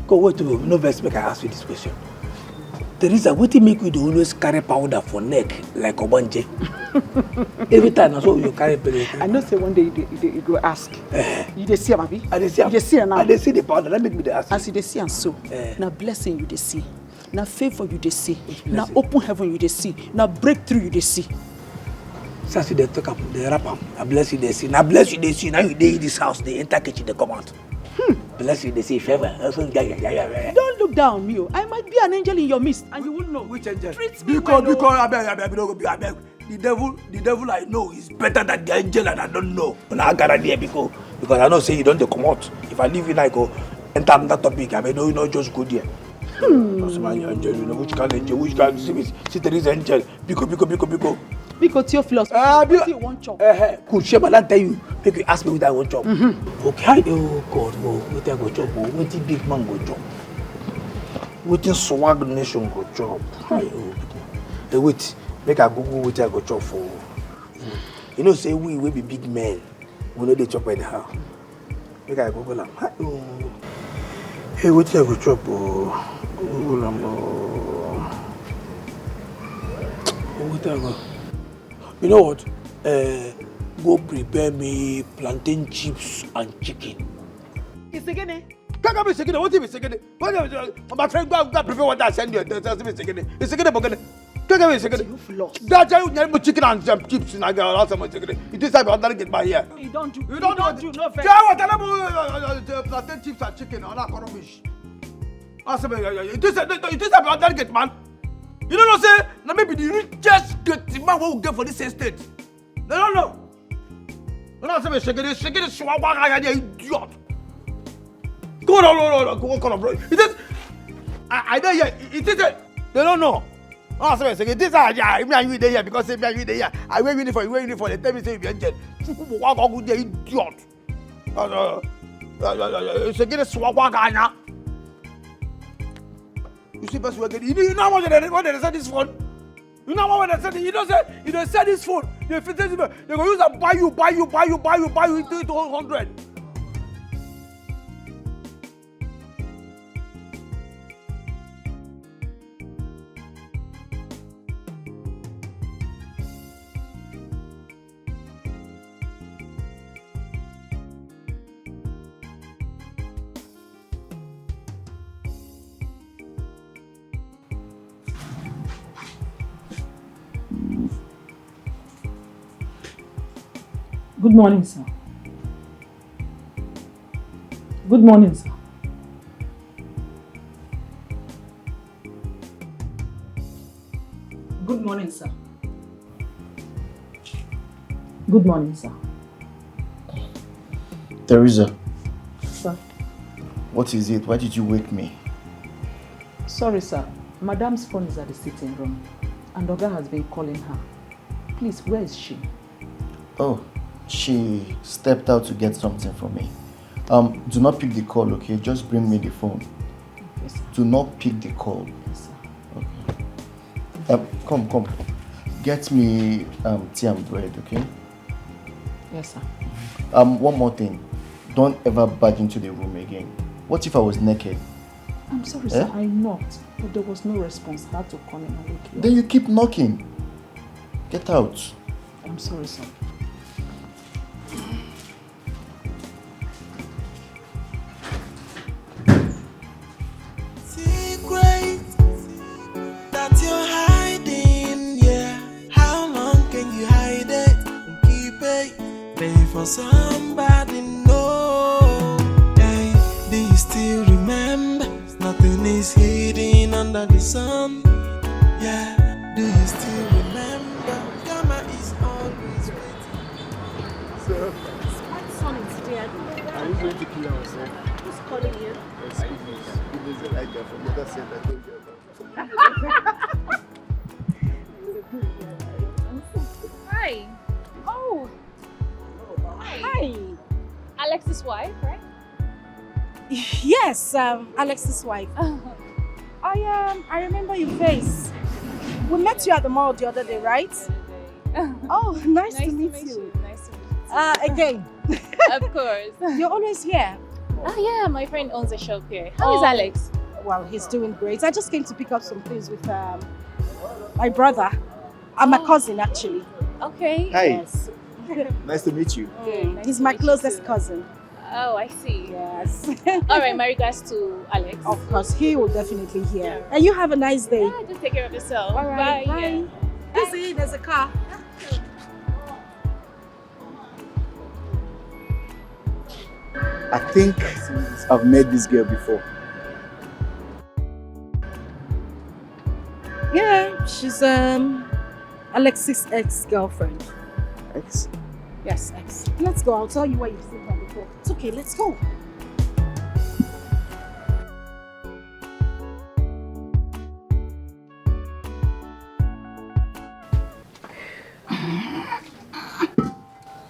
Go wait to no verse make I ask you this question. Teresa, what do you make you always carry powder for neck like Obanje? Every time I saw you carry powder. I know say one day you go ask. You dey see am abi? I dey see am. You dey see am now. I dey see the powder. That make me dey ask. As you dey see am so, na blessing you dey see. Na favor you dey see. Na open heaven you dey see. Na breakthrough you dey see. So as they talk about the rap am, I bless you they see. Now bless you they see. Now you dey in this house, they enter kitchen, they come out. Bless you they see favor. Don't look down on me. I might be an angel in your midst, and you won't know. Which angel? Treat me because well. I beg, the devil I know is better than the angel and I don't know. When I gather there because I know say you don't come out. If I leave you I go enter another topic, I may not just go there. That's my angel, you know, which kind of angel, which kind of see there is angel. Biko. Because Theophilus, what do you want job? Could she tell you, make you ask me what I want job. Okay, oh God, what I go job, what the big man go job. What the swag nation go job. Hey, wait, make I Google what I go job for. You know, say we will be big men. We know they chop by the house. Make I Google them. Hey, what I go job? Google them. What I go? You know what? Go prepare me plantain chips and chicken. It's again, eh? Can't be second. What is second? My friend go prepare what I send you. It's second. It's second. Can't be second. That's how you name chicken and chips and I got some chicken. It is like I'm get by here. You don't do. No fair. What plantain chips and chicken on a cornish. It is about that get man. You don't know, say, now maybe the richest man will get for this estate. No. No, say, shake it, swag, idiot. Go on, bro. It is, I don't hear, it is, they don't know. No, say, it is, yeah, me and you there because me and you there. I wear uniform, they tell me, say, you're angel. Idiot. Shake it, swag, you see, best work. You know what they said this phone? You know what they said? You don't say, you don't sell this phone. They're going to use and buy you, into it 100. Good morning, sir. Good morning, sir. Good morning, sir. Good morning, sir. Teresa. Sir. What is it? Why did you wake me? Sorry, sir. Madam's phone is at the sitting room, and Oga has been calling her. Please, where is she? Oh, she stepped out to get something from me. Do not pick the call, okay? Just bring me the phone. Yes, sir. Do not pick the call. Yes, sir. Okay. Come. Get me tea and bread, okay? Yes, sir. One more thing. Don't ever barge into the room again. What if I was naked? I'm sorry, sir. I knocked, but there was no response. I had to come in and wake you up. Then you keep knocking. Get out. I'm sorry, sir. That you're hiding, yeah. How long can you hide it and keep it? Pay for somebody, no. Hey, do you still remember? Nothing is hidden under the sun. Yeah, do you still remember? Karma is always waiting. So, it's quite sunny today. I don't know why. Are you going to kill yourself? Who's calling you? It's good news like that from the other side I told you about. Hi. Oh. Hi. Alex's wife, right? Yes, Alex's wife. I remember your face. We met you at the mall the other day, right? Oh, nice to meet you. Nice to meet you. Again. Of course. You're always here. Oh yeah, my friend owns a shop here. How is Alex? Well, he's doing great. I just came to pick up some things with my brother and my cousin, actually. Okay. Hi. Yes. Nice to meet you. He's my closest cousin. Oh, I see. Yes. All right, my regards to Alex. Of course, he will definitely hear. And you have a nice day. Yeah, just take care of yourself. All right. Bye. Bye. Yeah. See, there's a car. I think I've met this girl before. Yeah, she's Alex's ex-girlfriend. Ex? Yes, ex. Let's go. I'll tell you where you've seen her before. It's okay, let's go.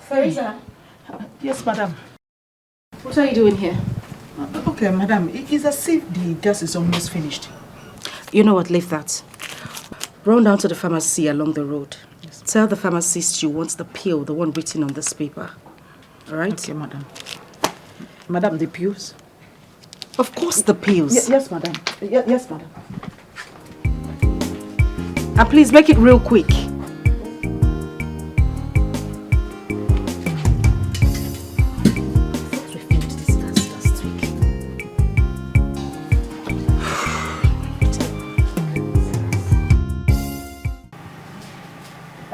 Fariza. Yes, madam. What are you doing here? Okay, madam. It's as if the gas is almost finished. You know what? Leave that. Run down to the pharmacy along the road. Yes. Tell the pharmacist you want the pill, the one written on this paper. All right? Okay, madam. Madam, the pills? Of course, the pills. Yes, madam. Yes, madam. And please make it real quick.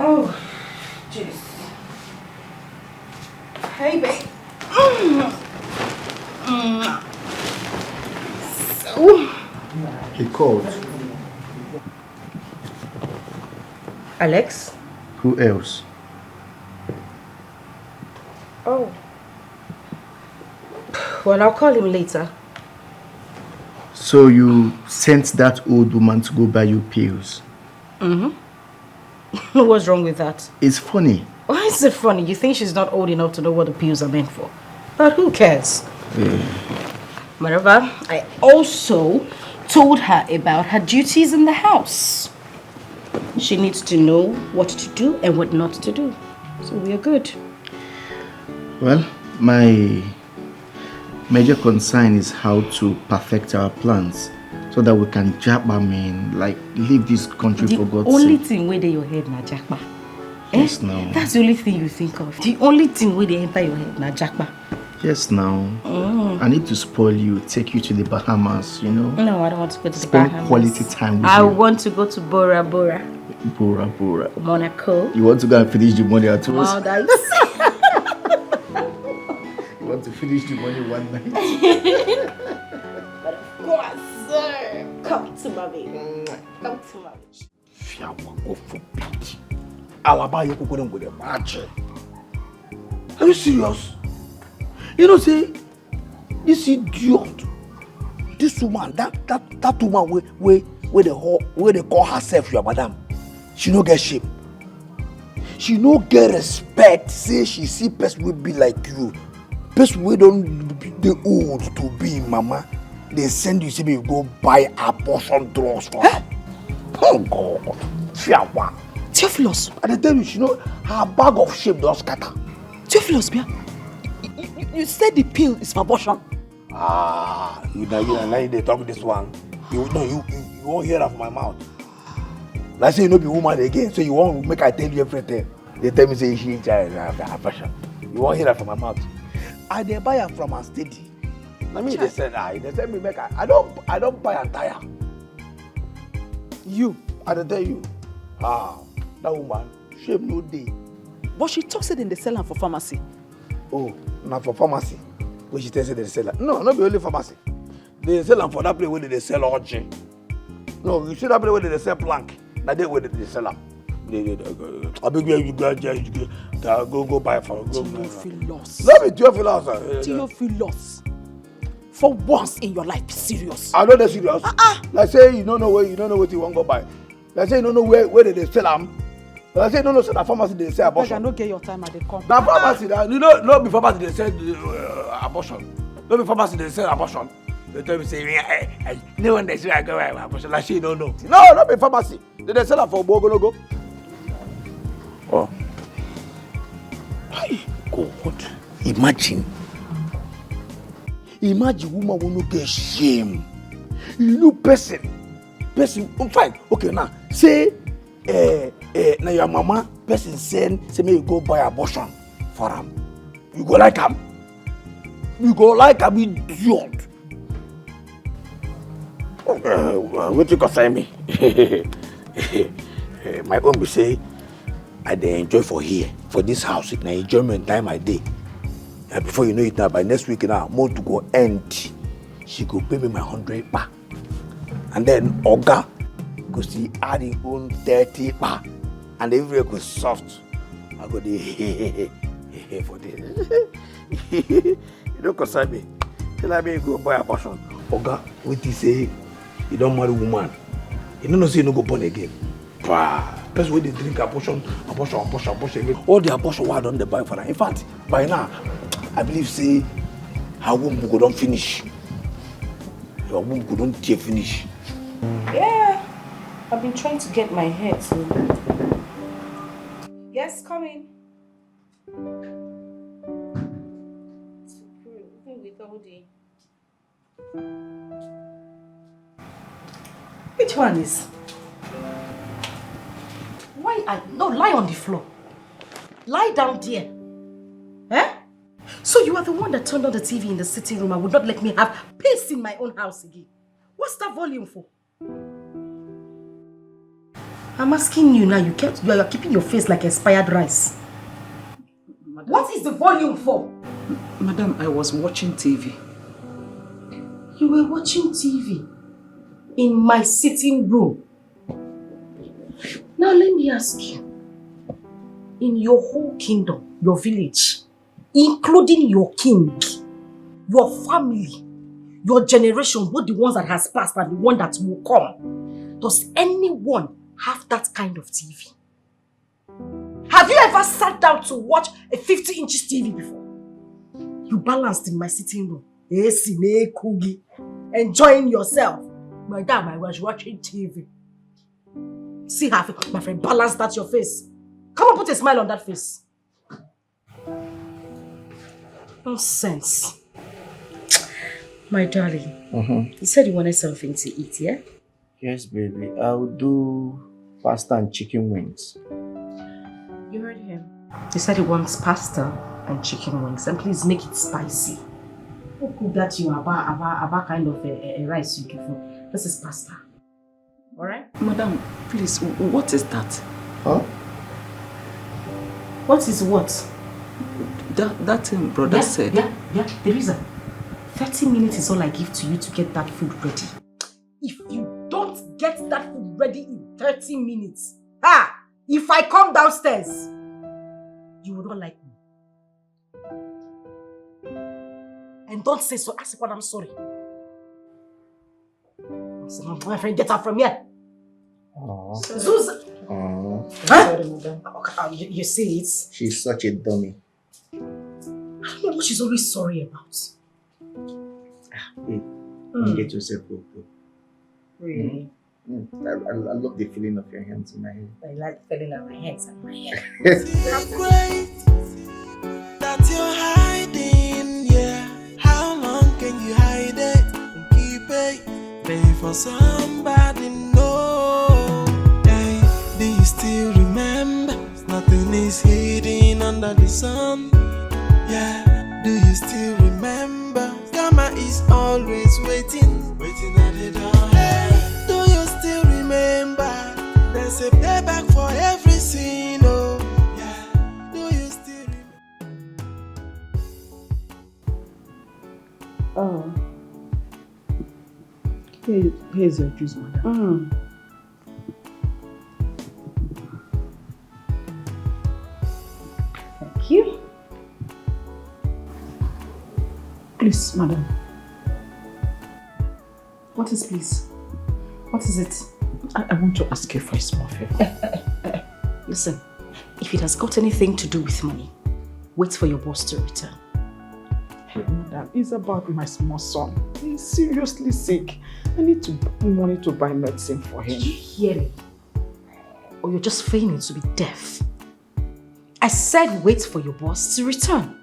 Oh, jeez. Hey, babe. So. He called. Alex? Who else? Oh. Well, I'll call him later. So you sent that old woman to go buy you pills? Mm-hmm. What's wrong with that? It's funny. Why is it funny? You think she's not old enough to know what the pills are meant for? But who cares? Moreover, I also told her about her duties in the house. She needs to know what to do and what not to do. So we are good. Well, my major concern is how to perfect our plans so that we can leave this country for God's sake. The only thing where your head na jackpa. Yes, now. That's the only thing you think of. The only thing where they enter your head na jackpa. Yes, now. I need to spoil you, take you to the Bahamas, you know? No, I don't want to go to the Bahamas. Bahamas. Spend quality time with you. I want to go to Bora Bora. Bora Bora. Monaco. You want to go and finish the money at once? Maldives. You want to finish the money one night? But of course, sir. Come to mommy. Come to mommy. Are you serious? You know, say, this idiot, this woman, that woman where they call herself your madam, she no get shame. She no get respect. Say she see person will be like you. Person we don't the old to be mama. They send you say you go buy abortion drugs for her. Oh God, Fiawa. Theophilus. And I tell you, she know her bag of shame don't scatter. Theophilus, you said the pill is for abortion. You they talk this one. You won't hear that from my mouth. Like say you know be woman again, so you won't make I tell you everything. They tell me say she abortion. You won't hear that from my mouth. I they buy her from her steady. I mean they said me make I don't buy and tire. You, I tell you, that woman, shame no day. But she talks it in the seller for pharmacy. Oh, not for pharmacy. When she tells you they sell her. No, not be only pharmacy. They sell them for that place where they sell orgy. No, you see that place where they sell plank. That day where they sell them. I beg you go buy for Theophilus. Let me Theophilus. Theophilus. For once in your life, be serious. I know they're serious. Like say you don't know what you want to go buy. Like say you don't know where they sell them. But I say no, so the pharmacy they say abortion. I don't get your time at the company. The pharmacy, you know, not be pharmacy they say abortion. Not be pharmacy they say abortion. They tell me say, no one they say I go abortion. Like she don't know. No, not be pharmacy. They sell her for Bogonogo. Oh. Hi, God. Imagine woman will not get shame. You know person, fine. Okay, now say. Now your mama person say me you go buy abortion for him. You go like him. You go like him, idiot. What you gonna say me? My own be say I dey enjoy for here, for this house. It na enjoyment time I day. And before you know it now, by next week now, month to go end. She go pay me my 100 back. And then Oga, because he add his own 30 back. and everywhere goes soft. I go the for this. You don't concern me. Tell me go buy a portion. Oga, what he say? You don't marry woman. You don't say you no go born again. That's why they drink abortion again. All the abortion why don't they buy for her? In fact, by now, I believe say her womb go don't finish. Your womb go don't finish. Yeah, I've been trying to get my head to. Yes, come in. Which one is? No, lie on the floor. Lie down there. Eh? So you are the one that turned on the TV in the sitting room and would not let me have peace in my own house again. What's that volume for? I'm asking you now, you are keeping your face like expired rice. Madam, what is the volume for? Madam, I was watching TV. You were watching TV in my sitting room. Now let me ask you, in your whole kingdom, your village, including your king, your family, your generation, both the ones that has passed and the one that will come, does anyone have that kind of TV? Have you ever sat down to watch a 50 inches TV before? You balanced in my sitting room, enjoying yourself. Madam, I was watching TV. See how my friend balanced that your face. Come on, put a smile on that face. Nonsense. My darling, you said you wanted something to eat, yeah? Yes, baby. I'll do pasta and chicken wings. You heard him. He said he wants pasta and chicken wings, and please make it spicy. Who could that you about kind of a rice you give him? This is pasta. Alright? Madam, please, what is that? Huh? What is what? That brother said. Yeah, Teresa. 30 minutes is all I give to you to get that food ready. If you don't get that food ready in 30 minutes, if I come downstairs, you will not like me. And don't say so. Ask what I'm sorry. So, my friend, get out from here. Zuz. Sorry, madam. You see it? She's such a dummy. I don't know what she's always sorry about. Hey, don't get yourself broke. Really? I love the feeling of your hands in my hair. I like the feeling of my hands in my hair. I'm great that you're hiding, yeah. How long can you hide it and keep it? Pay for somebody, no. Hey, do you still remember? Nothing is hidden under the sun. Yeah, do you still remember? Karma is always waiting at the door. Hey, do you still remember? There's a payback for every sin, oh. Yeah, do you still remember? Oh. Here's your juice, madam. Thank you. Please, madam. What is please? What is it? I want to ask you for a small favor. Listen, if it has got anything to do with money, wait for your boss to return. Hey, madam, it's about my small son. He's seriously sick. I need money to buy medicine for him. Did you hear me? Or you're just feigning to be deaf? I said wait for your boss to return.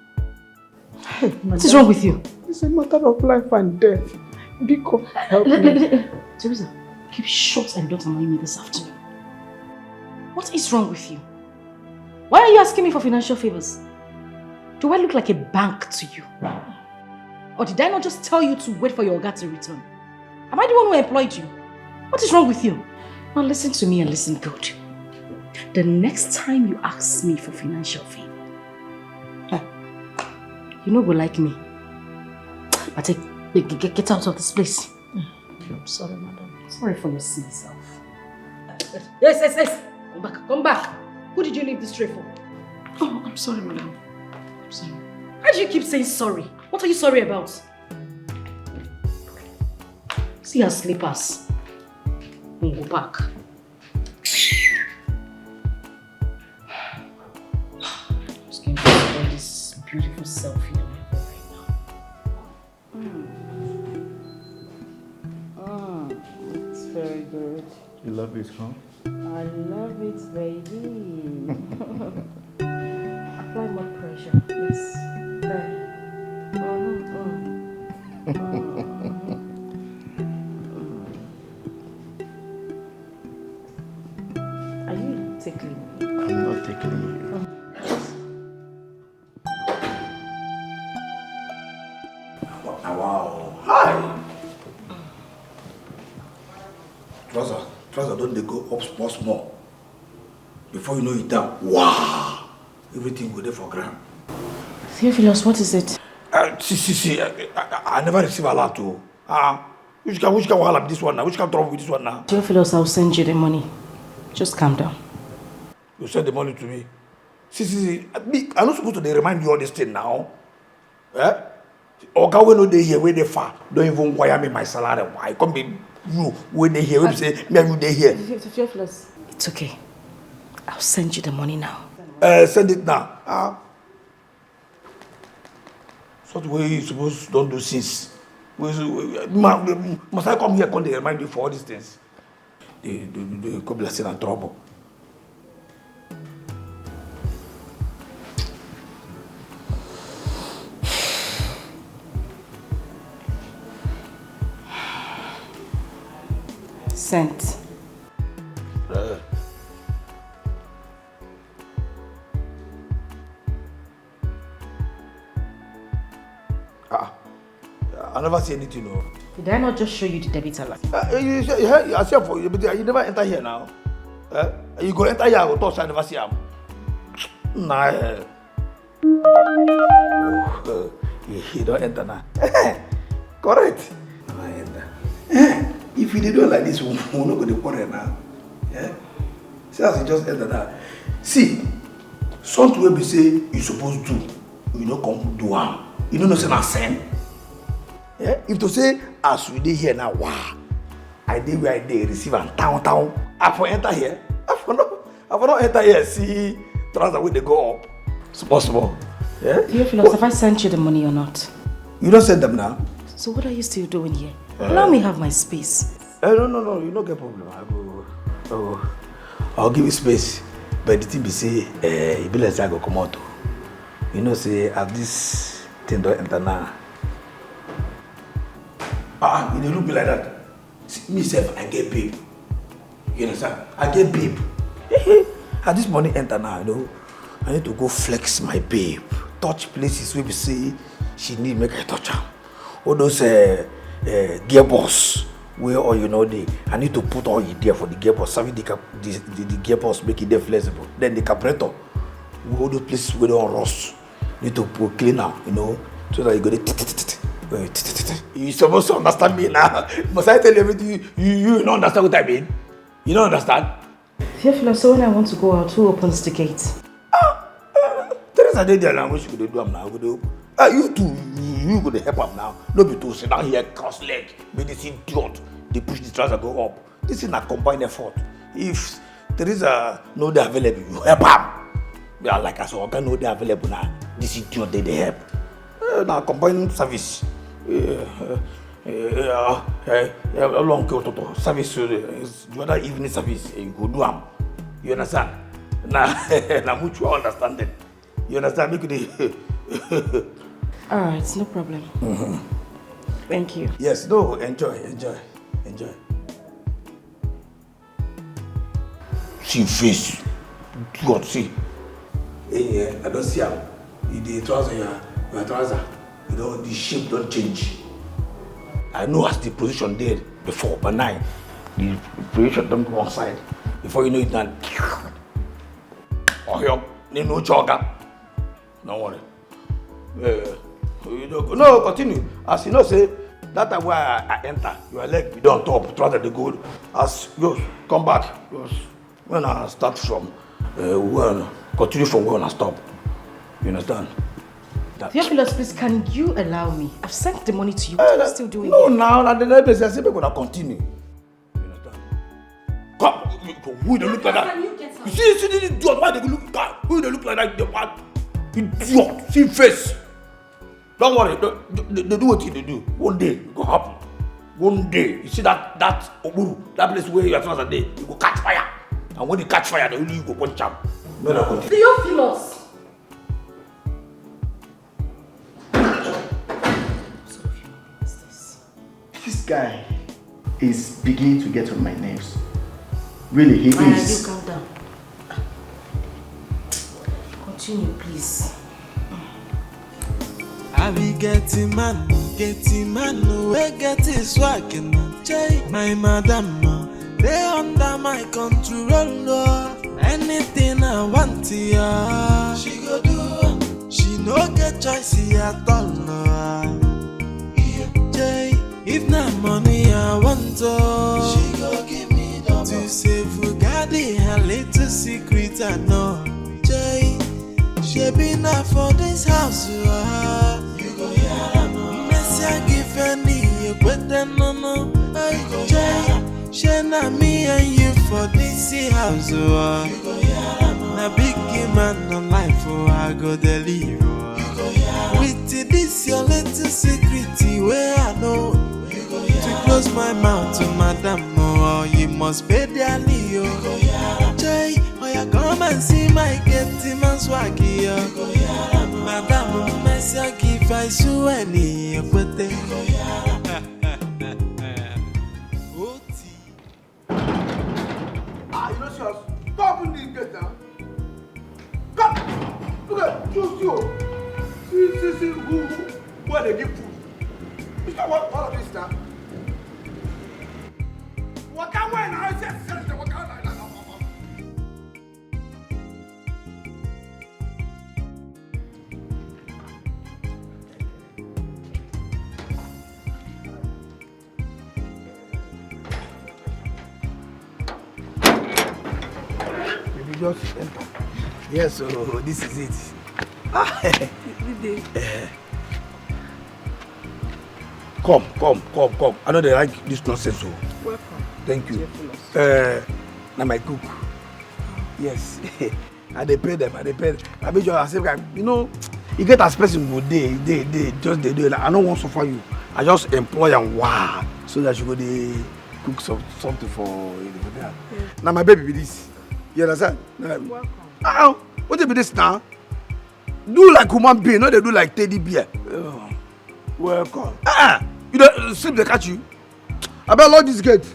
Hey, madam, what is wrong with you? It's a matter of life and death. Because help me. Teresa, keep short and don't annoy me this afternoon. What is wrong with you? Why are you asking me for financial favors? Do I look like a bank to you? Or did I not just tell you to wait for your Oga to return? Am I the one who employed you? What is wrong with you? Now listen to me and listen good. The next time you ask me for financial favor, you know go like me. But get out of this place. I'm sorry, madam. Sorry for your silly self. Yes. Come back. Who did you leave this tray for? Oh, I'm sorry, madam. I'm sorry. Why do you keep saying sorry? What are you sorry about? See her slippers. We'll go back. Just going to enjoy this beautiful selfie on my phone right now. It's very good. You love it, huh? I love it, baby. Apply more pressure. Yes. There. Are you tickling me? I'm not tickling you. Wow. Hi. Trouser don't they go up small. Before you know it down. Wow. Everything go there for ground. Theophilus, what is it? See. I never receive a lot too. Which can have this one now? Which can trouble with this one now? Theophilus, I'll send you the money. Just calm down. You send the money to me. See. I'm not supposed to remind you all this thing now. Eh? Oga when no dey here, where they far. Don't even wire me my salary. Why? Come be you when they here. When say me and you dey here. Theophilus. It's okay. I'll send you the money now. Send it now. Sort of way you suppose don't do since. Must I come here and remind you for all these things? They could be in trouble. Sent. I never see anything. No. Did I not just show you the debit alert? I see for you, but you never enter here now. You go enter here, I go touch, I never see him. Nah. He don't enter now. Correct. If you do like this, we're not going to quarrel now. Yeah? See, as you just enter now. See, something will be say you supposed to do, you don't come do harm. You don't know say na sin. Yeah? If to say, as we did here now, wow, I did where I did receive and town. I for enter here. I for not enter here, see, transfer where they go up. It's possible. Yeah? Theophilus, have I sent you the money or not? You don't send them now. So what are you still doing here? Allow me have my space. No, you don't get problem. I'll give you space. But the thing be say, it be like I go come out. You know, say, as this thing don't enter now. It don't look me like that. See, myself, I get paid. You understand? I get babe. As this money enter now, you know, I need to go flex my babe. Touch places where we say she need make I touch her. All those gearbox where all you know I need to put all it there for the gearbox. Serving the gearbox, make it there flexible. Then the carburetor, all those places where they don't rust. Need to put cleaner, you know, so that you go there. You supposed to understand me now. Must I tell you everything? You don't understand what I mean? You don't understand? Theophilus, so when I want to go out, who opens the gate? Teresa did there now. What you could do now? You too. You could help them now. No be to sit down here cross leg. Make this idiot. They push the trouser go up. This is a combined effort. If Teresa know they're available, you help them. They are like us. So I can know they're available now. This idiot they help. Now combined service. Long to service. The other evening service. You go do them. You understand? Now mutual understanding. You understand? Alright, no problem. Thank you. Yes, no, enjoy. See face. God, see. I don't see how. The trouser, your trouser. You know, the shape don't change. I know as the position there before, but now, the position don't go one side. Before you know it now. Oh, you no jogger. Don't worry. No, continue. As you know, say, that time where I enter, your leg be on top, try to go. As you come back, when I start from, Well, continue from where I stop. You understand? Theophilus, please, can you allow me? I've sent the money to you. What are you still doing? No, now, and the next place, I say we're gonna continue. You understand? Come, who they look like that? You see this idiot, why they look like that? Who they look like that? The what? Idiot, see face. Don't worry, they do what they do. One day, it will happen. One day, you see that Oburu, that place where you are supposed to day, you go catch fire. And when you catch fire, they only you go punch up. Theophilus! This guy is beginning to get on my nerves. Really, he is. You calm down. Continue, please. I be getting man, we get his swag and my madam, they under my control. Anything I want to ya, she go do. She no get choice at all. If not money I want to, she go give me double. To save Fugadi, her little secret I know. She be not for this house. You go here, Messi, I give any, you better no. She not me and you for this house. You go here, na big man on life, I go deliver. With this your little secret, where I know. To close my mouth to madam, oh, you must pay the Leo. Jay, oh, you come and see my getty man swaggy. Madam, Messi, give I so any, but they you know, stop in this gate now. Come, look at you. See, who, where they give food. You know what all of this now? What can we now? I said, what can I? Just enter. Yes, so this is it. Come. I know they like this nonsense. So. Welcome. Thank you. Now my cook. Yes. And they pay them. I mean, you know, you get as person go they just they do it. Like, I don't want to suffer you. I just employ and wow, so that you go they cook something for you. Yeah. Now my baby with this. You understand? Welcome. What be this now? Do like human being, no they do like teddy bear. Welcome. You don't sleep they catch you. I better lock this gate.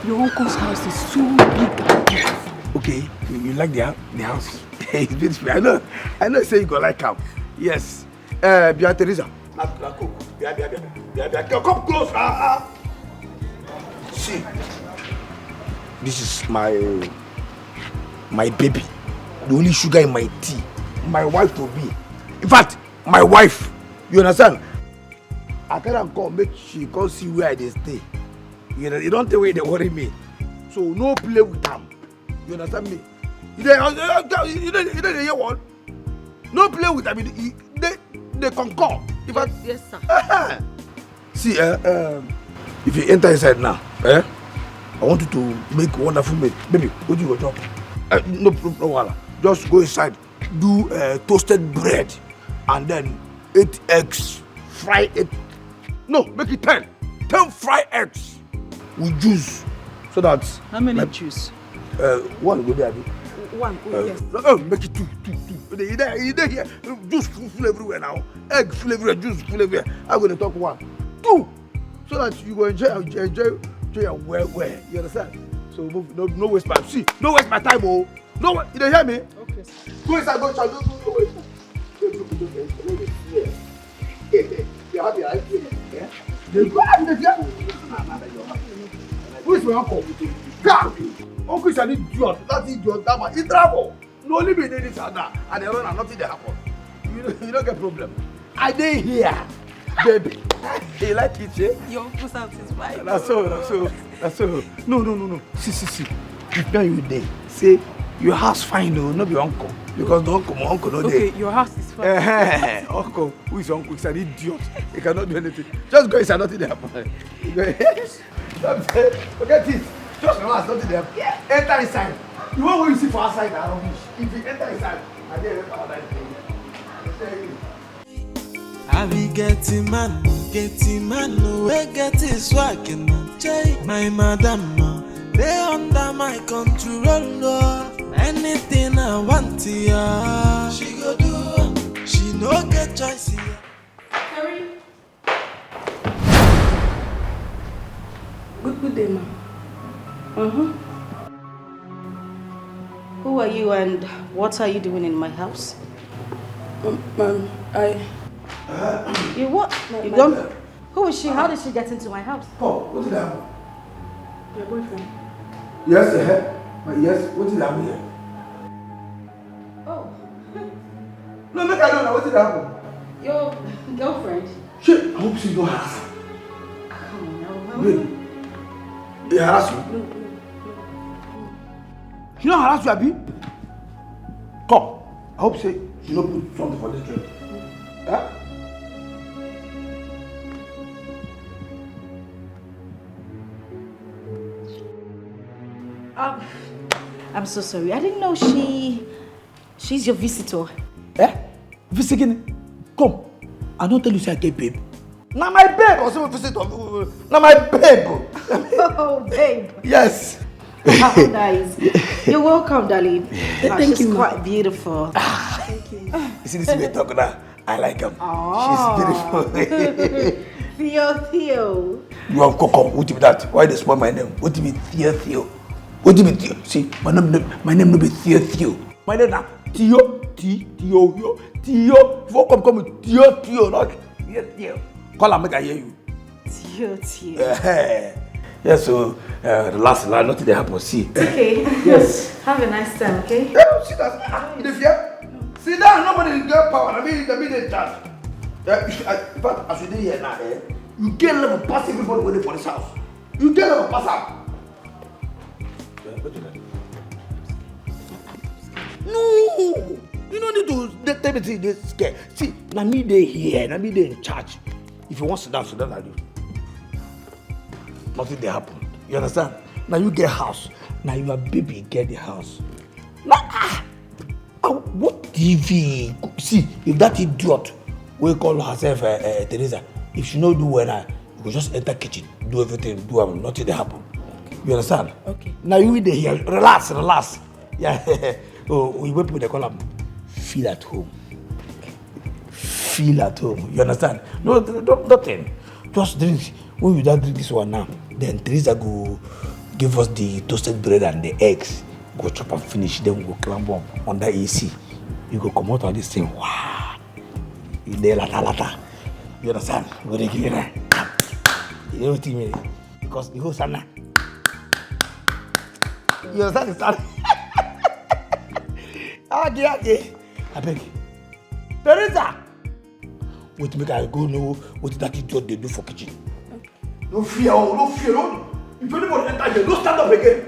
Your uncle's house is so big and beautiful. Okay, you like the house? It's beautiful. I know. Say you go like him. Yes. Bia Teresa. Bia. Come close. See. This is my baby. The only sugar in my tea. My wife to be. In fact, my wife. You understand? I can't come make she come see where I stay. You know, you don't tell where they worry me. So no play with them. You understand me? You don't hear one? No play with them. They concur. Yes, sir. See, if you enter inside now, I want you to make wonderful meal. Baby, what do you go job? No. Just go inside, do toasted bread, and then 8 eggs, fry it. No, make it 10. 10 fried eggs with juice, so that. How many juice? One go there. One. Yes. Make it two. You there here. Juice full everywhere now. Egg full everywhere. Juice full everywhere. I'm gonna talk 1, 2, so that you go enjoy well. You understand? So move. No waste my time. See, no waste my time. Oh, no. You don't hear me? Okay. Go inside. Go. Go waste. You happy, right? Yeah. Who is my uncle? God! Uncle is an idiot. That idiot, that man. He travel. No only be this and that. And they run and nothing they happen. You don't get problem. I dey here, baby. You like it, eh? Your uncle's house is fine. That's so. No. See. If not you there, say your house fine, no, not your uncle. Because the uncle, my uncle, not there. Okay, your house is fine. Uncle, who is uncle? He's an idiot. He cannot do anything. Just go inside, nothing there happen. Forget it. Just relax, nothing there happen. Yeah. Enter inside. You want what you see for outside, I don't wish. If you enter inside, I dare enter outside. I be getting man, we get his swag and my madam, they under my control. Anything I want, yeah, she go do. She no get choice. Harry. Good day, ma'am. Who are you and what are you doing in my house? Ma'am, You what? You don't? Who is she? How did she get into my house? Paul, what did happen? Your boyfriend. Yes, yes, what did happen here? Oh. No, make I know what did happen. Your girlfriend? Shit, I hope she don't harass her. Come on now. Wait. They harass you? No. She don't harass you, Abi? Come. I hope she don't put something for this trip. Huh? I'm so sorry. I didn't know she's your visitor. Eh? Visiting? Come. I don't tell you say I get babe. Now my babe or some visitor. Now my babe. Oh, babe. Yes. How nice. You're welcome, darling. Thank she's you. Quite beautiful. Thank you. You see this way talk now? I like him. Oh. She's beautiful. Theo. You have come. What do you mean that? Why they spoil my name? What do you mean Theo? What do you mean Theo? See, my name no be Theo. My name na Theo. Theo. If you come with Theo, not Theo. Call her, make I hear you. Theo. Yes, so relax, nothing they happen. See. Okay. Yes. Have a nice time, okay? See that? You fear? See that? Nobody get power. I mean they charge. In fact, as you did here now, you get level pass everybody waiting for this house. You get level pass out. No, you don't need to tell me this scare. See, now me they here, now me they in charge. If you want to sit down, I do. Nothing they happen. You understand? Now you get house. Now your baby get the house. Now, what TV? See, if that idiot will call herself Teresa, if she no do well, you go just enter kitchen, do everything, do nothing they happen. You understand? Okay. Now you in here, relax. Yeah. Oh, we wait people they call them feel at home. Feel at home. You understand? No, nothing. Just drink. When you don't drink this one now, then Teresa go give us the toasted bread and the eggs. Go chop and finish. Then we go climb up under AC. You go come out of this thing. Wow. You there lata. You understand? Go to give you that. You know what I mean? Because the whole sana. You understand the sana? Okay. I beg. Teresa! Wait, make I go know what that idiot they do for kitchen. No fear. If anybody enter here, don't stand up again.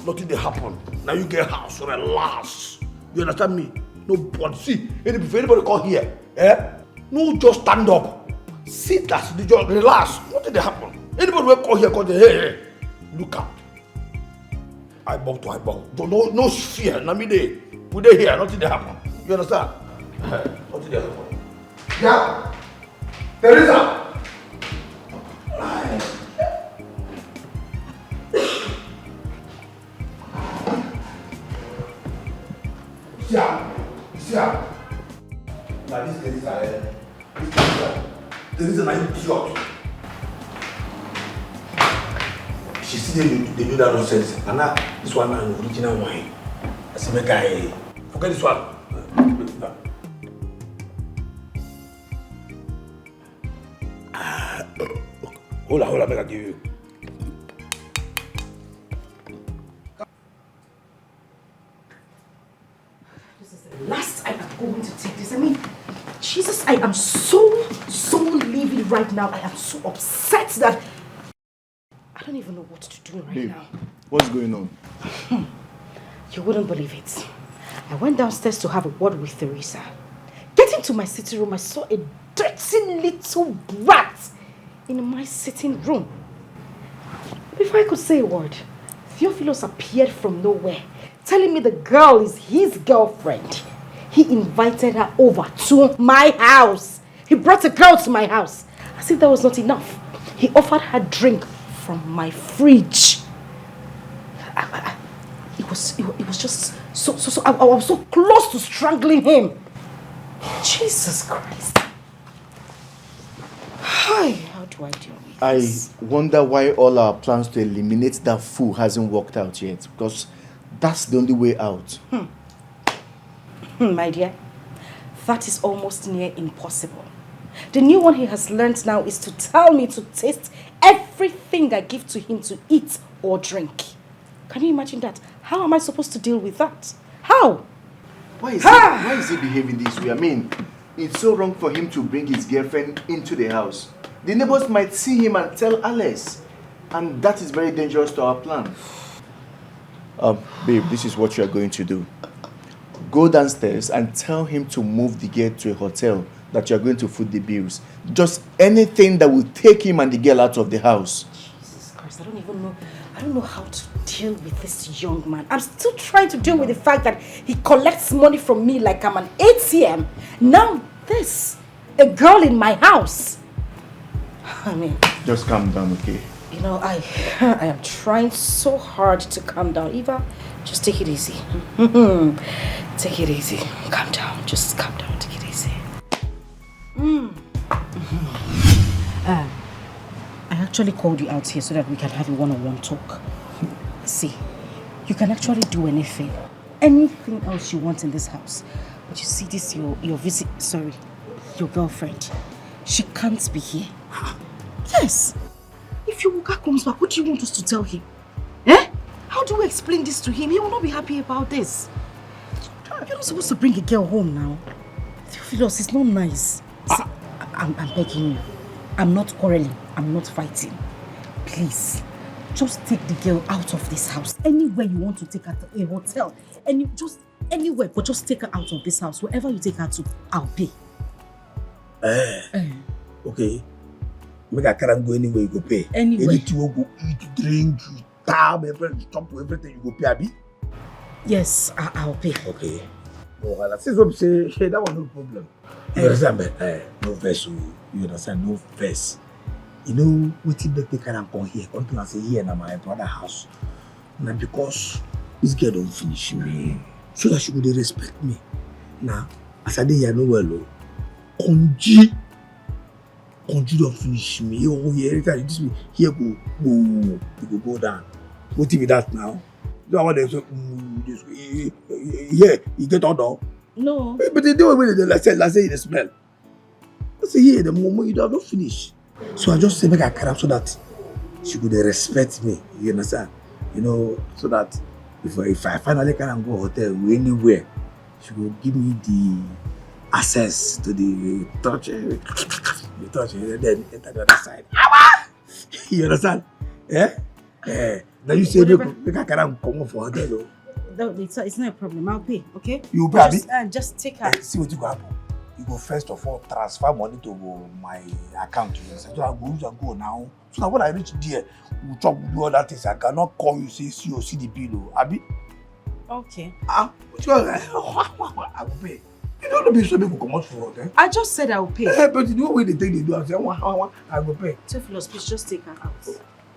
Nothing they happen. Now you get house, relax. You understand me? No body. See, if anybody call here, no just stand up. Sit as the just relax. Nothing they happen. Anybody will call here, hey, look out. Eyeball to eyeball. No fear. Now me they put it here, nothing they happen. You understand? Nothing they happen. Yeah. Teresa. Yeah. Now this Teresa is an idiot. She see they do that nonsense. And now this one now original wine. I say make I forget this one. Hold on, make I give you. This is the last time I'm going to take this. I mean, Jesus, I am so livid right now. I am so upset that I don't even know what to do right Babe, now. what's going on? You wouldn't believe it. I went downstairs to have a word with Teresa. Getting to my sitting room, I saw a dirty little brat in my sitting room. Before I could say a word, Theophilus appeared from nowhere, telling me the girl is his girlfriend. He invited her over to my house. He brought a girl to my house. As if that was not enough, he offered her drink from my fridge. It was just so I was so close to strangling him. Jesus Christ. Hi, how do I deal with this? I wonder why all our plans to eliminate that fool hasn't worked out yet, because that's the only way out. My dear, that is almost near impossible. The new one he has learned now is to tell me to taste everything I give to him to eat or drink. Can you imagine that? How am I supposed to deal with that? How? Why is he behaving this way? I mean, it's so wrong for him to bring his girlfriend into the house. The neighbors might see him and tell Alice. And that is very dangerous to our plan. Babe, this is what you are going to do. Go downstairs and tell him to move the girl to a hotel that you are going to foot the bills. Just anything that will take him and the girl out of the house. Jesus Christ, I don't know how to deal with this young man. I'm still trying to deal with the fact that he collects money from me like I'm an ATM. Now this, a girl in my house. I mean, just calm down, okay? You know, I am trying so hard to calm down. Eva, just take it easy. Take it easy. Calm down. Just calm down. Take it easy. I actually called you out here so that we can have a one-on-one talk. See, you can actually do anything else you want in this house. But you see this, your girlfriend. She can't be here. Yes. If your Wuka comes back, what do you want us to tell him? Eh? How do we explain this to him? He will not be happy about this. You're not supposed to bring a girl home now. Theophilus, it's not nice. See, I'm begging you. I'm not quarreling. I'm not fighting. Please, just take the girl out of this house. Anywhere you want to take her to, a hotel, just anywhere, but just take her out of this house. Wherever you take her to, I'll pay. Okay. Make a car and go anywhere, you go pay. Anywhere. Anything you go eat, drink, you tab, everything, talk to everything, you go pay, Abi? Yes, I'll pay. Okay. No, well, since I'm saying, that was no problem. You understand, but no verse, you understand, no verse. You know, what if they can come here, come to and say, here, now my brother house. Now, because this girl don't finish me, so that she would respect me. Now, as I did here, no well, Konji don't finish me. Oh, here, this way, here go down. What if that now? You know what they say, this way, yeah, you get on down. No. But they do it with let's say the smell. I say, here, the moment you don't finish. So I just say, make a carry so that she could respect me. You understand? You know, so that if I finally can go hotel anywhere, she will give me the access to the touch, and then enter the other side. You understand? Yeah? Now you say, make a carry come for hotel. No, it's not a problem. I'll pay, okay? You pay, just take her. See what you go happen. You go first of all transfer money to my account. So I go now. So now when I reach there, we'll talk, do other things. I cannot call you, say see the bill, Abi. Okay. What you I will pay. You don't know be so people come out for it. I just said I will pay. But you know what they think they do? I say, I will pay. Theophilus, please just take her out.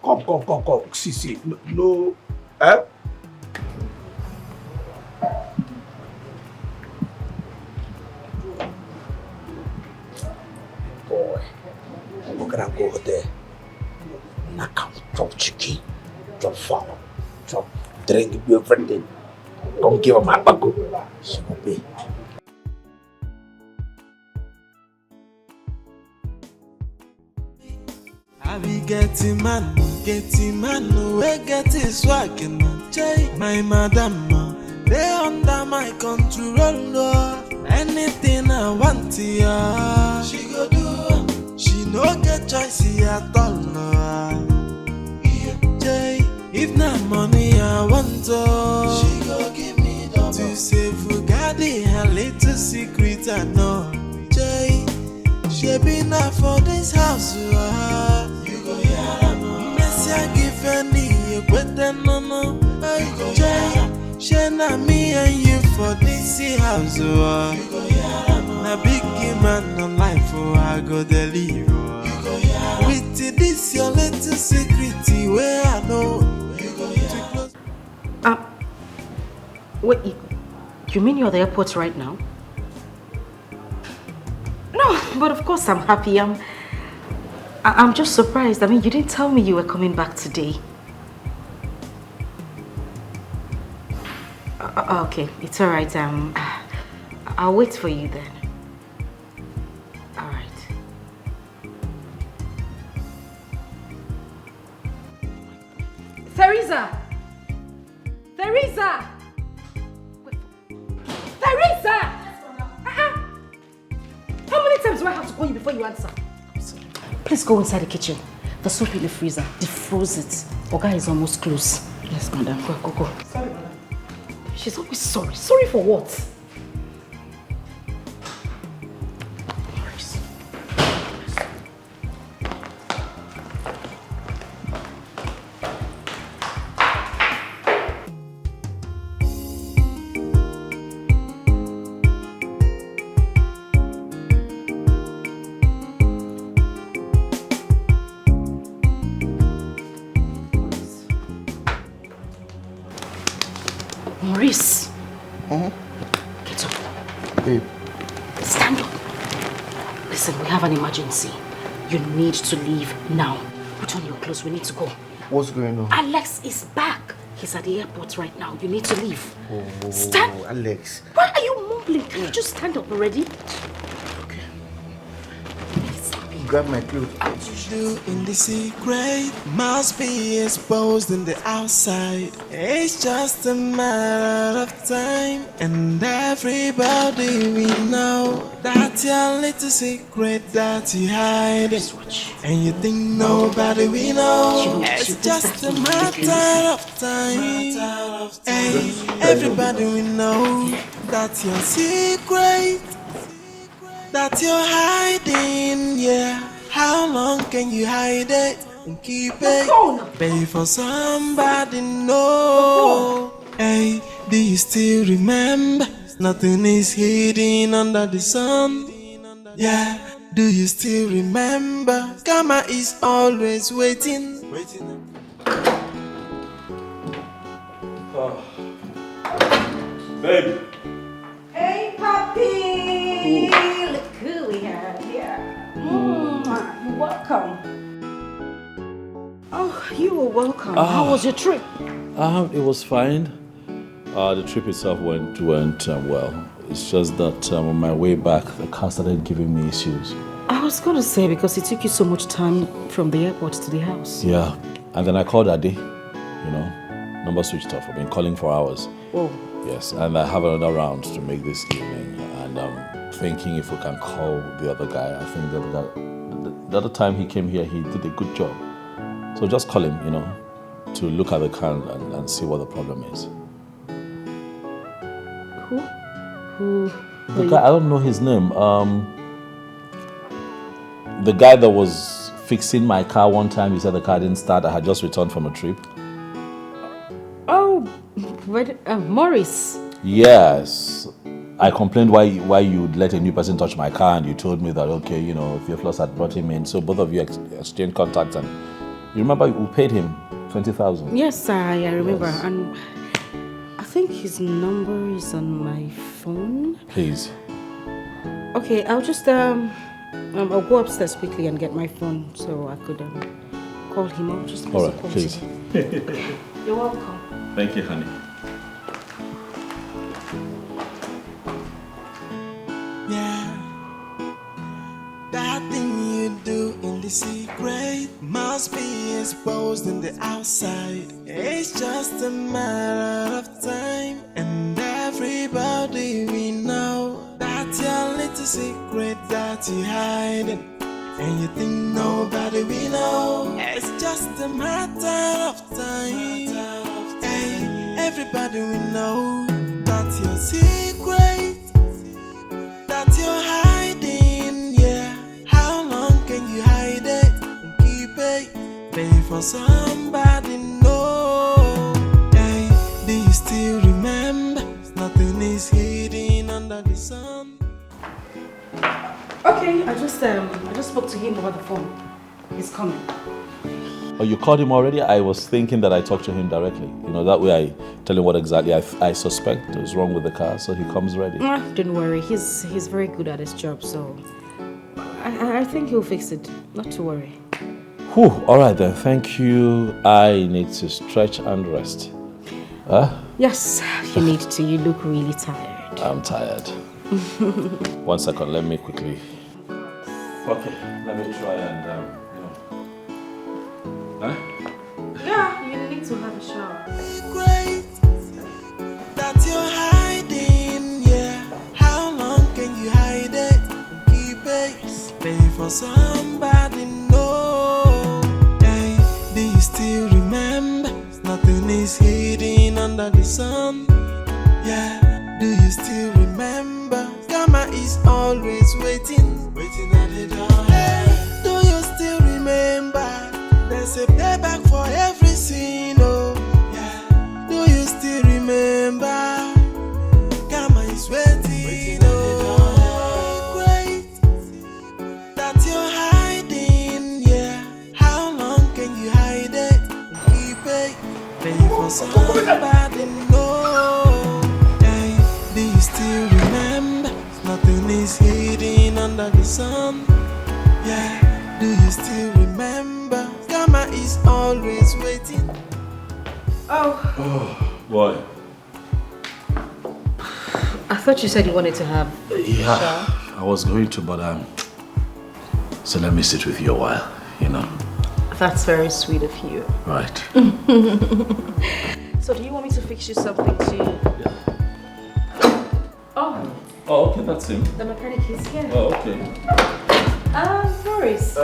Come. See. No. Eh? Boy, we're gonna go there. I can chop chicken, chop fowl, chop drink, do everything. Come give her my bago. She will pay. I be getting man, we get his swag and my madam, they under my control. Anything I want to ya, she go do. She no get choice at all. oh. She go give me double. To say Fugadi, her little secret I know. Jay, she been out for this house, you go hear no. Messi, I give any, you better no. Jay, she na me and you for this house, you go hear no. Na big man on life, I go deliver. With this your little secret, where I know. Wait, you mean you're at the airport right now? No, but of course I'm happy. I'm just surprised. I mean, you didn't tell me you were coming back today. Okay, it's all right. I'll wait for you then. All right. Teresa! Teresa! Teresa! How many times do I have to call you before you answer? I'm sorry. Please go inside the kitchen. The soup in the freezer. Defroze it. Oga is almost close. Yes, madam. Go. Sorry, madam. She's always sorry. Sorry for what? Maurice. Get up. Babe. Stand up. Listen, we have an emergency. You need to leave now. Put on your clothes. We need to go. What's going on? Alex is back. He's at the airport right now. You need to leave. Stand. Alex. Why are you mumbling? Can you just stand up already? Grab my clothes. What you do in the secret must be exposed in the outside. It's just a matter of time, and everybody will know that your little secret that you hide. And you think nobody will know. It's just a matter of time. Hey, everybody will know that your secret that you're hiding, yeah. How long can you hide it and keep it? Pay for somebody know. Hey, do you still remember? Nothing is hidden under the sun. Yeah, do you still remember? Karma is always waiting. Baby. Hey, puppy! Look who we have here. You're welcome. Oh, you were welcome. How was your trip? It was fine. The trip itself went well. It's just that on my way back, the car started giving me issues. I was going to say, because it took you so much time from the airport to the house. Yeah, and then I called Ade, number switched off. I've been calling for hours. Oh. Yes, and I have another round to make this evening, and I'm thinking if we can call the other guy. I think the other time he came here, he did a good job. So just call him, to look at the car and see what the problem is. Who? The guy, I don't know his name. The guy that was fixing my car one time, he said the car didn't start. I had just returned from a trip. Oh, Morris. Yes. I complained why you'd let a new person touch my car, and you told me that, okay, Theophilus had brought him in. So both of you exchanged contacts, and you remember we paid him 20,000. Yes, I remember. Yes. And I think his number is on my phone. Please. Okay, I'll just I'll go upstairs quickly and get my phone so I could call him. I'll just all right, please. You're welcome. Thank you, honey. That thing you do in the secret must be exposed in the outside. It's just a matter of time, and everybody will know that your little secret that you hiding. And you think nobody will know. It's just a matter of time. Hey, everybody will know that's your secret, that you're hiding, yeah. How long can you hide it and keep it? Pay for somebody, no. Hey, do you still remember? Nothing is hidden under the sun. Okay, I just spoke to him over the phone. He's coming. Oh, you called him already? I was thinking that I talked to him directly. You know, that way I tell him what exactly I suspect is wrong with the car, so he comes ready. Don't worry, he's very good at his job, so I think he'll fix it. Not to worry. Whew, all right then, thank you. I need to stretch and rest. Huh? Yes, you need to. You look really tired. I'm tired. 1 second, let me quickly. Okay, let me try and, Huh? Yeah, you need to have a shower. Great, that you're hiding, yeah. How long can you hide it and keep it? Pay for somebody, no. Hey, do you still remember? Nothing is hidden under the sun. Yeah, do you still remember? Karma is always waiting at the door. Hey, do you still remember? There's a payback for every sin, oh, yeah. Do you still remember? Karma is waiting, oh, great, that you're hiding, yeah. How long can you hide it and keep it? Pay for somebody, no. Hey, do you still remember? Nothing is hidden under the sun, yeah. Do you still remember? Karma is always waiting. Oh, What? I thought you said you wanted to have Yeah, shower. I was going to, but so let me sit with you a while, you know. That's very sweet of you. Right. So do you want me to fix you something too? Oh, Oh, okay, that's him. the mechanic is here. Oh, okay. Boris.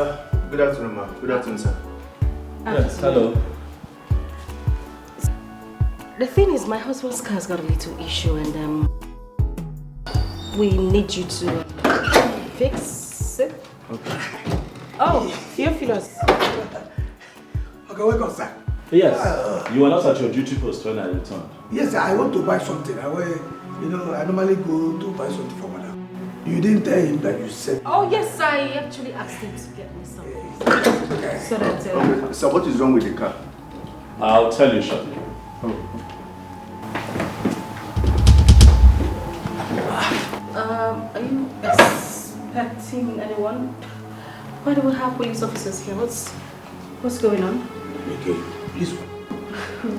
Good afternoon, ma'am. Good afternoon, sir. Yes, hello. The thing is, my husband's car's got a little issue and we need you to fix it. Okay. Oh, Theophilus. Okay, welcome, sir. Yes, you were not at your duty post when I returned. Yes, sir, I want to buy something. I normally go to buy something for madam. You didn't tell him that you said. Oh yes, I actually asked him to get me something. So that Okay. So what is wrong with the car? I'll tell you shortly. are you expecting anyone? Why do we have police officers here? What's going on? Okay, please.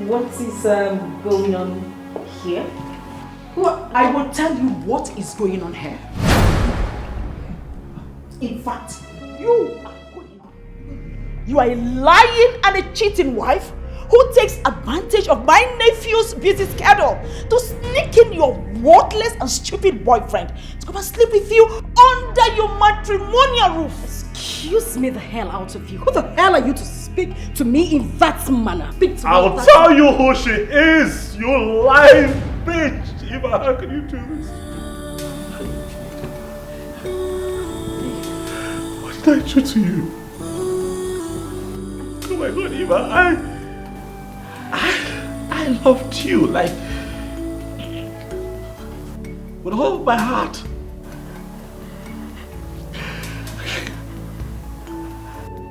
What is going on here? Well, I will tell you what is going on here. In fact, you are a lying and a cheating wife who takes advantage of my nephew's busy schedule to sneak in your worthless and stupid boyfriend to come and sleep with you under your matrimonial roof. Excuse me the hell out of you. Who the hell are you to speak to me in that manner? Speak to I'll me tell you who she is, you lying bitch. Eva, how can you do this? What did I do to you? Oh my God, Eva, I loved you, like, with all of my heart.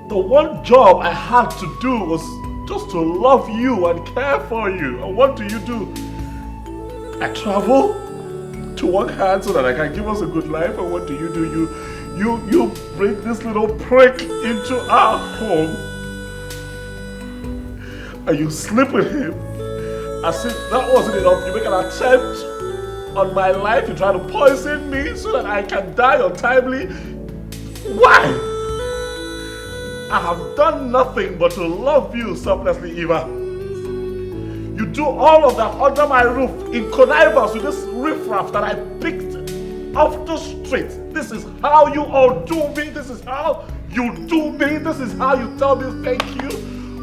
The one job I had to do was just to love you and care for you. And what do? I travel to work hard so that I can give us a good life. And what do? You bring this little prick into our home and you sleep with him as if that wasn't enough. You make an attempt on my life. You try to poison me so that I can die untimely. Why? I have done nothing but to love you selflessly, Eva. You do all of that under my roof in connivance with this riffraff that I picked off the street. This is how you all do me. This is how you do me. This is how you tell me thank you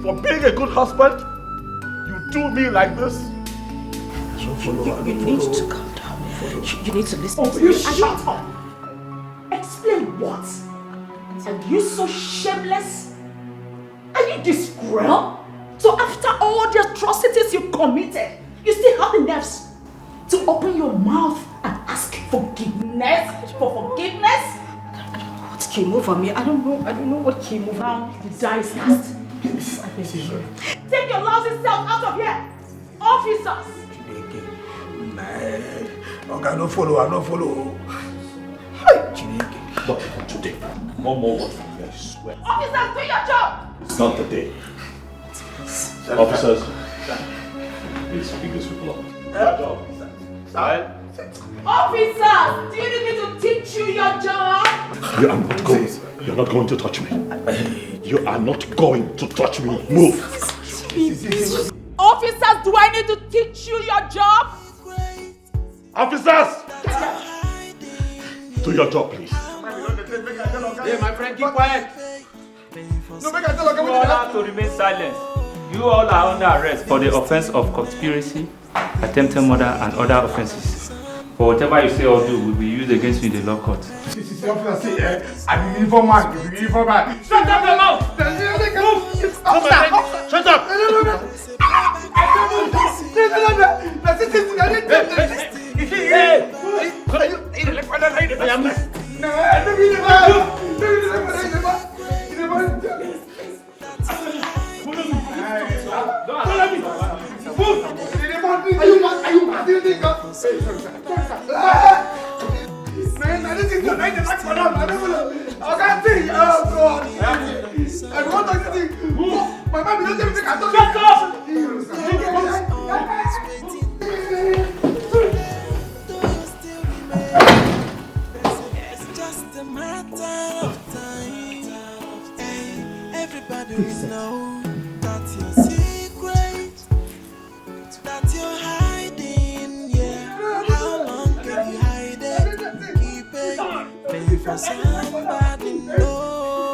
for being a good husband. You do me like this. You need to calm down. You need to listen to me. You shut up! Explain what? Are you so shameless? Are you this cruel? So after all the atrocities you committed, you still have the nerves to open your mouth and ask forgiveness? For forgiveness? What came over me? I don't know what came over me. Now the die is cast. Please, I beg you. Take your lousy self out of here! Officers! Okay, no follow, I no follow. Not for today. No more words from you, I swear. Officers, do your job! It's not the day. Officers, please pick these people up. Your job. Officers, do you need me to teach you your job? You are not going. You're not going to touch me. You are not going to touch me. Move. Officers, do I need to teach you your job? Officers! Do your job, please. Hey, my friend, keep quiet. No, make I tell you. You all have to remain silent. You all are under arrest for the offense of conspiracy, attempted murder, and other offenses. For whatever you say or do will be used against you in the law court. I'm an informant. Shut up your mouth! Move! Shut up! Everybody will know that your secret, that you're hiding, yeah. How long can you hide it? Keep it, maybe for somebody know.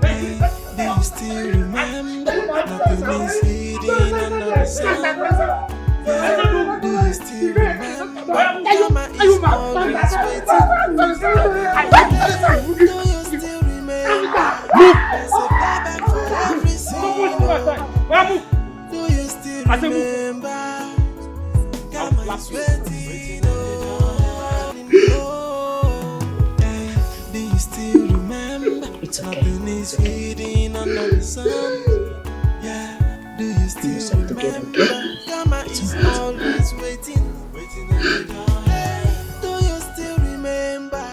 Hey, do you still remember? Nothing is hidden under the sun. Yeah, do you still remember? Mama is always waiting. Do you still remember? There's a payback for every sin. Do you still remember? Mama is waiting. Hey, do you still remember? Nothing is hidden under the sun. Yeah, do you still remember? Mama is always waiting at the door. Hey, do you still remember?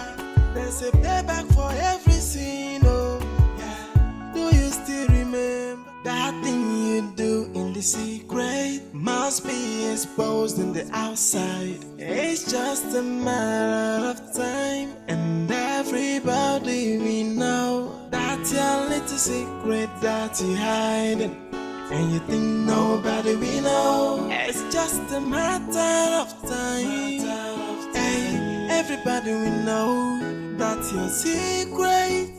There's a payback for every sin. Oh, yeah. Do you still remember that thing you do in the secret must be exposed in the outside? It's just a matter of time, and everybody we know that your little secret that you hide. And you think nobody we know. It's just a matter of time. Hey, everybody we know that your secret,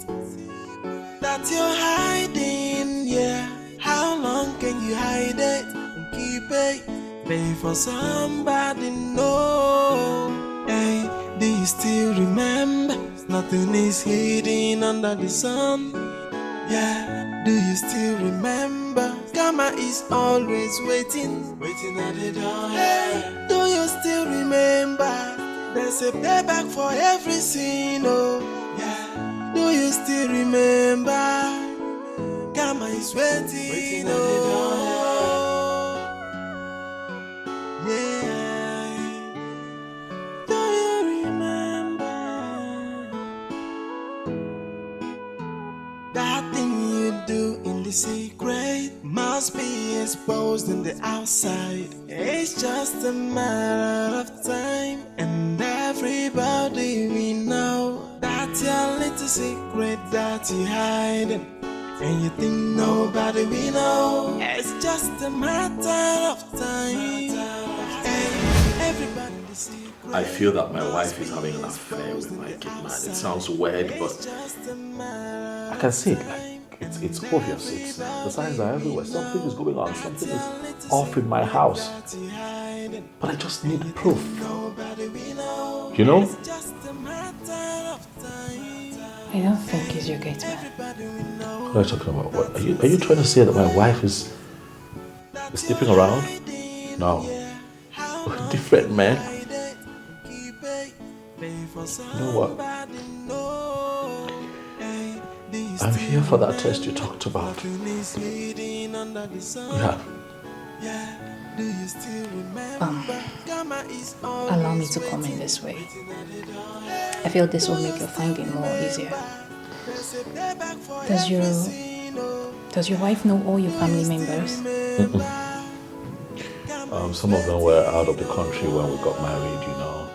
that you're hiding, yeah. How long can you hide it and keep it? Pay for somebody know. Hey, do you still remember? Nothing is hidden under the sun. Yeah, do you still remember? Karma is always waiting at the door. Hey, do you still remember? There's a payback for every sin. Oh, yeah. Do you still remember? Karma is waiting at the door. Yeah. Do you remember that thing you do in the secret must be exposed in the outside? It's just a matter of time, and everybody we know that your little secret that you hide, and you think nobody we know. It's just a matter of time. Hey, everybody the secret. I feel that my wife is having an affair with my kid man. It sounds weird, but I can see it. Like, It's obvious. The signs are everywhere. Something is going on. Something is off in my house. But I just need proof. You know? I don't think he's your gate man. What are you talking about? What? Are you trying to say that my wife is sleeping around? No. Different man. You know what? I'm here for that test you talked about. Yeah. Allow me to comment this way. I feel this will make your finding more easier. Does your wife know all your family members? Some of them were out of the country when we got married, you know.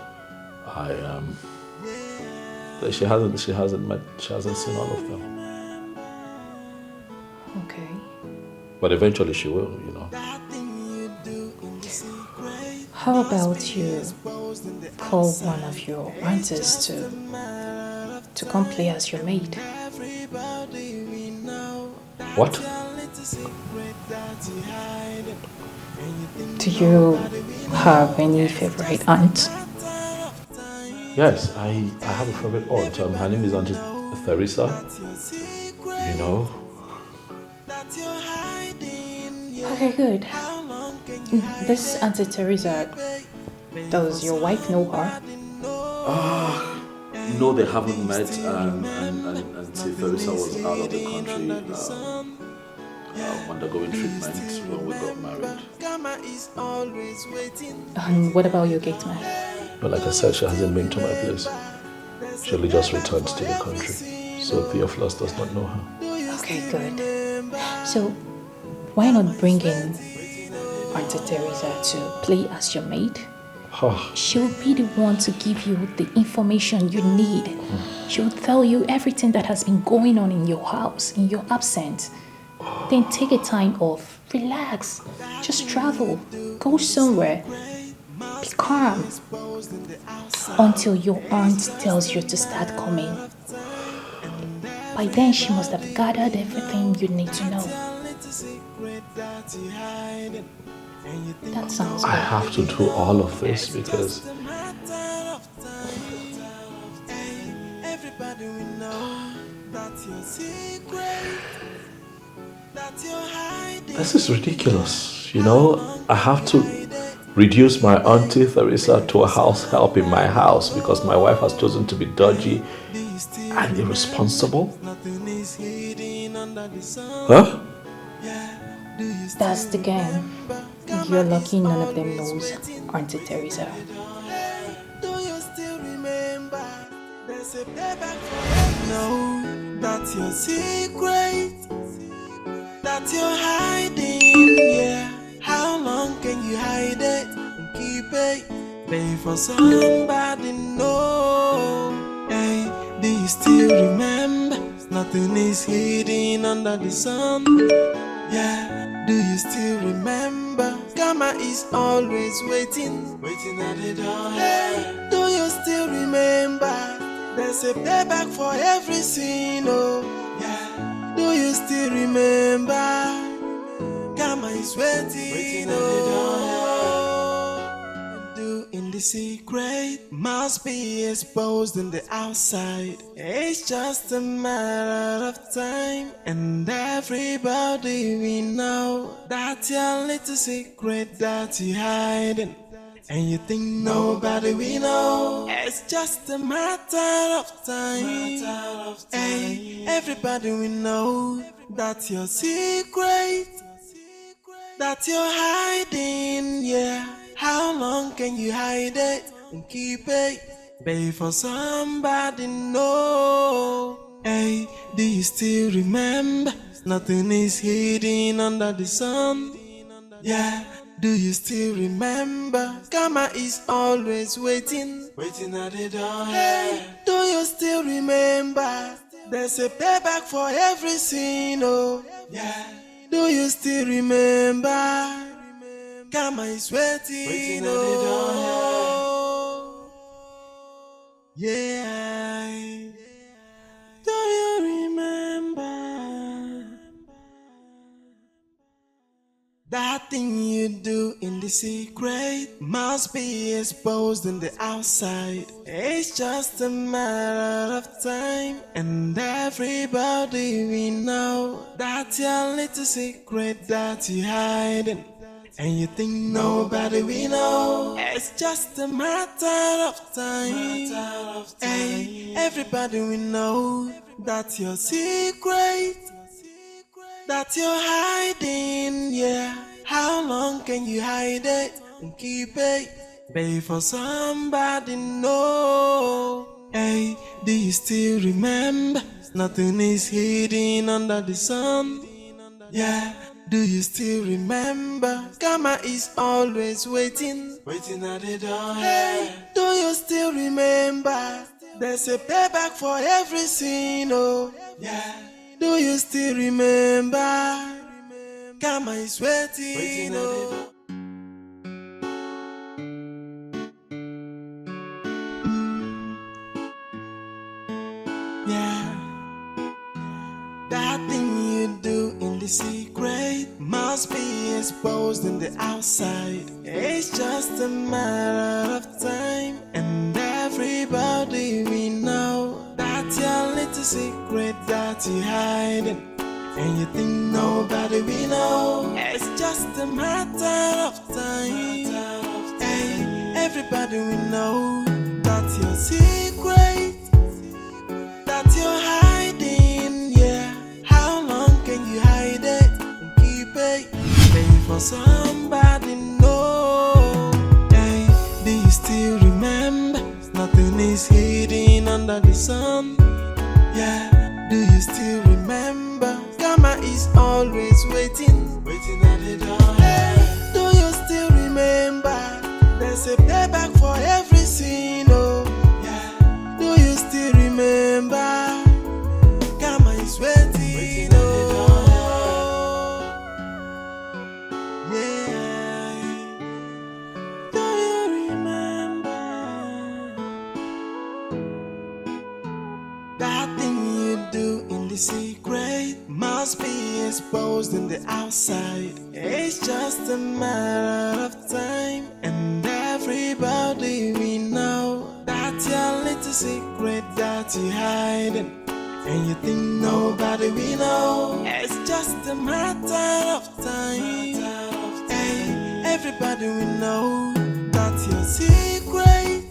She hasn't seen all of them. Okay. But eventually she will, you know. How about you call one of your aunts to come play as your maid? What? Do you have any favorite aunt? Yes, I have a favorite aunt. Her name is Auntie Theresa. You know. Okay, good. This Auntie Teresa, does your wife know her? No, they haven't met, and Auntie Theresa was out of the country undergoing treatment when we got married. And what about your gate man? But like I said, she hasn't been to my place. She only just returned to the country. So Theophilus does not know her. Okay, good. So, why not bring in Auntie Teresa to play as your maid? She will be the one to give you the information you need. She will tell you everything that has been going on in your house, in your absence. Then take a time off, relax, just travel, go somewhere, be calm, until your aunt tells you to start coming. By then she must have gathered everything you need to know. That sounds good. I have to do all of this because this is ridiculous, you know. I have to reduce my Auntie Theresa to a house help in my house because my wife has chosen to be dodgy and irresponsible. Huh? That's the game. You're lucky none of them knows Auntie Teresa. No, that's your secret that you're hiding, yeah. How long can you hide it and keep it? Pay for somebody, no. Hey, do you still remember? Nothing is hidden under the sun. Yeah, do you still remember? Karma is always waiting at the door. Hey, do you still remember? There's a payback for every sin, oh. Yeah, do you still remember? Karma is waiting, oh. Do in the secret must be exposed in the outside. It's just a matter of time, and everybody we know that your little secret that you're hiding, and you think nobody we know. It's just a matter of time. Hey, everybody we know that your secret that you're hiding, yeah. How long can you hide it and keep it? Pay for somebody, no. Hey, do you still remember? Nothing is hidden under the sun. Yeah, do you still remember? Karma is always waiting at the door. Hey, do you still remember? There's a payback for every sin, oh. Yeah, do you still remember? Karma is waiting at the door. Yeah, do you remember? That thing you do in the secret must be exposed in the outside. It's just a matter of time, and everybody we know that's your little secret that you hiding. And you think nobody we know. It's just a matter of time. Hey, everybody we know that's your secret that you're hiding, yeah. How long can you hide it and keep it? Babe, for somebody know. Hey, do you still remember? Nothing is hidden under the sun. Yeah, do you still remember? Karma is always waiting at the door. Hey, do you still remember? There's a payback for every sin, oh, yeah. Do you still remember? Karma is waiting, oh. Yeah. That thing you do in the secret must be exposed in the outside. It's just a matter of time, and everybody we know that's your little secret that you hiding. And you think nobody we know. It's just a matter of time. Hey, everybody we know that's your secret that you're hiding. Yeah, how long can you hide it and keep it? Pay for somebody know. Hey, do you still remember? Nothing is hidden under the sun. Yeah, do you still remember? Karma is always waiting at the door. Hey, do you still remember? There's a payback for every sin, oh, yeah. Do you still remember? Karma is waiting, oh, yeah. Do you remember? That thing you do in the secret must be exposed in the outside. It's just a matter of time, and everybody we know that's your little secret that you hiding. And you think nobody we know. It's just a matter of time. Hey, everybody we know that's your secret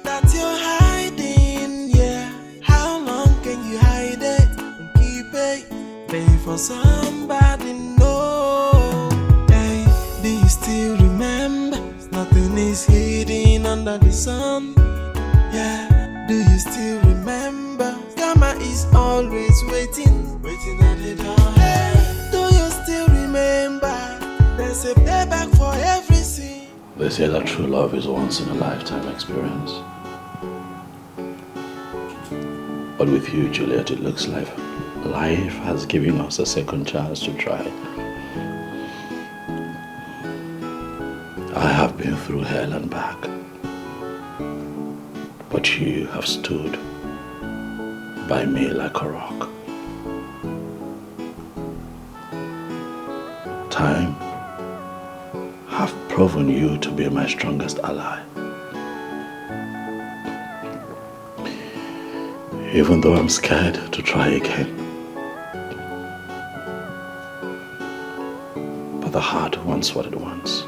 that you're hiding. Yeah, how long can you hide it and keep it? Pay for somebody know. Hey, do you still remember? Nothing is hidden under the sun. Yeah, do you still remember? Karma is always waiting at the door. Hey, do you still remember? There's a payback for every sin. They say that true love is a once in a lifetime experience. But with you, Juliet, it looks like life has given us a second chance to try. I have been through hell and back, but you have stood by me like a rock. Time have proven you to be my strongest ally. Even though I'm scared to try again. But the heart wants what it wants.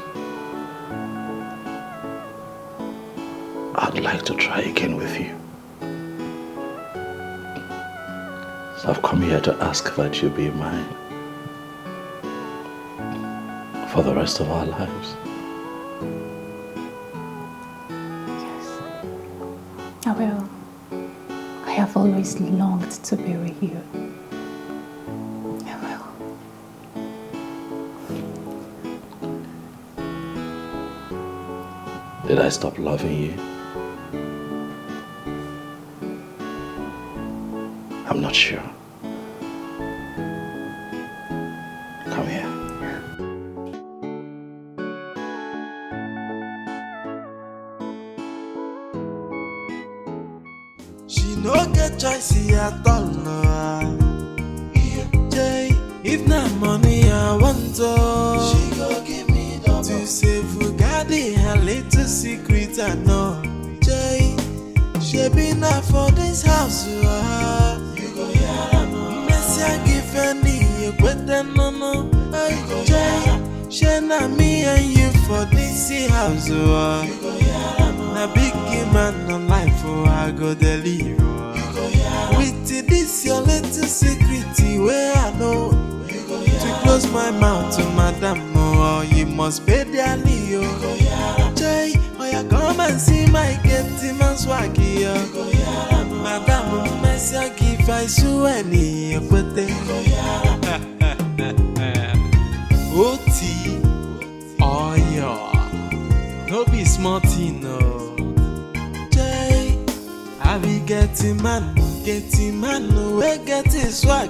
I'd like to try again with you. So I've come here to ask that you be mine for the rest of our lives. Yes, I will. I have always longed to be with you. I will. Did I stop loving you? I'm not sure. Come here. She no get choice at all, no. If not money I want to. secret I know. Jay, she be not for this house. You go here, no. Messia give any, you better no. Jay, she not me and you for this house. You go here, no. Na big man no life, I go deliver. With this your little secret where I know. To close my mouth to madam, oh, you must pay dearly, oh. Jay, oh, you come and see my getty man swaggy, oh. Madam, Messia give I so any, but they Oti, oh, yeah, no be smarty, no. Jay, I be getting man, we get his swag,